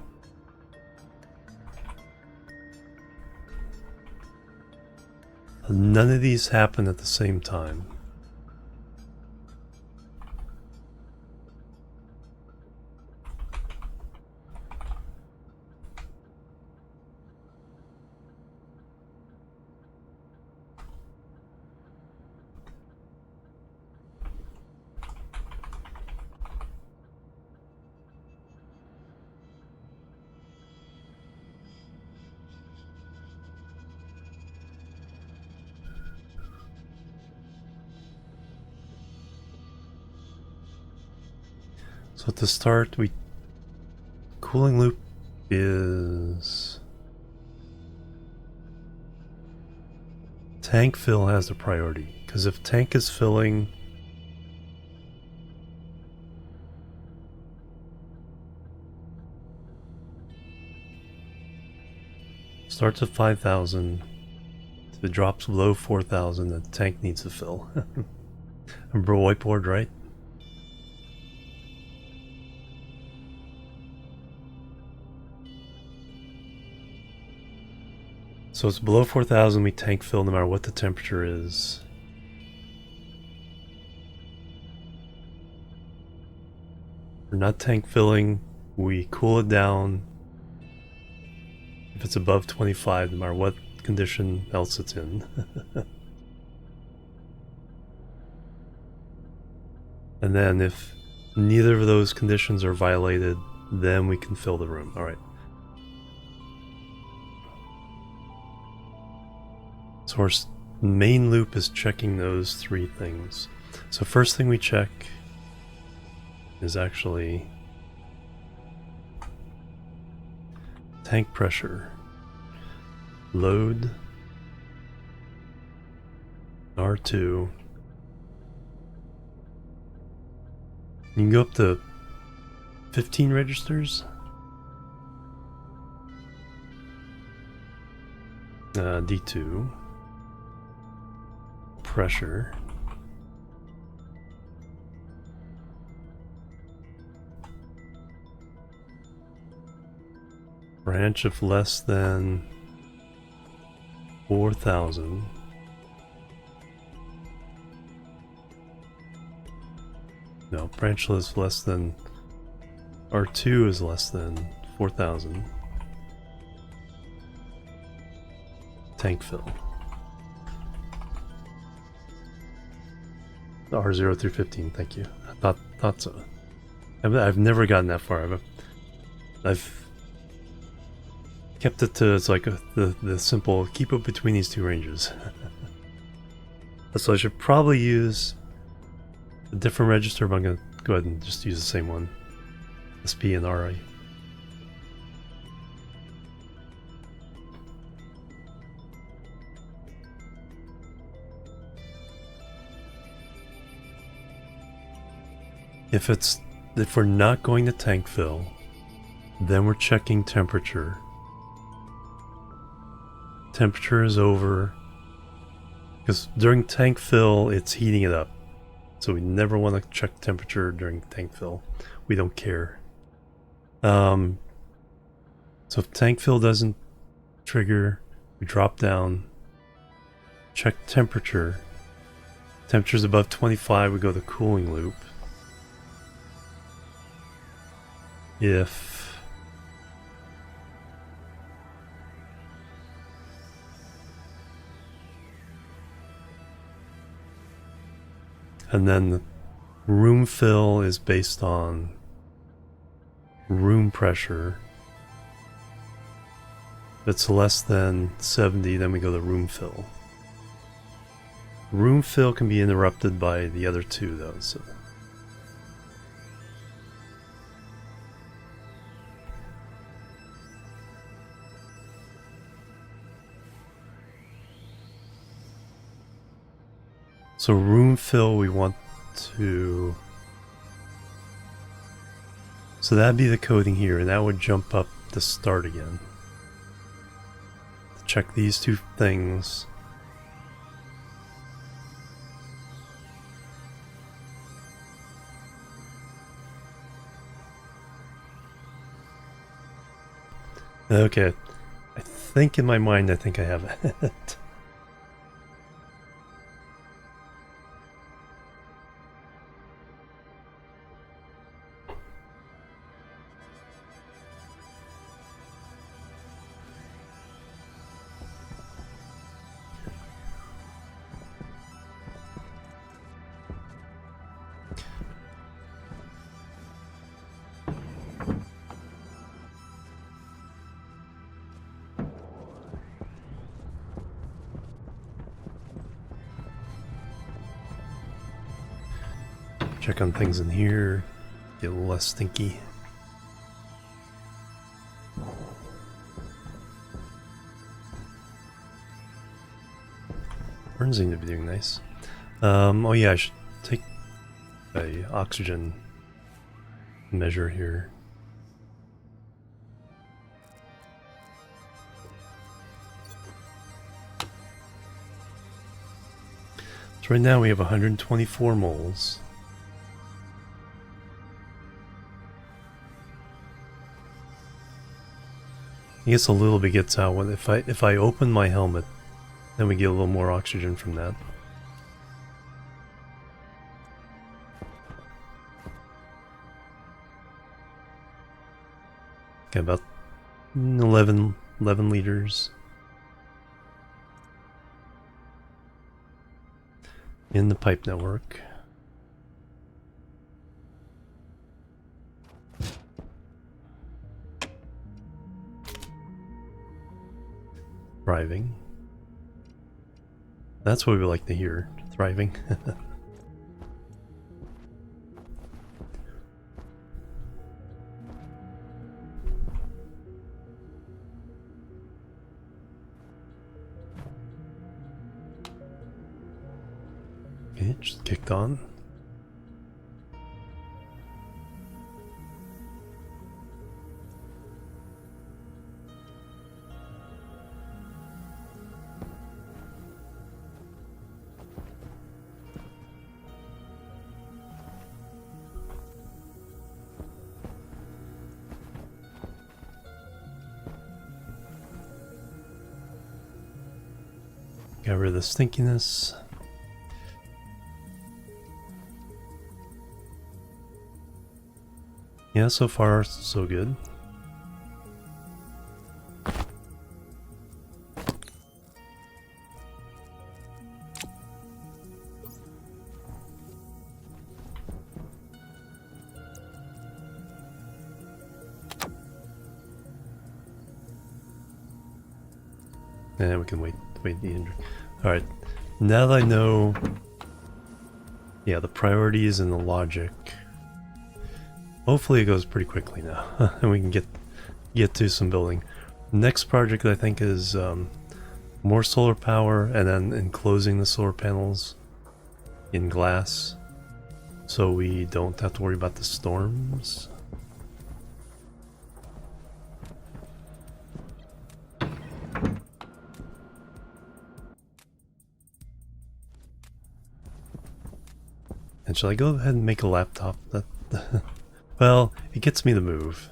None of these happen at the same time. So at the start, cooling loop is... Tank fill has the priority, because if tank is filling... Starts at 5,000, if it drops below 4,000, the tank needs to fill. Remember whiteboard, right? So it's below 4,000, we tank fill no matter what the temperature is. We're not tank filling, we cool it down. If it's above 25, no matter what condition else it's in. And then if neither of those conditions are violated, then we can fill the room. All right. So our main loop is checking those three things. So first thing we check is actually tank pressure, load, R2. You can go up to 15 registers. D2. Pressure. Branch of less than 4,000. No, branch is less than, R2 is less than 4,000. Tank fill. R0 through 15, thank you. I thought so. I've never gotten that far. I've kept it to, it's like the simple, keep it between these two ranges. So I should probably use a different register, but I'm going to go ahead and just use the same one. SP and RI. If we're not going to tank fill, then we're checking temperature. Temperature is over, because during tank fill it's heating it up, so we never want to check temperature during tank fill. We don't care. So if tank fill doesn't trigger, we drop down, check temperature. Temperature's above 25, we go to cooling loop. If and then the room fill is based on room pressure. If it's less than 70, then we go to room fill. Room fill can be interrupted by the other two though, so room fill we want to... So that'd be the coding here, and that would jump up to start again. Check these two things. Okay, I think in my mind I think I have it. Check on things in here, get a little less stinky. Burns seem to be doing nice. Oh yeah, I should take a oxygen measure here. So right now we have 124 moles. I guess a little bit gets out when if I open my helmet, then we get a little more oxygen from that. Okay, about 11 liters in the pipe network. Thriving. That's what we like to hear. Thriving. Okay, just kicked on. Got rid of the stinkiness. Yeah, so far so good. And we can wait the injury. Alright, now that I know, yeah, the priorities and the logic, hopefully it goes pretty quickly now, and we can get to some building. Next project I think is more solar power, and then enclosing the solar panels in glass, so we don't have to worry about the storms. And shall I go ahead and make a laptop? That well, it gets me to move.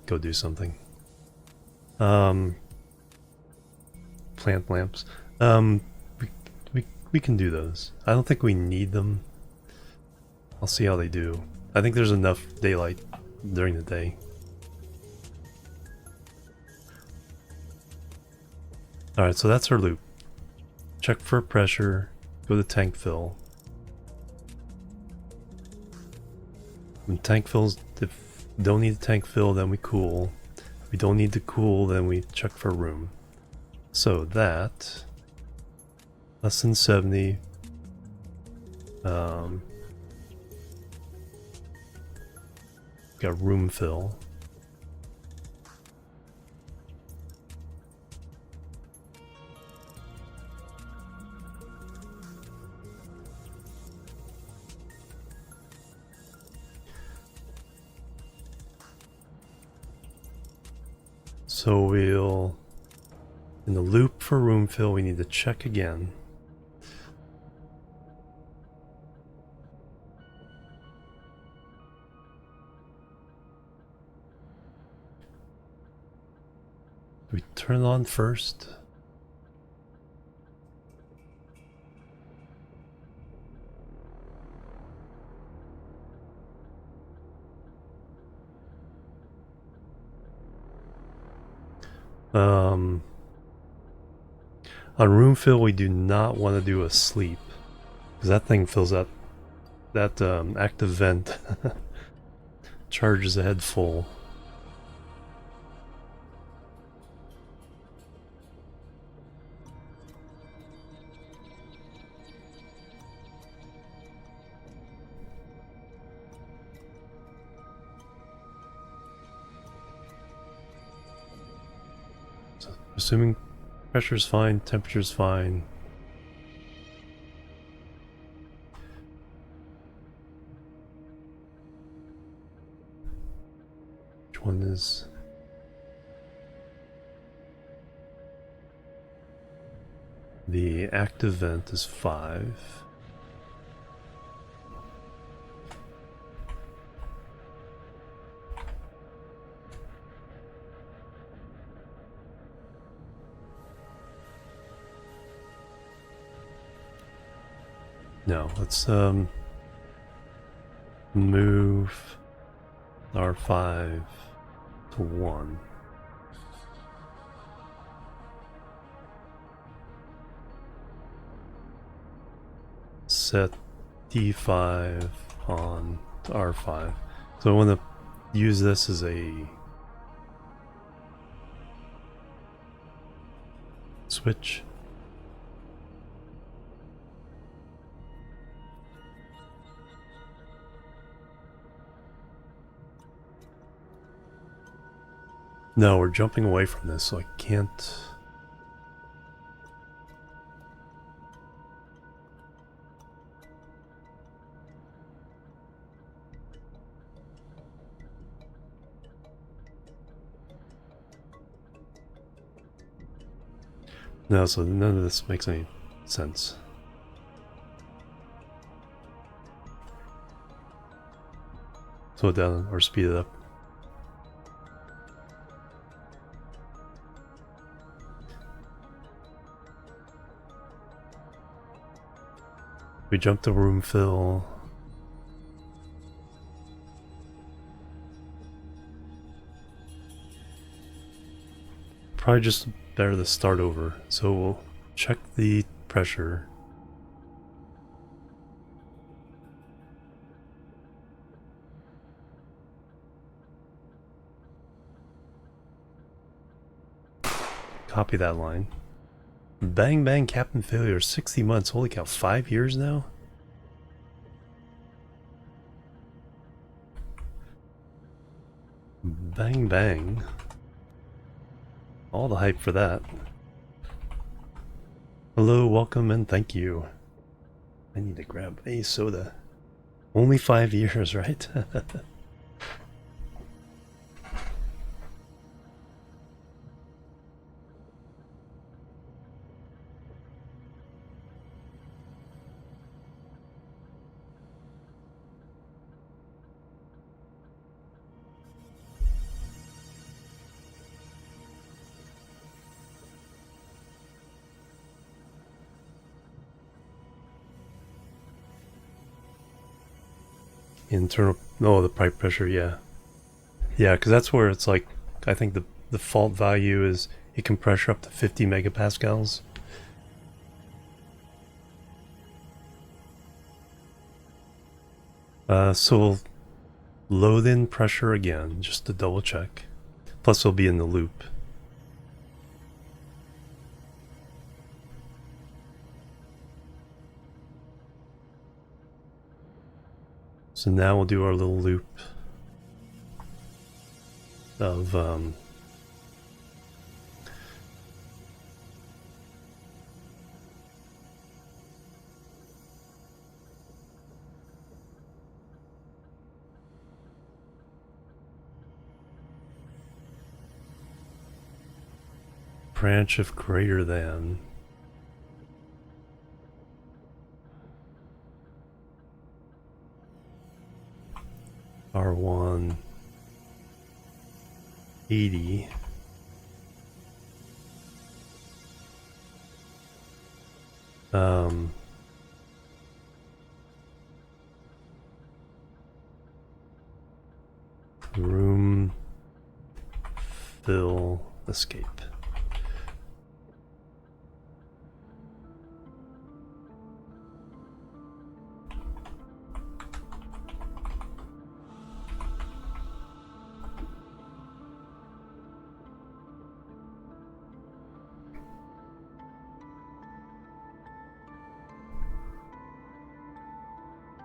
Go do something. Plant lamps. We can do those. I don't think we need them. I'll see how they do. I think there's enough daylight during the day. Alright, so that's our loop. Check for pressure, go to tank fill. When tank fills, if we don't need the tank fill, then we cool. If we don't need to cool, then we check for room. So that, less than 70. Got room fill. So we'll, in the loop for room fill, we need to check again. Do we turn it on first? On room fill, we do not want to do a sleep, because that thing fills up. That active vent charges the head full. So, assuming pressure's fine, temperature's fine. Which one is... The active vent is 5. No, let's move R5 to 1. Set D5 on to R5. So I want to use this as a switch. No, we're jumping away from this, so I can't... No, so none of this makes any sense. Slow it down or speed it up. We jump to room fill. Probably just better to start over. So we'll check the pressure. Copy that line. Bang bang captain failure, 60 months. Holy cow, 5 years now? Bang bang. All the hype for that. Hello, welcome, and thank you. I need to grab a soda. Only 5 years, right? Internal, oh, the pipe pressure, yeah. Yeah, because that's where it's like, I think the default value is it can pressure up to 50 megapascals. So we'll load in pressure again, just to double check. Plus we'll be in the loop. So now we'll do our little loop of branch of greater than. R1 80. Room fill escape.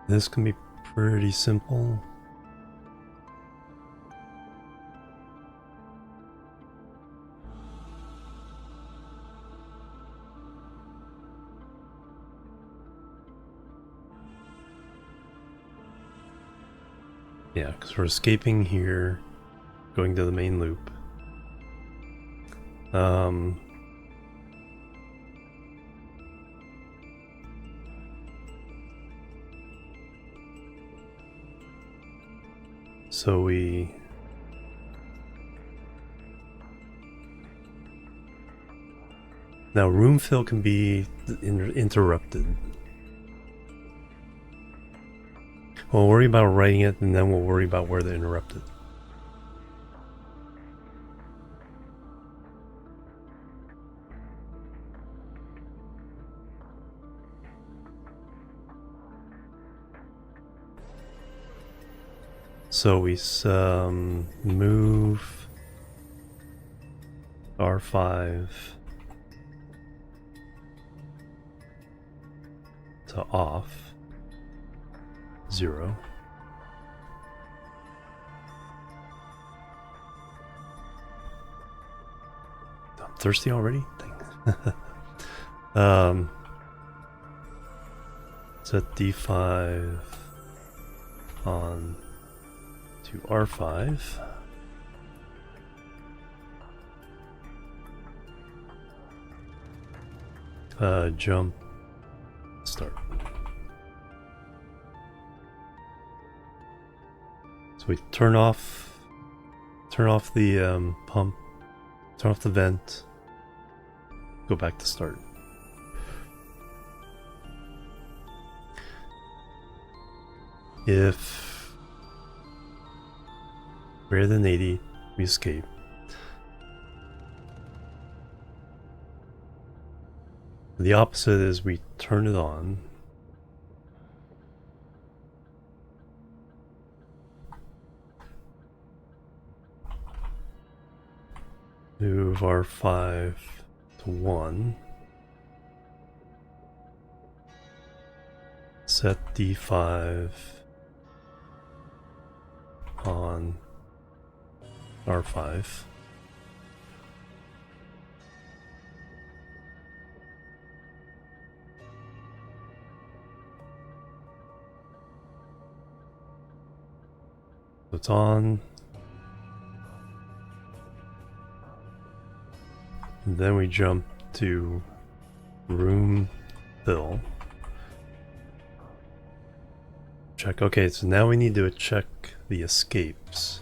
This can be pretty simple. Yeah, because we're escaping here, going to the main loop. So we now room fill can be interrupted. We'll worry about writing it, and then we'll worry about where they're interrupted. So we move R5 to off. 0. I'm thirsty already? Dang. Set D5 on to R5. Jump, start. So we turn off the pump, turn off the vent, go back to start. If greater than 80, we escape. The opposite is we turn it on. Move R5 to 1. Set D5 on R5. So it's on. And then we jump to room fill. Check. Okay, so now we need to check the escapes.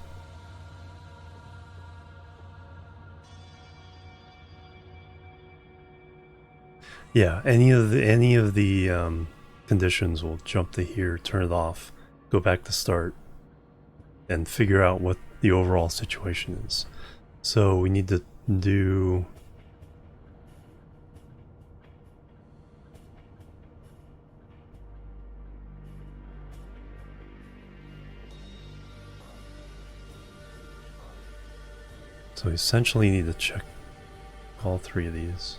Yeah, any of the conditions will jump to here, turn it off, go back to start, and figure out what the overall situation is. So we need to do so we essentially need to check all 3 of these.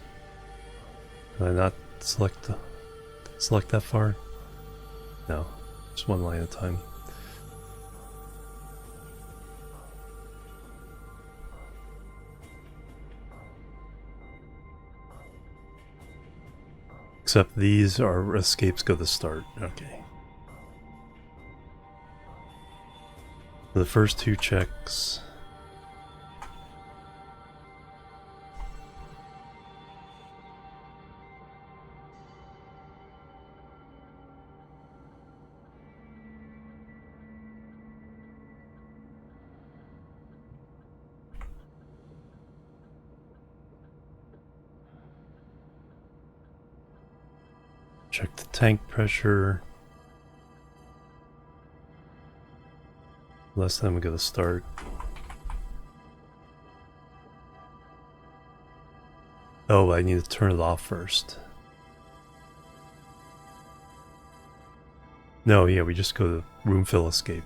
Can I not select that far? No, just one line at a time. Except these are escapes go to start. Okay. For the first 2 checks. Check the tank pressure. Last time we go to start. Oh, I need to turn it off first. No, yeah, we just go to room fill escape.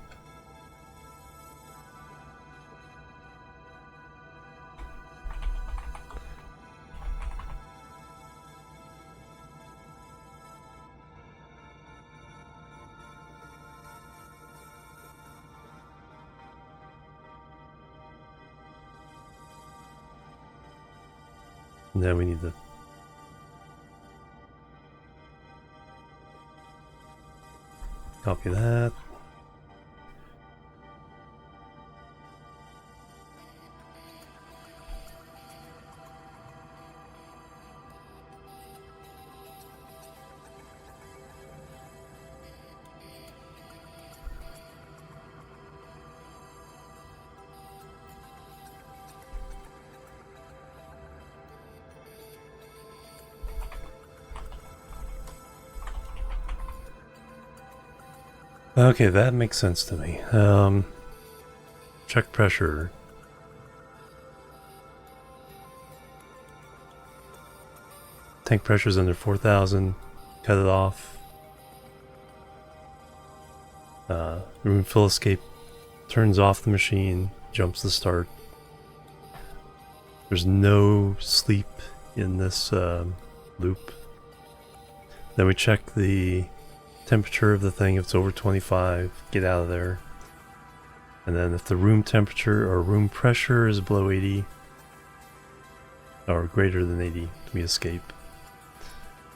And then we need to copy that. Okay, that makes sense to me. Check pressure. Tank pressure's under 4,000. Cut it off. Room fill escape turns off the machine, jumps to start. There's no sleep in this loop. Then we check the temperature of the thing. If it's over 25, get out of there. And then if the room temperature or room pressure is below 80 or greater than 80, we escape.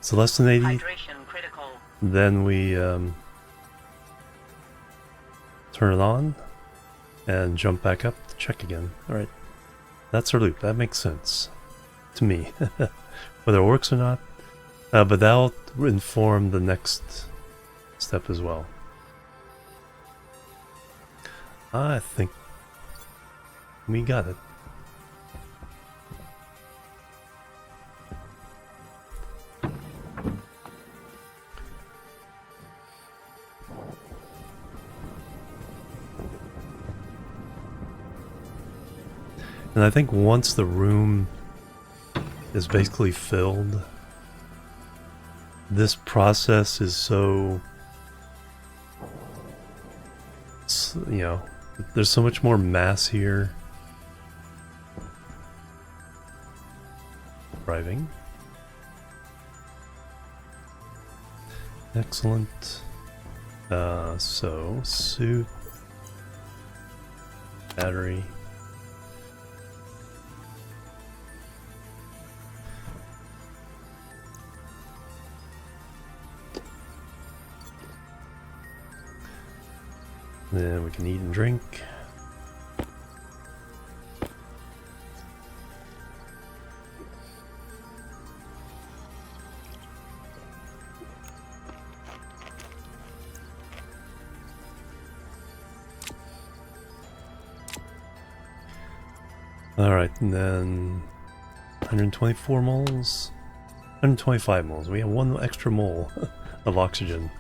So less than 80, Hydration critical. then we turn it on and jump back up to check again. Alright, that's our loop. That makes sense to me. Whether it works or not, but that'll inform the next step as well. I think we got it. And I think once the room is basically filled, this process is so, you know, there's so much more mass here. Driving. Excellent. So, suit, battery. Then we can eat and drink. Alright, and then 124 moles, 125 moles. We have one extra mole of oxygen.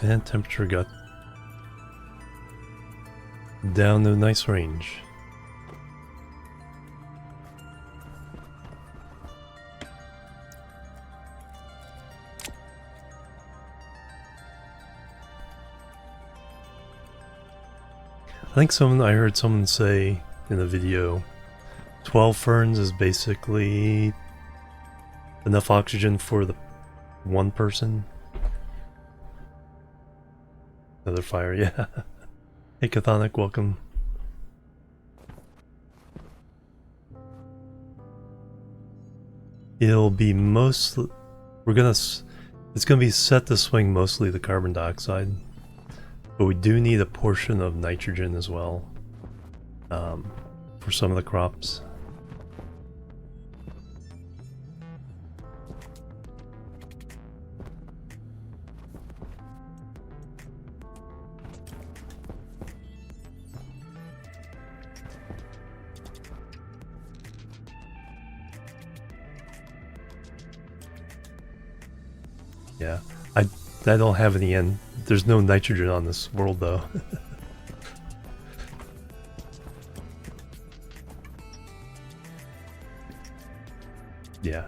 And temperature got down to a nice range. I think I heard someone say in a video, 12 ferns is basically enough oxygen for the one person. Another fire, yeah. Hey Cathonic, welcome. It'll be it's gonna be set to swing mostly the carbon dioxide, but we do need a portion of nitrogen as well, for some of the crops. Yeah, I don't have any end. There's no nitrogen on this world though. Yeah.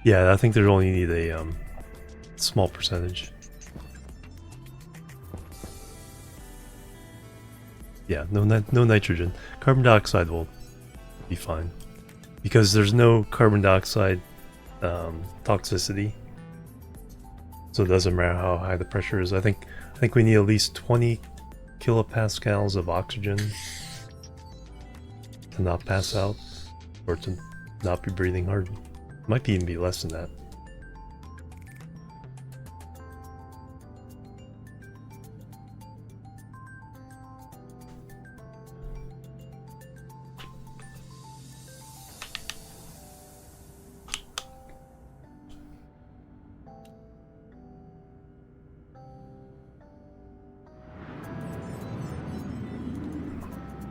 Yeah, I think they only need a small percentage. Yeah, no nitrogen. Carbon dioxide will be fine because there's no carbon dioxide toxicity. So it doesn't matter how high the pressure is. I think we need at least 20 kilopascals of oxygen to not pass out or to not be breathing hard. Might even be less than that.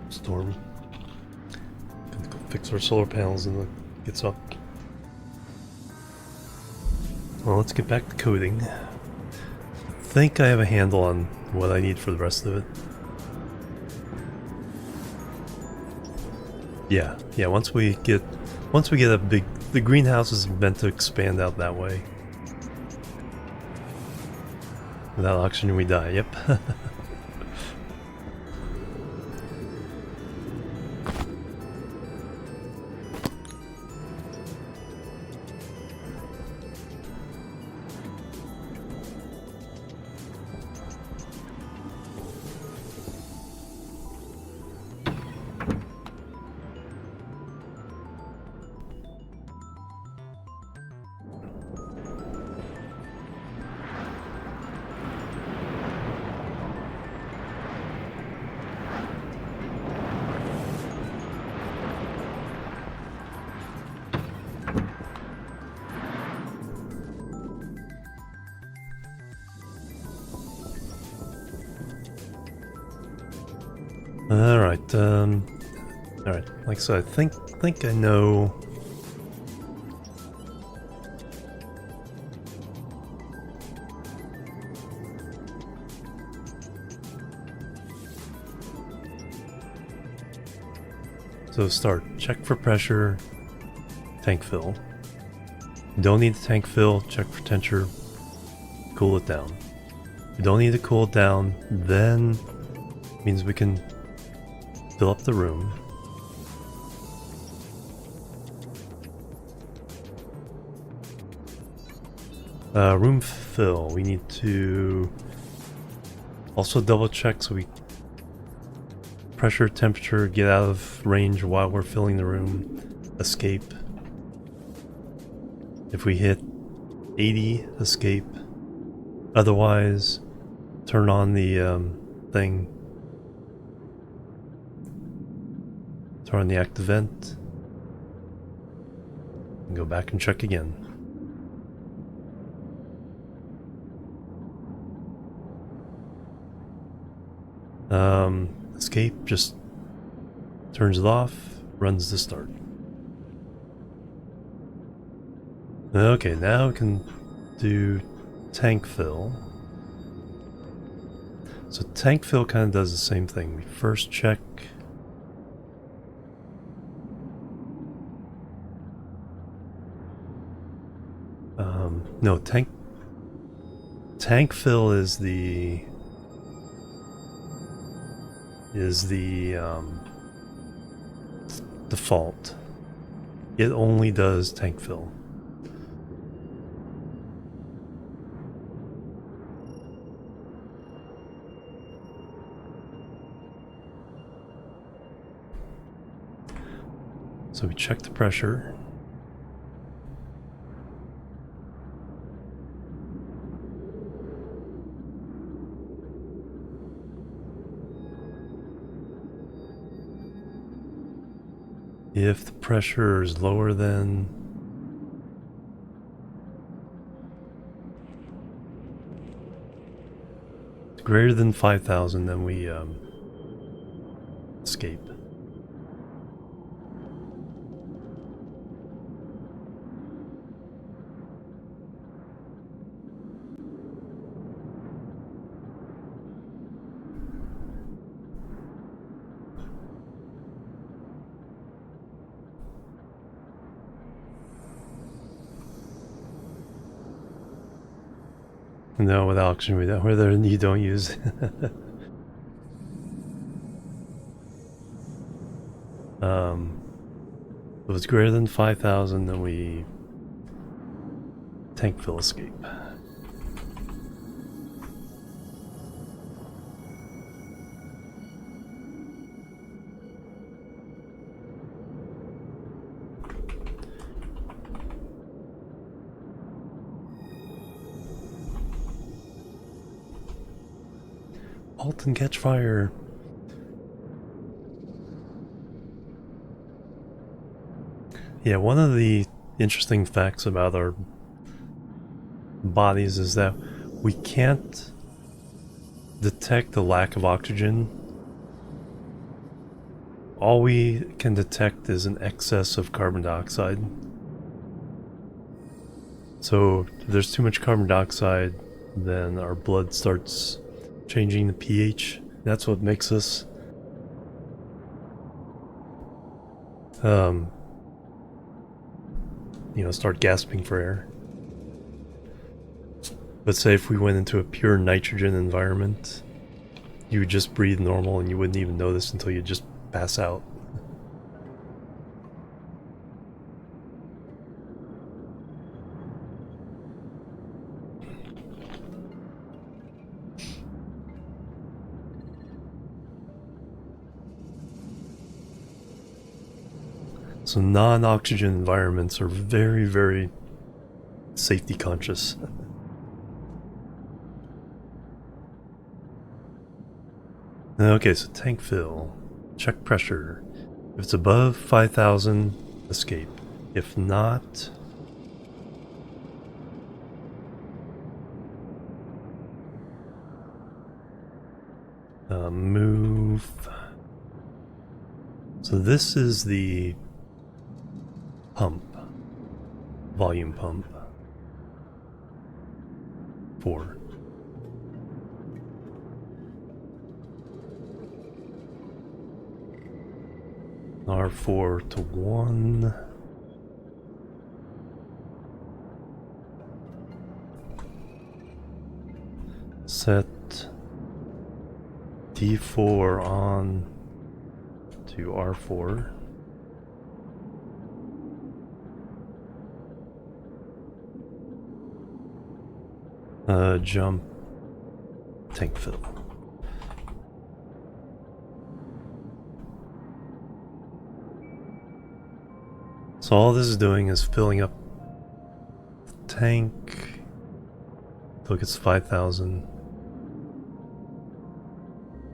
Storm. Gonna go fix our solar panels and it gets up. Well, let's get back to coding. I think I have a handle on what I need for the rest of it. Yeah, once we get the greenhouse is meant to expand out that way. Without oxygen, we die. Yep. Alright, alright, like so I think I know. So start, check for pressure, tank fill. You don't need the tank fill, check for temperature, cool it down. You don't need to cool it down, then means we can fill up the room. Room fill, we need to also double check so we pressure, temperature, get out of range while we're filling the room, escape. If we hit 80, escape. Otherwise, turn on the thing. Turn on the active vent. And go back and check again. Escape just turns it off, runs the start. Okay, now we can do tank fill. So tank fill kind of does the same thing. We first check no, tank fill is the default. It only does tank fill. So we check the pressure. If the pressure is lower than greater than 5,000, then we escape. No, with oxygen, whether you don't use. If it's greater than 5,000, then we tank fill escape. Halt and catch fire. Yeah, one of the interesting facts about our bodies is that we can't detect the lack of oxygen. All we can detect is an excess of carbon dioxide. So if there's too much carbon dioxide, then our blood starts changing the pH. That's what makes us start gasping for air. But say if we went into a pure nitrogen environment, you would just breathe normal and you wouldn't even notice until you just pass out. So non-oxygen environments are very, very safety conscious. Okay, so tank fill. Check pressure. If it's above 5,000, escape. If not, move. So this is the pump. Volume pump. 4. R4 to 1. Set D4 on to R4. Jump tank fill. So all this is doing is filling up the tank. Look, it's 5,000.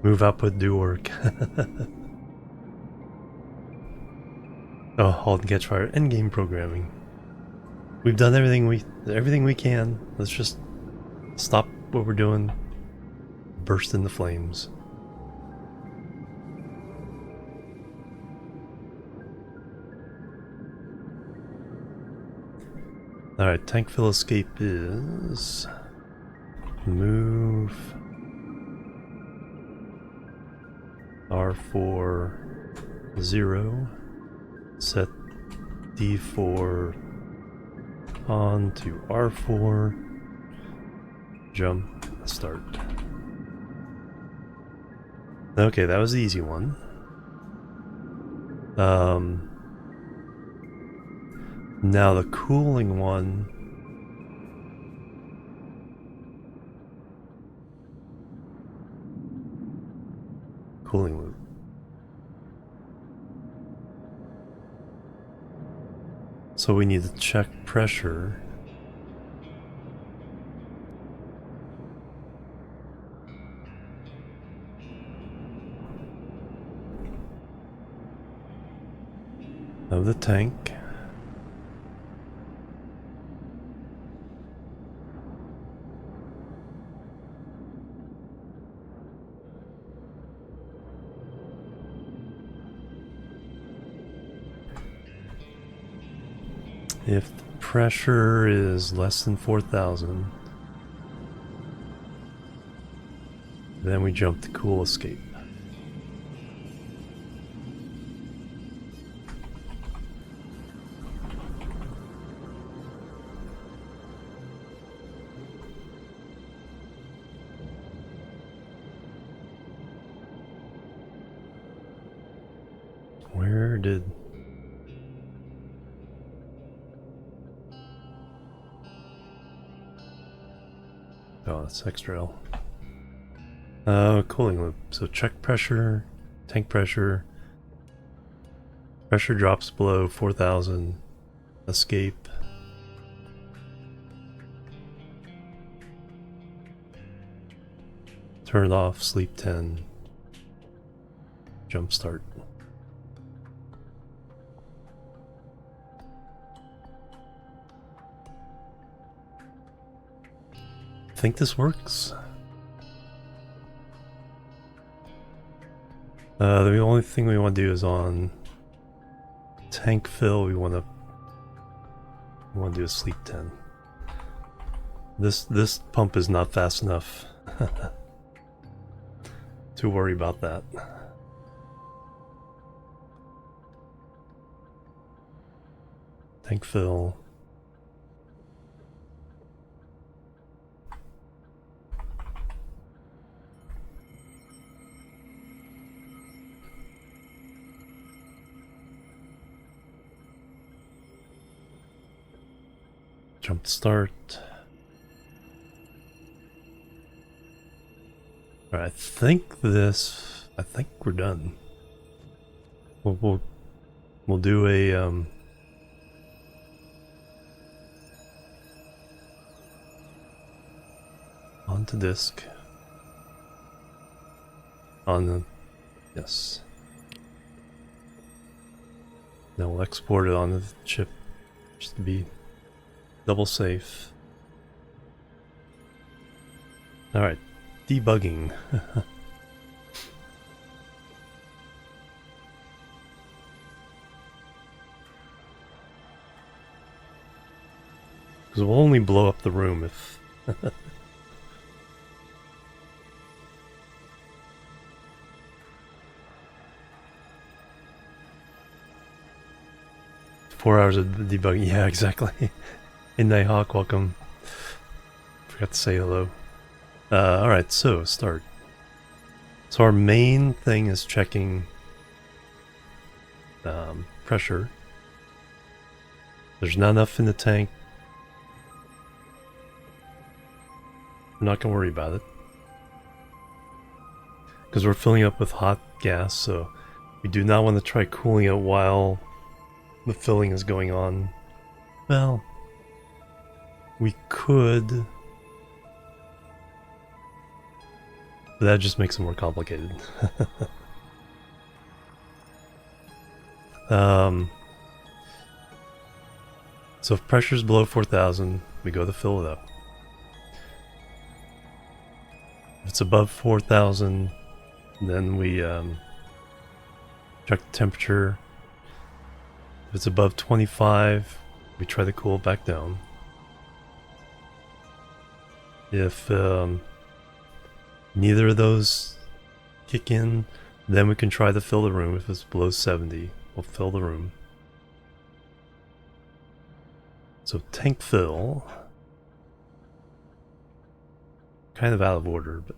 Move output, do work. Oh, halt and catch fire. Endgame programming. We've done everything we can. Let's just stop what we're doing. Burst into flames. Alright, tank fill escape is move R4 0, set D4 on to R4, jump, start. Okay, that was the easy one. Now the cooling one. Cooling loop. So we need to check pressure. Of the tank. If the pressure is less than 4,000, then we jump to cool escape. Where did... Oh, that's extra L. Cooling loop. So check pressure, tank pressure. Pressure drops below 4,000. Escape. Turn it off, sleep 10. Jump start. Think this works? The only thing we want to do is on tank fill. We want to do a sleep 10. This pump is not fast enough to worry about that. Tank fill. Jump start. Alright, I think we're done. We'll do a onto disk. On the yes. Then we'll export it onto the chip just to be double safe. Alright, debugging. Because we'll only blow up the room if... 4 hours of debugging. Yeah, exactly. In Nighthawk, welcome. Forgot to say hello. Alright, so start. So our main thing is checking pressure. There's not enough in the tank. I'm not gonna worry about it. Because we're filling up with hot gas, so we do not want to try cooling it while the filling is going on. Well, we could, but that just makes it more complicated. So if pressure's below 4,000, we go to fill it up. If it's above 4,000, then we check the temperature. If it's above 25, we try to cool it back down. If neither of those kick in, then we can try to fill the room. If it's below 70, we'll fill the room. So tank fill, kind of out of order, but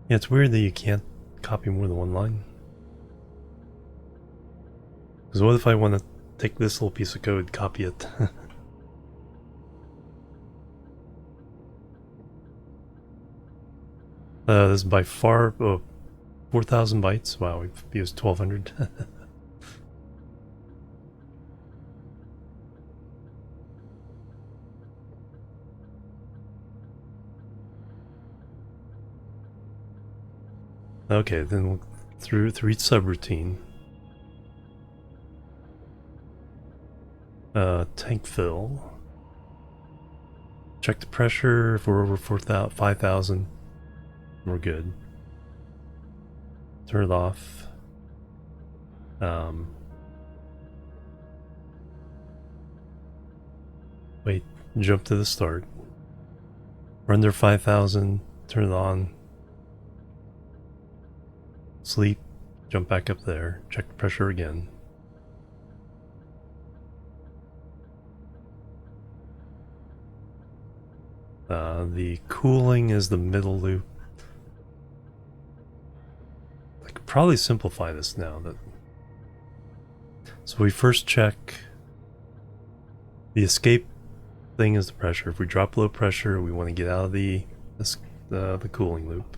yeah, it's weird that you can't copy more than one line. Because what if I want to take this little piece of code, copy it? This is by far 4,000 bytes. Wow, we've used 1,200. Okay, then we'll through each subroutine. Tank fill. Check the pressure. If we're over 5,000, we're good. Turn it off. Wait, jump to the start. We're under 5,000, turn it on. Sleep, jump back up there, check the pressure again. The cooling is the middle loop. I could probably simplify this now. So we first check the escape thing is the pressure. If we drop low pressure, we want to get out of the cooling loop.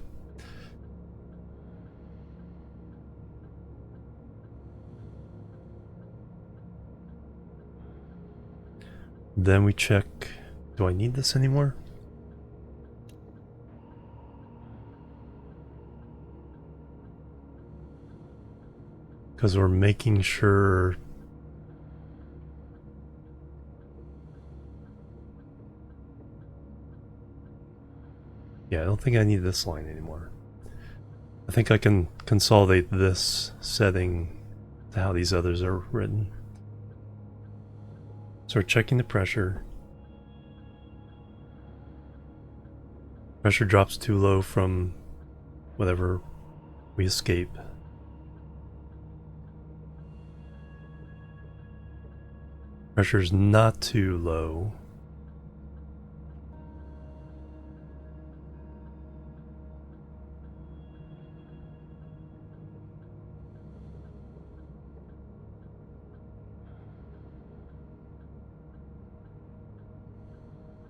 Then we check, do I need this anymore? Because we're making sure yeah, I don't think I need this line anymore. I think I can consolidate this setting to how these others are written. So we're checking the pressure. Pressure drops too low from whatever we escape. Pressure's not too low.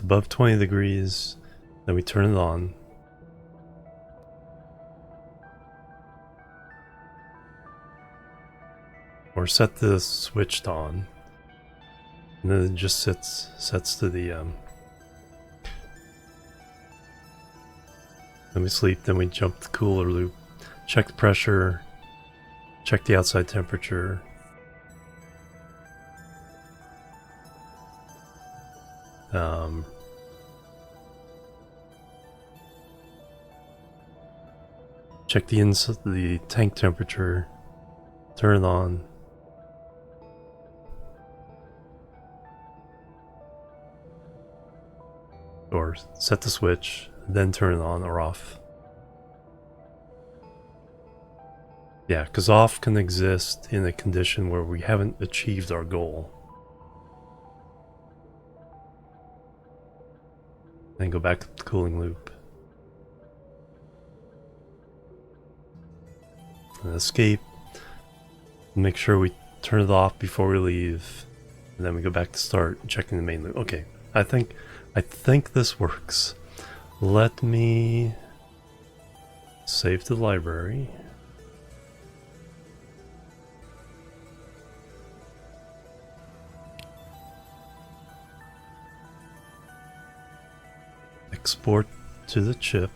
it's above 20 degrees, then we turn it on. Or set the switch to on. And then it just sets to the then we sleep, then we jump the cooler loop, check the pressure, check the outside temperature. Check the tank temperature, turn it on. Or set the switch, then turn it on or off. Yeah, because off can exist in a condition where we haven't achieved our goal. Then go back to the cooling loop. And escape. Make sure we turn it off before we leave. And then we go back to start checking the main loop. Okay, I think this works. Let me save the library. Export to the chip.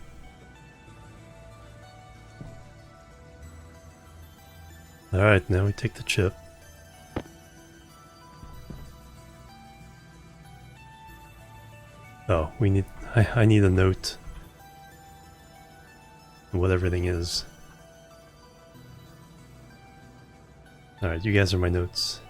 Alright, now we take the chip. Oh, we need... I need a note of what everything is. Alright, you guys are my notes.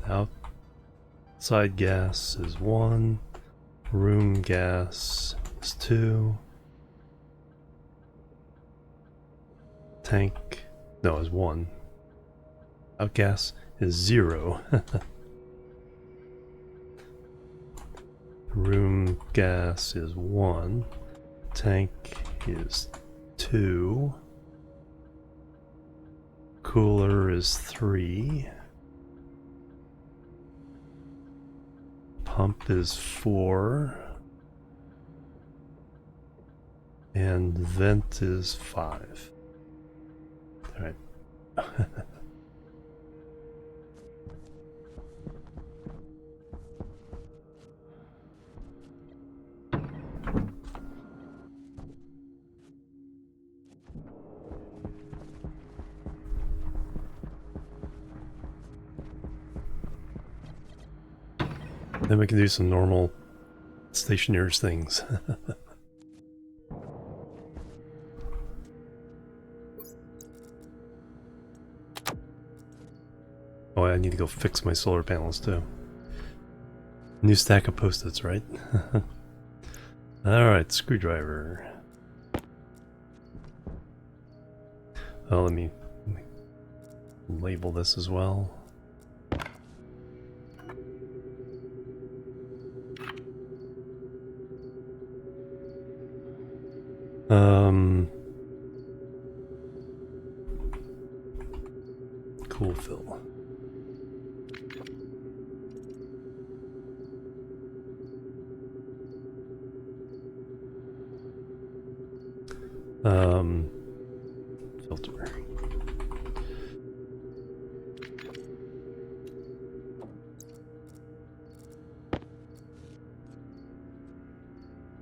Outside gas is 1. Room gas is 2. Tank... no, is 1. Outgas is 0. Room gas is 1. Tank is 2. Cooler is 3. Pump is 4. And vent is 5. Alright. Then we can do some normal Stationeers things. Oh, I need to go fix my solar panels too. New stack of post-its, right? Alright, screwdriver. Oh, let me label this as well. Cool fill. Filter.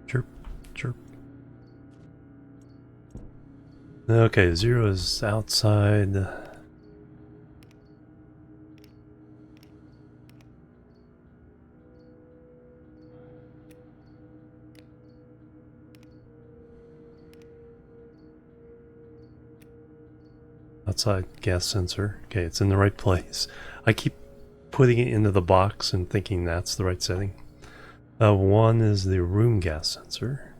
Chirp, chirp. Okay, 0 is outside. Outside gas sensor. Okay, it's in the right place. I keep putting it into the box and thinking that's the right setting. 1 is the room gas sensor.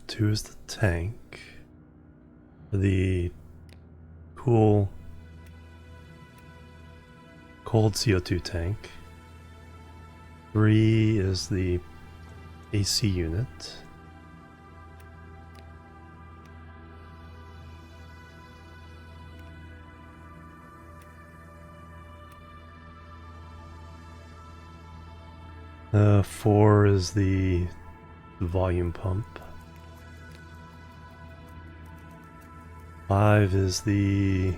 Two is the tank. The cold CO2 tank. 3 is the AC unit. Four is the volume pump. 5 is the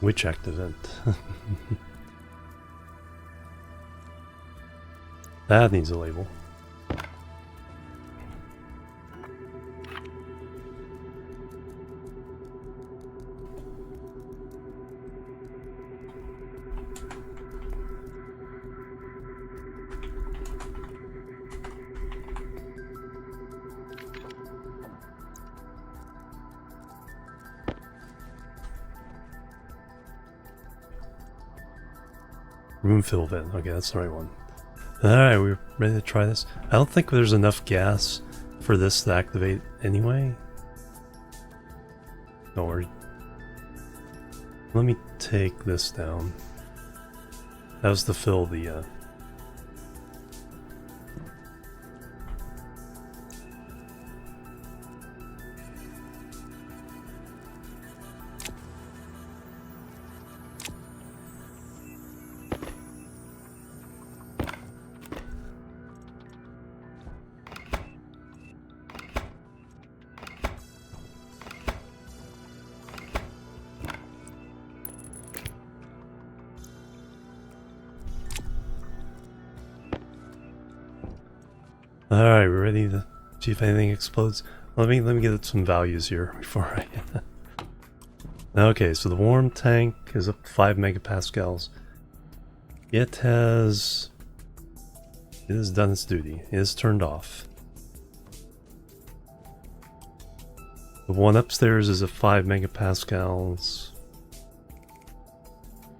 witch activant. That needs a label. Room fill vent. Okay, that's the right one. Alright, we're ready to try this. I don't think there's enough gas for this to activate anyway. No worries. Let me take this down. That was to fill the Alright, we're ready to see if anything explodes. Let me get some values here before I Okay, so the warm tank is up to 5 megapascals. It has done its duty. It is turned off. The one upstairs is at 5 megapascals.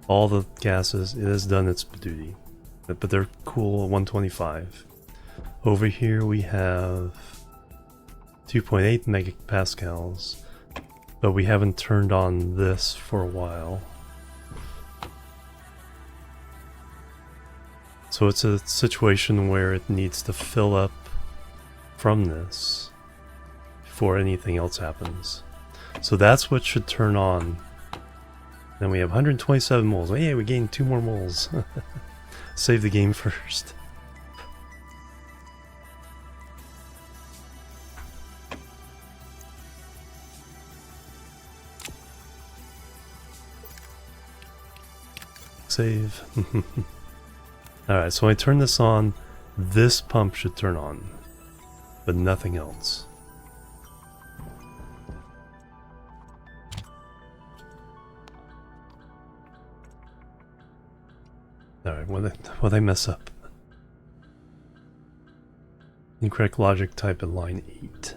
All the gases, it has done its duty. But they're cool at 125. Over here we have 2.8 megapascals, but we haven't turned on this for a while. So it's a situation where it needs to fill up from this before anything else happens. So that's what should turn on. Then we have 127 moles. Oh yeah, we gained 2 more moles. Save the game first. Save. Alright, so when I turn this on, this pump should turn on, but nothing else. Alright, what I mess up? Incorrect logic type at line 8.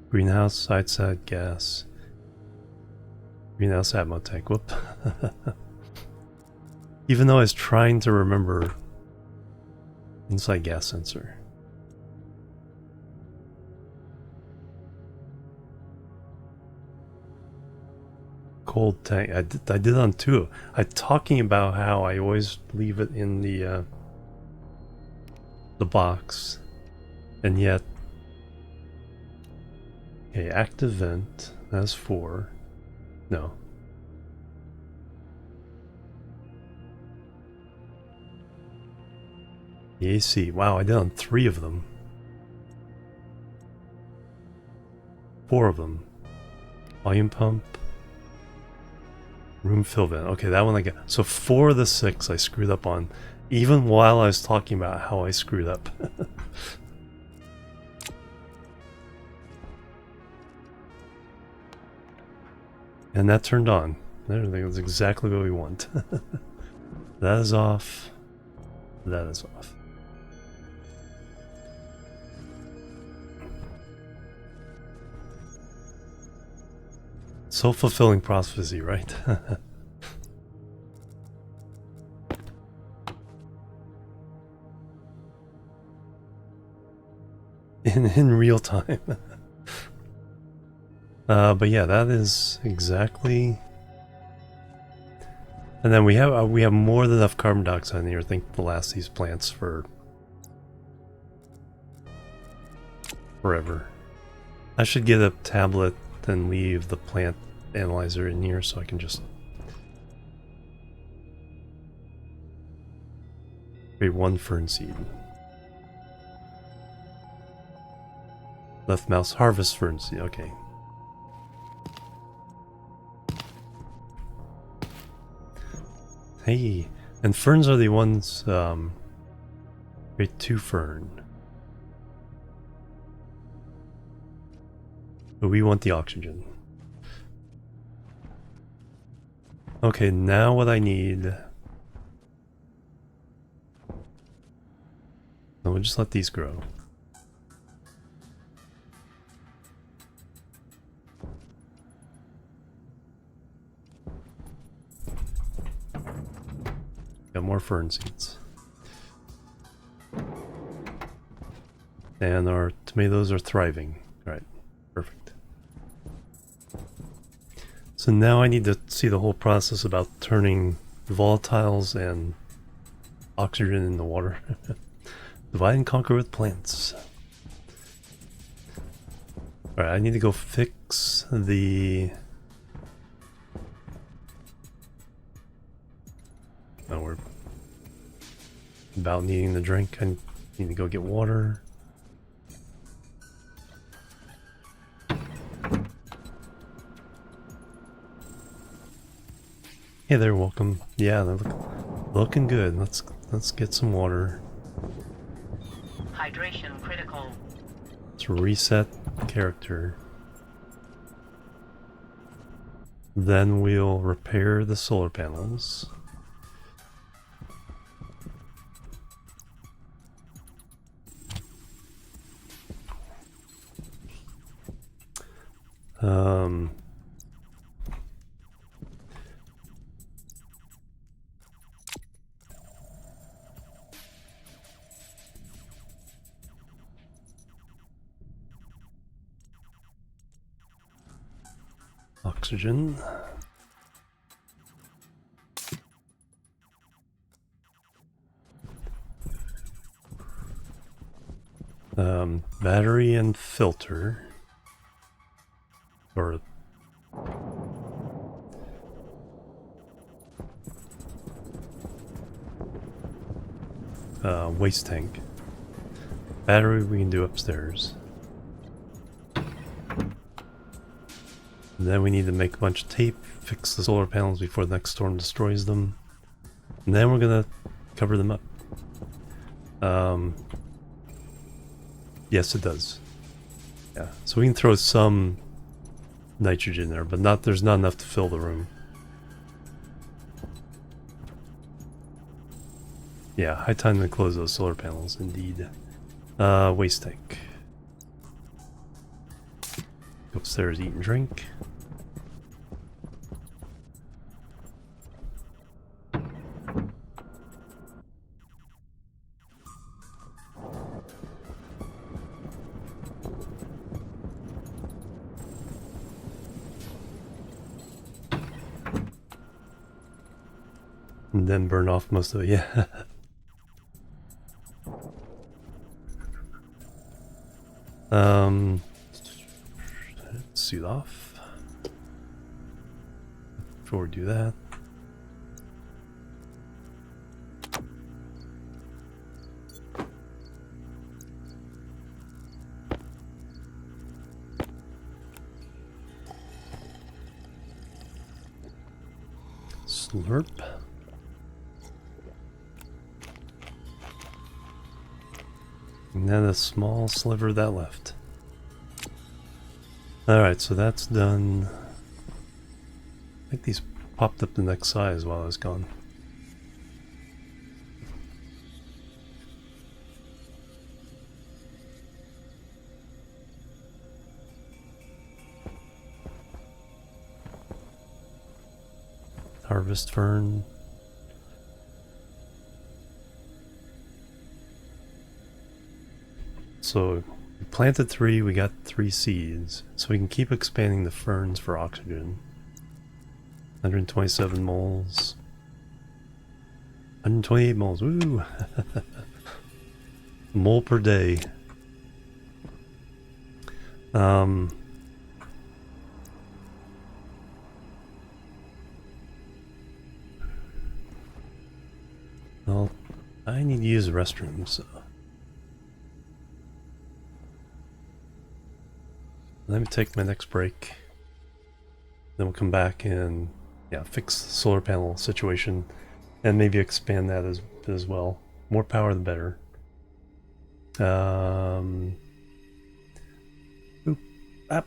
Greenhouse, outside gas. Greenhouse ammo tank, whoop. Even though I was trying to remember inside gas sensor. Cold tank, I did on 2. I'm talking about how I always leave it in the box, and yet okay, active vent, that's 4. No. The AC, wow, I did on 3 of them. 4 of them. Volume pump. Room fill vent. Okay, that one I got. So 4 of the 6 I screwed up on, even while I was talking about how I screwed up. And that turned on. That's exactly what we want. That is off. That is off. Self-fulfilling prophecy, right? in real time. But yeah, that is exactly. And then we have more than enough carbon dioxide in here, I think, to last these plants for forever. I should get a tablet and leave the plant analyzer in here so I can just create one fern seed. Left mouse harvest fern seed, okay. Hey, and ferns are the ones, create 2 fern. But we want the oxygen. Okay, now what I need... No, we'll just let these grow. Got more fern seeds. And our tomatoes are thriving. Alright, perfect. So now I need to see the whole process about turning volatiles and oxygen into water. Divide and conquer with plants. Alright, I need to go fix the... Oh, we're about needing the drink. I need to go get water. Hey there, welcome. Yeah, they're looking good. Let's get some water. Hydration critical. Let's reset character. Then we'll repair the solar panels. Oxygen. Battery and filter. Or waste tank. Battery we can do upstairs. And then we need to make a bunch of tape, fix the solar panels before the next storm destroys them. And then we're gonna cover them up. Yes, it does. Yeah, so we can throw some nitrogen there, but there's not enough to fill the room. Yeah, high time to close those solar panels, indeed. Waste tank. Go upstairs, eat and drink. And then burn off most of it, yeah. Suit off. Before we do that. Slurp. And then a small sliver that left. Alright, so that's done. I think these popped up the next size while I was gone. Harvest fern. So We planted 3, we got 3 seeds. So we can keep expanding the ferns for oxygen. 127 moles. 128 moles, woo! Mole per day. Well, I need to use the restroom, so... Let me take my next break. Then we'll come back and, yeah, fix the solar panel situation. And maybe expand that as well. More power the better. Oop. Up.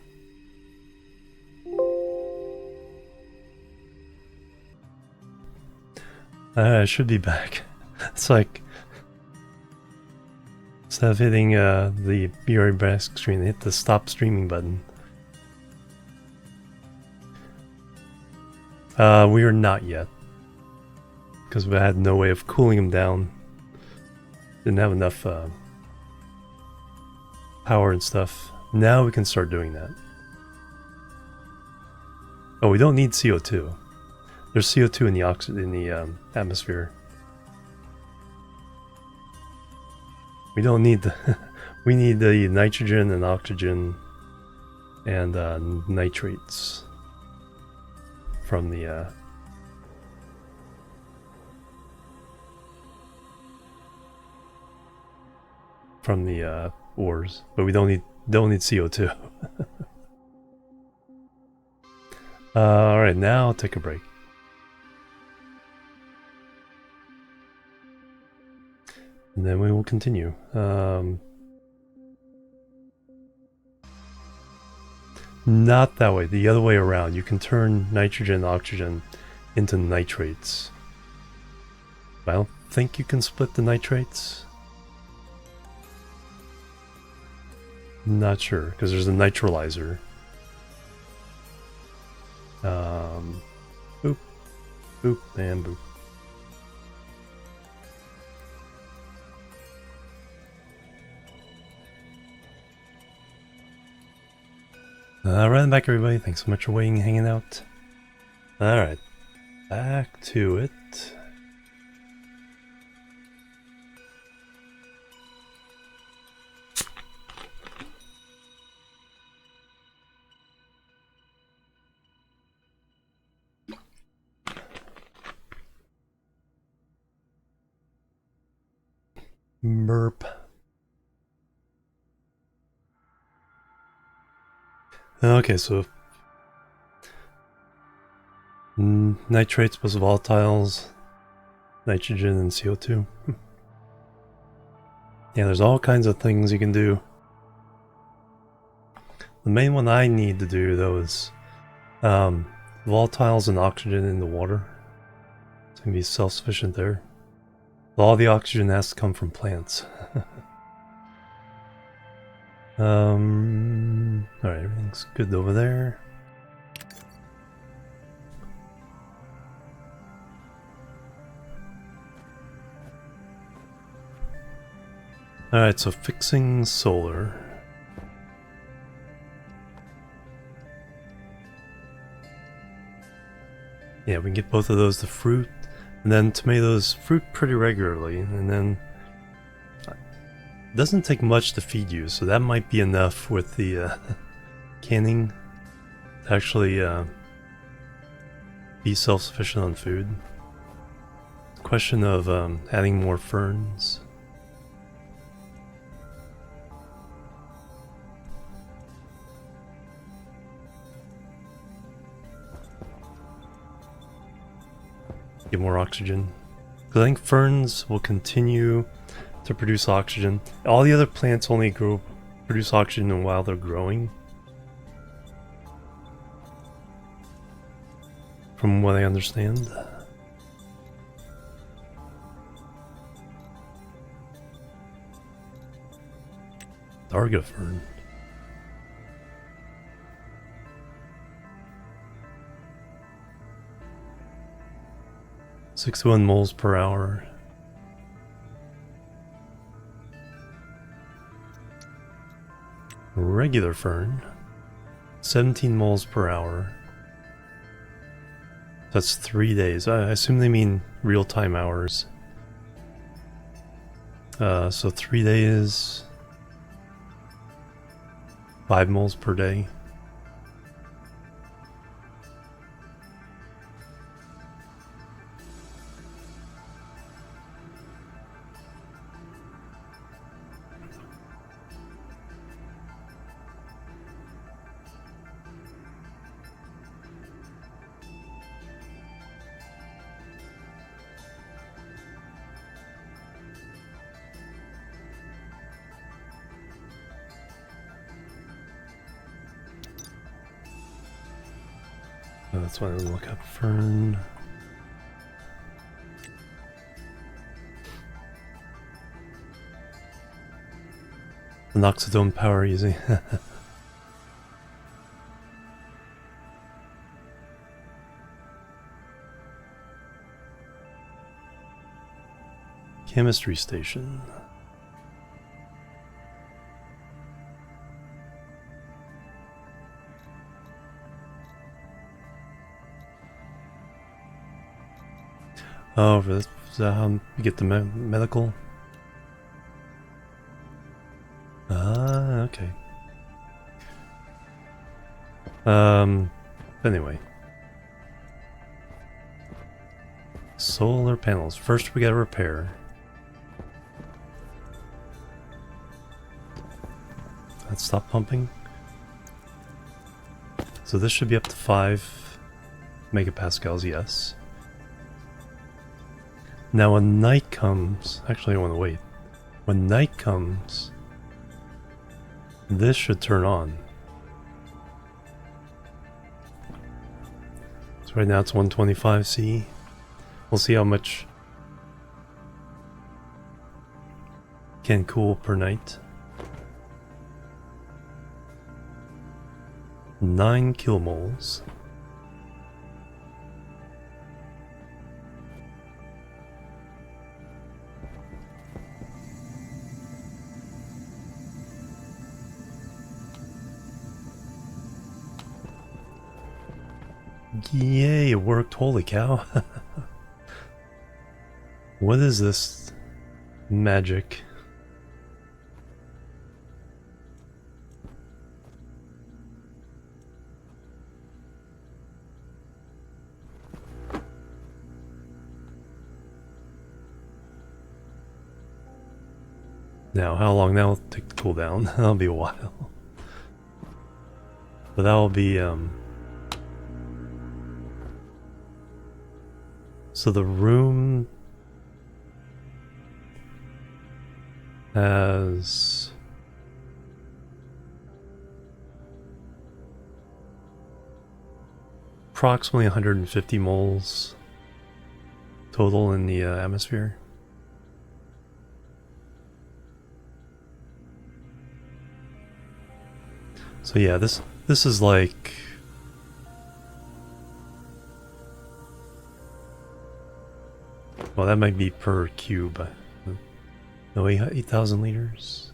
I should be back. It's like... Instead of hitting the BR back screen, hit the stop streaming button. We are not yet. Because we had no way of cooling them down. Didn't have enough power and stuff. Now we can start doing that. Oh, we don't need CO2. There's CO2 in the atmosphere. We don't need the... we need the nitrogen and oxygen and nitrates from the ores, but we don't need CO2. All right, now I'll take a break. And then we will continue. Not that way, the other way around. You can turn nitrogen and oxygen into nitrates. I don't think you can split the nitrates. Not sure, because there's a nitrolyzer. Boop, boop, and boop. Alright, I'm back everybody. Thanks so much for waiting and hanging out. Alright, back to it. Burp. Okay, so nitrates plus volatiles, nitrogen and CO2. Yeah, there's all kinds of things you can do. The main one I need to do though is volatiles and oxygen in the water. It's gonna be self-sufficient there. All the oxygen has to come from plants. Alright, everything's good over there. Alright, so fixing solar. Yeah, we can get both of those to fruit, and then tomatoes fruit pretty regularly, and then it doesn't take much to feed you, so that might be enough with the canning to actually be self-sufficient on food. Question of adding more ferns. Get more oxygen. I think ferns will continue to produce oxygen. All the other plants only produce oxygen while they're growing. From what I understand. Darga fern. "61 moles per hour. Regular fern, 17 moles per hour. That's 3 days. I assume they mean real-time hours. So 3 days, 5 moles per day. That's why I look up fern. Noxidome power easy. Chemistry station. Oh, is that how you get the medical? Ah, okay. Anyway. Solar panels. First we gotta repair. Let's stop pumping. So this should be up to 5 megapascals, yes. Now when night comes, actually I want to wait. When night comes, this should turn on. So right now it's 125 C. We'll see how much can cool per night. 9 kilomoles. Yay, it worked. Holy cow. What is this magic? Now, how long that'll take to cool down? That'll be a while. But that'll be, so the room has approximately 150 moles total in the atmosphere. So yeah, this is like well, that might be per cube. No, 8,000 liters.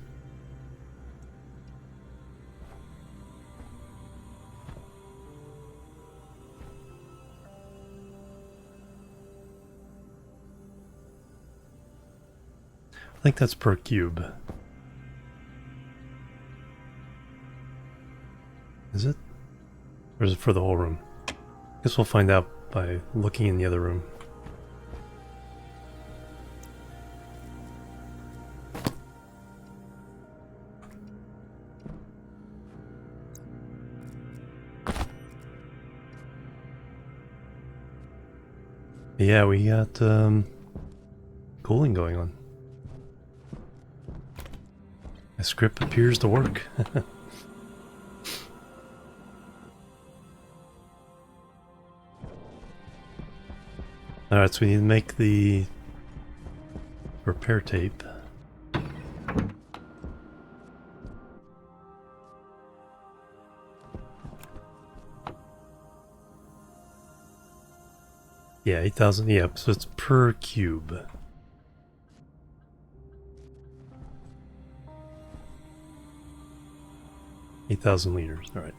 I think that's per cube. Is it? Or is it for the whole room? Guess we'll find out by looking in the other room. Yeah, we got cooling going on. The script appears to work. Alright, so we need to make the repair tape. Yeah, 8,000, yeah, so it's per cube. 8,000 liters. All right.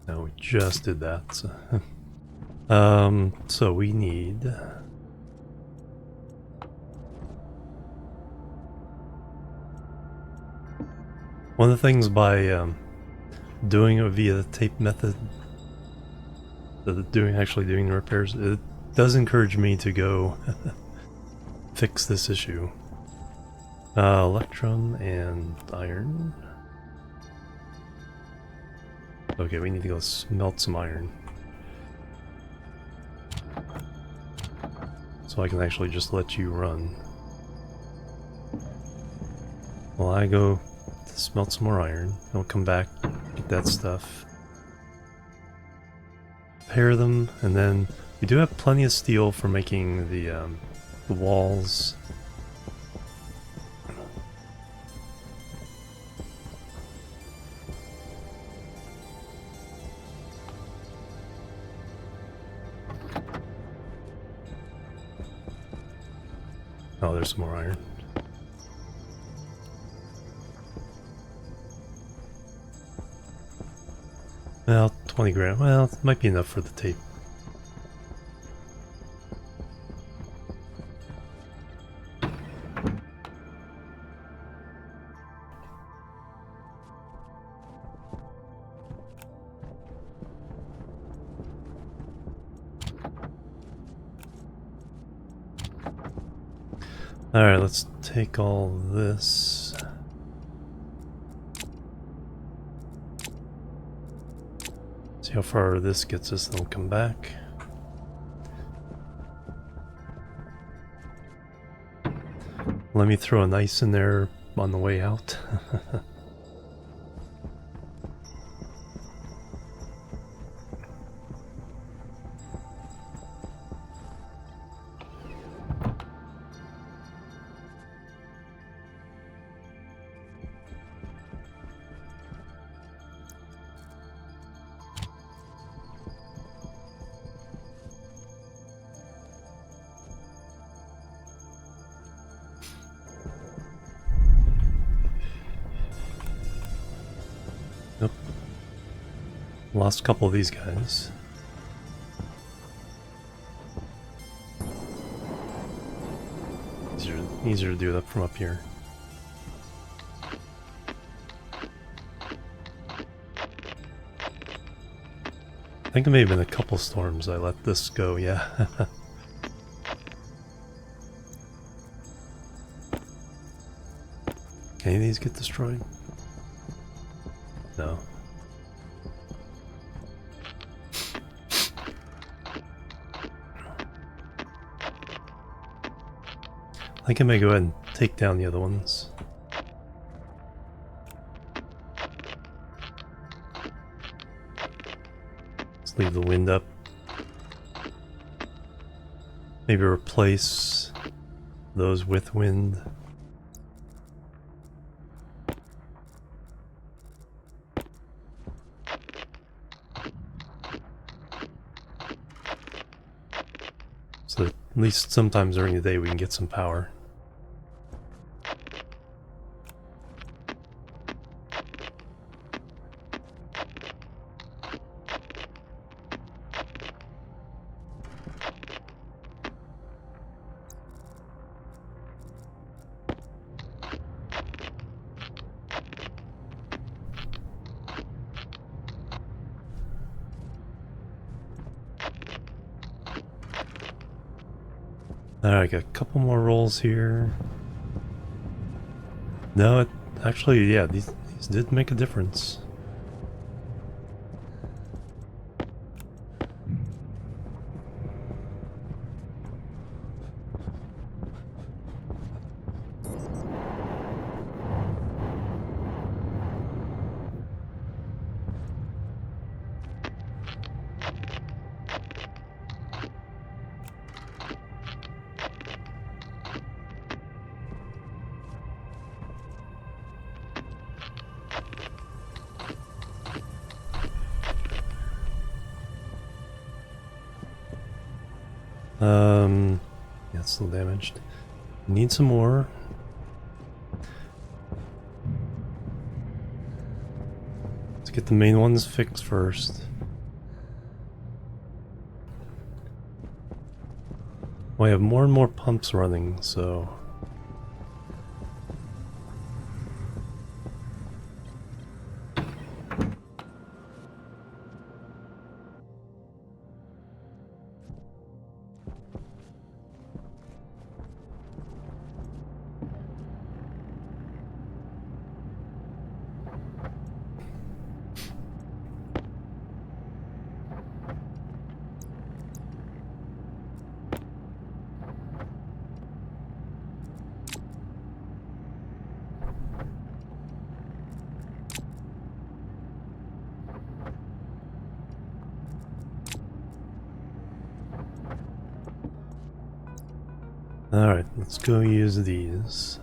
No, we just did that. So, so we need. One of the things by doing it via the tape method, actually doing the repairs, it does encourage me to go fix this issue. Electrum and iron. Okay, we need to go smelt some iron. So I can actually just let you run. While I go to smelt some more iron. I'll come back, get that stuff. Repair them, and then we do have plenty of steel for making the walls. Oh, there's some more iron. Well, 20 grand. Well, it might be enough for the tape. Alright, let's take all this. See how far this gets us, then we'll come back. Let me throw an ice in there on the way out. Nope. Lost a couple of these guys. Easier to do that from up here. I think it may have been a couple storms I let this go, yeah. Can any of these get destroyed? No. I think I may go ahead and take down the other ones. Let's leave the wind up. Maybe replace those with wind. So at least sometimes during the day we can get some power. Alright, got a couple more rolls here. No, it actually, yeah, these did make a difference. Yeah, it's still damaged. Need some more. Let's get the main ones fixed first. Well, I have more and more pumps running, so... Alright, let's go use these.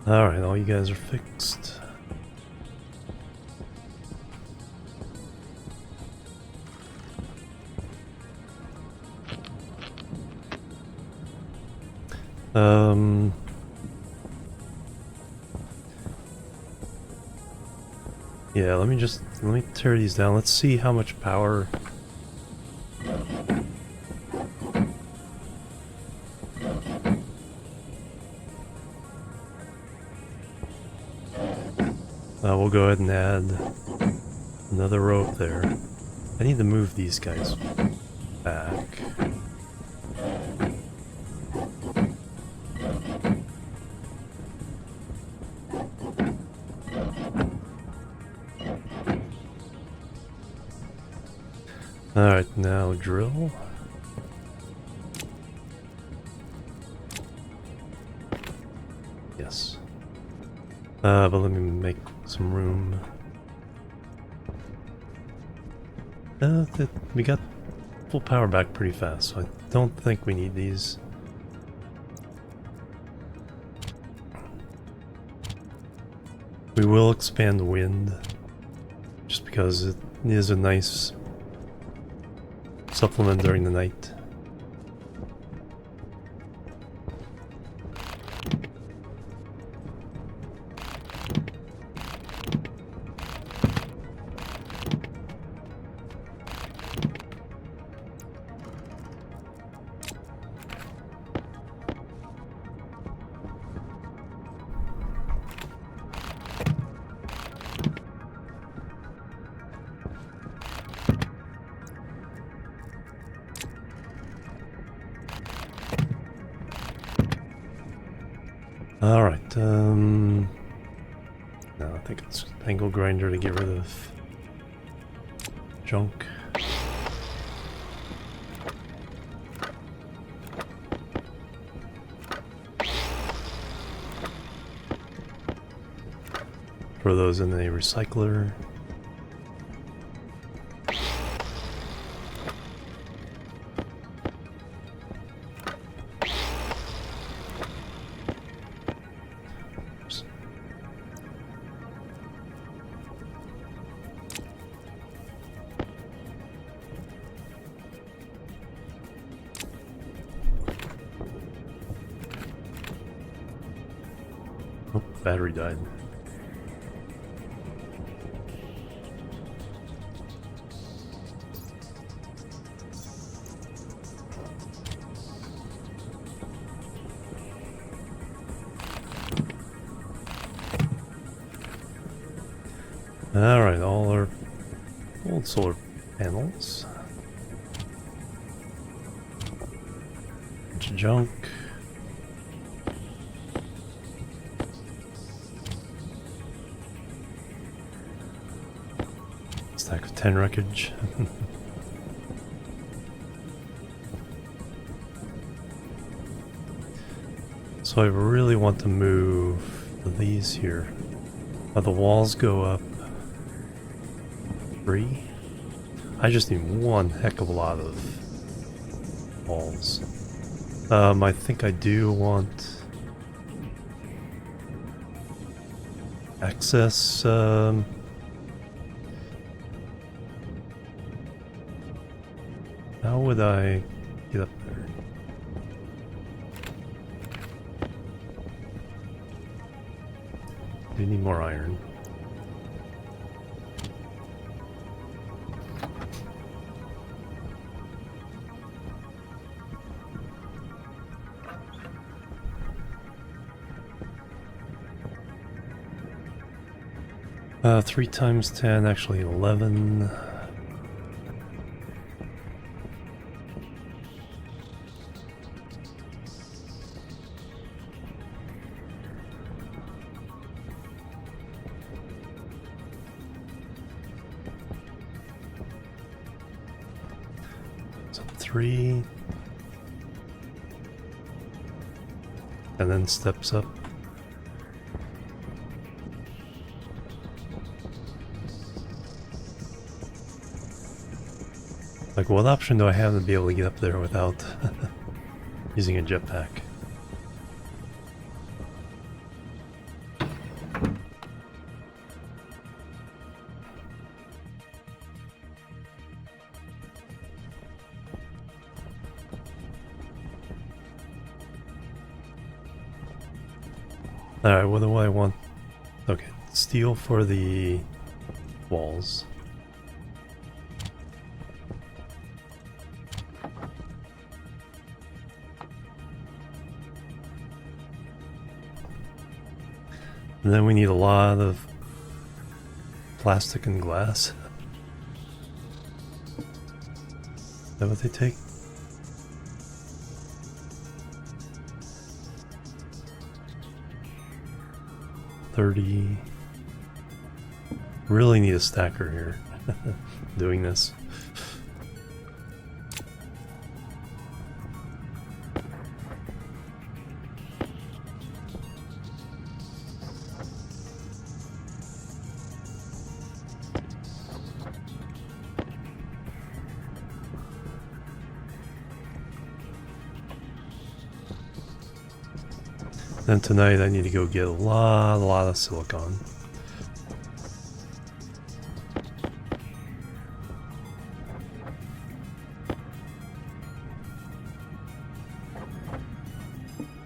Alright, all you guys are fixed. Yeah, let me tear these down. Let's see how much power. We'll go ahead and add another rope there. I need to move these guys back. Alright, now drill. Yes. But let me make some room. We got full power back pretty fast, so I don't think we need these. We will expand wind, just because it is a nice supplement during the night. Alright, no, I think it's angle grinder to get rid of junk. Throw those in a recycler. Oh, battery died. Alright, all our old solar panels. Bunch of junk. Stack of 10 wreckage. So I really want to move these here. The walls go up 3. I just need one heck of a lot of walls. I think I do want access. How would I get up there? Do need more iron. Three times 10, actually 11. So 3. And then steps up. Like, what option do I have to be able to get up there without using a jetpack? Alright, what do I want? Okay, steel for the walls. And then we need a lot of plastic and glass. Is that what they take? $30. Really need a stacker here doing this. Then tonight I need to go get a lot of silicon.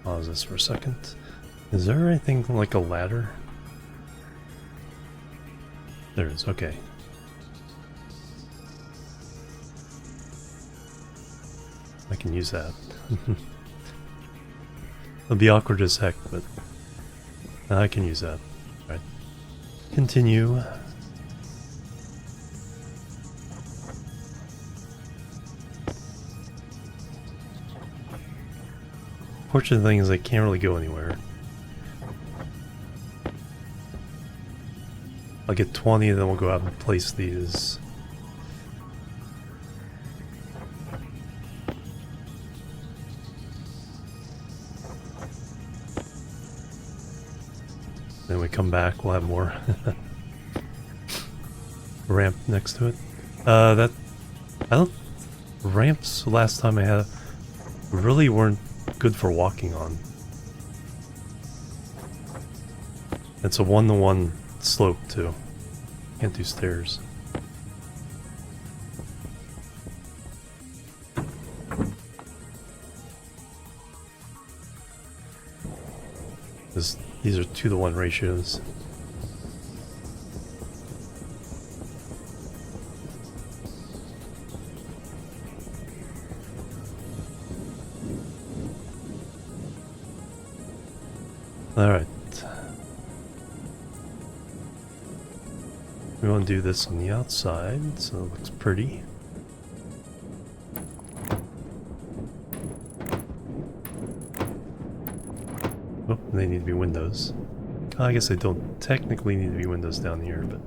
Pause this for a second. Is there anything like a ladder? There is, okay. I can use that. It'll be awkward as heck, but I can use that. Right. Continue. Fortunate thing is I can't really go anywhere. I'll get 20 and then we'll go out and place these. Then we come back, we'll have more ramp next to it. Ramps last time I had really weren't good for walking on. It's a 1-to-1 slope too. Can't do stairs. These are 2-to-1 ratios. All right. We want to do this on the outside so it looks pretty. Oh, they need to be windows. I guess they don't technically need to be windows down here, but...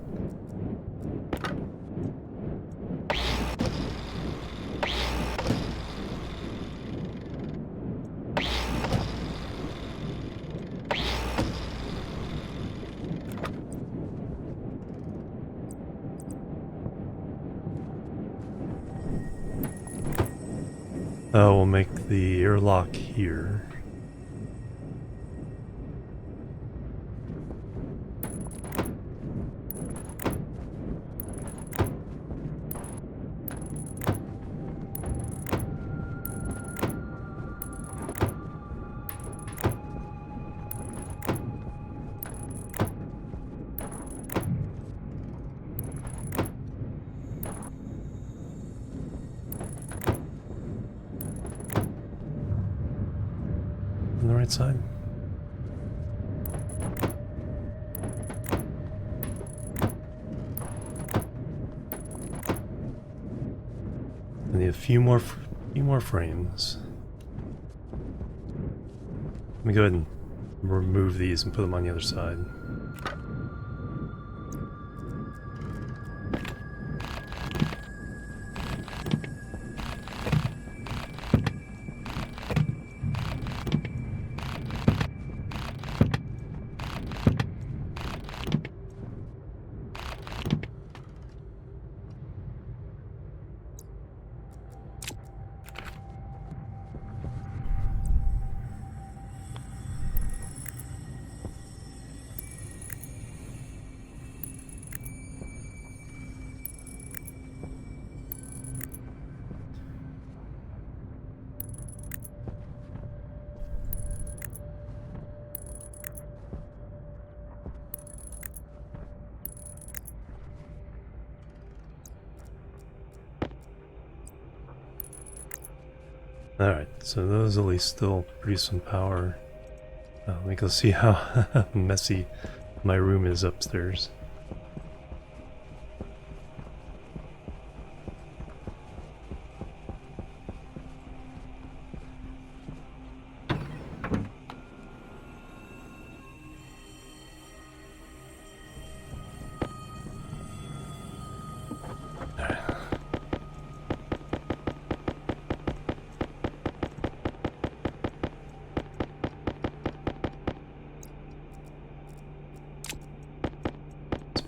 Oh, we'll make the airlock here. On the right side. I need a few more frames. Let me go ahead and remove these and put them on the other side. Alright, so those at least still produce some power. Let me go see how messy my room is upstairs.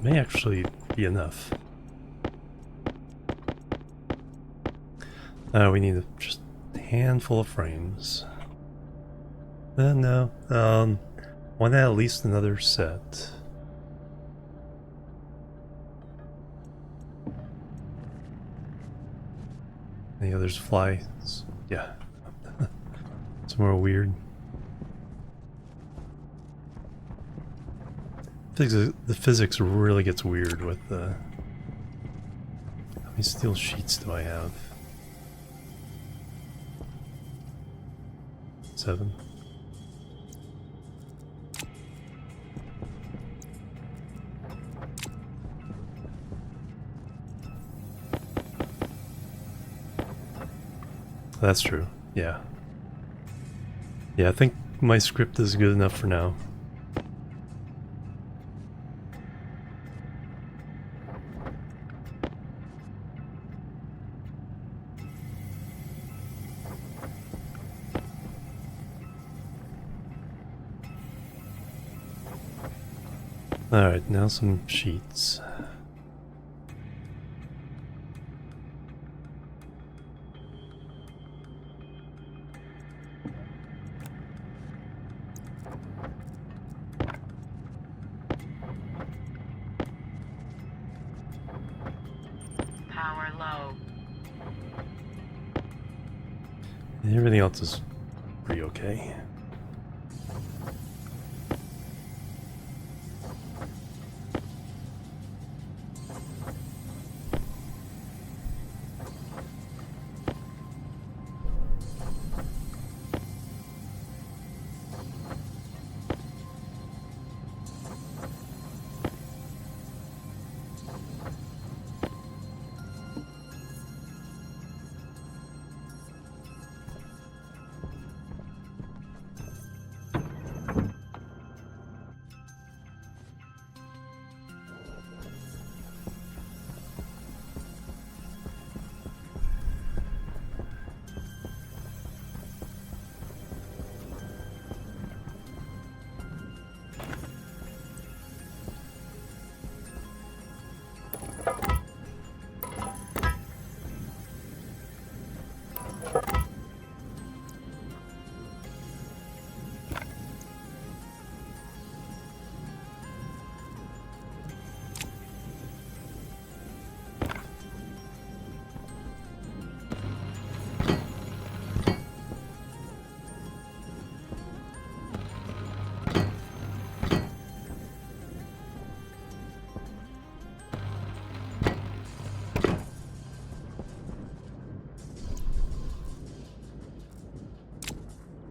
May actually be enough. We need just a handful of frames. No. Want at least another set. Any others fly? Yeah. Somewhere weird. The physics really gets weird with the... How many steel sheets do I have? 7. That's true, yeah. Yeah, I think my script is good enough for now. Alright, now some sheets. Power low. And everything else is pretty okay.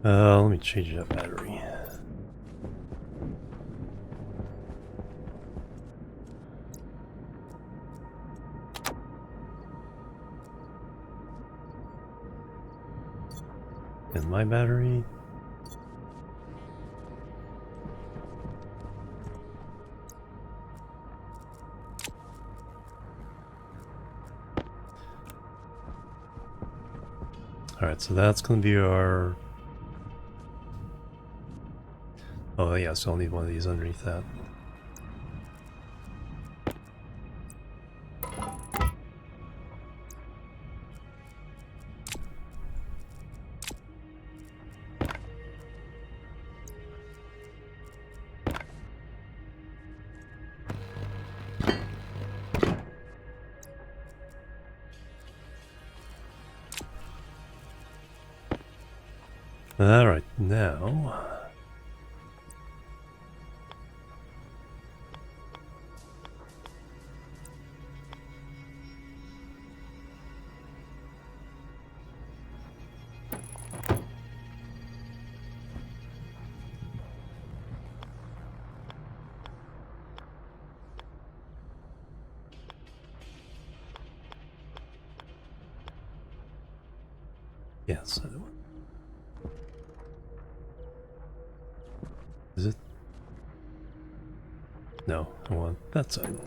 Let me change that battery. And my battery. Alright, so that's going to be our... Oh yeah, so I'll need one of these underneath that. Alright, now... Yes, other one. Is it? No, I want that side.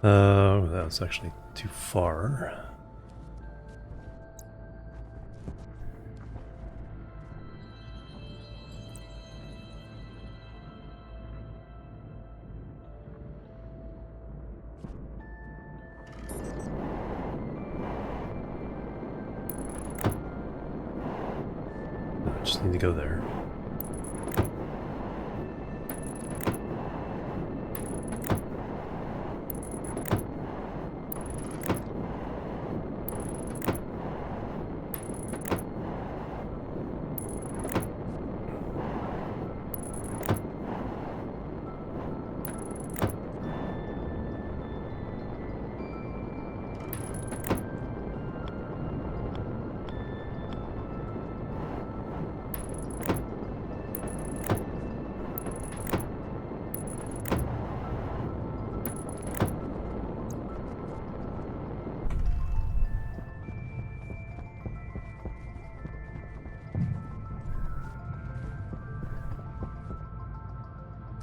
That was actually too far. I just need to go there.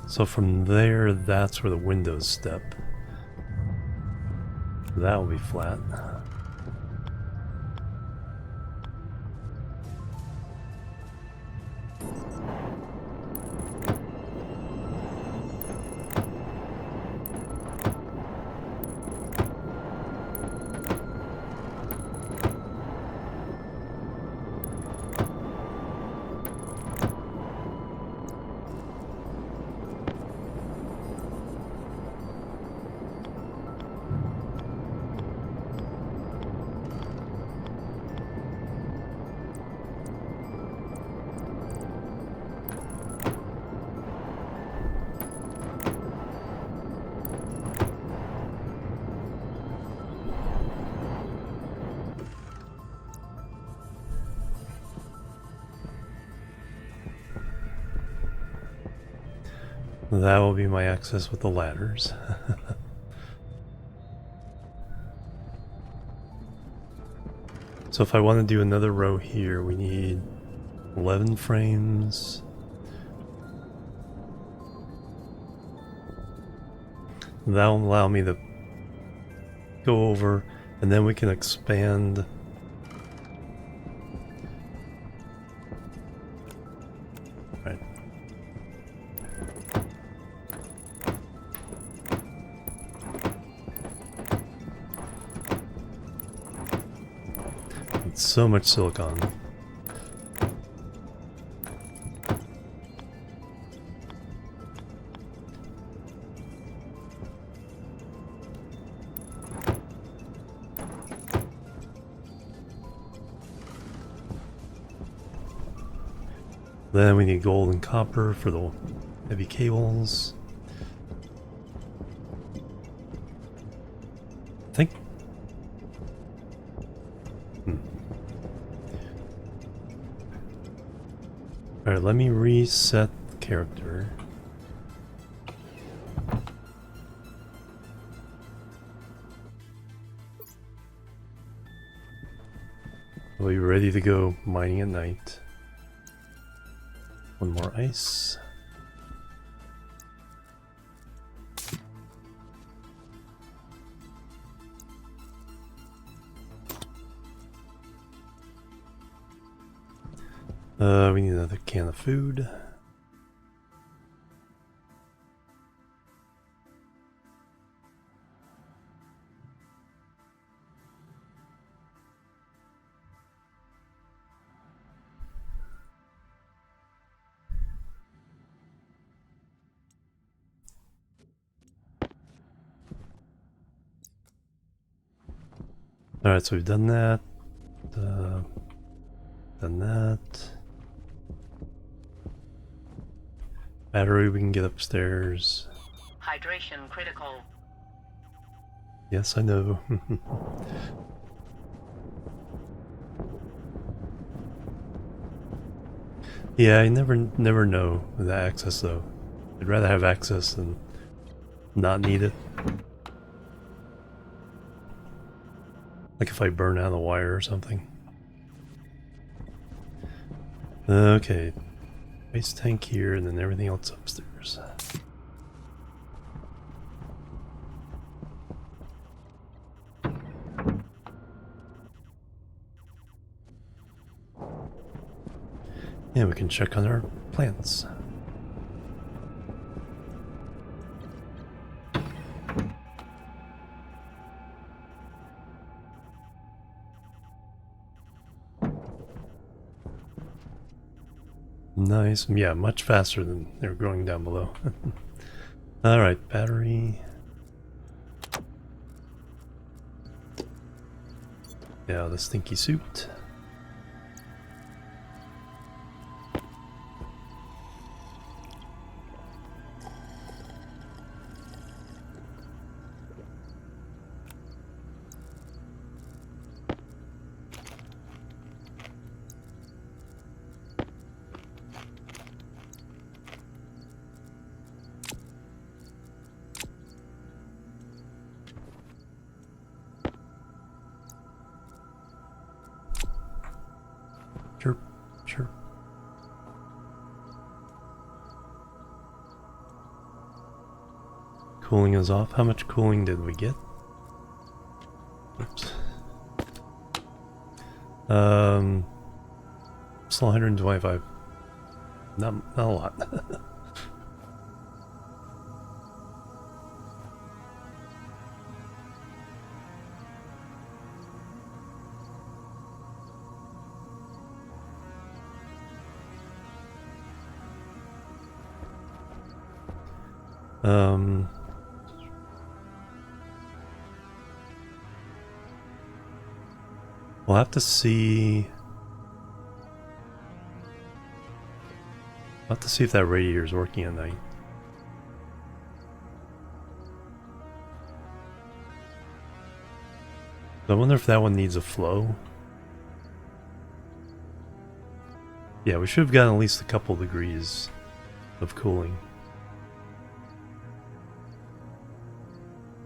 So from there, that's where the windows step. That will be flat. That will be my access with the ladders. So if I want to do another row here, we need 11 frames. That will allow me to go over, and then we can expand. Right. so much silicon. Then we need gold and copper for the heavy cables. I think. Alright, let me reset the character. Are you ready to go mining at night? One more ice. We need another can of food. Alright, so we've done that. Done that. Battery we can get upstairs. Hydration critical. Yes, I know. Yeah, I never know with the access though. I'd rather have access than not need it. Like if I burn out the wire or something. Okay. Ice tank here and then everything else upstairs. And we can check on our plants. Nice. Yeah, much faster than they're growing down below. Alright, battery. Yeah, the stinky suit. Chirp, chirp. Cooling is off. How much cooling did we get? Oops. Still 125. Not a lot. We'll have to see. I'll have to see if that radiator is working at night. I wonder if that one needs a flow. Yeah, we should have gotten at least a couple degrees of cooling.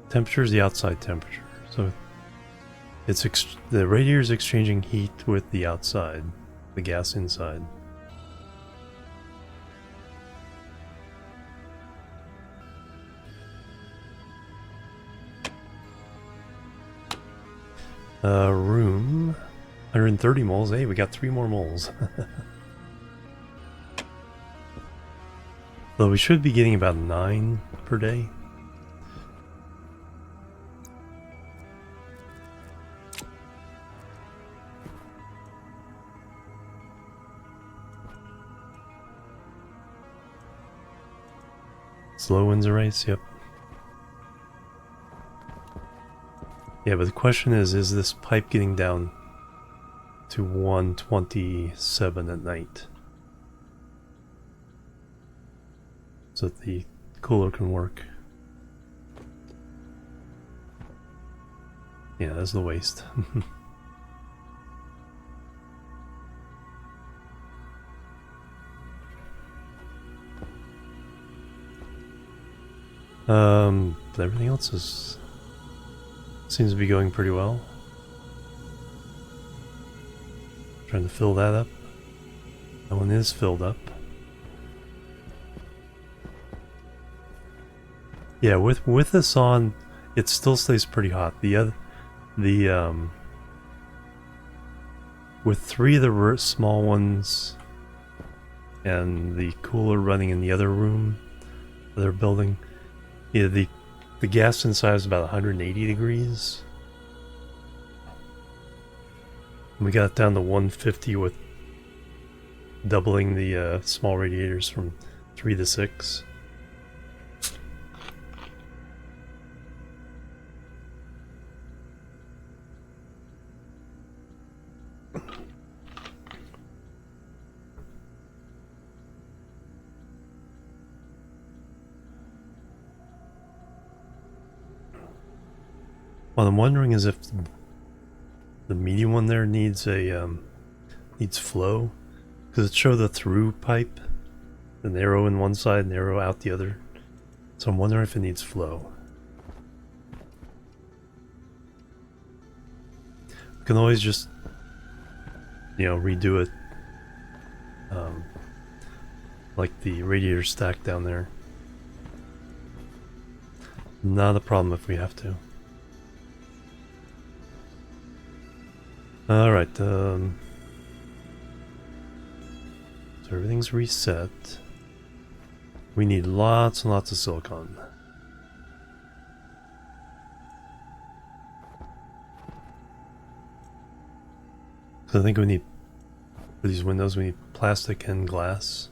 Temperature is the outside temperature, so it's the radiator is exchanging heat with the outside, the gas inside. Room 130 moles. Hey, we got 3 more moles. Though we should be getting about 9 per day. Slow wins a race, yep. Yeah, but the question is this pipe getting down to 127 at night? So that the cooler can work. Yeah, that's the waste. But everything else seems to be going pretty well. Trying to fill that up. That one is filled up. Yeah, with this on, it still stays pretty hot. With 3 of the small ones and the cooler running in the other room, other building, yeah, the gas inside is about 180 degrees. We got it down to 150 with doubling the small radiators from 3 to 6. What I'm wondering is if the medium one there needs flow, because it showed the through pipe, the narrow in one side, narrow out the other. So I'm wondering if it needs flow. We can always just, redo it, like the radiator stack down there. Not a problem if we have to. Alright, so everything's reset. We need lots and lots of silicon. So I think we need, for these windows, we need plastic and glass.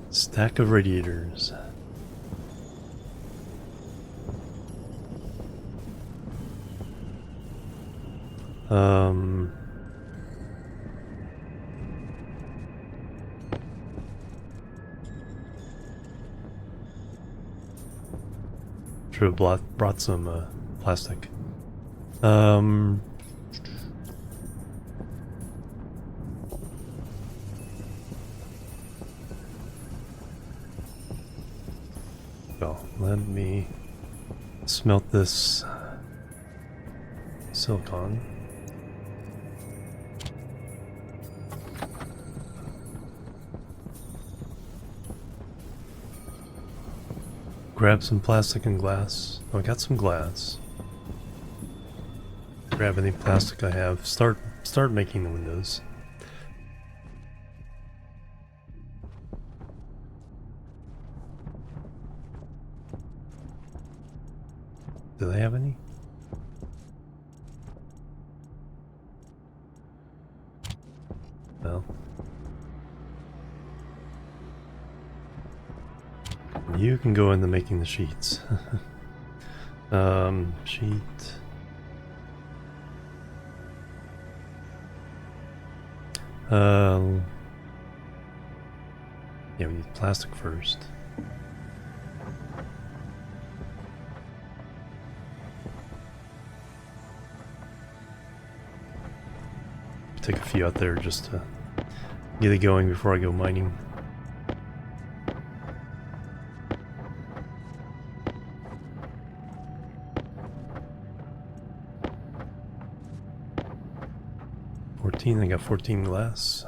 Stack of radiators. Should have brought some plastic. Well, let me smelt this silicon. Grab some plastic and glass. Oh, I got some glass. Grab any plastic I have. Start making the windows. Do they have any? Well. You can go into making the sheets. Sheet. Yeah, we need plastic first. Take a few out there just to get it going before I go mining. I got 14 glass.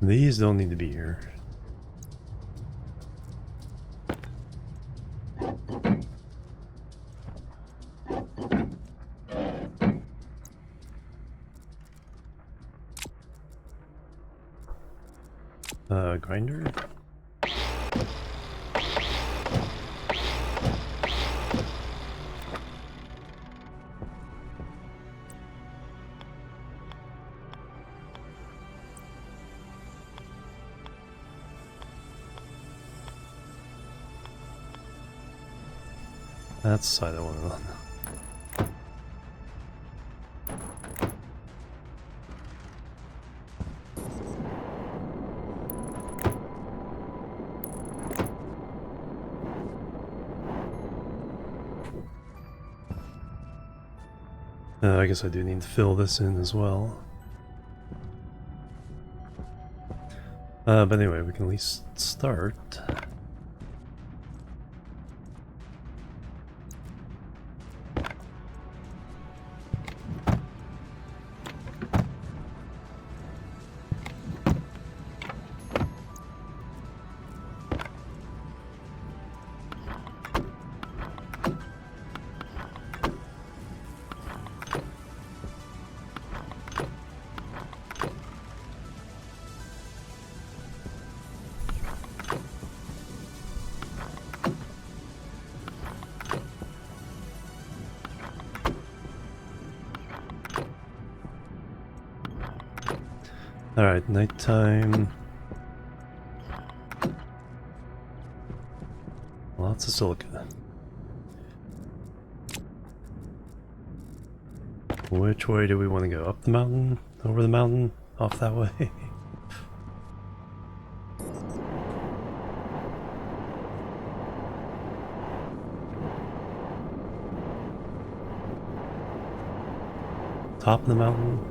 These don't need to be here. Grinder? That's the side I want on. I guess I do need to fill this in as well. But anyway, we can at least start. Alright, nighttime. Lots of silica. Which way do we want to go? Up the mountain? Over the mountain? Off that way? Top of the mountain?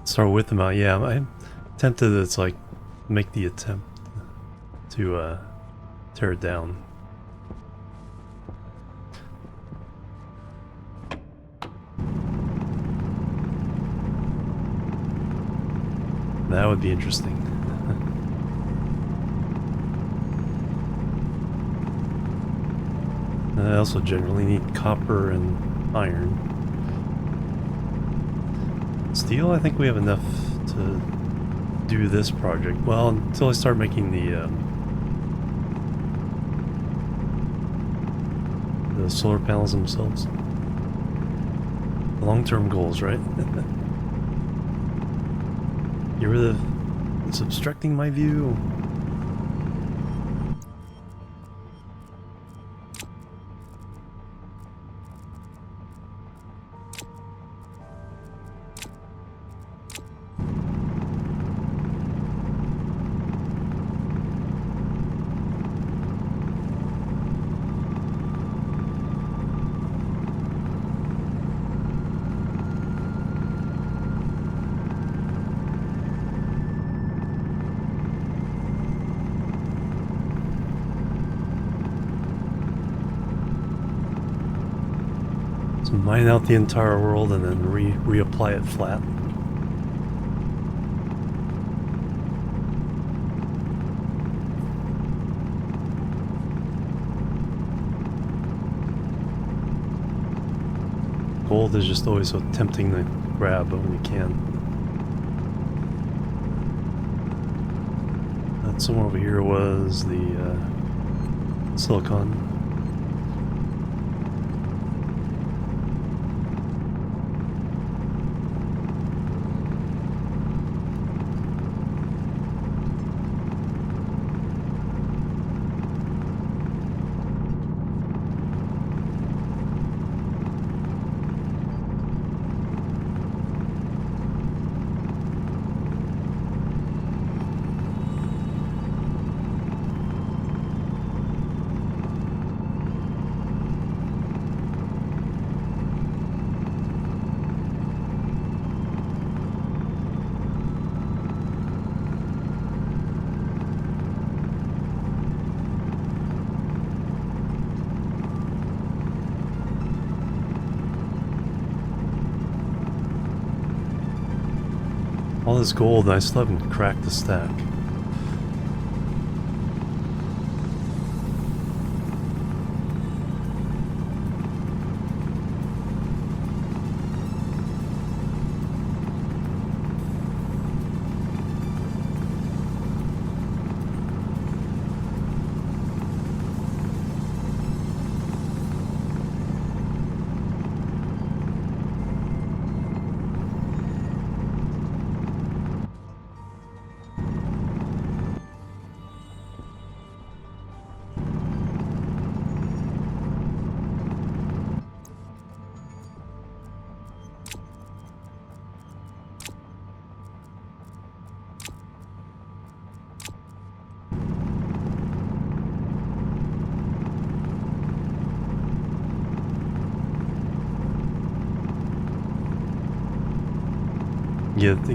Start with the mountain. Yeah, I'm tempted to like make the attempt to tear it down. That would be interesting. I also generally need copper and iron. Steel, I think we have enough to do this project. Well, until I start making the solar panels themselves. Long-term goals, right? Get rid of it's obstructing my view. So mine out the entire world and then reapply it flat. Gold is just always so tempting to grab when you can. That somewhere over here was the silicon. All this gold and I still haven't cracked the stack.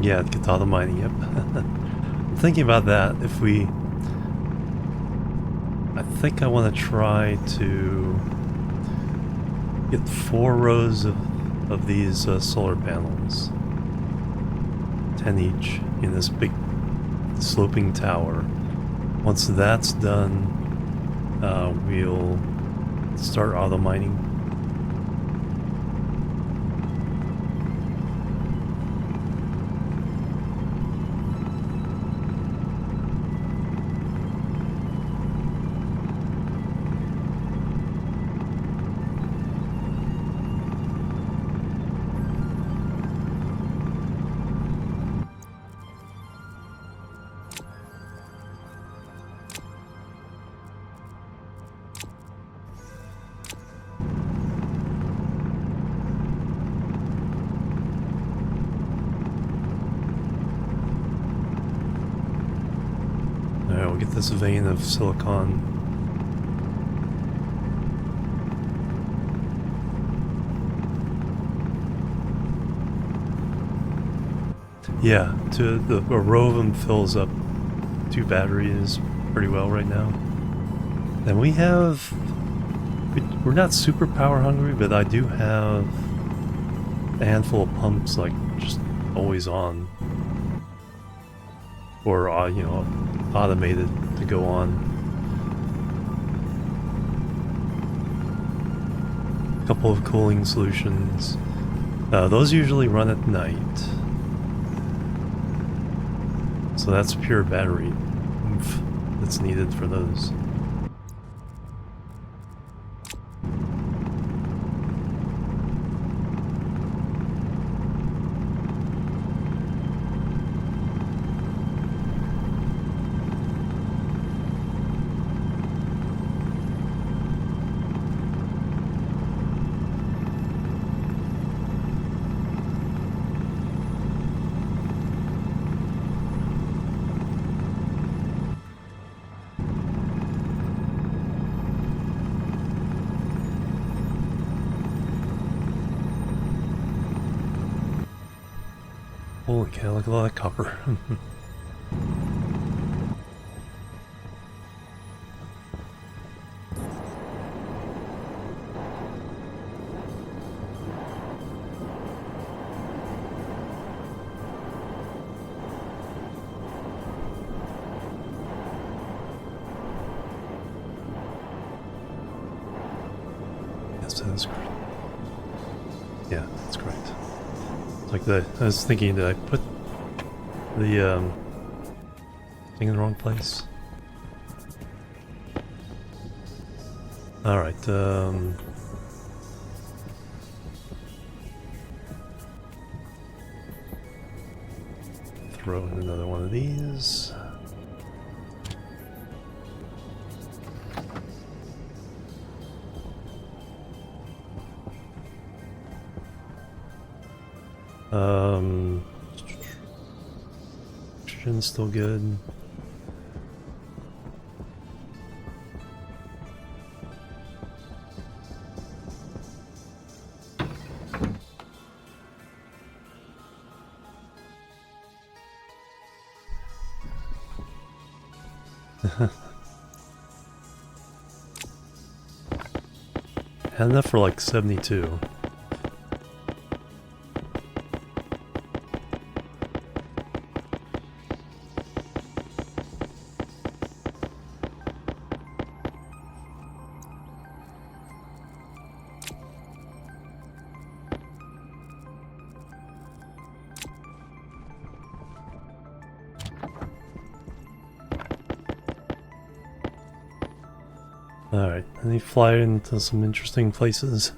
Yeah, get all the mining, yep. I'm thinking about that. If we... I think I want to try to get 4 rows of these solar panels. 10 each in this big sloping tower. Once that's done, we'll start auto mining. Alright, we'll get this vein of silicon. Yeah, a row of them fills up 2 batteries pretty well right now. And we're not super power hungry, but I do have a handful of pumps like just always on. Or, you know, automated to go on. A couple of cooling solutions. Those usually run at night. So that's pure battery oomph that's needed for those. Holy cow, look at all that copper. Yes, that's correct. Yeah, that's correct. It's like I was thinking, did I put the thing in the wrong place? Alright, throw in another one of these. Oxygen's still good. Had enough for like 72. Alright, and they fly into some interesting places.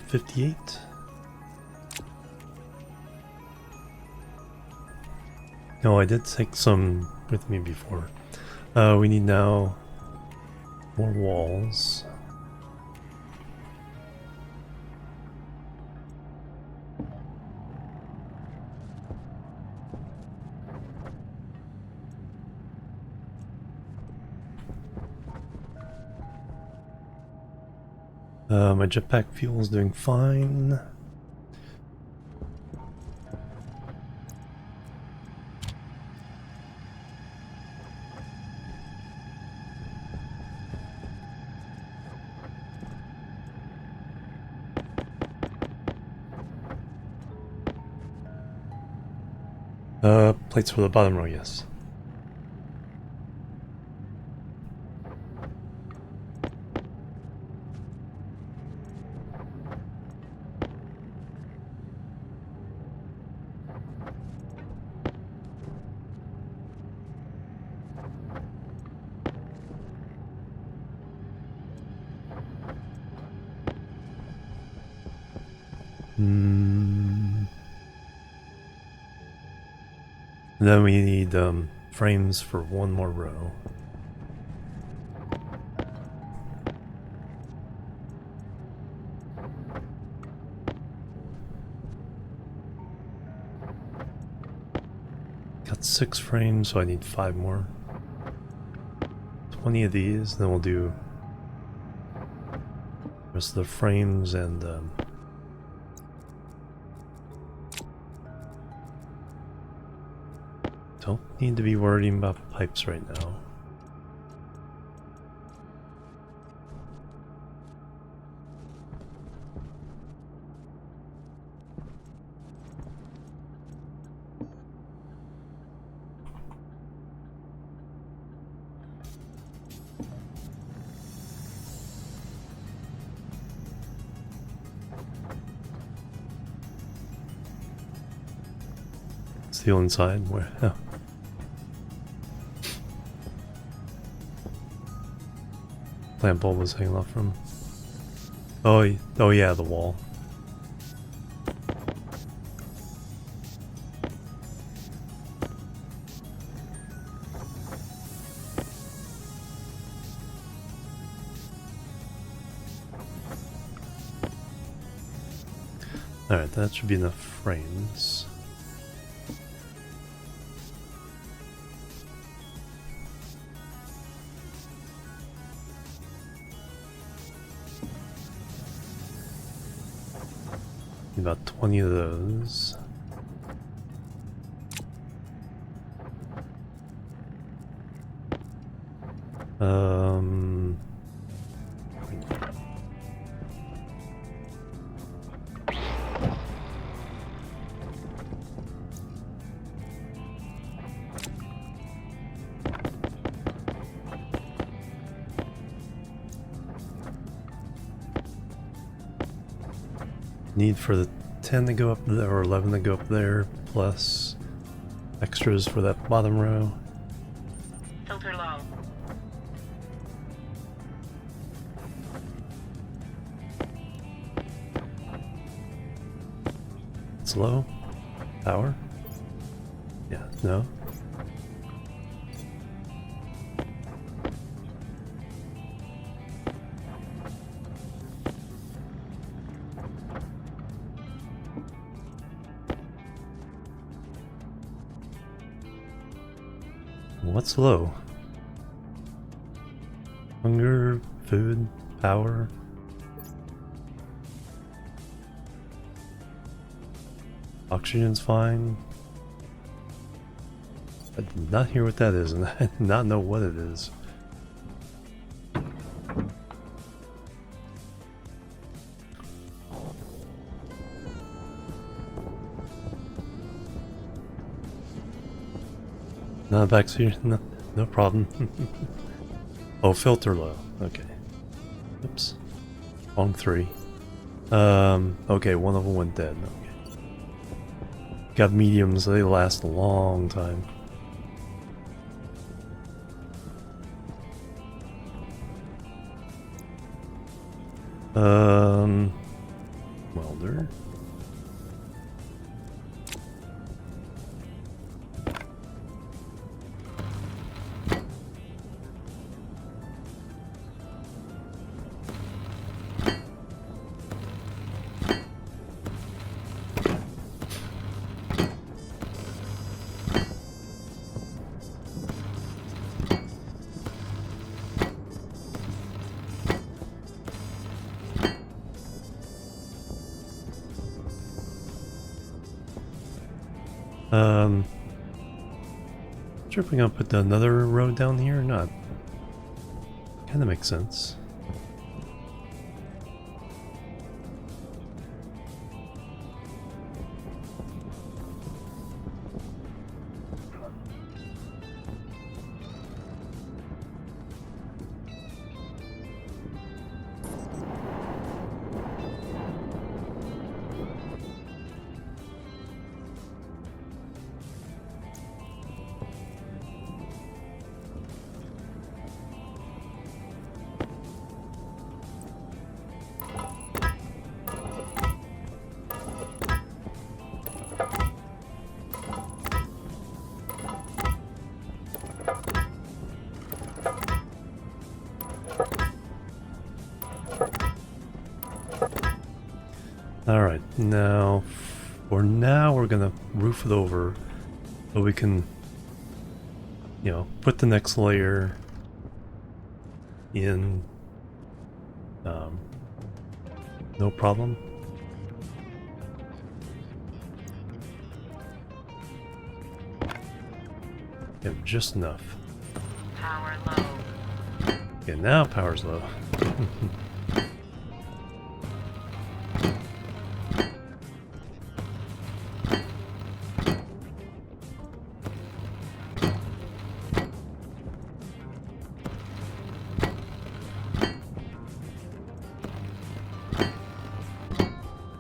58. No, I did take some with me before. We need now more walls. My jetpack fuel is doing fine. Plates for the bottom row, yes. Then we need frames for one more row. Got 6 frames, so I need 5 more. 20 of these, then we'll do the rest of the frames and don't need to be worrying about pipes right now. Steel inside, where? Oh. Lamp bulb was hanging off from. Oh yeah, the wall. Alright, that should be enough frames. About 20 of those. Need for the 10 to go up there, or 11 to go up there, plus extras for that bottom row. Filter low. It's low. Power? Yeah, no. What's low? Hunger, food, power. Oxygen's fine. I did not hear what that is, and I did not know what it is. No, back here. No problem. Oh, filter low. Okay. Oops. Wrong 3. Okay, one of them went dead. Okay. Got mediums, they last a long time. Welder. Sure if we're gonna put another road down here or not. Kind of makes sense. Alright, now, for now we're gonna roof it over so we can, you know, put the next layer in, no problem. Yeah, just enough. Power low. Okay, now power's low.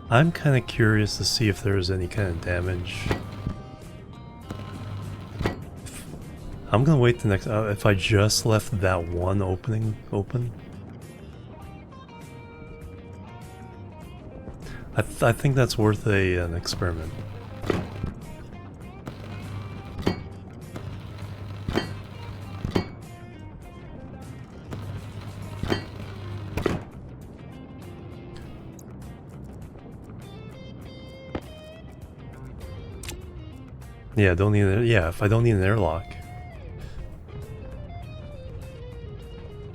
I'm kind of curious to see if there's any kind of damage. I'm gonna wait the next. If I just left that one opening open, I think that's worth an experiment. Yeah, don't need it. Yeah, if I don't need an airlock,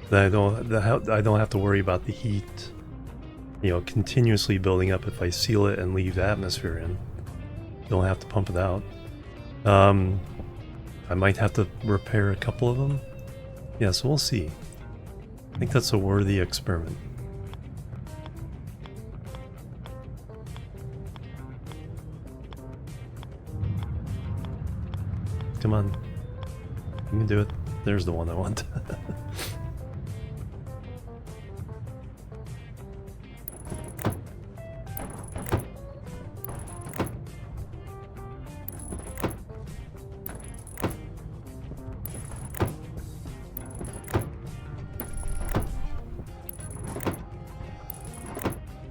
then I don't have to worry about the heat, you know, continuously building up if I seal it and leave atmosphere in. Don't have to pump it out. I might have to repair a couple of them. Yeah, so we'll see. I think that's a worthy experiment. Come on. You can do it. There's the one I want.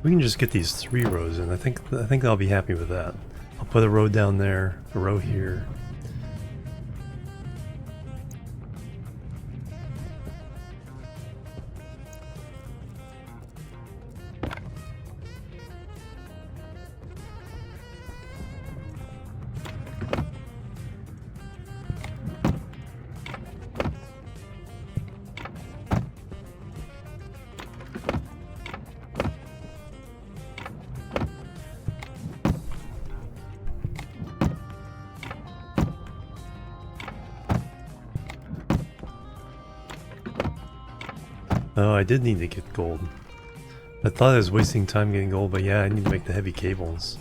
We can just get these 3 rows in. I think I'll be happy with that. I'll put a row down there, a row here. Oh, I did need to get gold. I thought I was wasting time getting gold, but yeah, I need to make the heavy cables.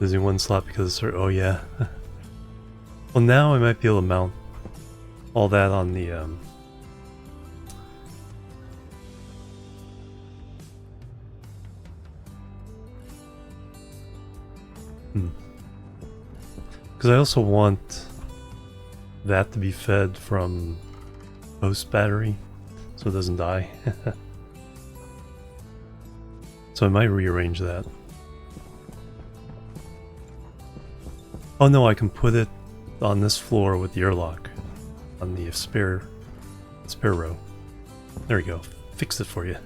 Losing one slot because of, oh yeah. Well, now I might be able to mount all that on the because I also want that to be fed from post battery so it doesn't die. So I might rearrange that. Oh no, I can put it on this floor with the airlock on the spare row. There we go. Fixed it for you.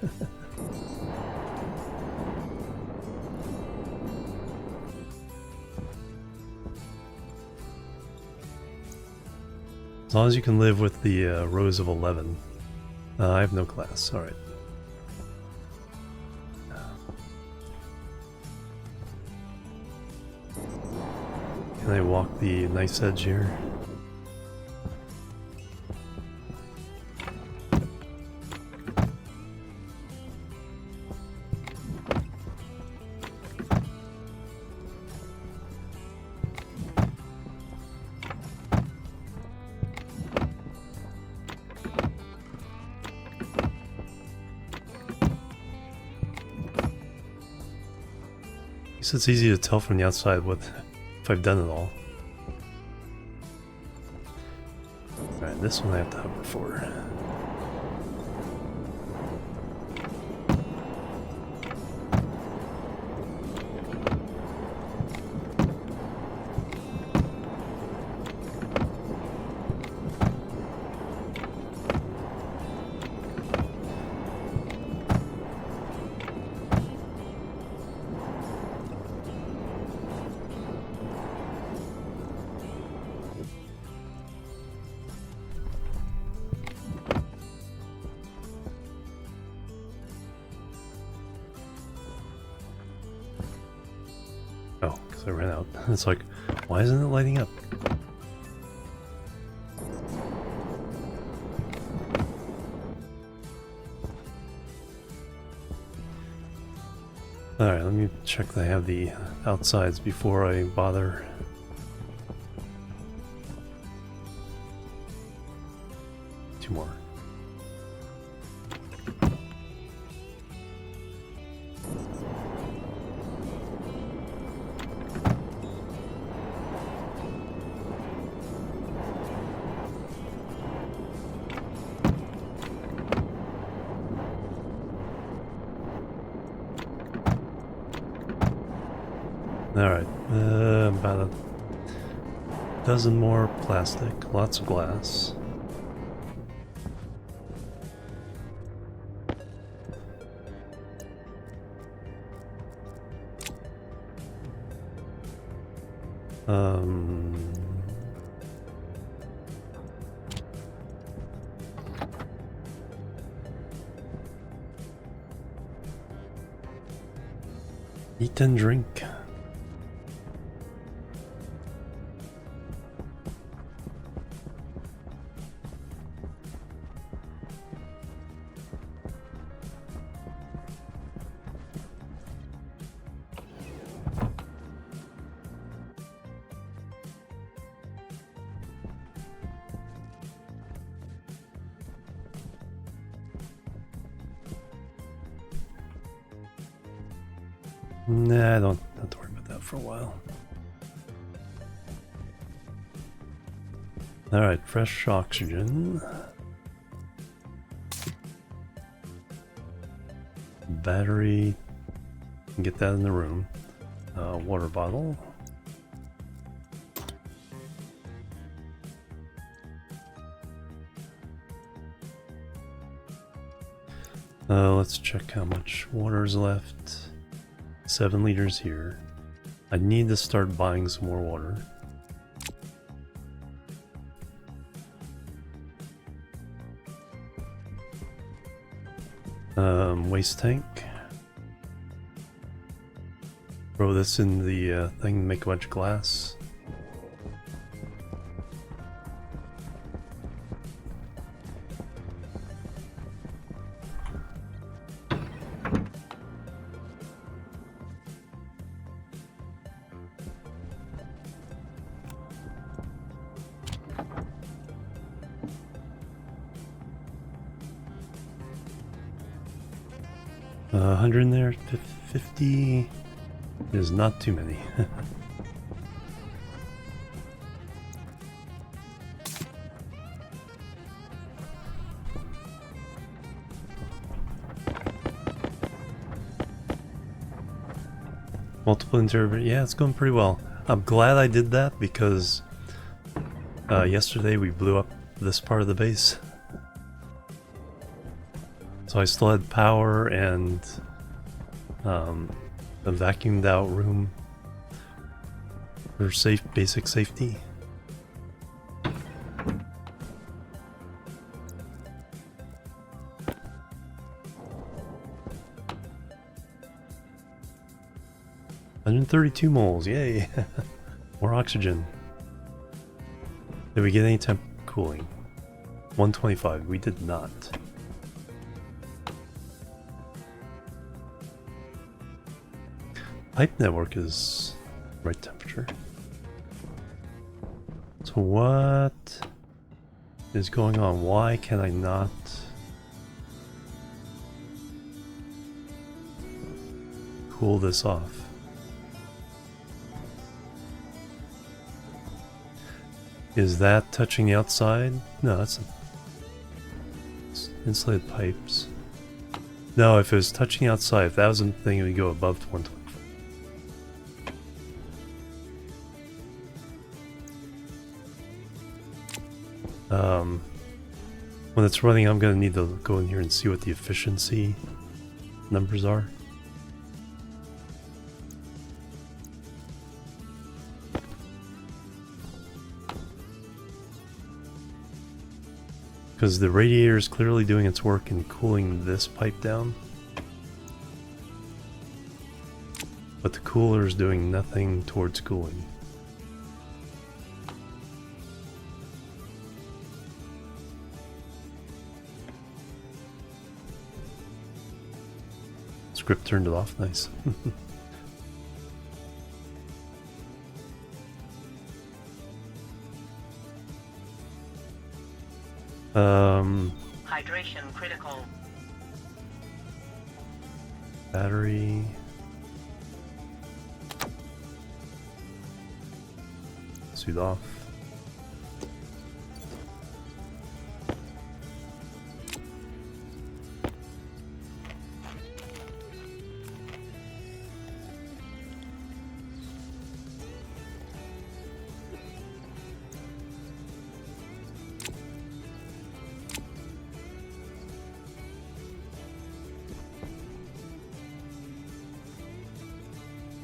As long as you can live with the rows of 11. I have no class. Alright. Can I walk the nice edge here? Guess it's easy to tell from the outside what if I've done it all. Alright, this one I have to hover for. Oh, because I ran out. It's like, why isn't it lighting up? Alright, let me check that I have the outsides before I bother. Two more. Alright, about a dozen more plastic, lots of glass. Eat and drink. Nah, I don't have to worry about that for a while. Alright, fresh oxygen. Battery. Can get that in the room. Water bottle. Let's check how much water is left. 7 liters here. I need to start buying some more water. Waste tank. Throw this in the thing to make a bunch of glass. 100 in there, 50 is not too many. Multiple interior, yeah, it's going pretty well. I'm glad I did that because yesterday we blew up this part of the base. So I still had power and a vacuumed out room for basic safety. $132 moles, yay! More oxygen. Did we get any temp cooling? 125, we did not. Pipe network is right temperature. So what is going on? Why can I not cool this off? Is that touching the outside? No, that's insulated pipes. No, if it was touching outside, if that was the thing, it would go above 120. When it's running, I'm going to need to go in here and see what the efficiency numbers are. Because the radiator is clearly doing its work in cooling this pipe down. But the cooler is doing nothing towards cooling. Script turned it off, nice. Hydration critical. Battery. Suit off.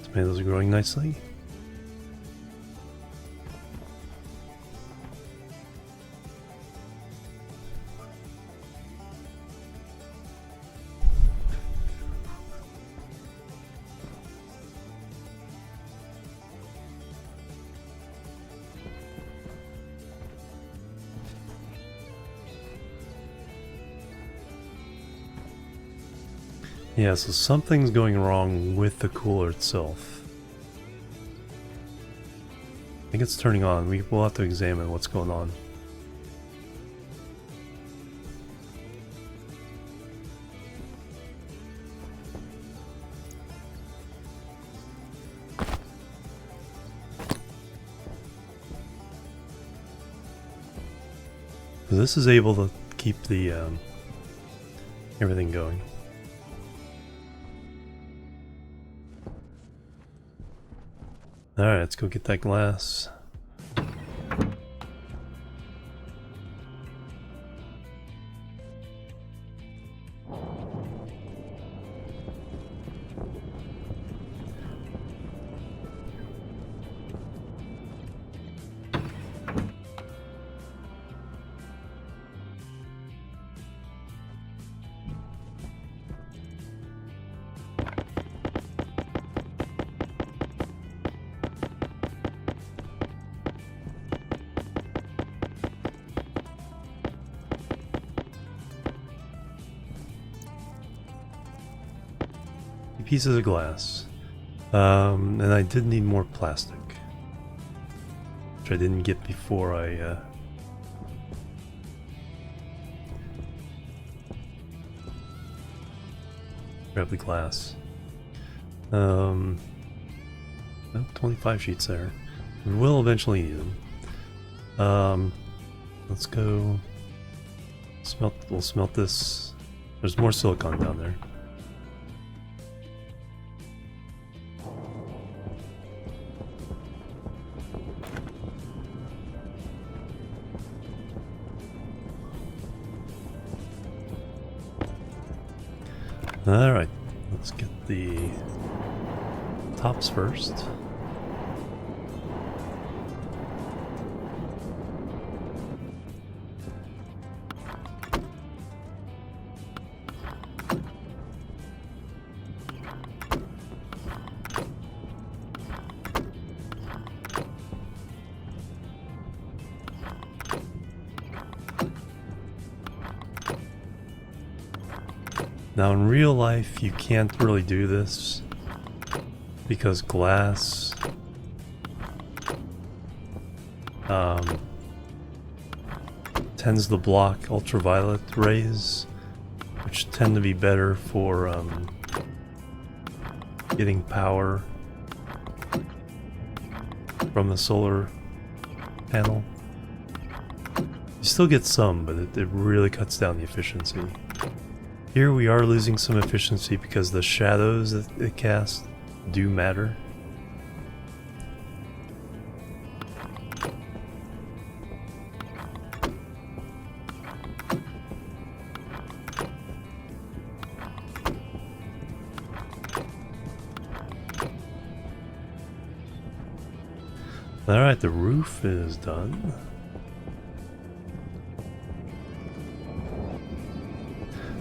Tomatoes are growing nicely. Yeah, so something's going wrong with the cooler itself. I think it's turning on. We'll have to examine what's going on. So this is able to keep the everything going. Alright, let's go get that glass. Pieces of glass. And I did need more plastic, which I didn't get before I grab the glass. Nope, 25 sheets there. We will eventually need them. Let's go smelt. We'll smelt this. There's more silicon down there. Alright, let's get the tops first. Now in real life you can't really do this because glass tends to block ultraviolet rays, which tend to be better for getting power from the solar panel. You still get some, but it really cuts down the efficiency. Here we are losing some efficiency because the shadows that it casts do matter. Alright, the roof is done.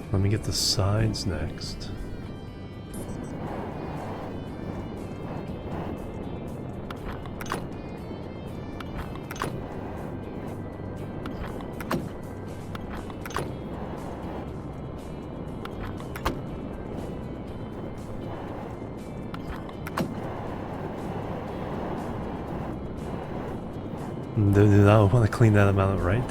Let me get the sides next. Do not want to clean that amount, right?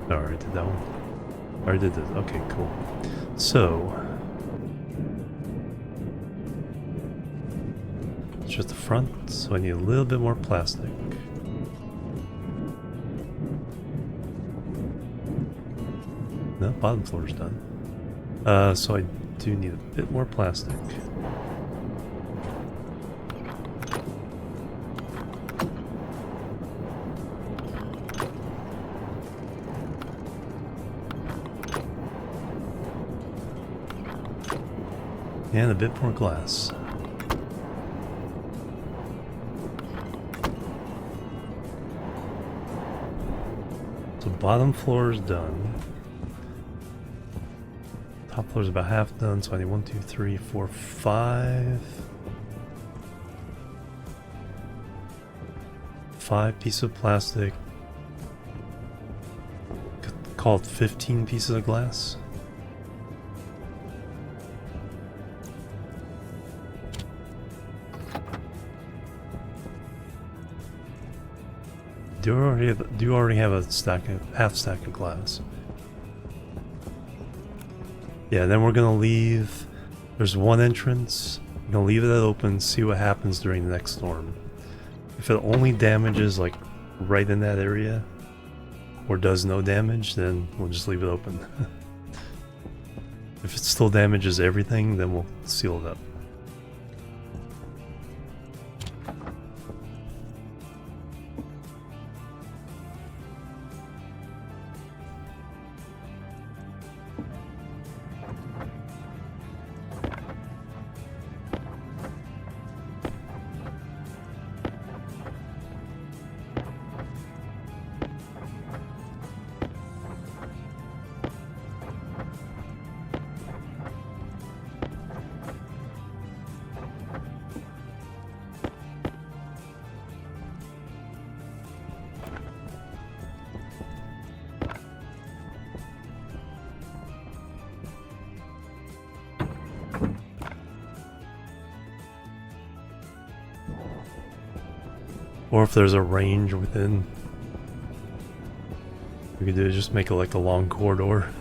Alright, did that one? Already did this. Okay, cool. So, it's just the front, so I need a little bit more plastic. No, bottom floor is done. So I do need a bit more plastic. And a bit more glass. So bottom floor is done. Top floor is about half done, so I need 1, 2, 3, 4, 5. 5 pieces of plastic. Call it 15 pieces of glass. Do you already have a half stack of glass? Yeah, then we're gonna leave. There's one entrance. We're gonna leave it open, see what happens during the next storm. If it only damages like right in that area, or does no damage, then we'll just leave it open. If it still damages everything, then we'll seal it up. Or if there's a range within, we could do is just make it like a long corridor.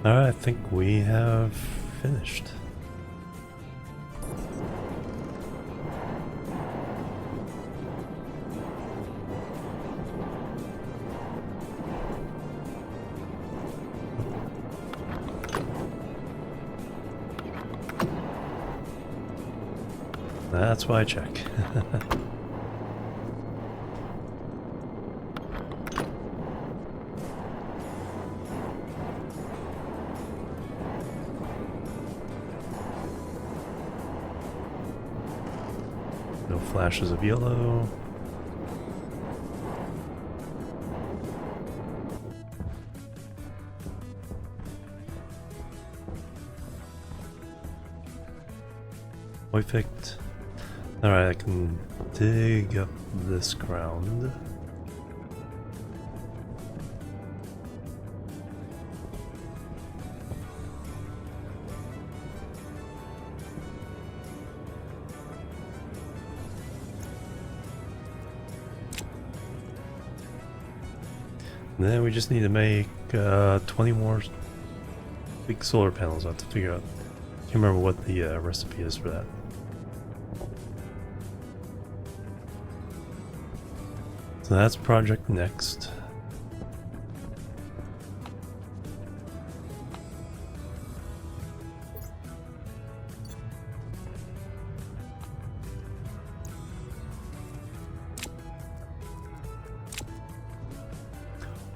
Alright, I think we have finished. That's why I check. No flashes of yellow. Perfect. Alright, I can dig up this ground. And then we just need to make 20 more big solar panels. I have to figure out. Can't remember what the recipe is for that. So that's project next.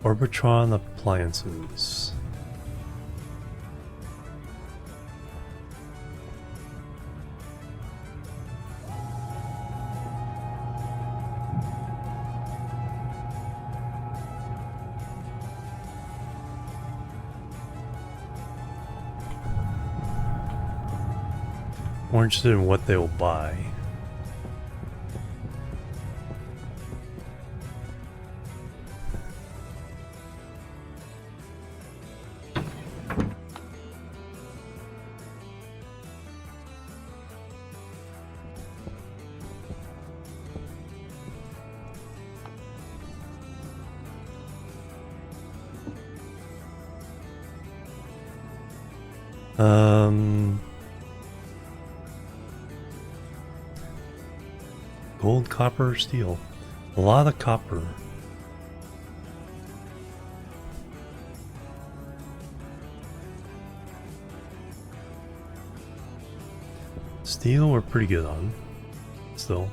Orbitron appliances. More interested in what they will buy. Gold, copper, steel. A lot of copper. Steel we're pretty good on. Still.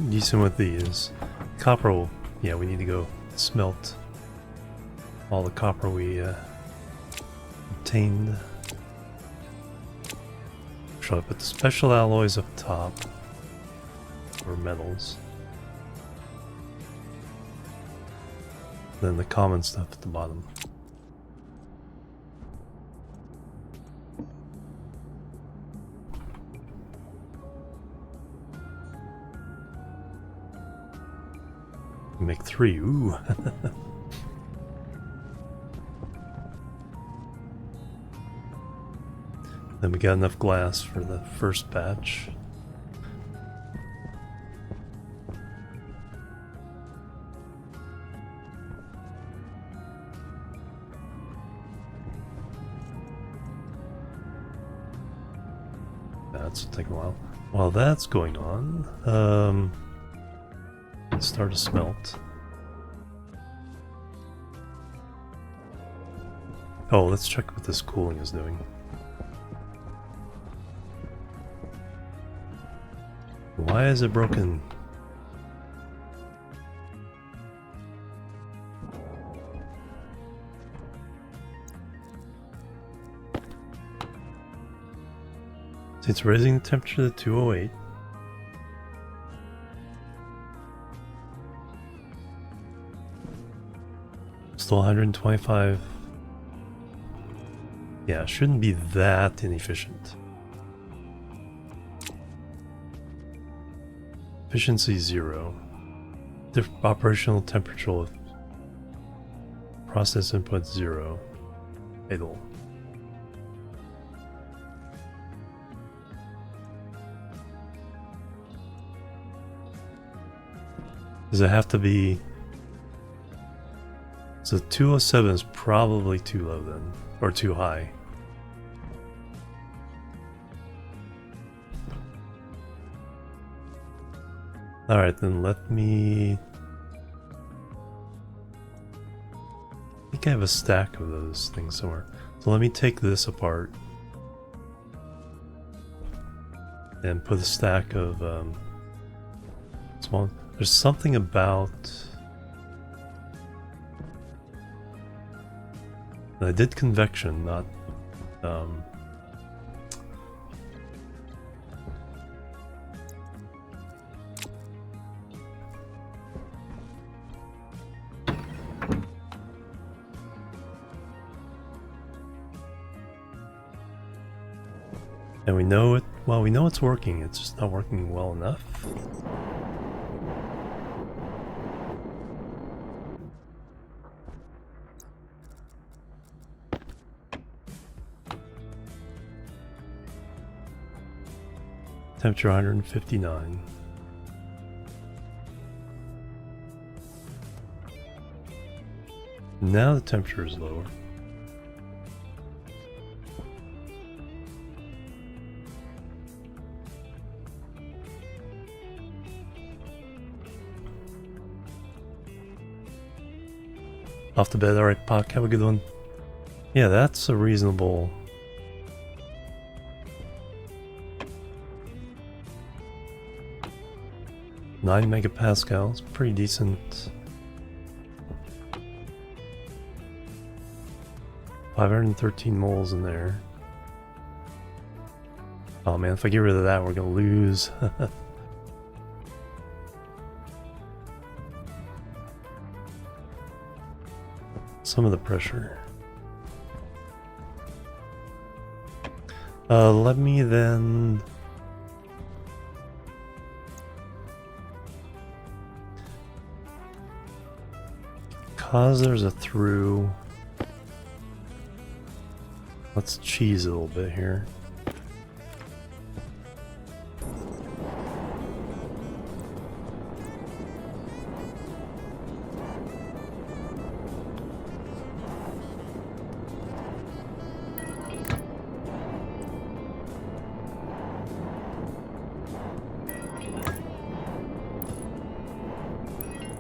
Decent with these. Copper will, yeah, we need to go smelt all the copper we obtained. Shall I put the special alloys up top? Or metals? Then the common stuff at the bottom. Make 3, ooh. Then we got enough glass for the first batch. That's taking a while. While that's going on, let's start a smelt. Oh, let's check what this cooling is doing. Why is it broken? It's raising the temperature to 208. Still 125. Yeah, it shouldn't be that inefficient. Efficiency 0. Operational temperature of process input 0. Idle. Does it have to be... So 207 is probably too low then, or too high. Alright, then let me... I think I have a stack of those things somewhere. So let me take this apart. And put a stack of small... There's something about... I did convection, not... And we know it, well, we know it's working, it's just not working well enough. Temperature 159. Now the temperature is lower. Off to bed, alright, Puck, have a good one. Yeah, that's a reasonable... Nine megapascals, pretty decent. 513 moles in there. Oh man, if I get rid of that, we're gonna lose. Some of the pressure. Let me then... Because there's a through... Let's cheese a little bit here.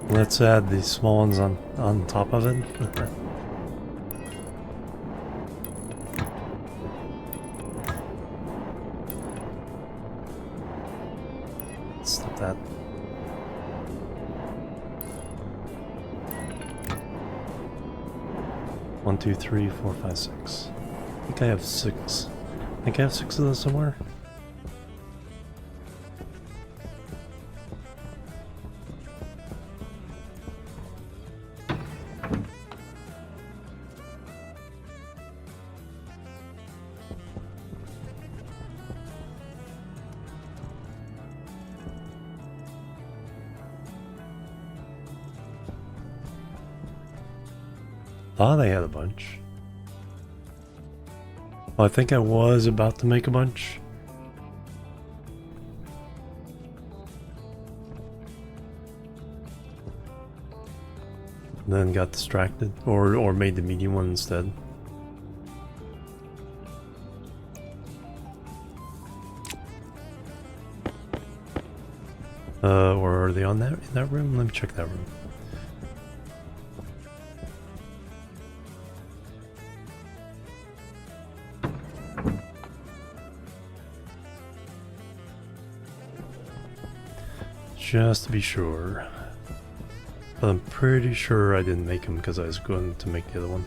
Let's add these small ones on top of it. Stop that. One, two, three, four, five, six. I think I have six. I think I have six of those somewhere. Thought I had a bunch. Well, I think I was about to make a bunch. Then got distracted, or made the medium one instead. Or are they on that in that room? Let me check that room. Just to be sure. But I'm pretty sure I didn't make them because I was going to make the other one.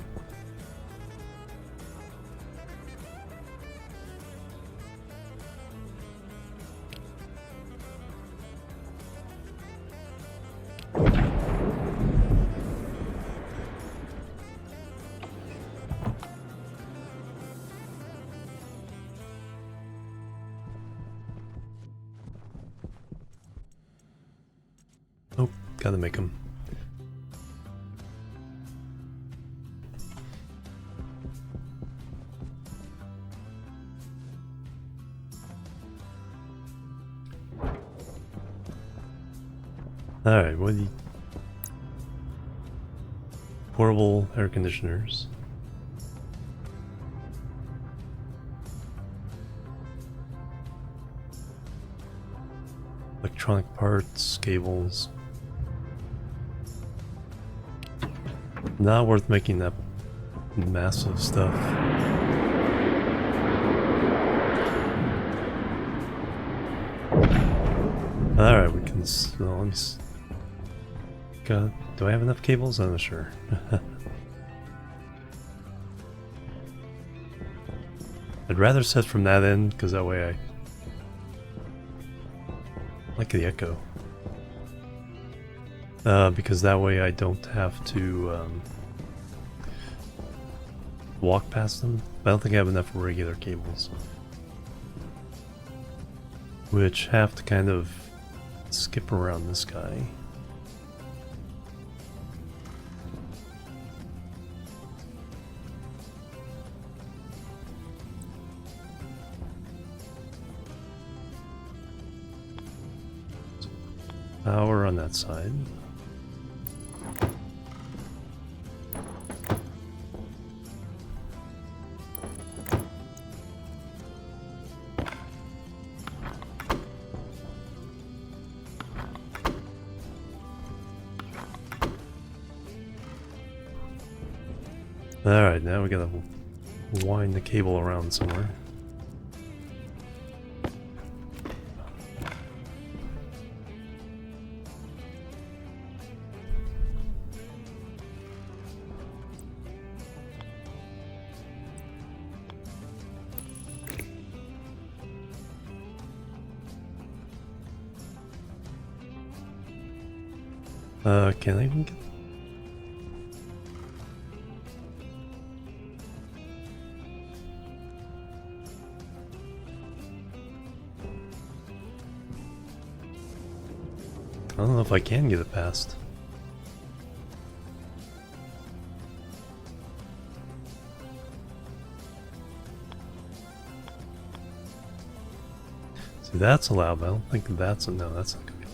Oh, gotta make them. Alright, what do you... Portable air conditioners. Electronic parts, cables. Not worth making that massive stuff. Alright, we can... Well, let me... Do I have enough cables? I'm not sure. I'd rather set from that end, because that way I like the echo. Because that way I don't have to walk past them. I don't think I have enough regular cables. Which have to kind of skip around this guy. Power on that side. Alright, now we gotta wind the cable around somewhere. Can I even get... I don't know if I can get it past. See, that's allowed, but I don't think that's... No, that's not gonna be...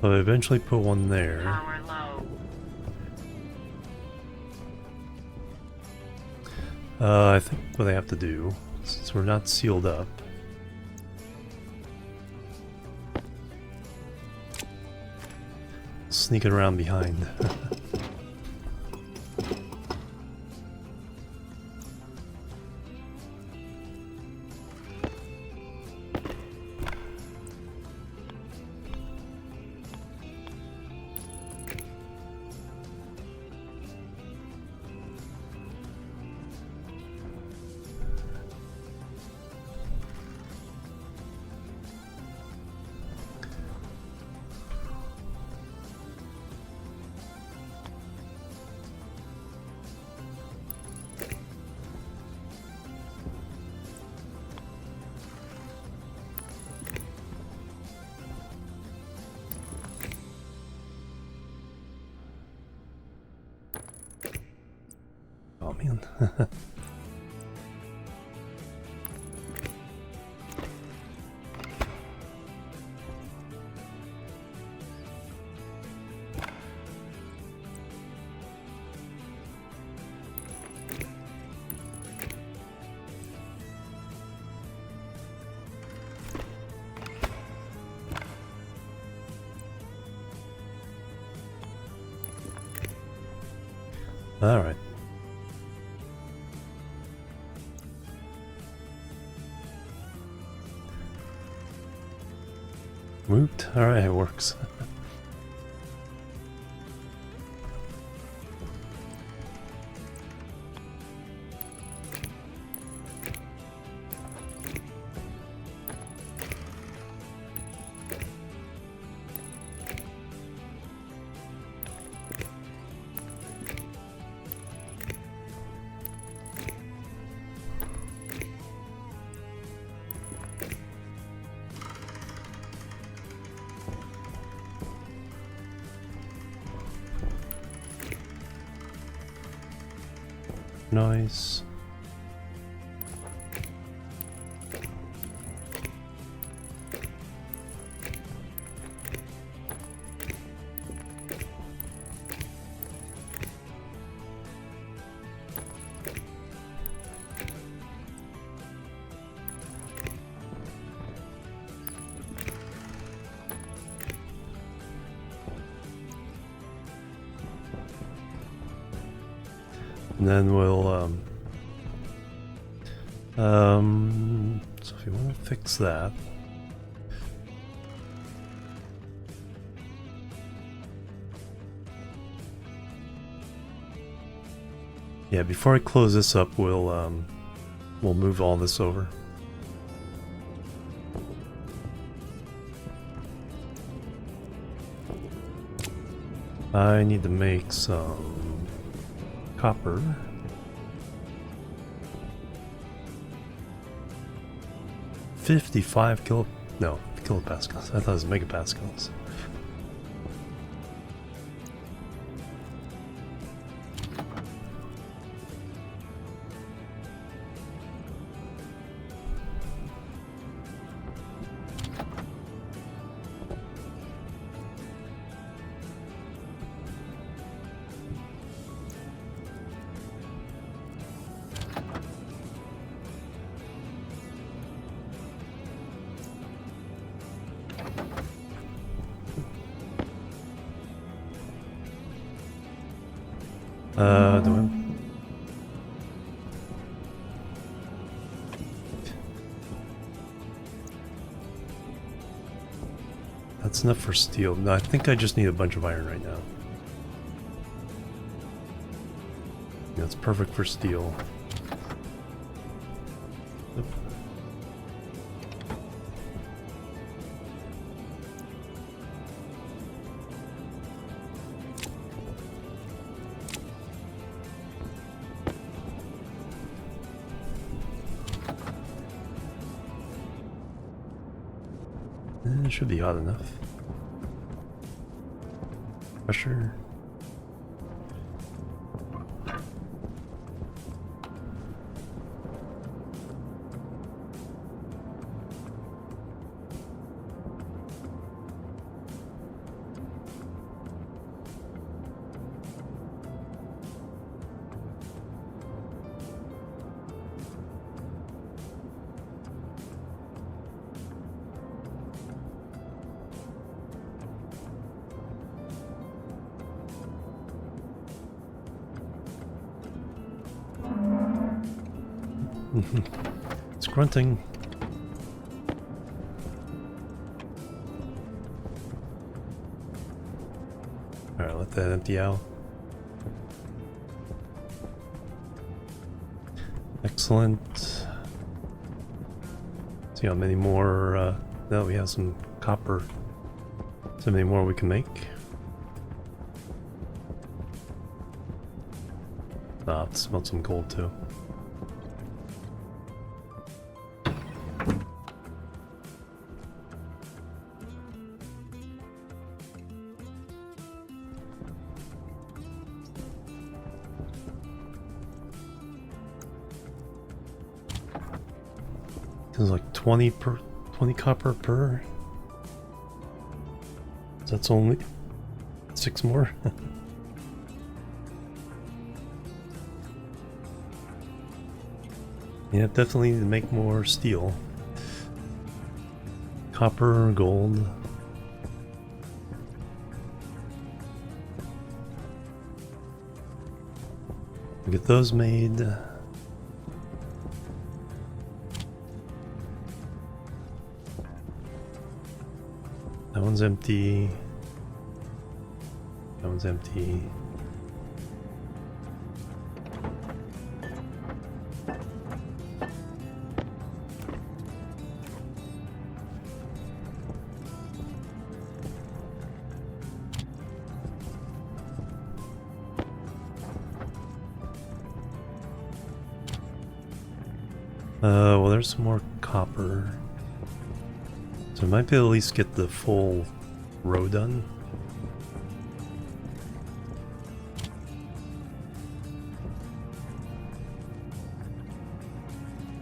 But I eventually put one there. Power low. I think what I have to do, since we're not sealed up, sneak it around behind. man. All right. Moved. All right, it works. Nice. And then we'll, so if you want to fix that. Yeah, before I close this up, we'll move all this over. I need to make some copper. Kilopascals. I thought it was megapascals. Do I? That's enough for steel. No, I think I just need a bunch of iron right now. That's perfect for steel. Oop. It should be hot enough. Pressure. It's grunting. Alright, let that empty out. Excellent. See how many more, now we have some copper. So many more we can make. Ah, it smelled some gold too. There's like 20 copper per. That's only 6 more. Yeah, definitely need to make more steel. Copper, gold. Get those made. That one's empty. That one's empty. Well, there's some more copper. So I might be able to at least get the full row done.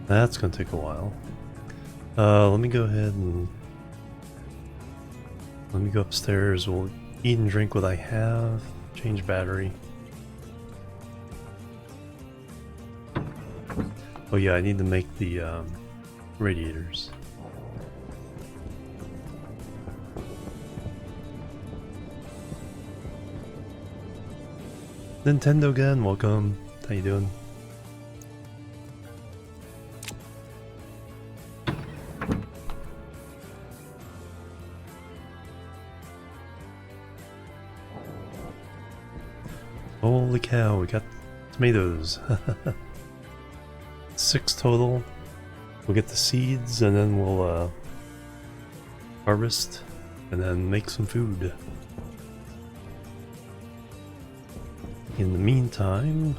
That's gonna take a while. Let me go ahead and let me go upstairs. We'll eat and drink what I have. Change battery. Oh yeah, I need to make the radiators. Nintendo Gun, welcome. How you doing? Holy cow, we got tomatoes. 6 total. We'll get the seeds and then we'll harvest and then make some food. In the meantime,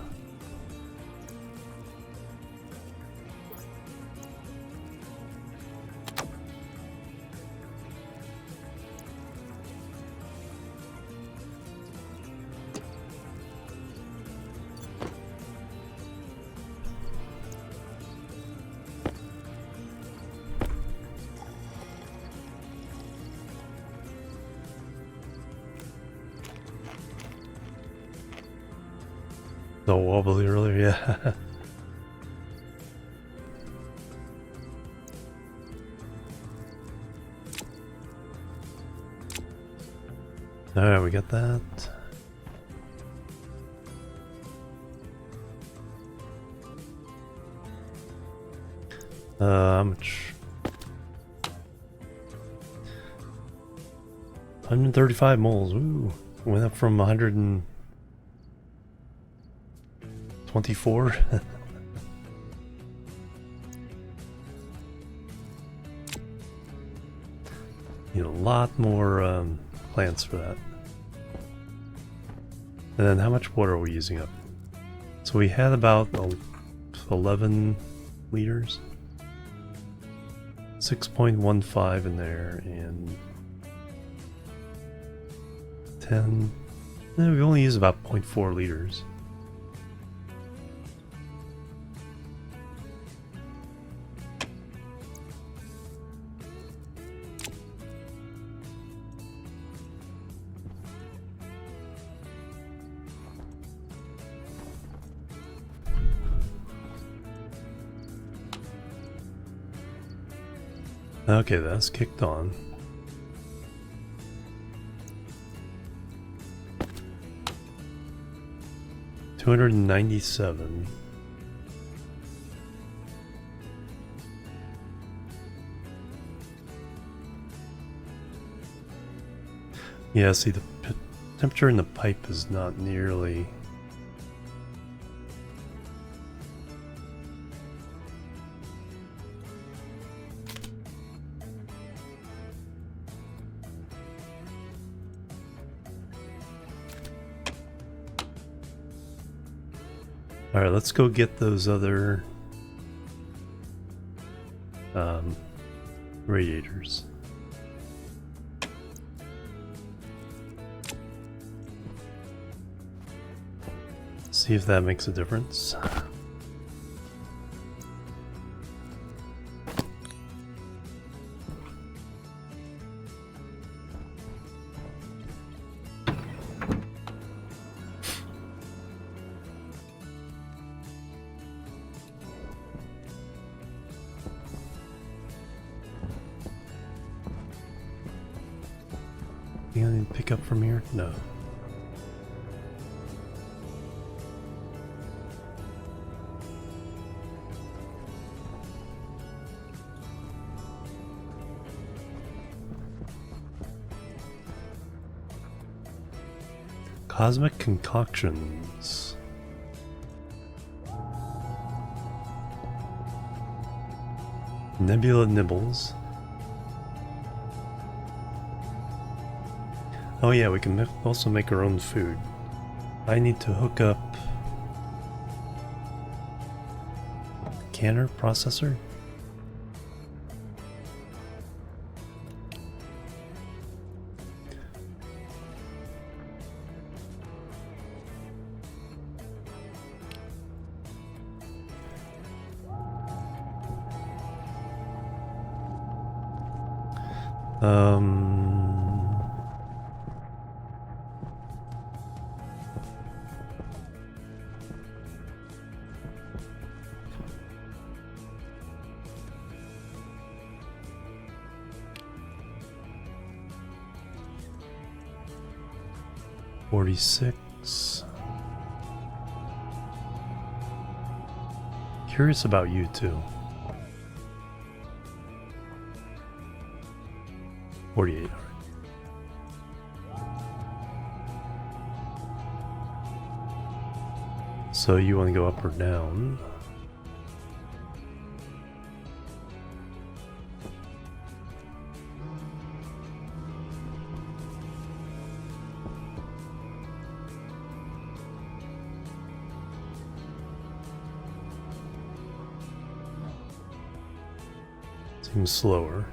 the wobbly earlier, yeah. Alright, we got that. How much? 135 moles, ooh. Went up from 124. Need a lot more plants for that. And then how much water are we using up? So we had about 11 liters. 6.15 in there and 10. No, we only use about 0.4 liters. Okay, that's kicked on. $297. Yeah, see, the temperature in the pipe is not nearly... Alright, let's go get those other radiators. See if that makes a difference. You need to pick up from here? No. Cosmic concoctions. Nebula nibbles. Oh yeah, we can also make our own food. I need to hook up canner processor. $46. Curious about you too. 48. So you want to go up or down? Seems slower.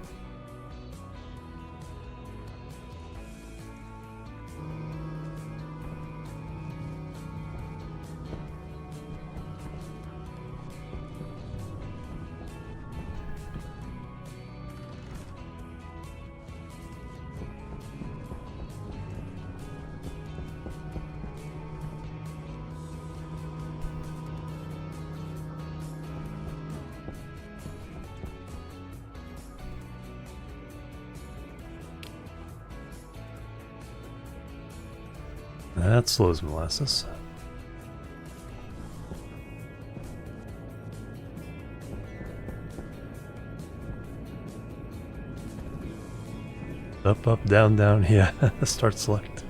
That slows molasses. Up, up, down, down. Yeah, start select.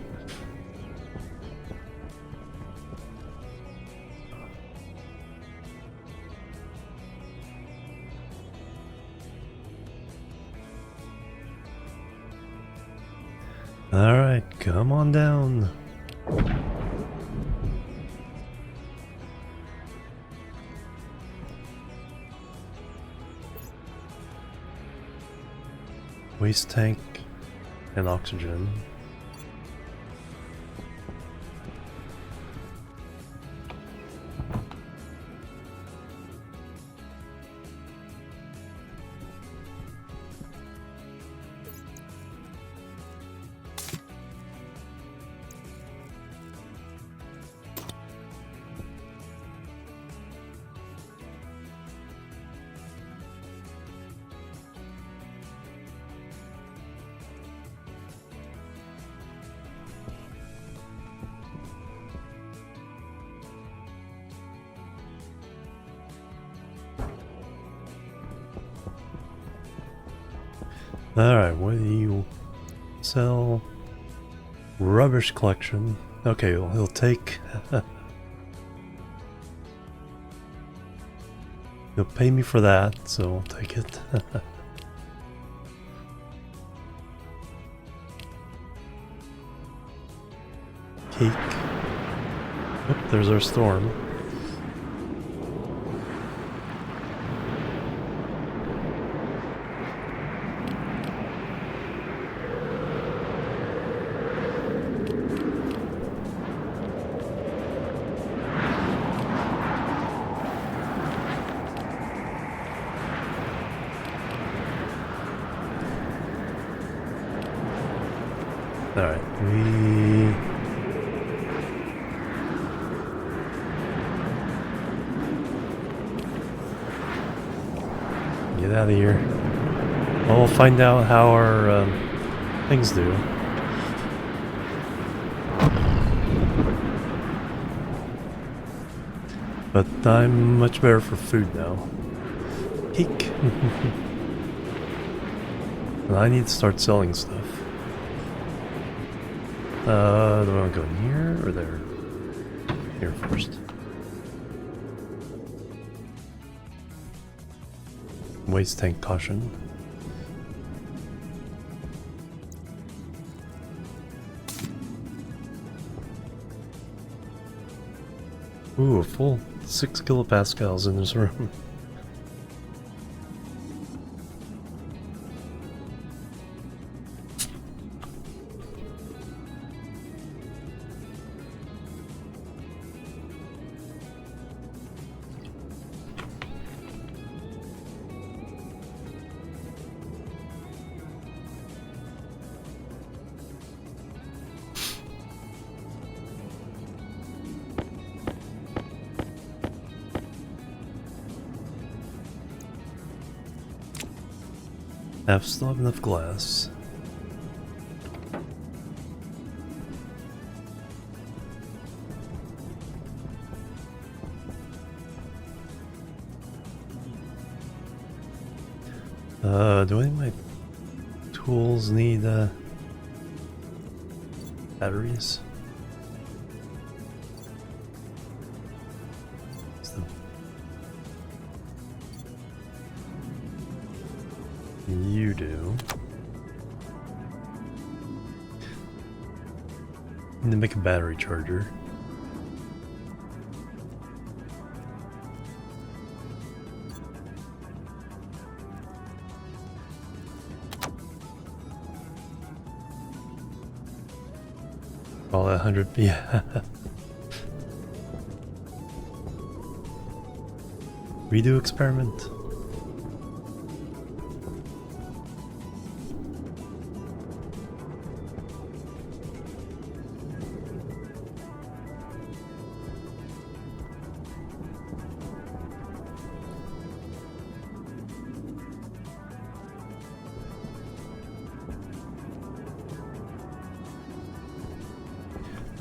All right, come on down. Waste tank and oxygen. Alright, what do you sell? Rubbish collection. Okay, well, he'll take... he'll pay me for that, so I'll take it. Cake. Oop, there's our storm. Alright, get out of here. Well, we'll find out how our things do. But I'm much better for food now. Cake! And I need to start selling stuff. Do I want to go in here or there? Here first. Waste tank caution. Ooh, a full 6 kilopascals in this room. I still have enough glass. Do any of my tools need batteries? You do. Need to make a battery charger. All that 100, yeah. Redo experiment.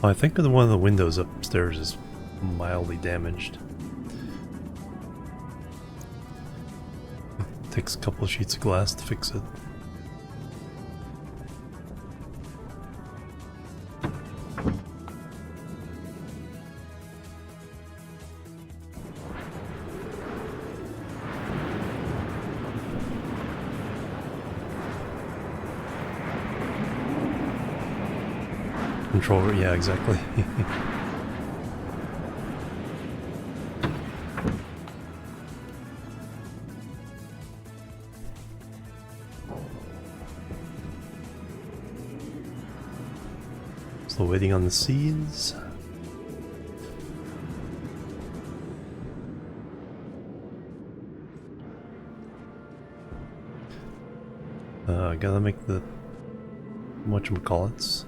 Oh, I think one of the windows upstairs is mildly damaged. It takes a couple of sheets of glass to fix it. Controller, yeah, exactly. Still waiting on the seeds. Gotta make the whatchamacallits.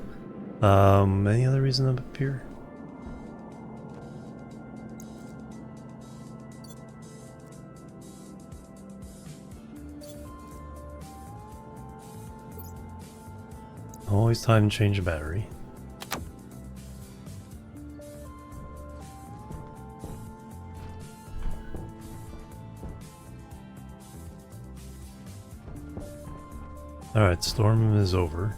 Any other reason I'm up here? Always time to change a battery. Alright, storm is over.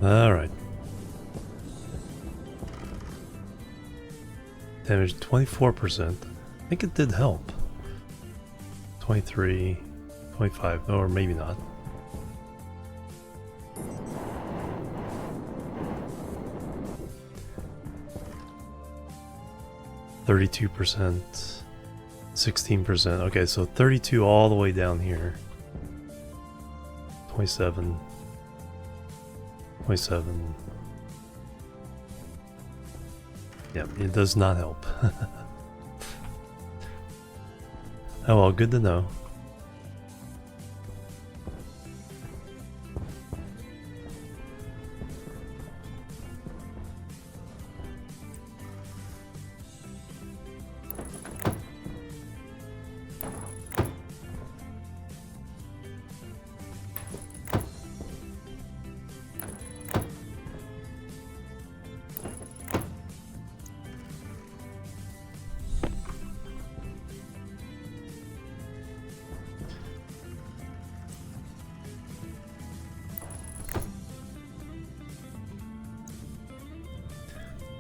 Alright. Damage 24%. I think it did help. 23, 25, or maybe not. %, 16%. Okay, so 32 all the way down here. 27. 27. Yeah, it does not help. Oh well, good to know.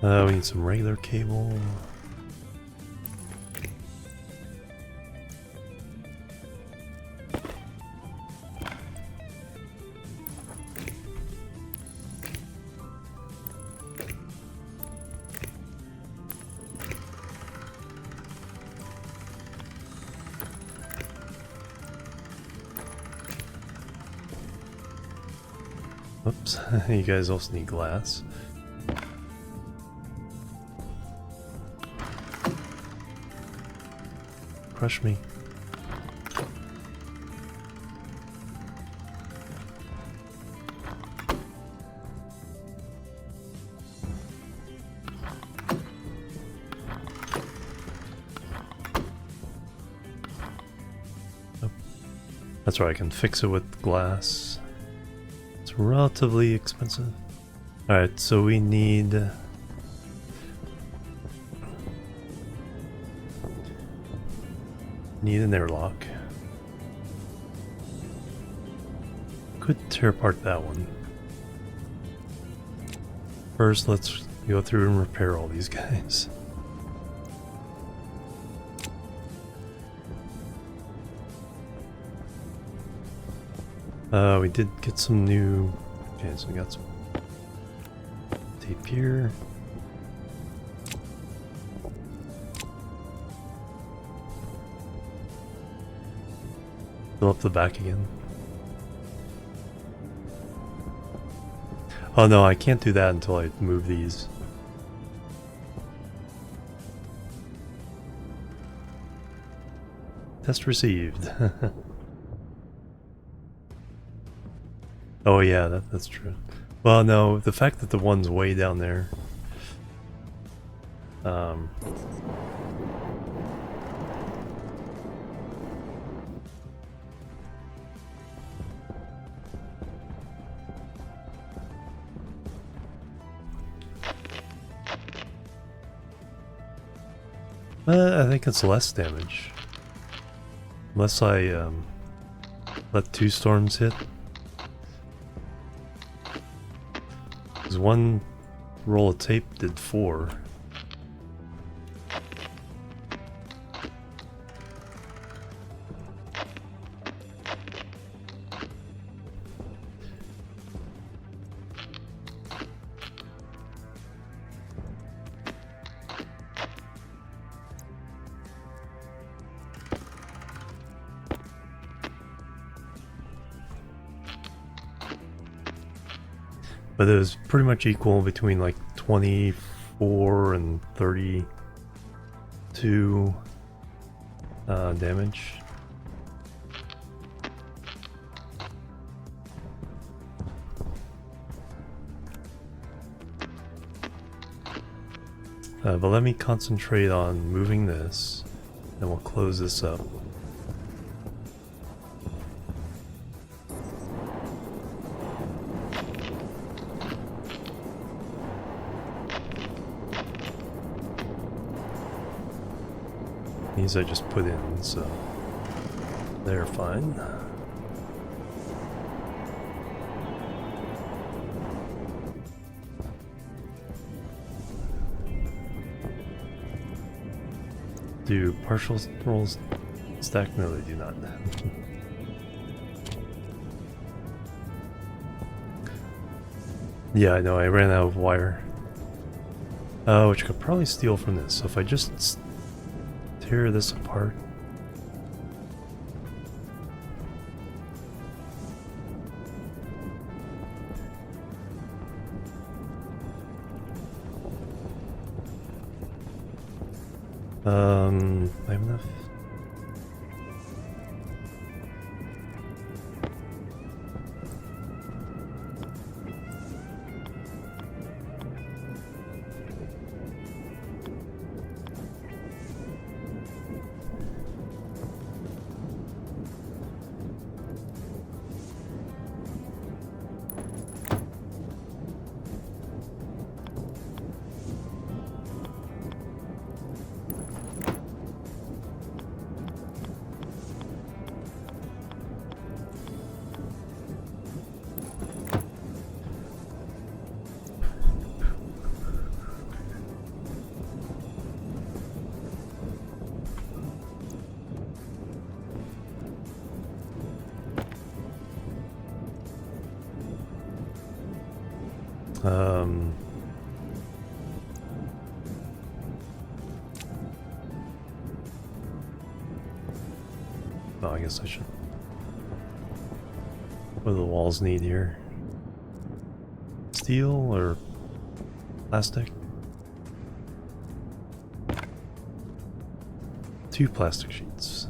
We need some regular cable. Oops, you guys also need glass. Crush me. Oh. That's right, I can fix it with glass. It's relatively expensive. Alright, so we need... Need an airlock. Could tear apart that one. First, let's go through and repair all these guys. We did get some new... Okay, so we got some tape here. Fill up the back again. Oh no, I can't do that until I move these. Test received. Oh yeah, that's true. Well, no, the fact that the one's way down there. I think it's less damage. Unless I let 2 storms hit. Because one roll of tape did 4. But it was pretty much equal between like 24 and 32 damage. But let me concentrate on moving this, and we'll close this up. These I just put in, so they're fine. Do partial rolls stack? No, they do not. Yeah, I know, I ran out of wire. Which I could probably steal from this. So if I just tear this apart. I have enough. Um, oh, I guess I should. What do the walls need here? Steel or plastic? 2 plastic sheets.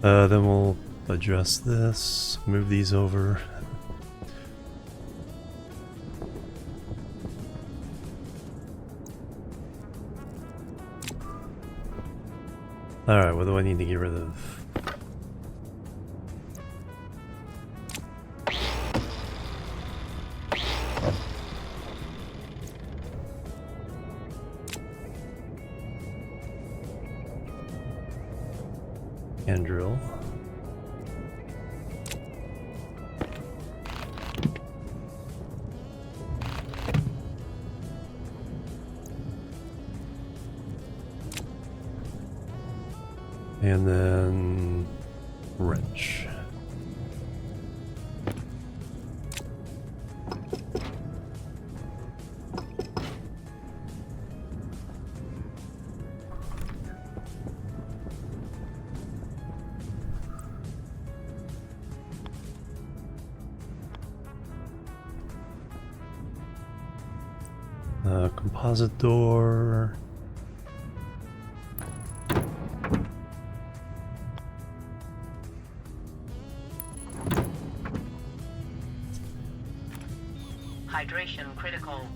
Then we'll adjust this, move these over. Alright, what do I need to get rid of? Hand drill. And then wrench. Composite door. Hydration critical.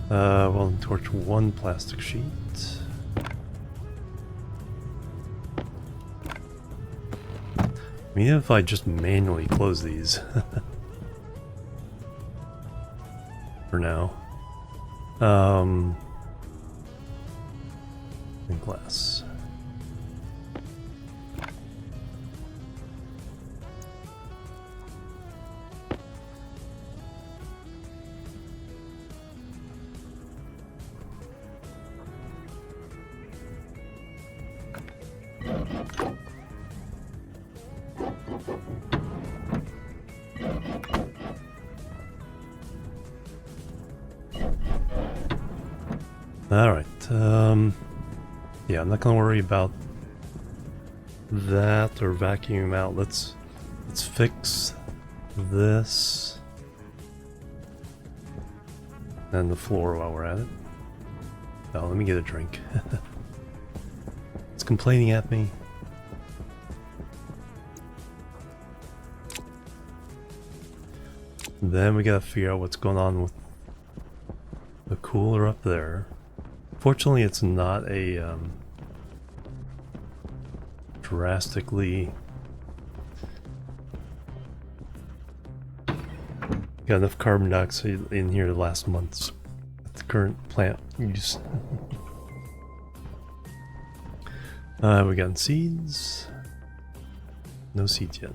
Welding torch 1 plastic sheet. I mean, if I just manually close these for now. And glass. Alright, yeah, I'm not gonna worry about that or vacuum out. Let's fix this and the floor while we're at it. Oh, let me get a drink. It's complaining at me. Then we gotta figure out what's going on with the cooler up there. Fortunately, it's not a drastically... Got enough carbon dioxide in here to last months at the current plant use. We got seeds. No seeds yet.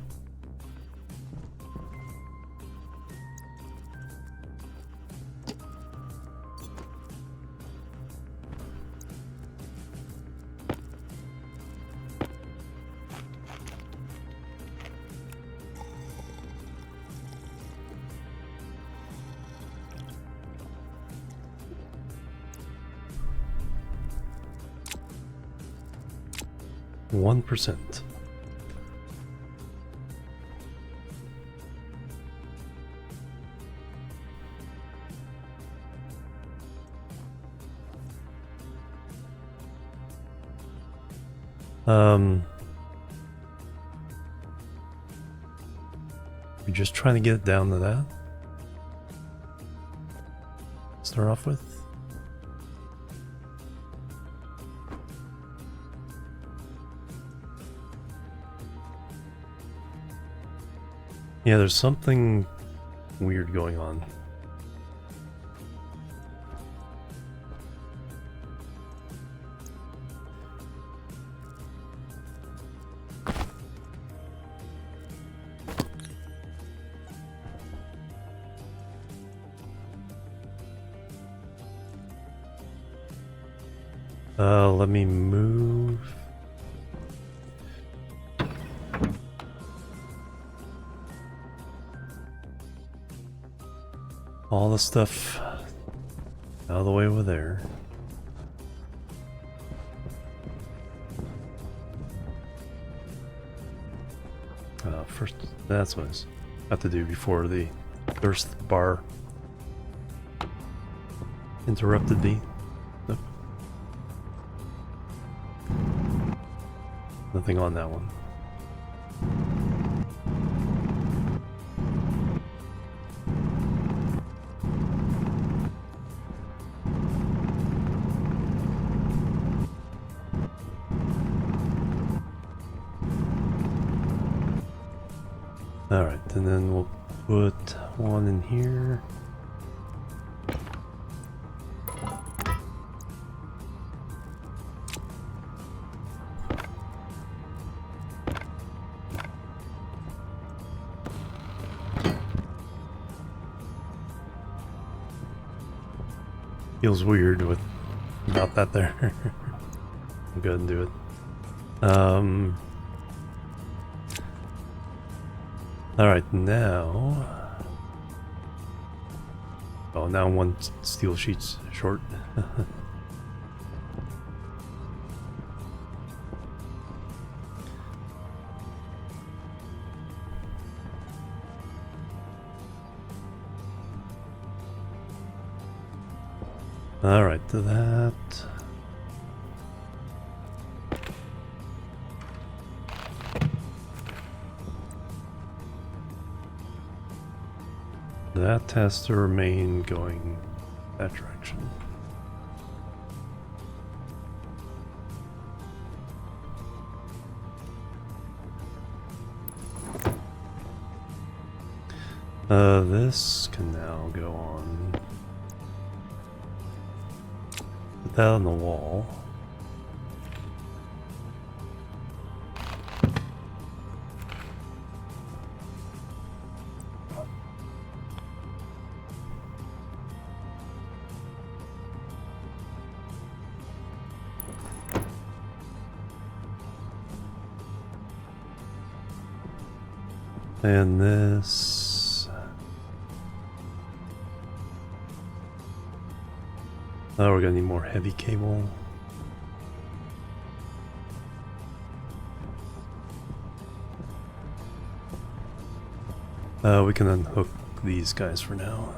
One %. We're just trying to get it down to that. Start off with. Yeah, there's something weird going on. Let me move. All the stuff out of the way over there. First, that's what I have to do before the thirst bar interrupted me. Nope. Nothing on that one. Alright, and then we'll put one in here. Feels weird without that there. I'll go ahead and do it. Alright, now... Oh, now one steel sheet's short. Alright, to that... That has to remain going that direction. This can now go on. Put that on the wall. And this... Oh, we're gonna need more heavy cable. We can unhook these guys for now.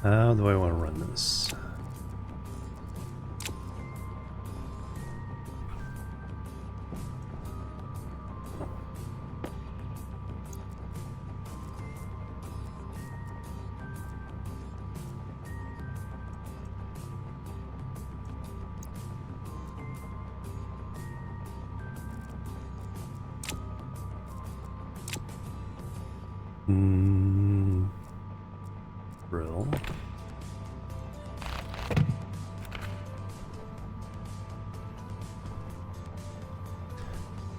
How do I want to run this? Drill.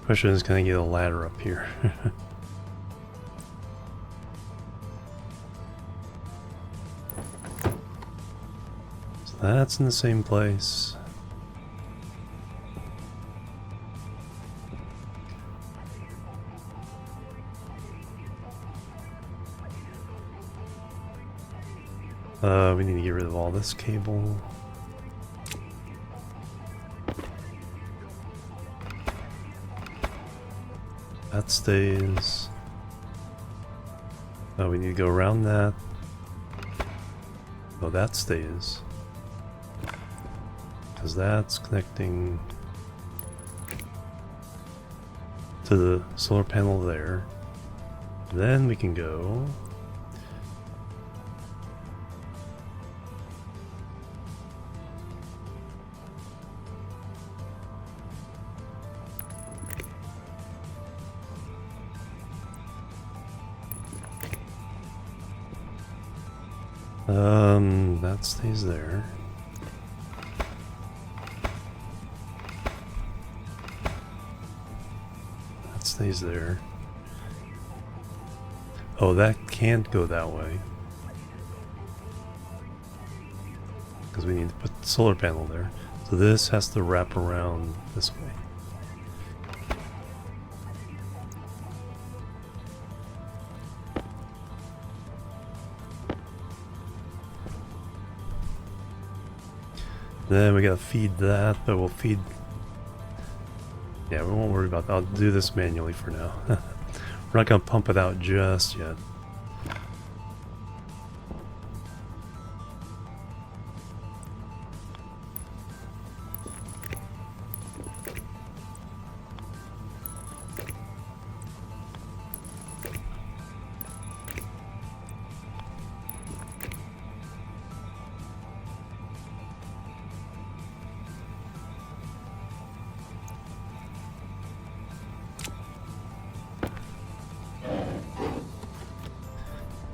Question is, can I get a ladder up here? So that's in the same place. We need to get rid of all this cable. That stays. Oh, we need to go around that. Oh, that stays. Because that's connecting to the solar panel there. Then we can go That stays there. That stays there. Oh, that can't go that way. Because we need to put the solar panel there. So this has to wrap around this way. Then we gotta feed that, but we'll feed... Yeah, we won't worry about that. I'll do this manually for now. We're not gonna pump it out just yet.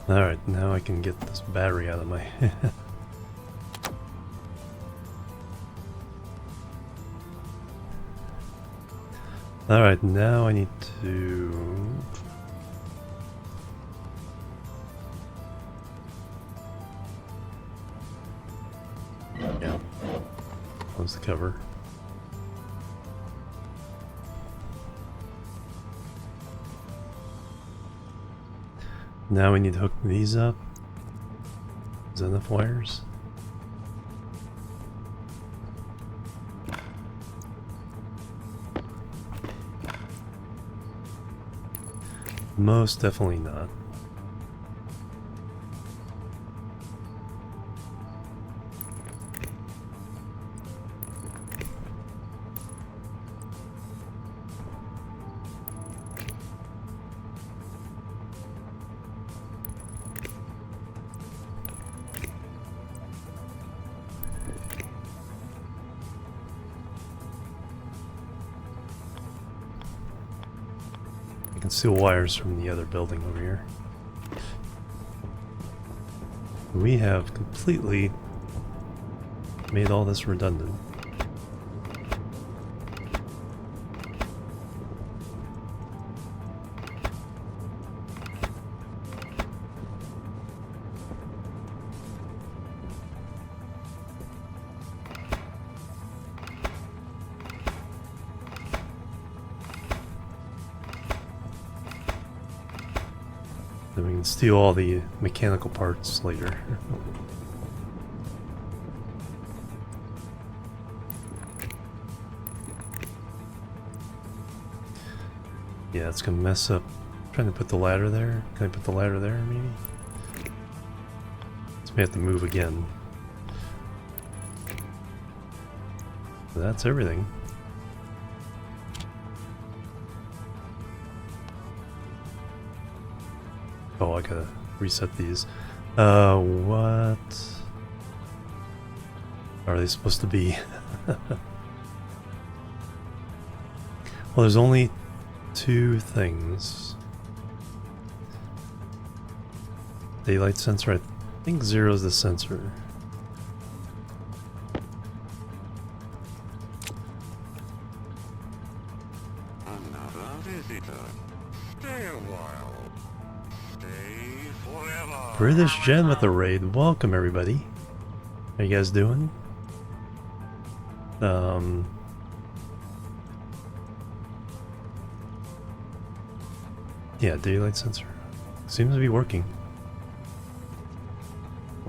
Alright, now I can get this battery out of my... Alright, now I need to... Yeah. Close the cover. Now we need to hook these up. Is that enough wires? Most definitely not. I can see wires from the other building over here. We have completely made all this redundant. Then we can steal all the mechanical parts later. Yeah, it's gonna mess up. I'm trying to put the ladder there. Can I put the ladder there, maybe? So we have to move again. That's everything. Oh, I gotta reset these. What are they supposed to be? Well, there's only two things. Daylight sensor, I think 0 is the sensor. Another visitor. Stay a while. Stay forever. British Gen with the raid. Welcome, everybody. How you guys doing? Yeah, daylight sensor. Seems to be working.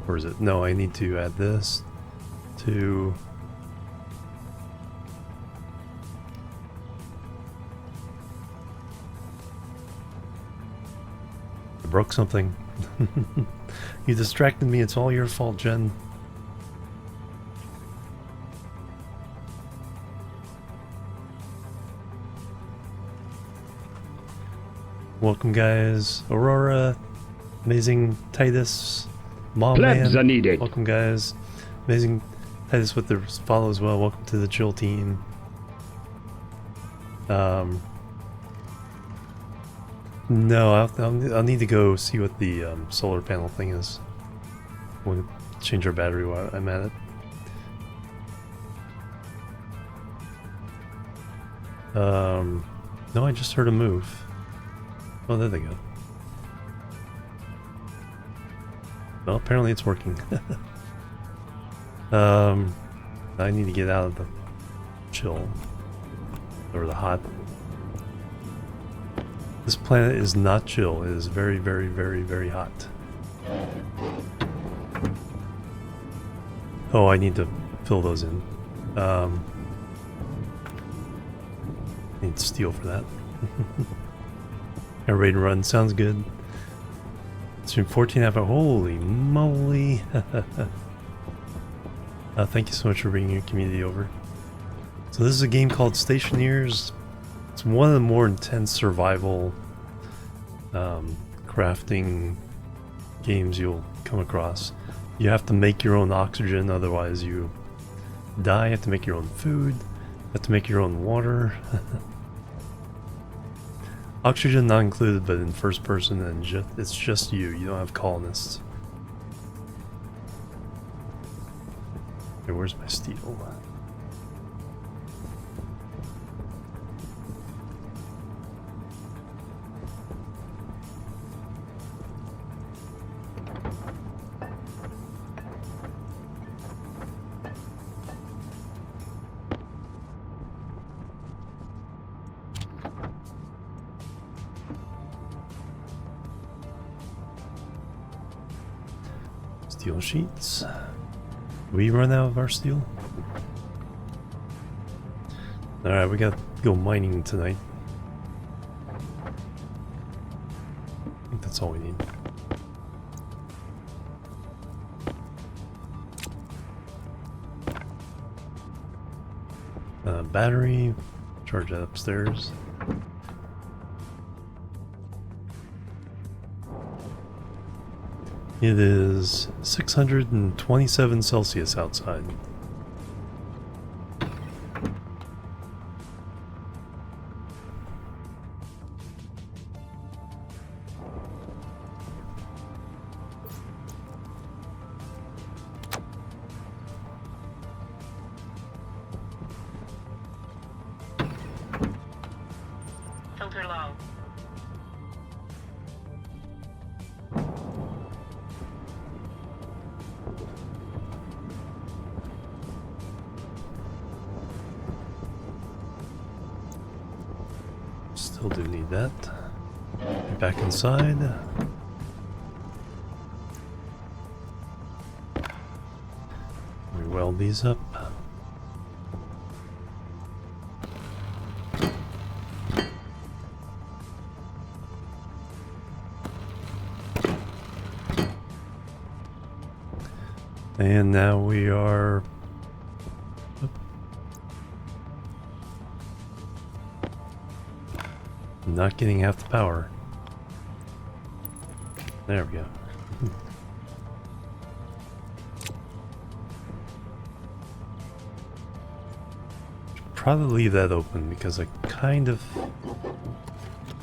Or is it? No, I need to add this to... I broke something. You distracted me. It's all your fault, Jen. Welcome, guys. Aurora, amazing Titus, Mom Plebs Man. are needed. Welcome, guys. Amazing Titus with the follow as well. Welcome to the chill team. No, I'll need to go see what the solar panel thing is. We'll change our battery while I'm at it. No, I just heard a move. Oh, there they go. Well, apparently it's working. I need to get out of the chill. Or the hot. This planet is not chill. It is very, very, very, very hot. Oh, I need to fill those in. Need steel for that. A raid run sounds good. Stream 14 hours. Holy moly! Thank you so much for bringing your community over. So this is a game called Stationeers. It's one of the more intense survival crafting games you'll come across. You have to make your own oxygen, otherwise you die. You have to make your own food. You have to make your own water. Oxygen not included, but in first person, and it's just you. You don't have colonists. Okay, where's my steel? Steel sheets. We run out of our steel? Alright, we gotta go mining tonight. I think that's all we need. Battery. Charge that upstairs. It is 627 Celsius outside. Filter low. Still do need that. Get back inside. We weld these up. And now we are not getting half the power. There we go. Should probably leave that open because I kind of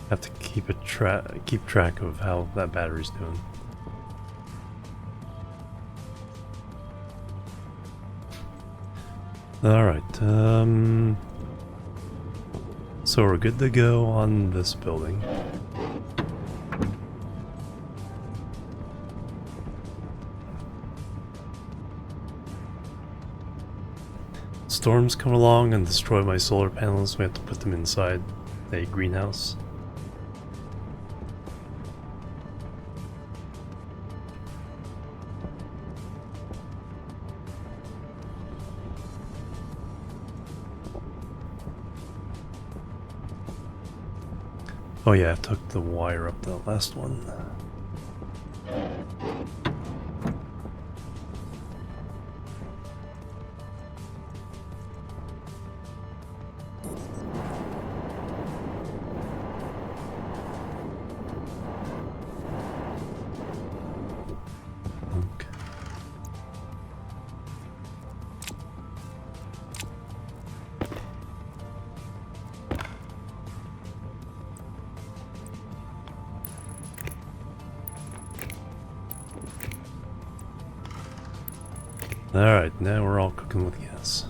have to keep track of how that battery's doing. Alright, so we're good to go on this building. Storms come along and destroy my solar panels. We have to put them inside a greenhouse. Oh yeah, I took the wire up the last one. Okay. Alright, now we're all cooking with gas.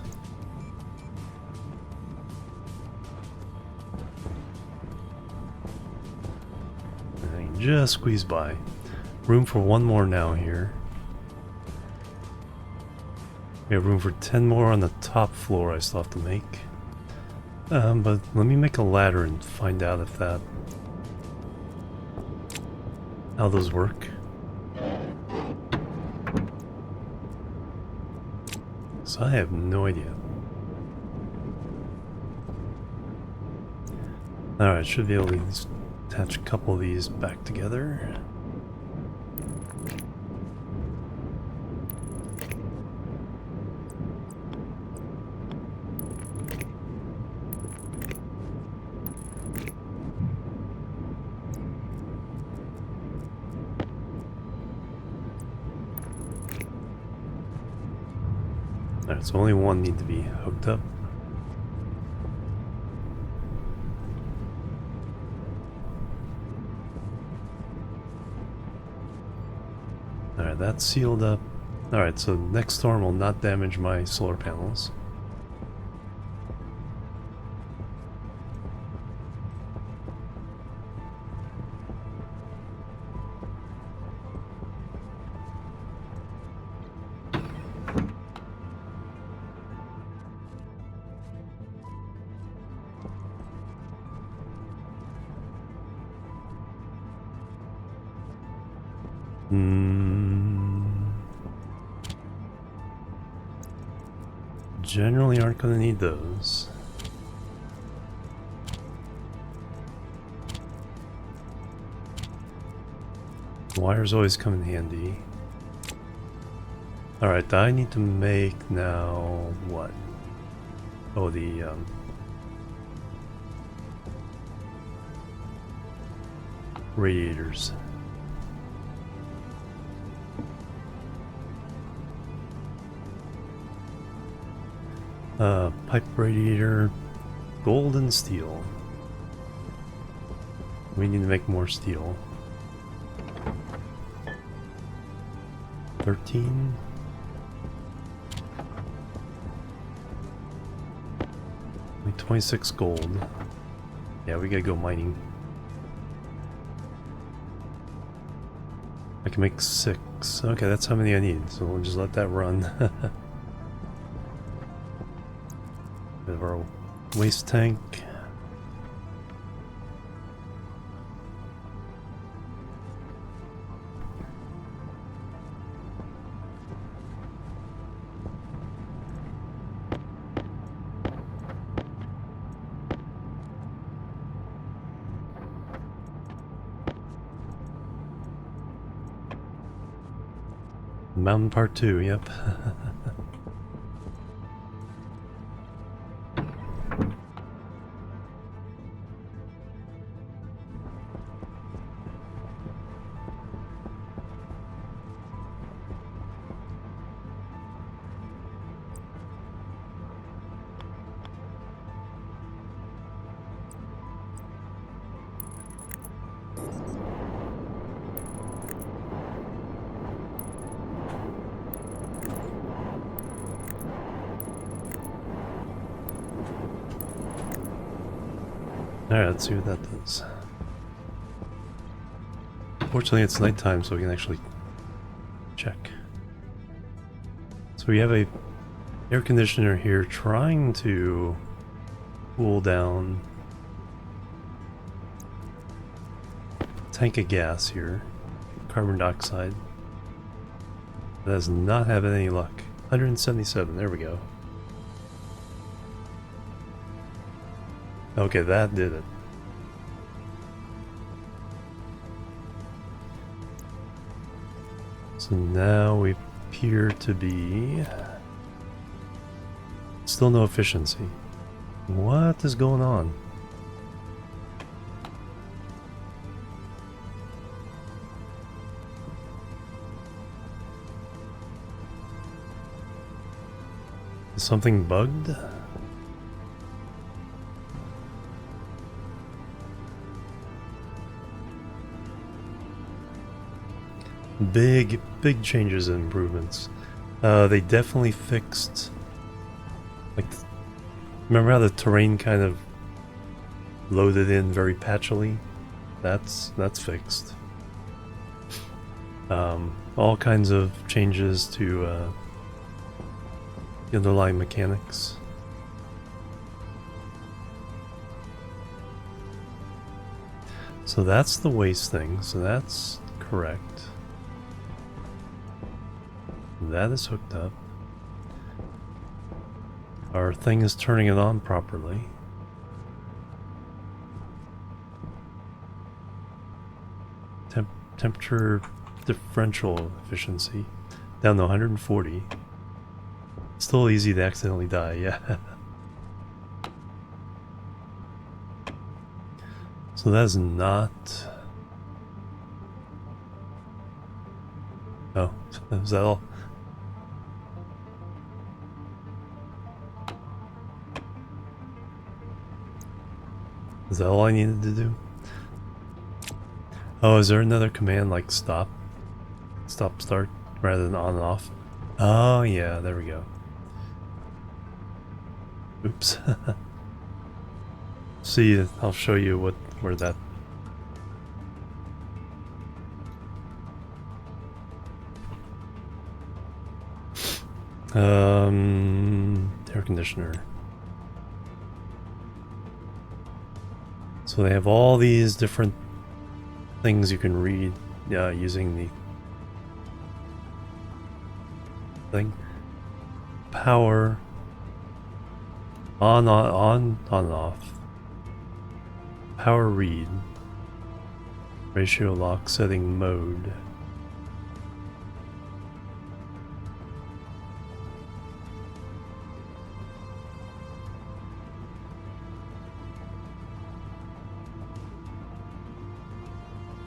I can just squeeze by. Room for one more now here. We have room for 10 more on the top floor I still have to make. But let me make a ladder and find out if that... how those work. So I have no idea. Alright, should be able to attach a couple of these back together. Alright, so only one need to be hooked up. Alright, that's sealed up. Alright, so next storm will not damage my solar panels. Generally aren't going to need those. Wires always come in handy. Alright, I need to make now what? Oh, the radiators. Pipe radiator, gold and steel. We need to make more steel. 13. Only 26 gold. Yeah, we gotta go mining. I can make 6. Okay, that's how many I need, so we'll just let that run. Bit of our waste tank. Mountain Part 2, yep. Alright, let's see what that does. Fortunately, it's nighttime, so we can actually check. So we have a air conditioner here trying to cool down tank of gas here, carbon dioxide. That does not have any luck. 177, there we go. Okay, that did it. So now we appear to be... still no efficiency. What is going on? Is something bugged? Big changes and improvements. They definitely fixed, like, remember how the terrain kind of loaded in very patchily? That's fixed. All kinds of changes to the underlying mechanics. So that's the waste thing, so that's correct. That is hooked up. Our thing is turning it on properly. Temperature differential efficiency down to 140. Still easy to accidentally die, yeah. So that is not... Oh, is that all? Is that all I needed to do? Oh, is there another command like stop? Stop, start, rather than on and off? Oh yeah, there we go. Oops. See, I'll show you where that... air conditioner. So they have all these different things you can read using the thing. Power, on and off. Power read. Ratio lock setting mode.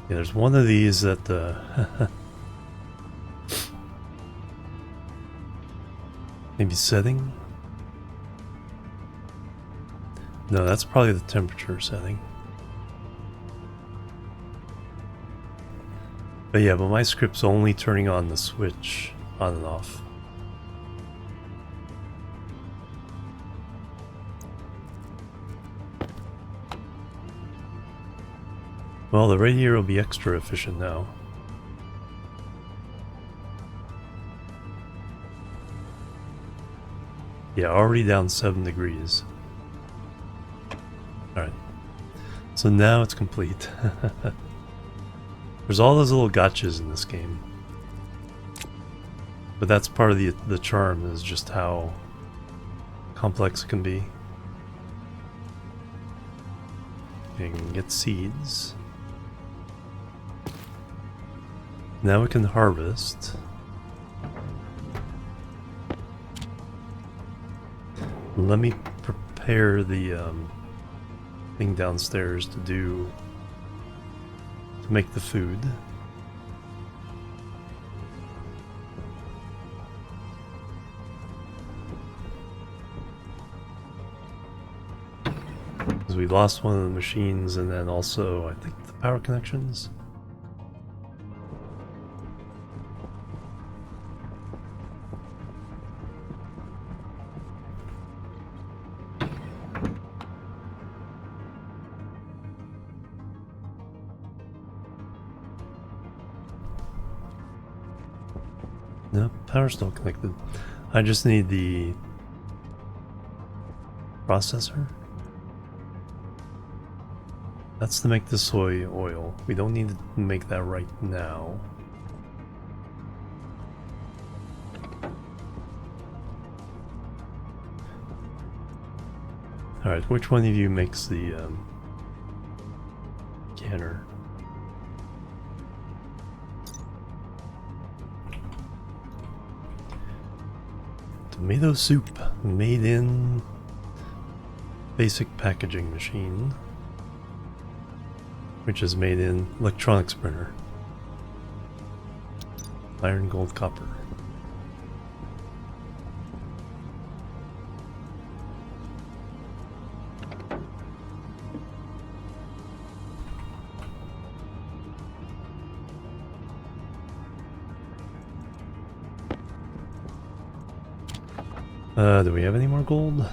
Yeah, there's one of these that maybe setting? No, that's probably the temperature setting. But yeah, but my script's only turning on the switch on and off. Well, the radiator will be extra efficient now. Yeah, already down 7 degrees. Alright. So now it's complete. There's all those little gotchas in this game. But that's part of the charm, is just how complex it can be. You can get seeds. Now we can harvest. Let me prepare the thing downstairs to make the food. Because we lost one of the machines, and then also I think the power connections. No, power's still connected. I just need the processor. That's to make the soy oil. We don't need to make that right now. Alright, which one of you makes the canner? Tomato soup made in basic packaging machine, which is made in electronics printer. Iron, gold, copper. Do we have any more gold?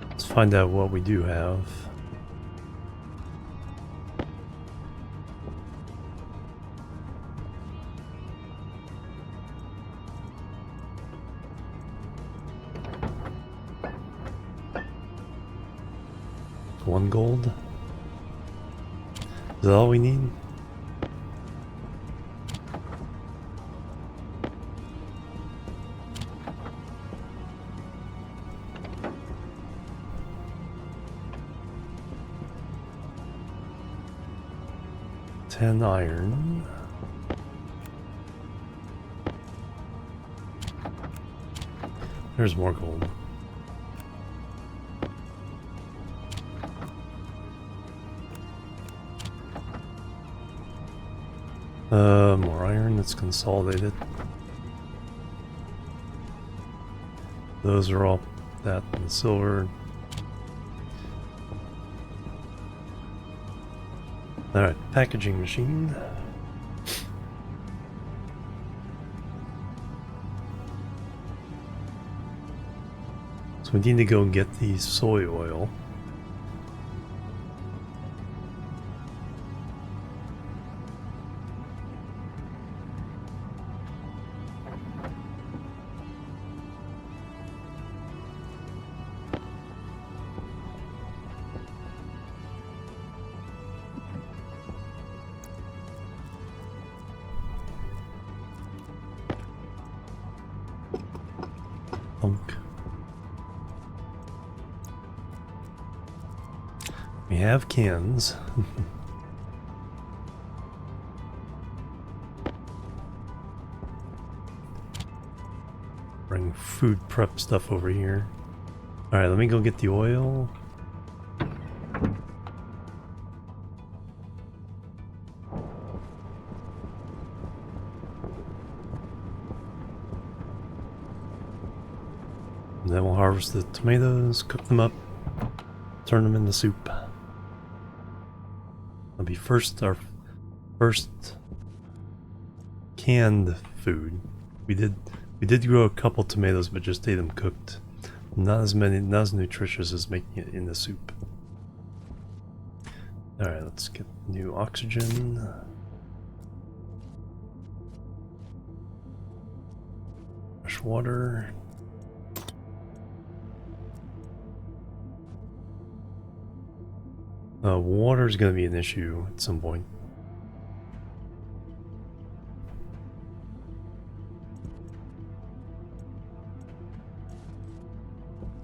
Let's find out what we do have. One gold. Is that all we need? Ten iron. There's more gold. More iron that's consolidated. Those are all that and silver. Alright, packaging machine. So we need to go and get the soy oil. Punk. We have cans. Bring food prep stuff over here. Alright, let me go get the oil. And then we'll harvest the tomatoes, cook them up, turn them into soup. That'll be our first canned food. We did grow a couple tomatoes, but just ate them cooked. Not as nutritious as making it in the soup. Alright, let's get new oxygen. Fresh water. Water is going to be an issue at some point.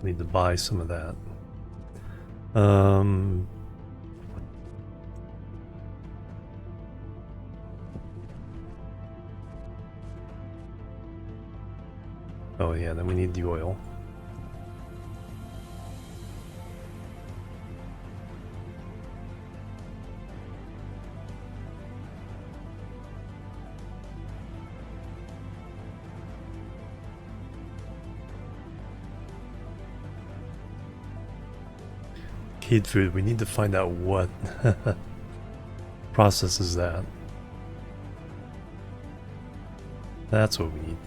Need to buy some of that. Oh yeah, then we need the oil. Heat food, we need to find out what processes that. That's what we need.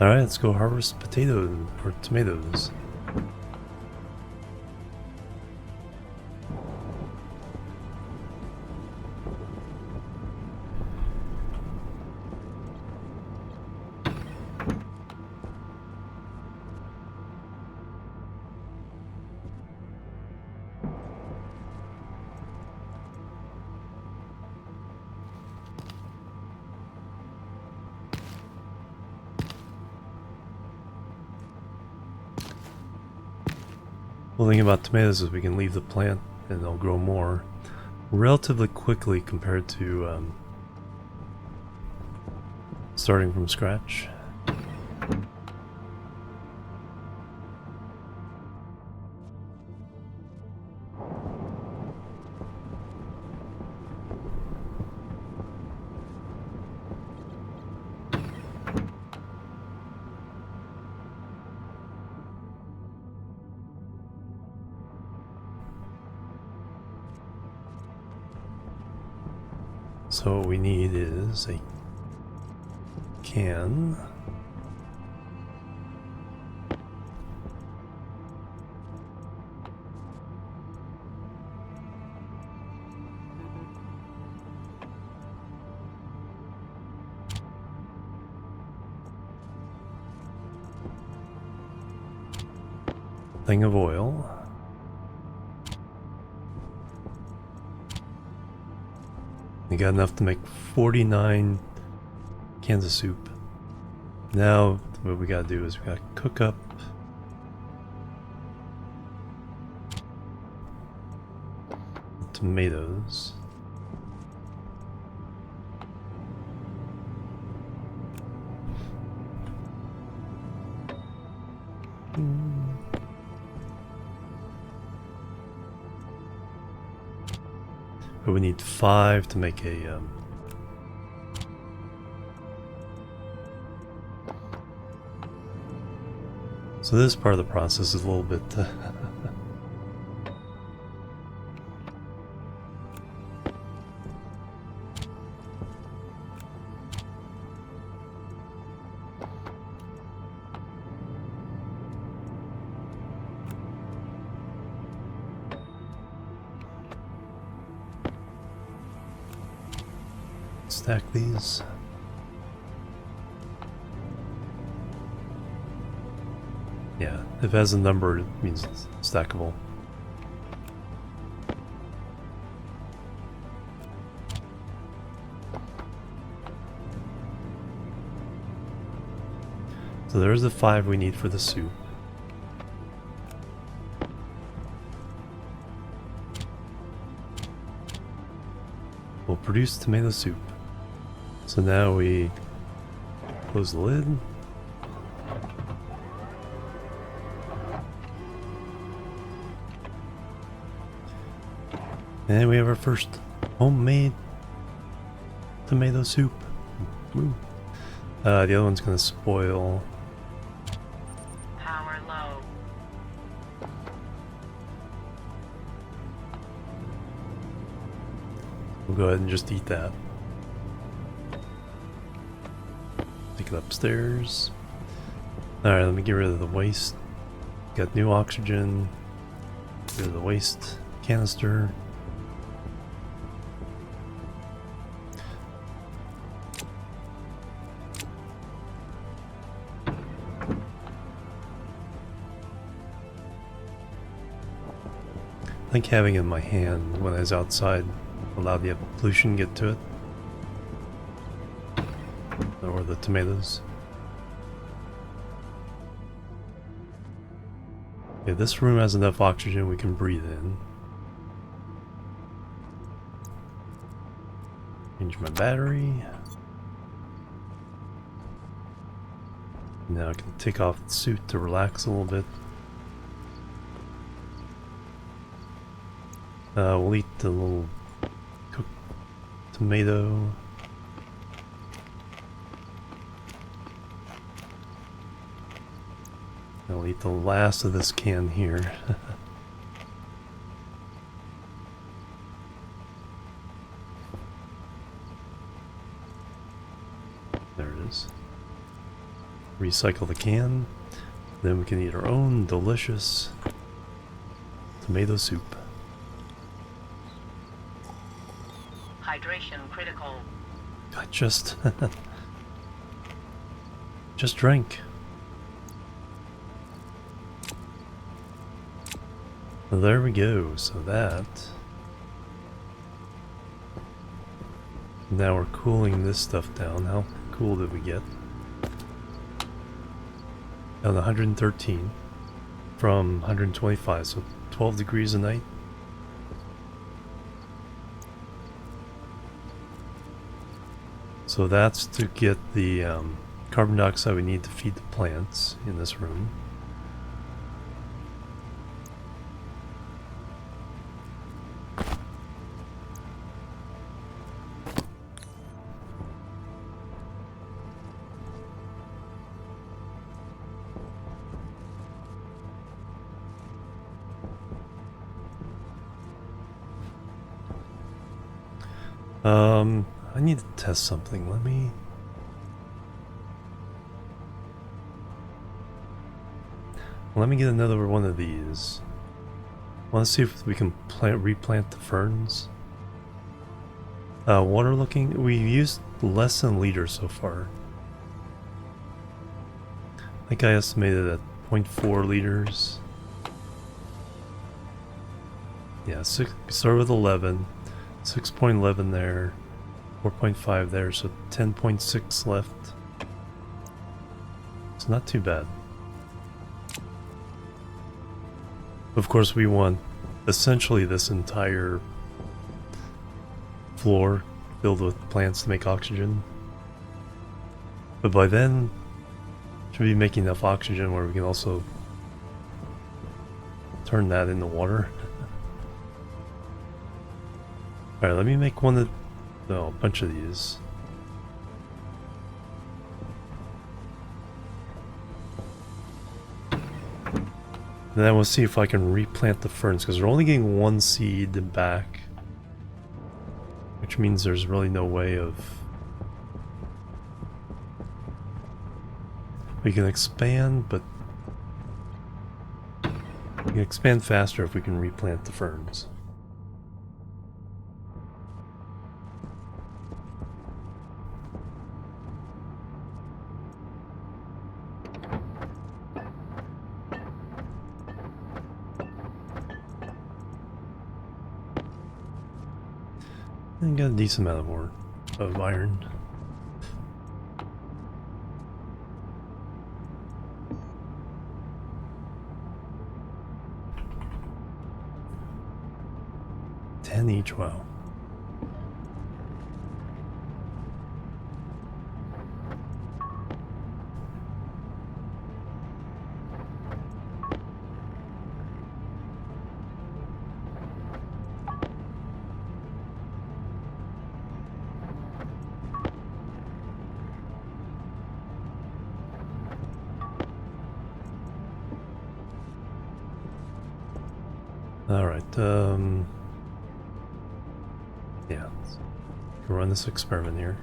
Alright, let's go harvest potatoes or tomatoes. The thing about tomatoes is we can leave the plant and they'll grow more relatively quickly compared to starting from scratch. So what we need is a can. Thing of oil. We got enough to make 49 cans of soup. Now what we gotta do is we gotta cook up the tomatoes. But we need 5 to make a so this part of the process is a little bit stack these. Yeah, if it has a number, it means it's stackable. So there's the 5 we need for the soup. We'll produce tomato soup. So now we close the lid. And we have our first homemade tomato soup. Woo. The other one's gonna spoil. Power low. We'll go ahead and just eat that. Take it upstairs. Alright, let me get rid of the waste. Got new oxygen. Get rid of the waste canister. I think having it in my hand when I was outside allowed the pollution to get to it. Or the tomatoes. Okay, this room has enough oxygen we can breathe in. Change my battery. Now I can take off the suit to relax a little bit. We'll eat the little cooked tomato. I'll eat the last of this can here. There it is. Recycle the can. Then we can eat our own delicious tomato soup. Hydration critical. I just drank. Well, there we go. So that now we're cooling this stuff down. How cool did we get? Down to 113 from 125, so 12 degrees a night. So that's to get the carbon dioxide we need to feed the plants in this room. I need to test something. Let me get another one of these. I want to see if we can replant the ferns. Water looking, we used less than a liter so far. I think I estimated at 0.4 liters. Yeah, we started with 11, 6.11 there, 4.5 there, so 10.6 left. It's not too bad. Of course, we want essentially this entire floor filled with plants to make oxygen. But by then, should be making enough oxygen where we can also turn that into water. Alright, let me make a bunch of these. And then we'll see if I can replant the ferns, because we're only getting one seed back. Which means there's really no way of... We can expand, but... We can expand faster if we can replant the ferns. And got a decent amount of iron. Each, wow. All right, yeah, let's run this experiment here.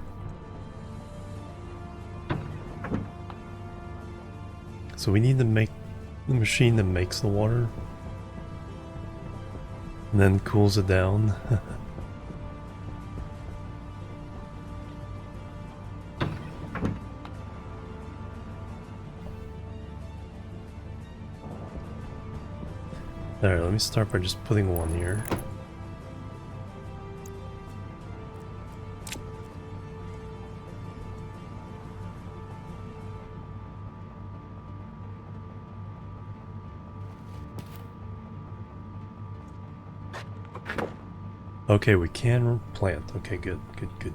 So we need to make the machine that makes the water and then cools it down. Alright, let me start by just putting one here. Okay, we can plant. Okay, good, good, good.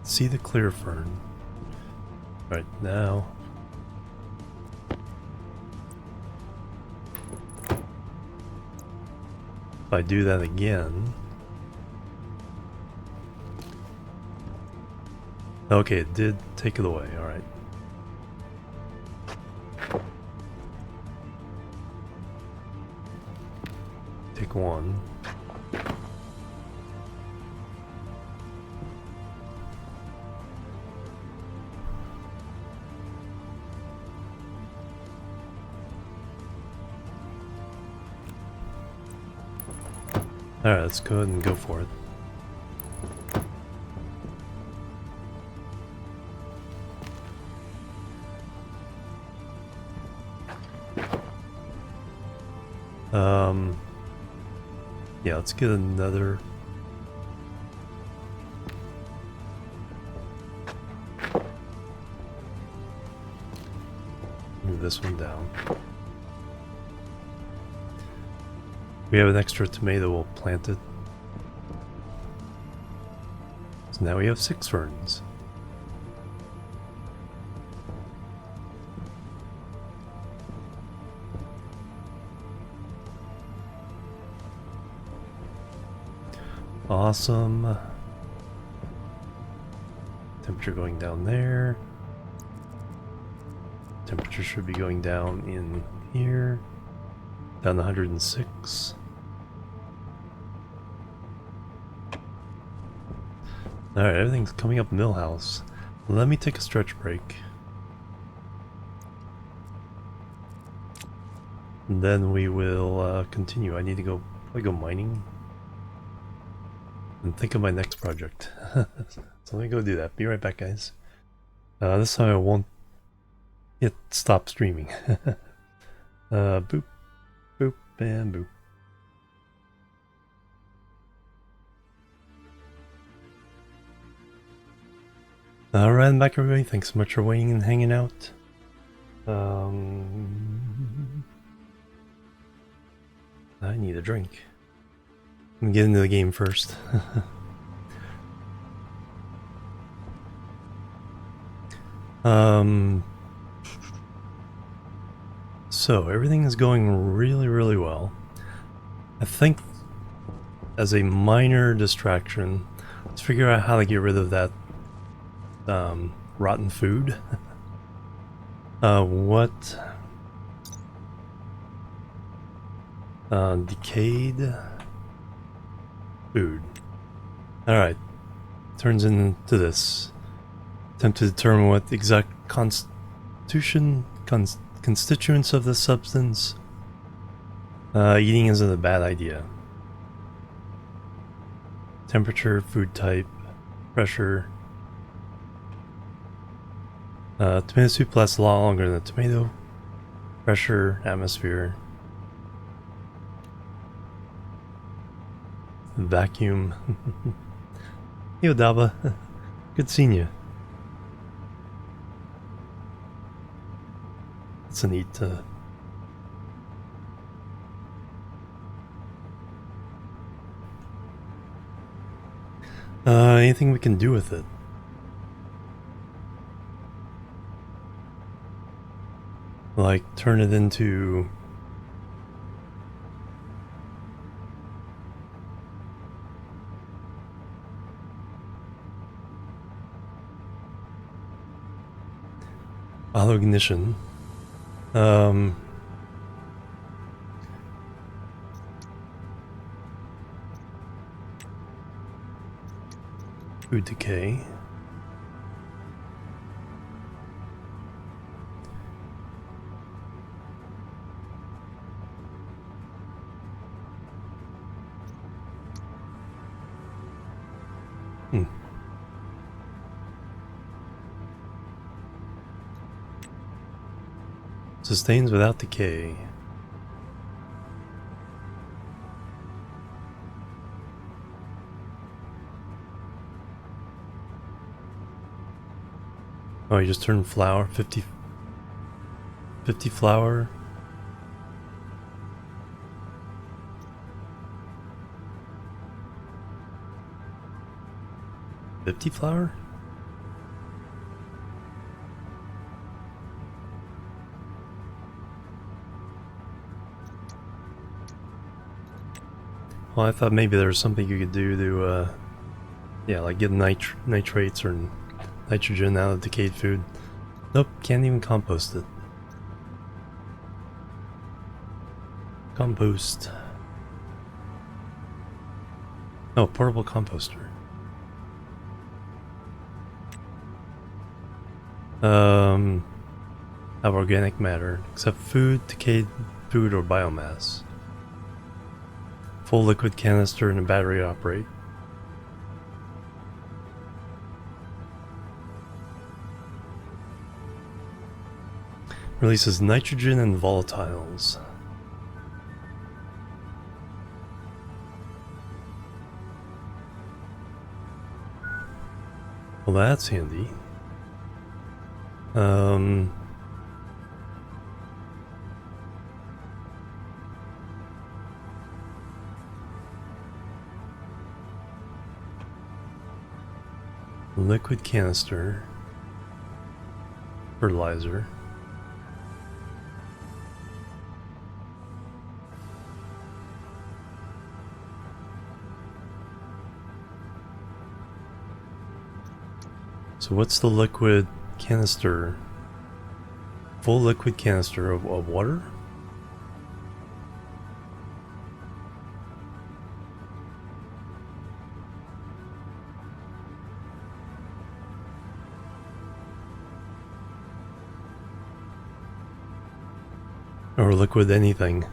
See the clear fern. Right now. If I do that again. Okay, it did take it away, alright. Take one. Alright, let's go ahead and go for it. Yeah, let's get another. move this one down. We have an extra tomato, we'll plant it. So now we have 6 ferns. Awesome. Temperature going down there. Temperature should be going down in here. Down to 106. Alright, everything's coming up Millhouse. Let me take a stretch break. And then we will continue. I need to go mining. And think of my next project. So let me go do that. Be right back, guys. This time I won't hit stop streaming. Boop, boop, and boop. Alright, I'm back, everybody. Thanks so much for waiting and hanging out. I need a drink. Let me get into the game first. So everything is going really, really well. I think as a minor distraction, let's figure out how to get rid of that rotten food. What? Decayed food. Alright. Turns into this. Attempt to determine what the exact constituents of the substance. Eating isn't a bad idea. Temperature, food type, pressure. Tomato soup lasts a lot longer than a tomato. Pressure, atmosphere. Vacuum. Yo, Daba. Good seeing you. It's a neat anything we can do with it? Like turn it into auto ignition. Food decay. Sustains without decay. Oh, you just turned flour, 50 flour. $50 flour? Well, I thought maybe there was something you could do to, yeah, like get nitrates or nitrogen out of decayed food. Nope, can't even compost it. Compost. Oh, portable composter. Have organic matter, except food, decayed food, or biomass. Full liquid canister and a battery operate. Releases nitrogen and volatiles. Well, that's handy. liquid canister, fertilizer. So what's the liquid canister? Full liquid canister of water? Or liquid anything.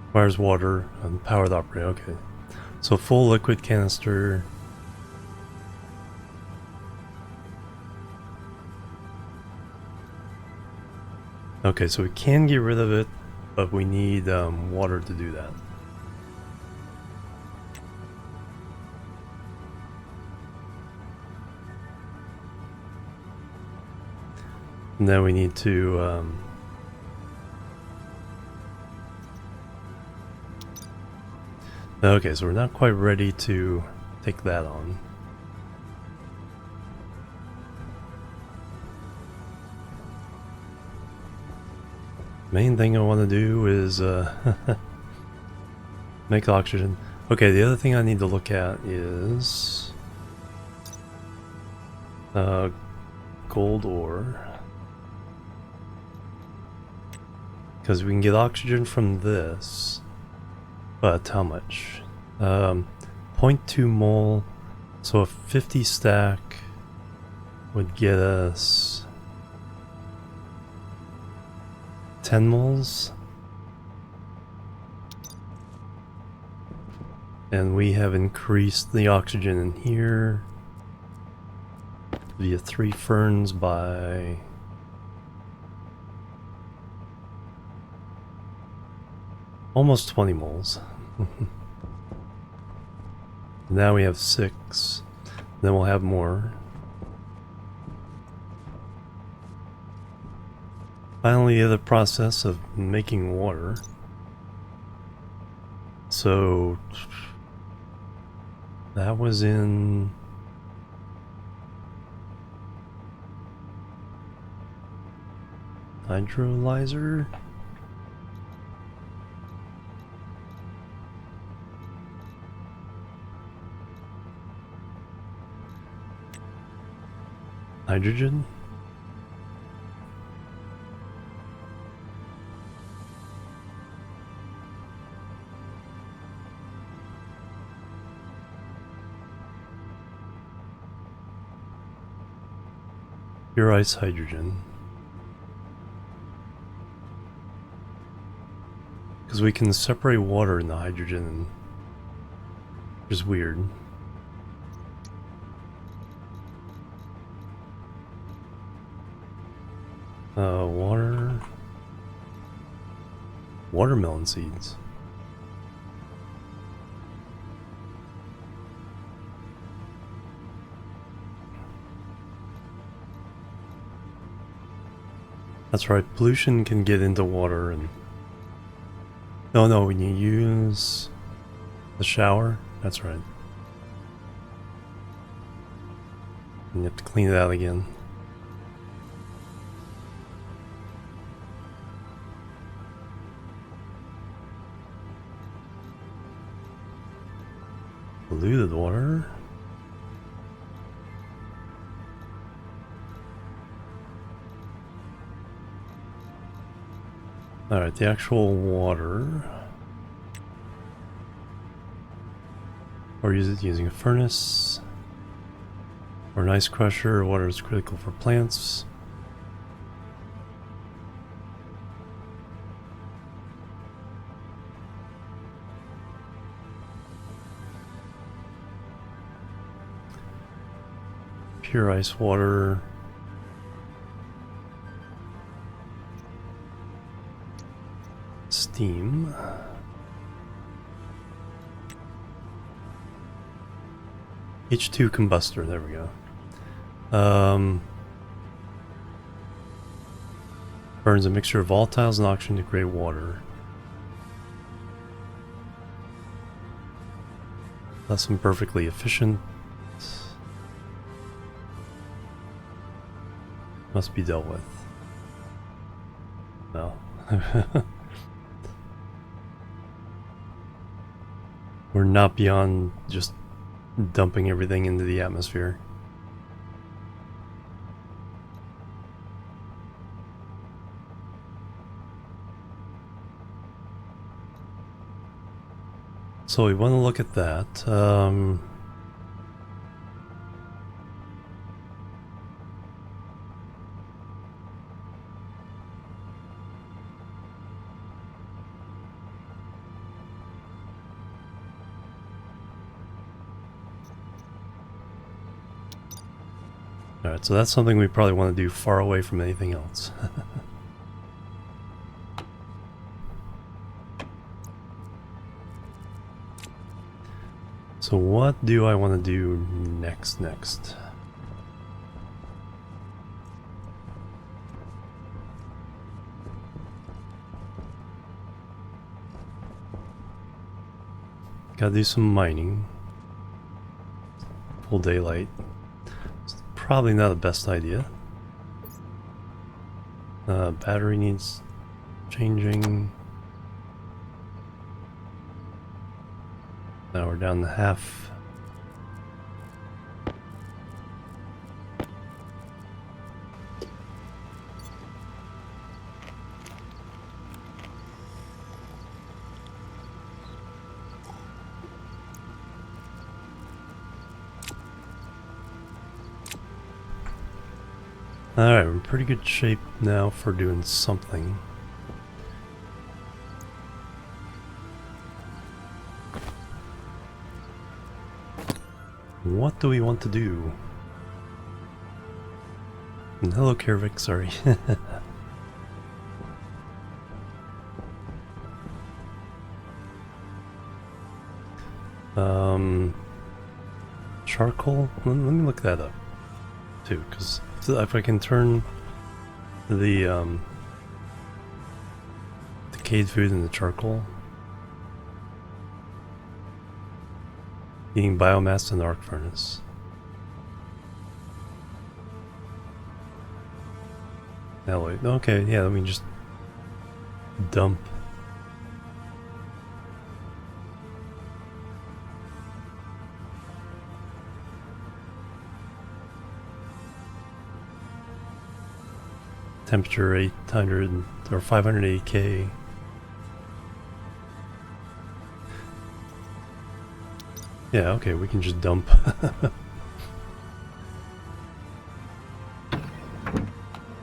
Requires water and power the operator. Okay. So full liquid canister. Okay, so we can get rid of it, but we need water to do that. And then we need to okay, so we're not quite ready to take that on. Main thing I want to do is make oxygen. Okay, the other thing I need to look at is gold ore. Because we can get oxygen from this, but how much? 0.2 mole, so a 50 stack would get us 10 moles. And we have increased the oxygen in here via 3 ferns by almost 20 moles. Now we have 6. Then we'll have more. Finally, the other process of making water. So that was in hydrolyzer. Hydrogen. Pure ice hydrogen. Because we can separate water in the hydrogen, which is weird. Watermelon seeds. That's right, pollution can get into water and... No, when you use the shower, that's right. And you have to clean it out again. Polluted water. Alright, the actual water. Or use it using a furnace. Or an ice crusher. Water is critical for plants. Pure ice water. Steam. H2 combustor, there we go. Burns a mixture of volatiles and oxygen to create water. Less than perfectly efficient. Must be dealt with. No. We're not beyond just dumping everything into the atmosphere. So we want to look at that. Alright, so that's something we probably want to do far away from anything else. So what do I want to do next? Gotta do some mining. Full daylight. It's probably not the best idea. Battery needs changing. Now we're down to half. Alright, we're in pretty good shape now for doing something. What do we want to do? And hello, Kervik, sorry. Charcoal? Let me look that up too, because if I can turn the decayed food into charcoal, eating biomass in the arc furnace. Now wait, okay, yeah, let me just dump. Temperature 800 or 580K. Yeah, okay, we can just dump.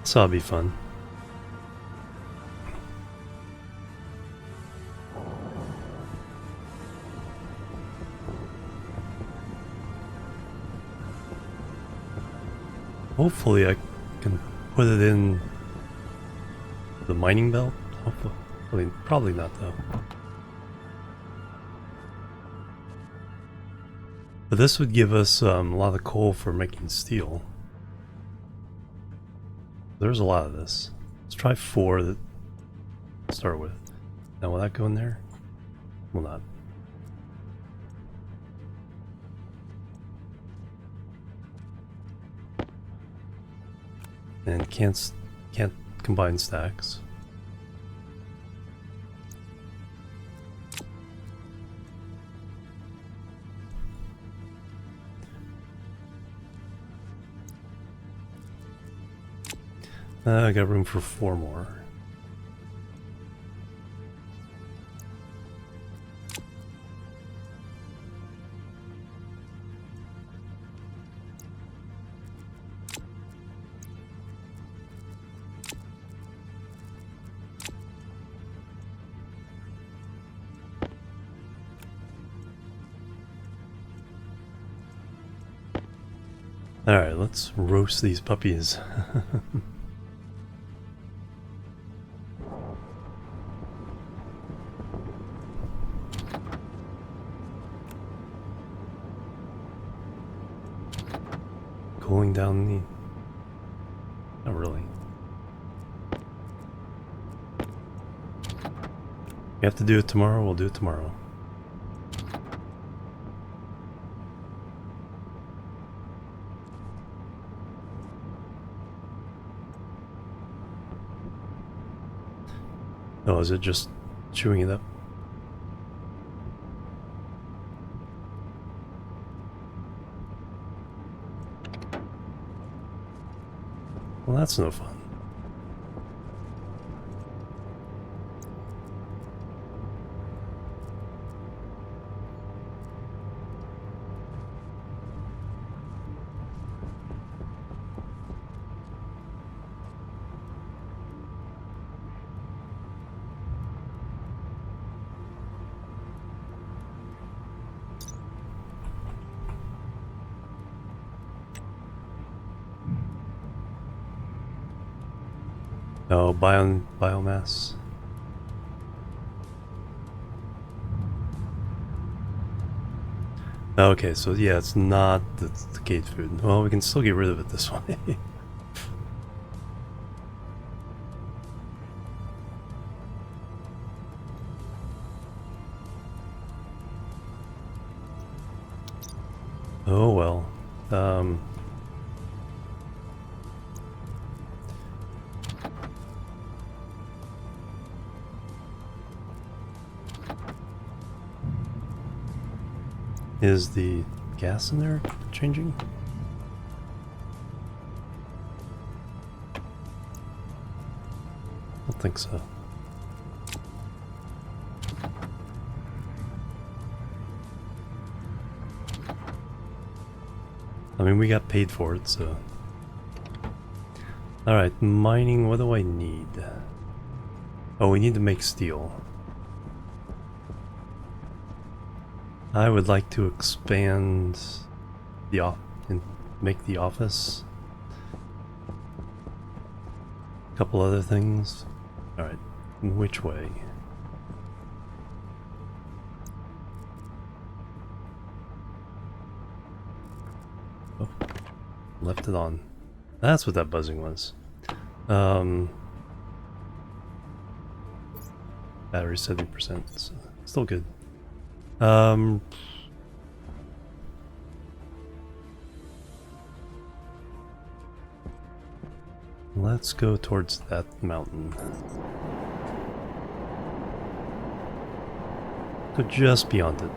So that'll be fun. Hopefully I can put it in the mining belt. Hopefully. I mean, probably not though. But this would give us a lot of coal for making steel. There's a lot of this. Let's try 4 to start with. Now will that go in there? Will not. And can't combine stacks. I got room for 4 more. Alright, let's roast these puppies. Cooling down the... Not really. We have to do it tomorrow, we'll do it tomorrow. Oh, is it just chewing it up? Well, that's no fun. Oh, biomass. Okay, so yeah, it's not the decayed food. Well, we can still get rid of it this way. Oh well. Is the gas in there changing? I don't think so. I mean, we got paid for it, so... Alright, mining, what do I need? Oh, we need to make steel. I would like to expand the and make the office. A couple other things. Alright, which way? Oh, left it on. That's what that buzzing was. Battery 70%, so still good. Let's go towards that mountain. So just beyond it.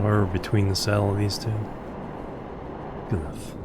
Or between the saddle of these two. Good enough.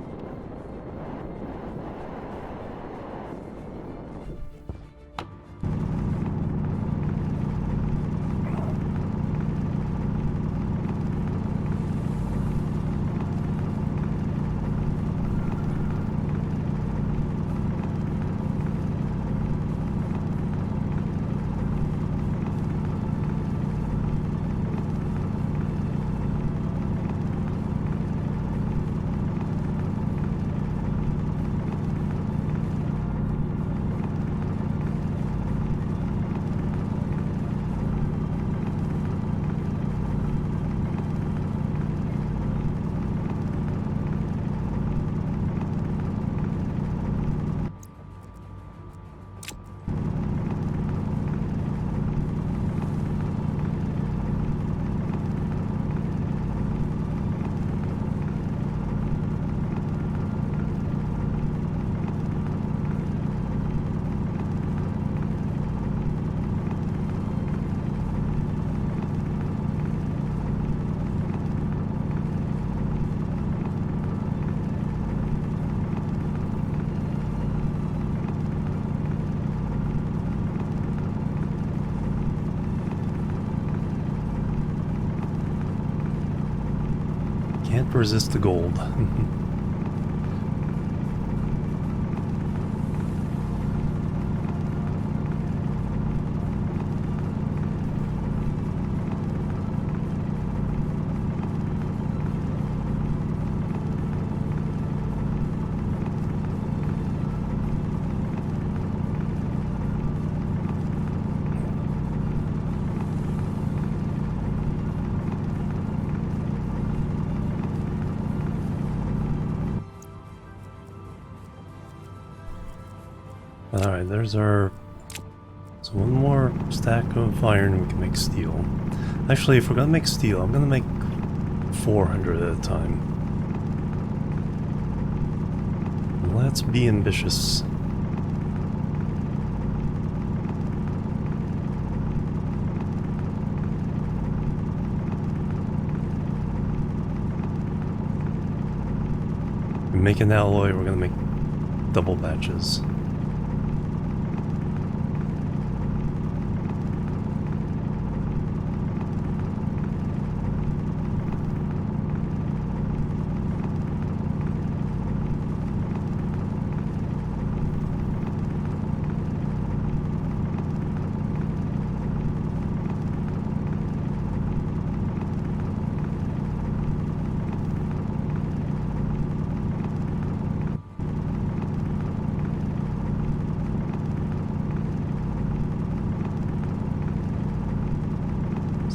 Can't resist the gold. Alright, there's our... So one more stack of iron and we can make steel. Actually, if we're gonna make steel, I'm gonna make 400 at a time. Let's be ambitious. We make an alloy, we're gonna make double batches.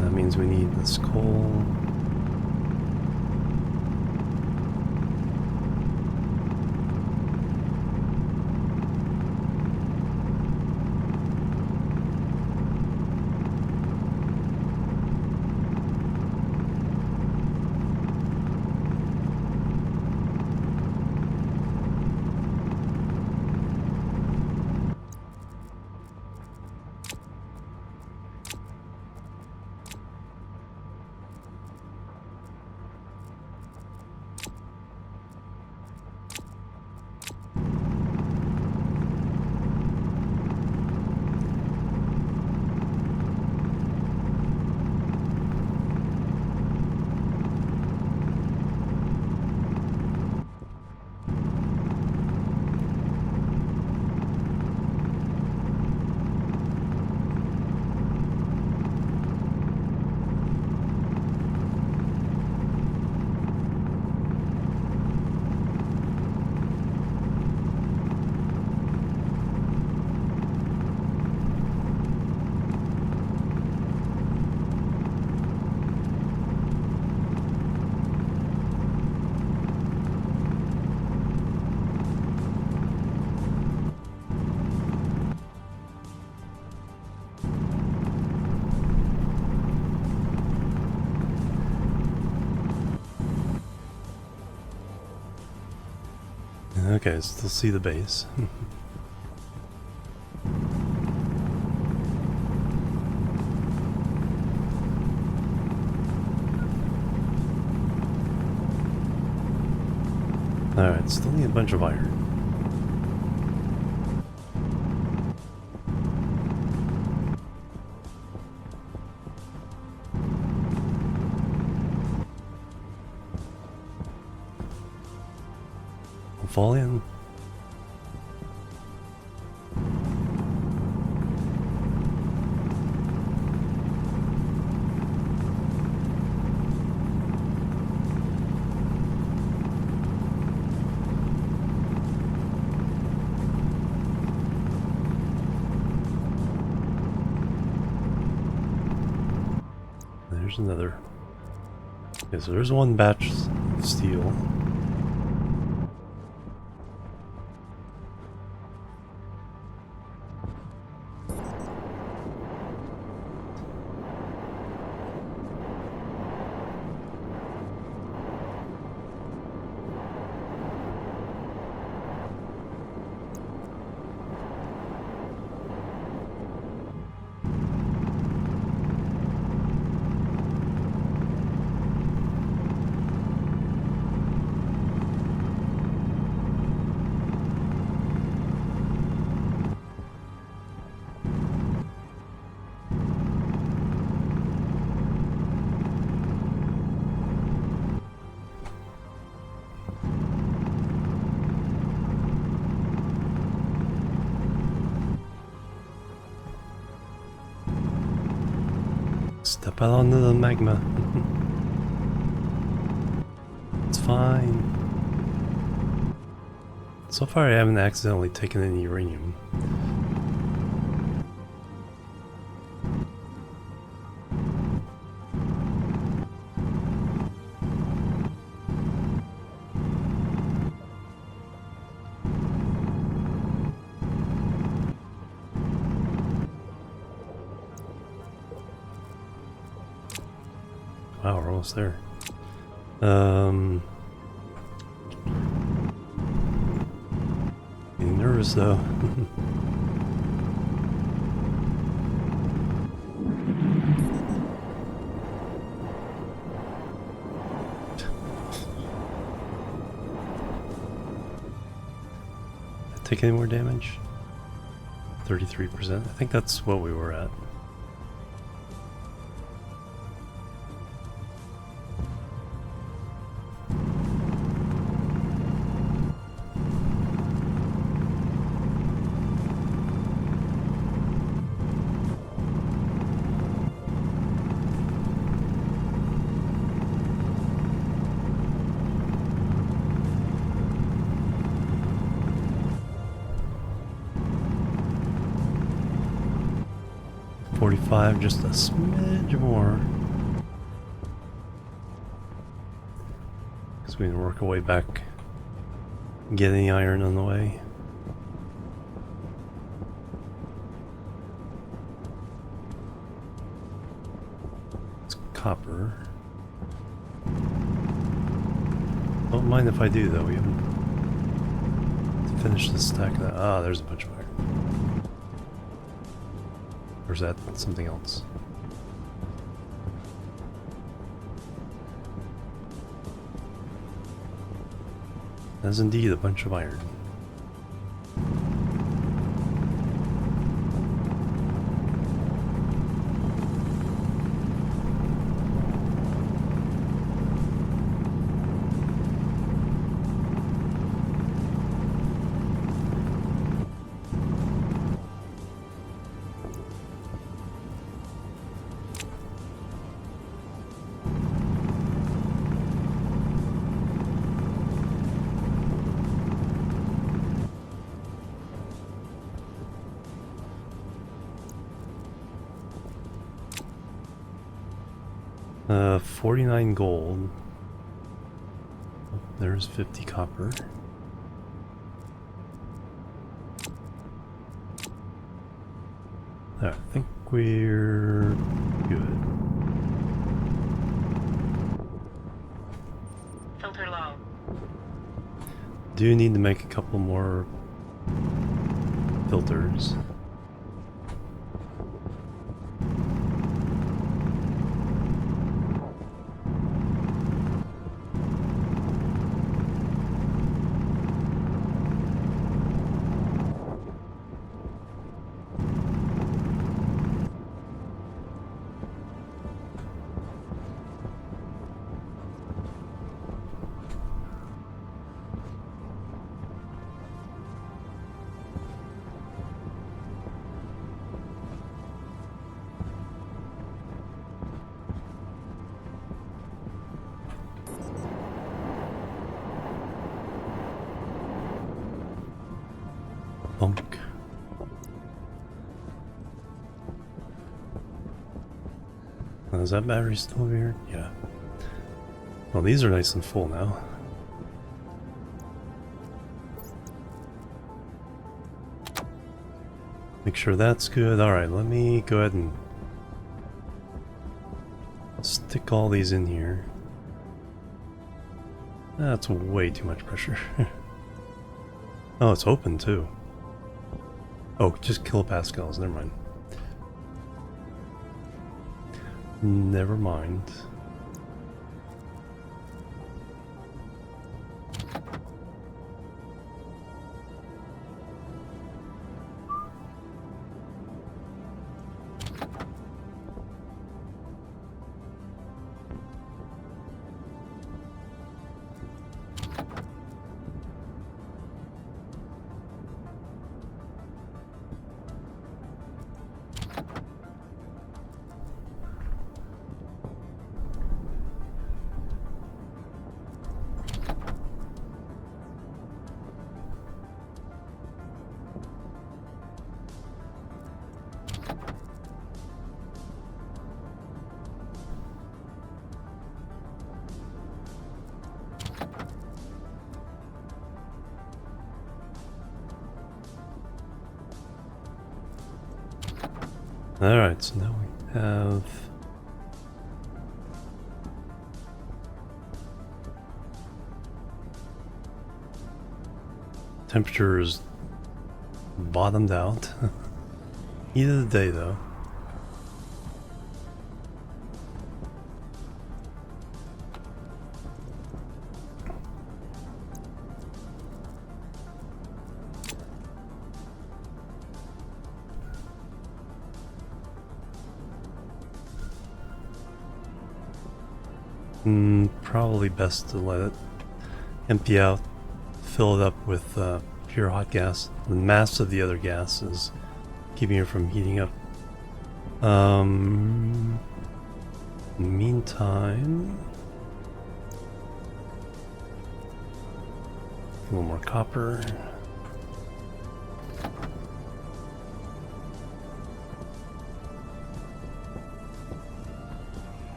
That means we need this coal. Okay, still see the base. Alright, still need a bunch of iron. We'll fall in. There's another. Okay, so there's one batch of steel. Step out onto the magma. It's fine. So far I haven't accidentally taken any uranium. Wow, we're almost there. Getting nervous though. Take any more damage? 33%. I think that's what we were at. Just a smidge more. Because we can work our way back and get any iron on the way. It's copper. Don't mind if I do though, we haven't to finish this stack of that. Ah, there's a bunch of iron. Or is that something else? That's indeed a bunch of iron. Uh, 49 gold. There's 50 copper. I think we're good. Filter low. Do need to make a couple more filters. Bunk. Is that battery still over here? Yeah. Well, these are nice and full now. Make sure that's good. Alright, let me go ahead and stick all these in here. That's way too much pressure. Oh, it's open too. Oh, just kilopascals, never mind. Never mind. Alright, so now we have Temperature is bottomed out. Heat of the day, though. Probably best to let it empty out, fill it up with pure hot gas. The mass of the other gas is keeping it from heating up. Meantime, a little more copper.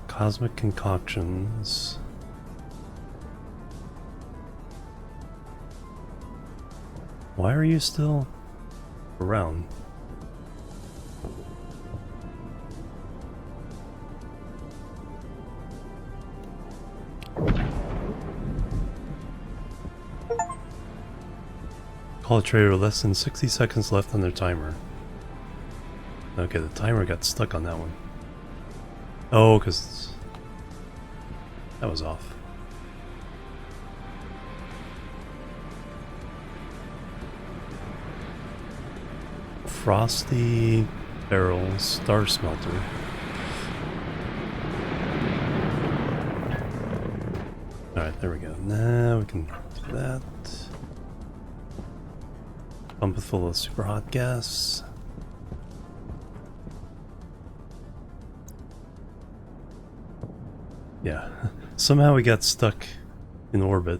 Cosmic concoctions. Why are you still around? Call a trader with less than 60 seconds left on their timer. Okay, the timer got stuck on that one. Oh, because that was off. Frosty Barrel Star Smelter. Alright, there we go. Now we can do that. Pump it full of super hot gas. Yeah, somehow we got stuck in orbit.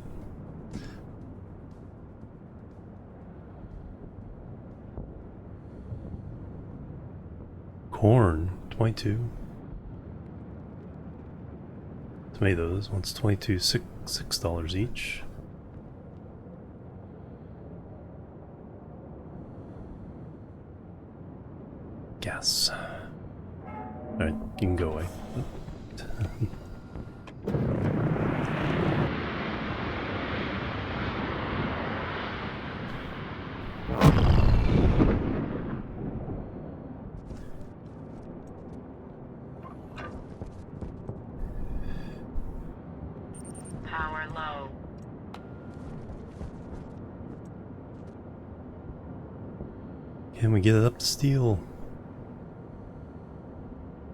Corn, 22. Tomatoes, one's 22, $6 each. Gas. Alright, you can go away. Power low. Can we get it up to steel?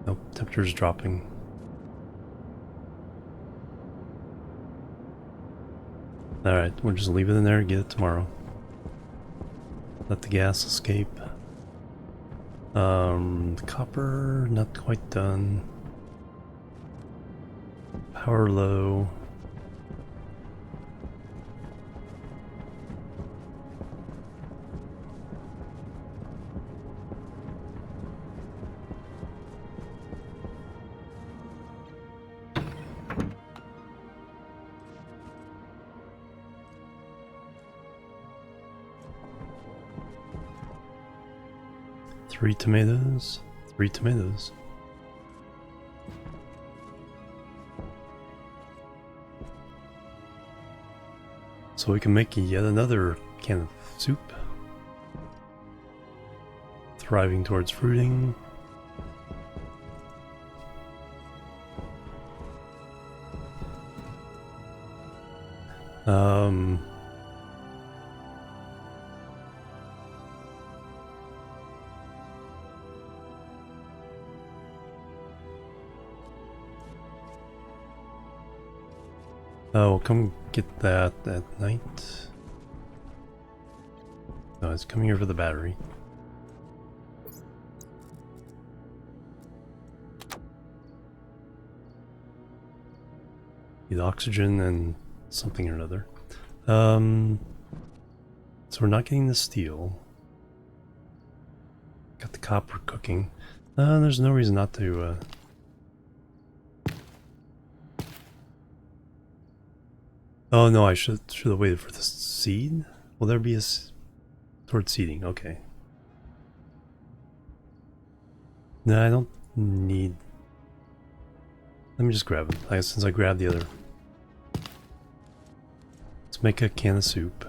Nope, temperature's dropping. Alright, we'll just leave it in there and get it tomorrow. Let the gas escape. The copper, not quite done. Power low. Three tomatoes. So we can make yet another can of soup. Thriving towards fruiting. Oh, come get that at night. No, it's coming here for the battery. Need oxygen and something or another. So we're not getting the steel. Got the copper cooking. There's no reason not to. Oh no, I should have waited for the seed. Will there be a towards seeding? Okay. No, I don't need. Let me just grab it, since I grabbed the other. Let's make a can of soup.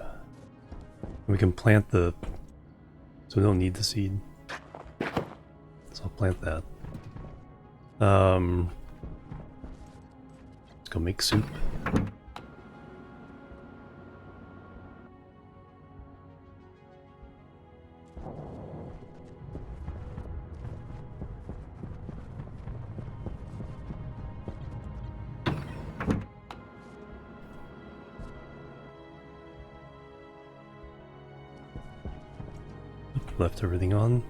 We can plant the... So we don't need the seed. So I'll plant that. Let's go make soup. Left everything on.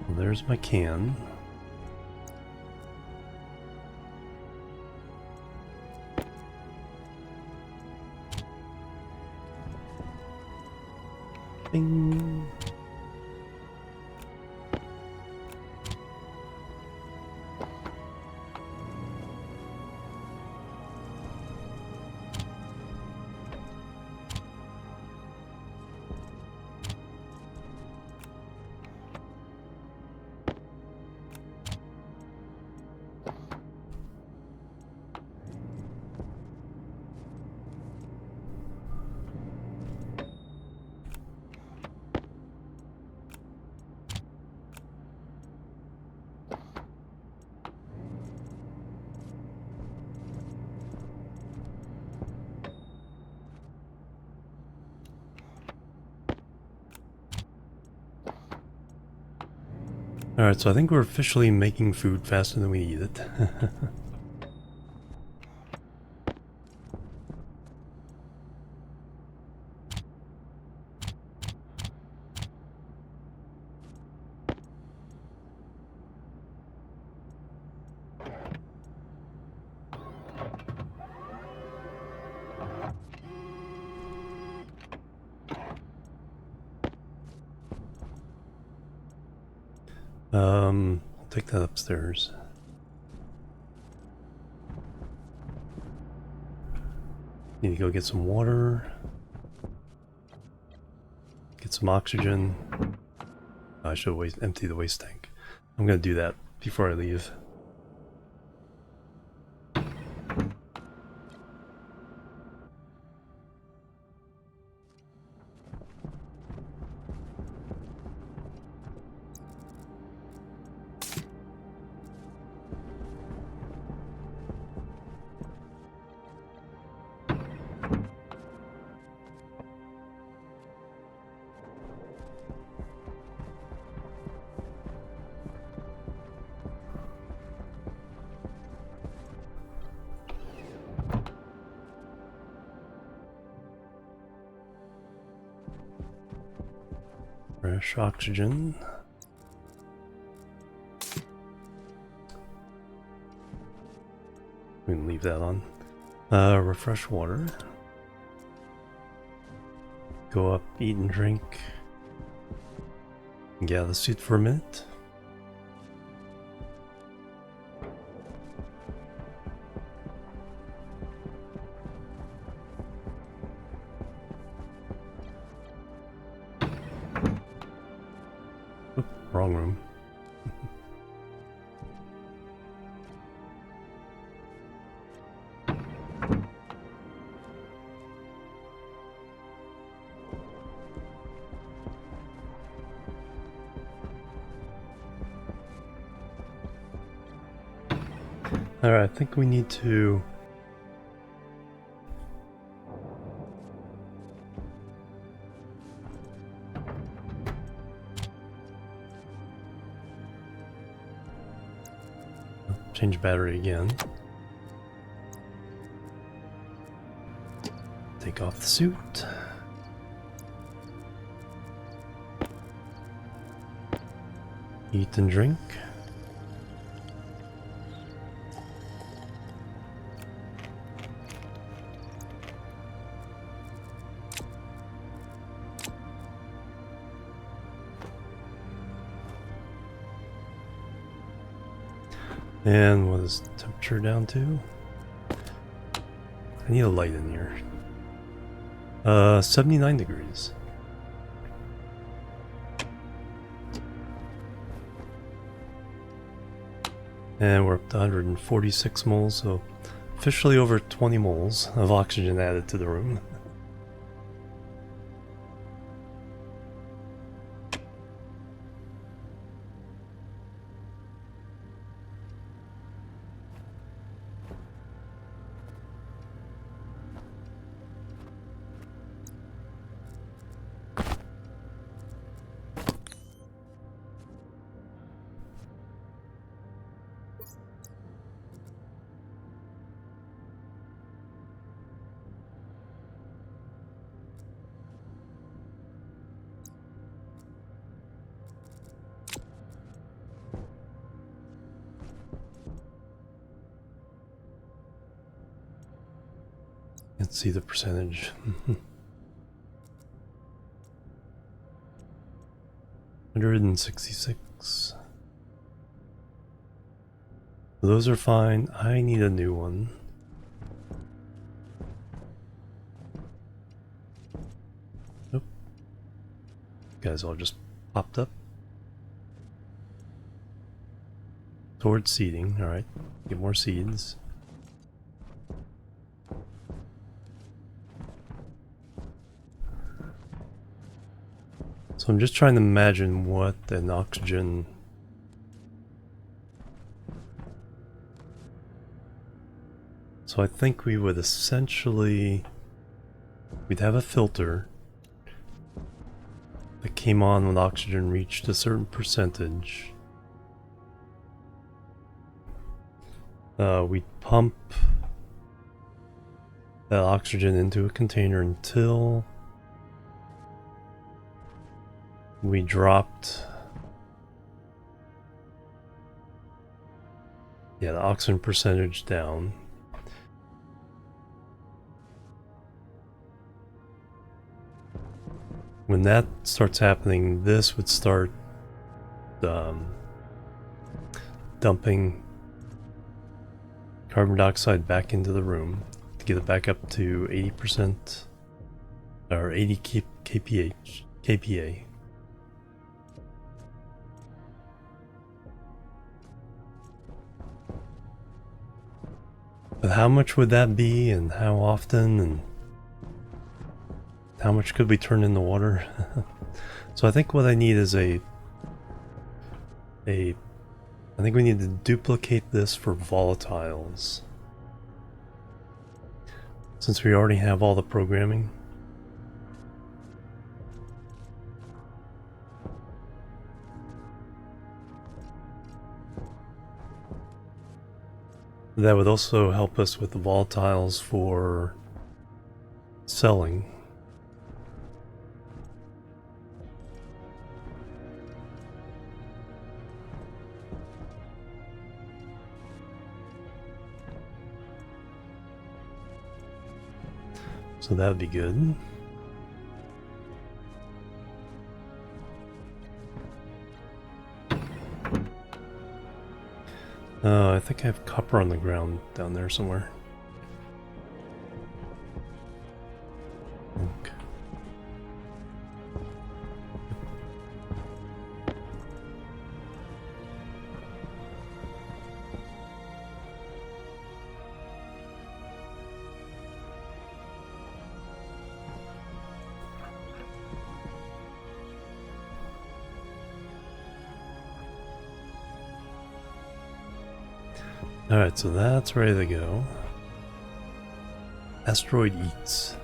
Well, there's my can. Bing. Alright, so I think we're officially making food faster than we eat it. I'll take that upstairs. Need to go get some water. Get some oxygen. I should empty the waste tank. I'm gonna do that before I leave. Fresh oxygen. We can leave that on. Refresh water. Go up, eat and drink. Get out of the suit for a minute. Oop, wrong room. Alright, I think we need to... change battery again. Take off the suit. Eat and drink. And what is temperature down to? I need a light in here. 79 degrees. And we're up to 146 moles, so officially over 20 moles of oxygen added to the room. Let's see the percentage. 166. Those are fine. I need a new one. Nope. Guys all just popped up. Towards seeding. Alright. Get more seeds. So I'm just trying to imagine what an oxygen... So I think we would essentially... We'd have a filter that came on when oxygen reached a certain percentage. We'd pump that oxygen into a container until we dropped the oxygen percentage down. When that starts happening, this would start dumping carbon dioxide back into the room to get it back up to 80% or 80 kPa. But how much would that be, and how often, and how much could we turn in the water? So I think what I need is I think we need to duplicate this for volatiles, since we already have all the programming. That would also help us with the volatiles for selling. So that would be good. I think I have copper on the ground down there somewhere. Okay. Alright, so that's ready to go. Asteroid eats.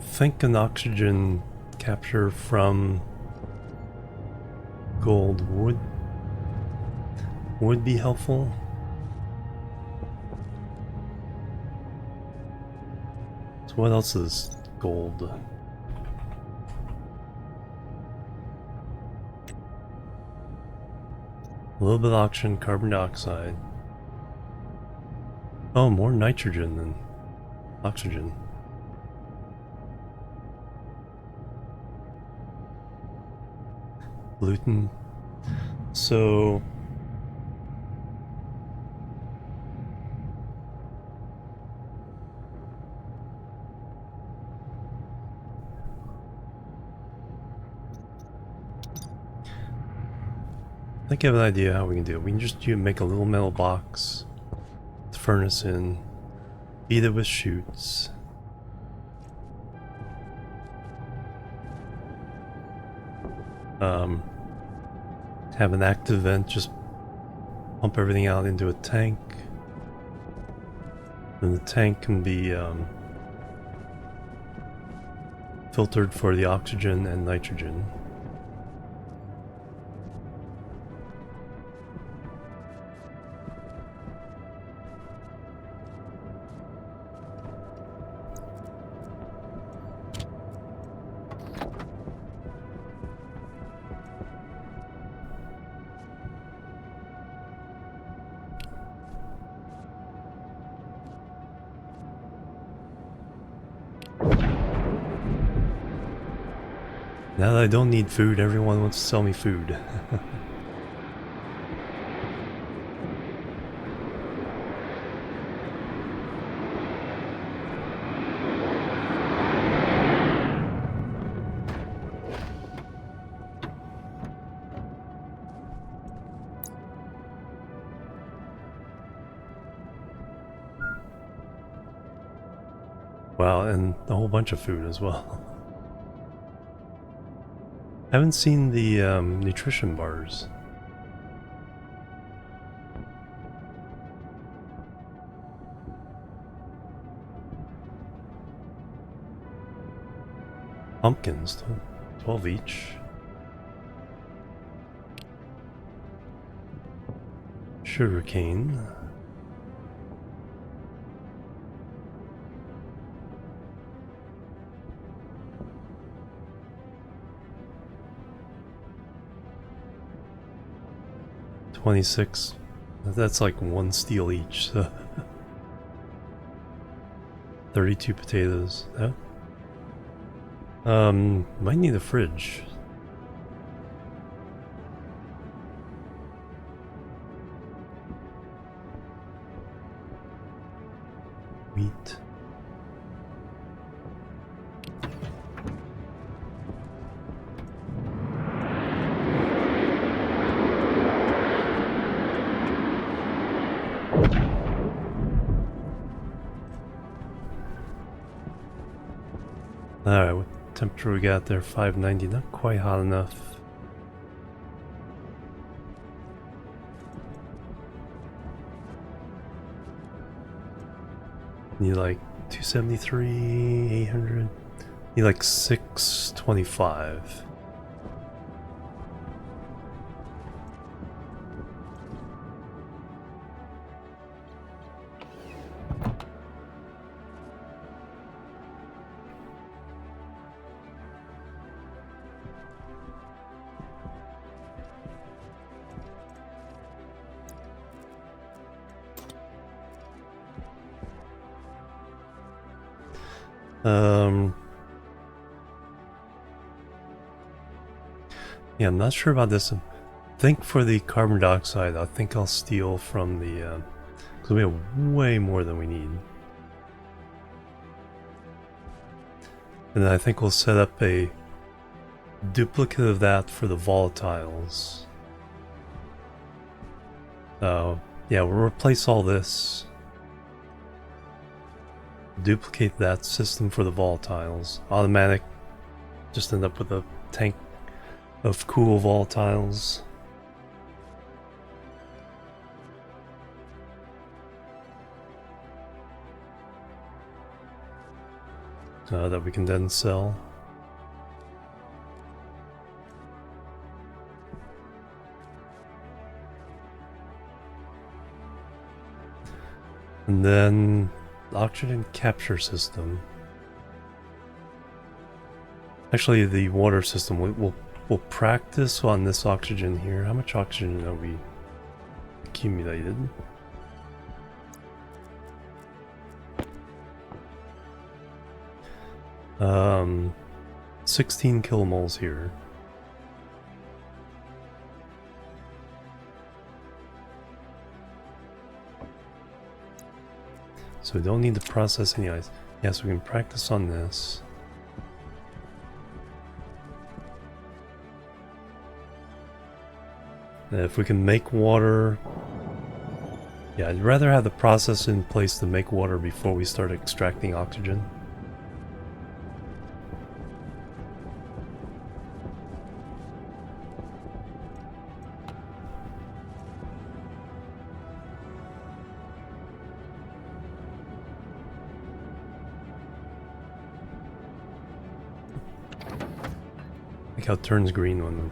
Think an oxygen capture from gold would be helpful. So what else is gold? A little bit of oxygen, carbon dioxide. Oh, more nitrogen than oxygen. Gluten. So I think I have an idea how we can do it. We can just make a little metal box, the furnace in, feed it with chutes. Have an active vent, just pump everything out into a tank. And the tank can be filtered for the oxygen and nitrogen. Now that I don't need food, everyone wants to sell me food. Wow, and a whole bunch of food as well. Haven't seen the nutrition bars. Pumpkins, 12 each. Sugarcane. $26. That's like one steel each. So 32 potatoes. Yeah. Might need a fridge. Wheat. Alright, what temperature we got there? 590, not quite hot enough. Need like 273, 800. Need like 625. Yeah, I'm not sure about this. I think for the carbon dioxide, I think I'll steal from the, because we have way more than we need. And then I think we'll set up a duplicate of that for the volatiles. Yeah, we'll replace all this. Duplicate that system for the volatiles. Automatic, just end up with a tank of cool volatiles. That we can then sell. And then the oxygen capture system. Actually, the water system, we'll practice on this oxygen here. How much oxygen have we accumulated? 16 kilomoles here. So we don't need to process any ice. Yes, we can practice on this. And if we can make water... Yeah, I'd rather have the process in place to make water before we start extracting oxygen. Like how it turns green when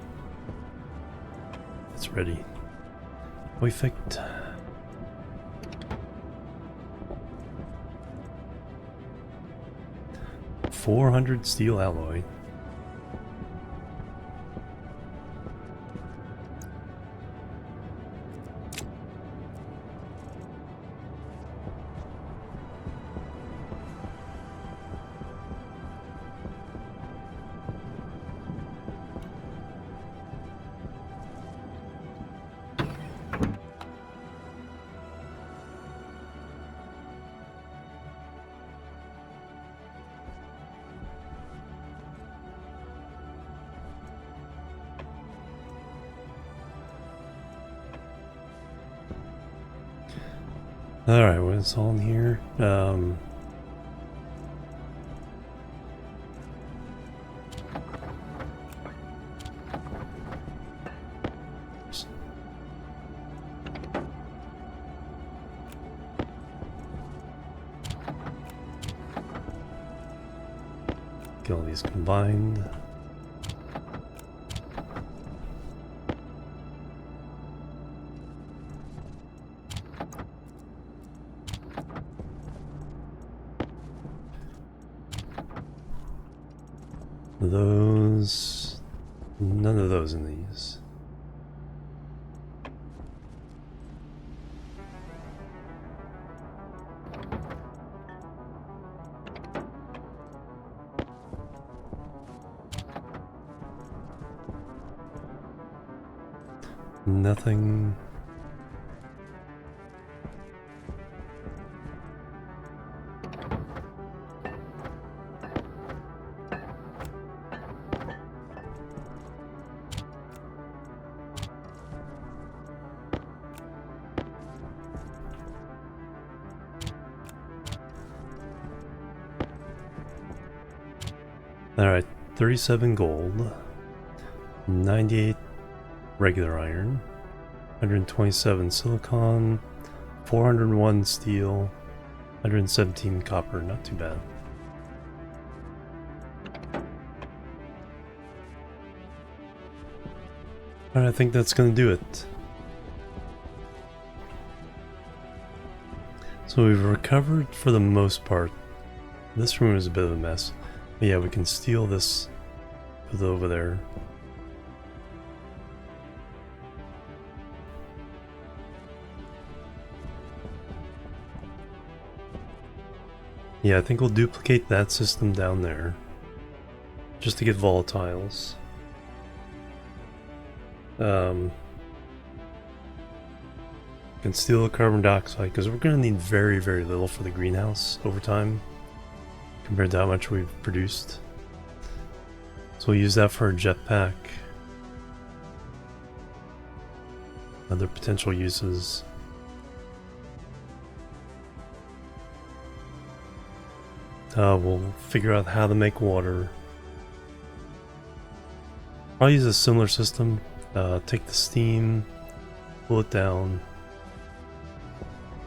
it's ready. Perfect. $400 steel alloy. Alright, what's on here? Get all these combined. Those... none of those in these. Nothing. Alright, 37 gold, 98 regular iron, 127 silicon, 401 steel, 117 copper, not too bad. Alright, I think that's gonna do it. So we've recovered for the most part. This room is a bit of a mess. But yeah, we can steal this, put it over there. Yeah, I think we'll duplicate that system down there. Just to get volatiles. Can steal the carbon dioxide, because we're going to need very, very little for the greenhouse over time. Compared to how much we've produced. So we'll use that for a jetpack. Other potential uses. We'll figure out how to make water. I'll use a similar system. Take the steam, pull it down.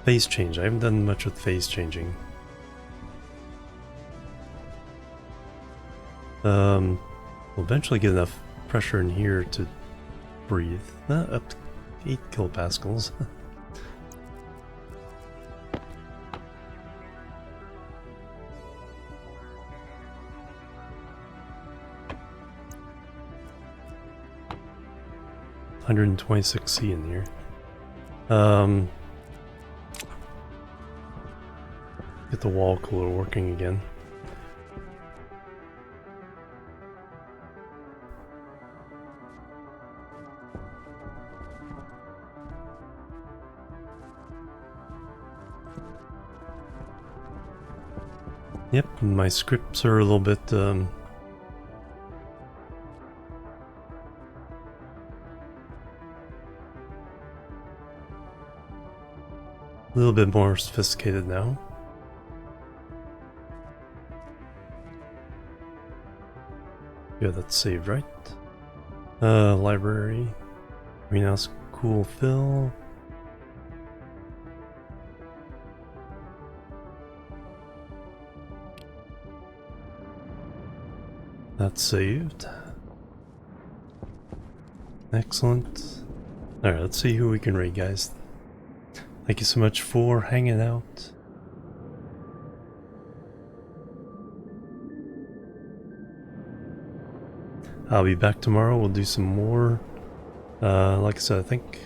Phase change. I haven't done much with phase changing. We'll eventually get enough pressure in here to breathe. Up to 8 kilopascals. 126C in here. Get the wall cooler working again. Yep, my scripts are a little bit a little bit more sophisticated now. Yeah, that's saved, right? Library. Greenhouse cool fill. That's saved. Excellent. Alright, let's see who we can raid, guys. Thank you so much for hanging out. I'll be back tomorrow. We'll do some more. Like I said, I think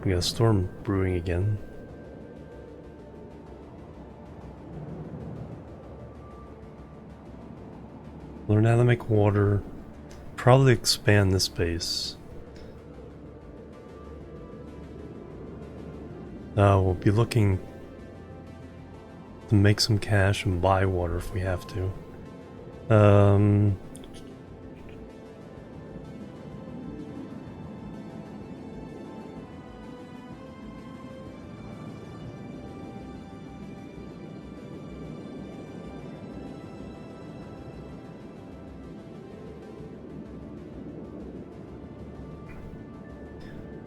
we got a storm brewing again. Learn how to make water. Probably expand this base. We'll be looking to make some cash and buy water if we have to.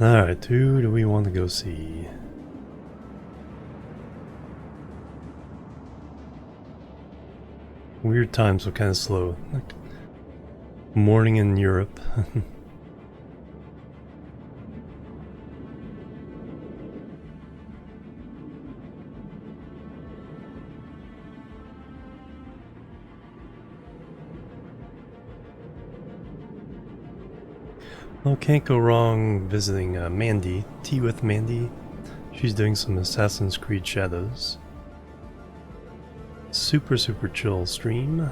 Alright, who do we want to go see? Weird times, so kind of slow. Like morning in Europe. Well, can't go wrong visiting Mandy. Tea with Mandy. She's doing some Assassin's Creed Shadows. Super chill stream.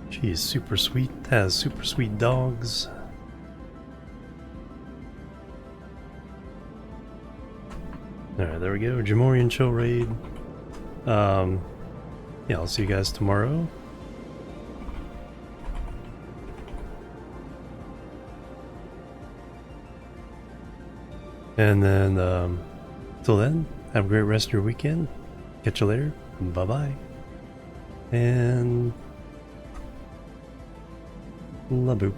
She's super sweet, has super sweet dogs. Alright, there we go. Jimorian chill raid. Yeah, I'll see you guys tomorrow. And then, till then, have a great rest of your weekend. Catch you later. Bye-bye. And... La boop.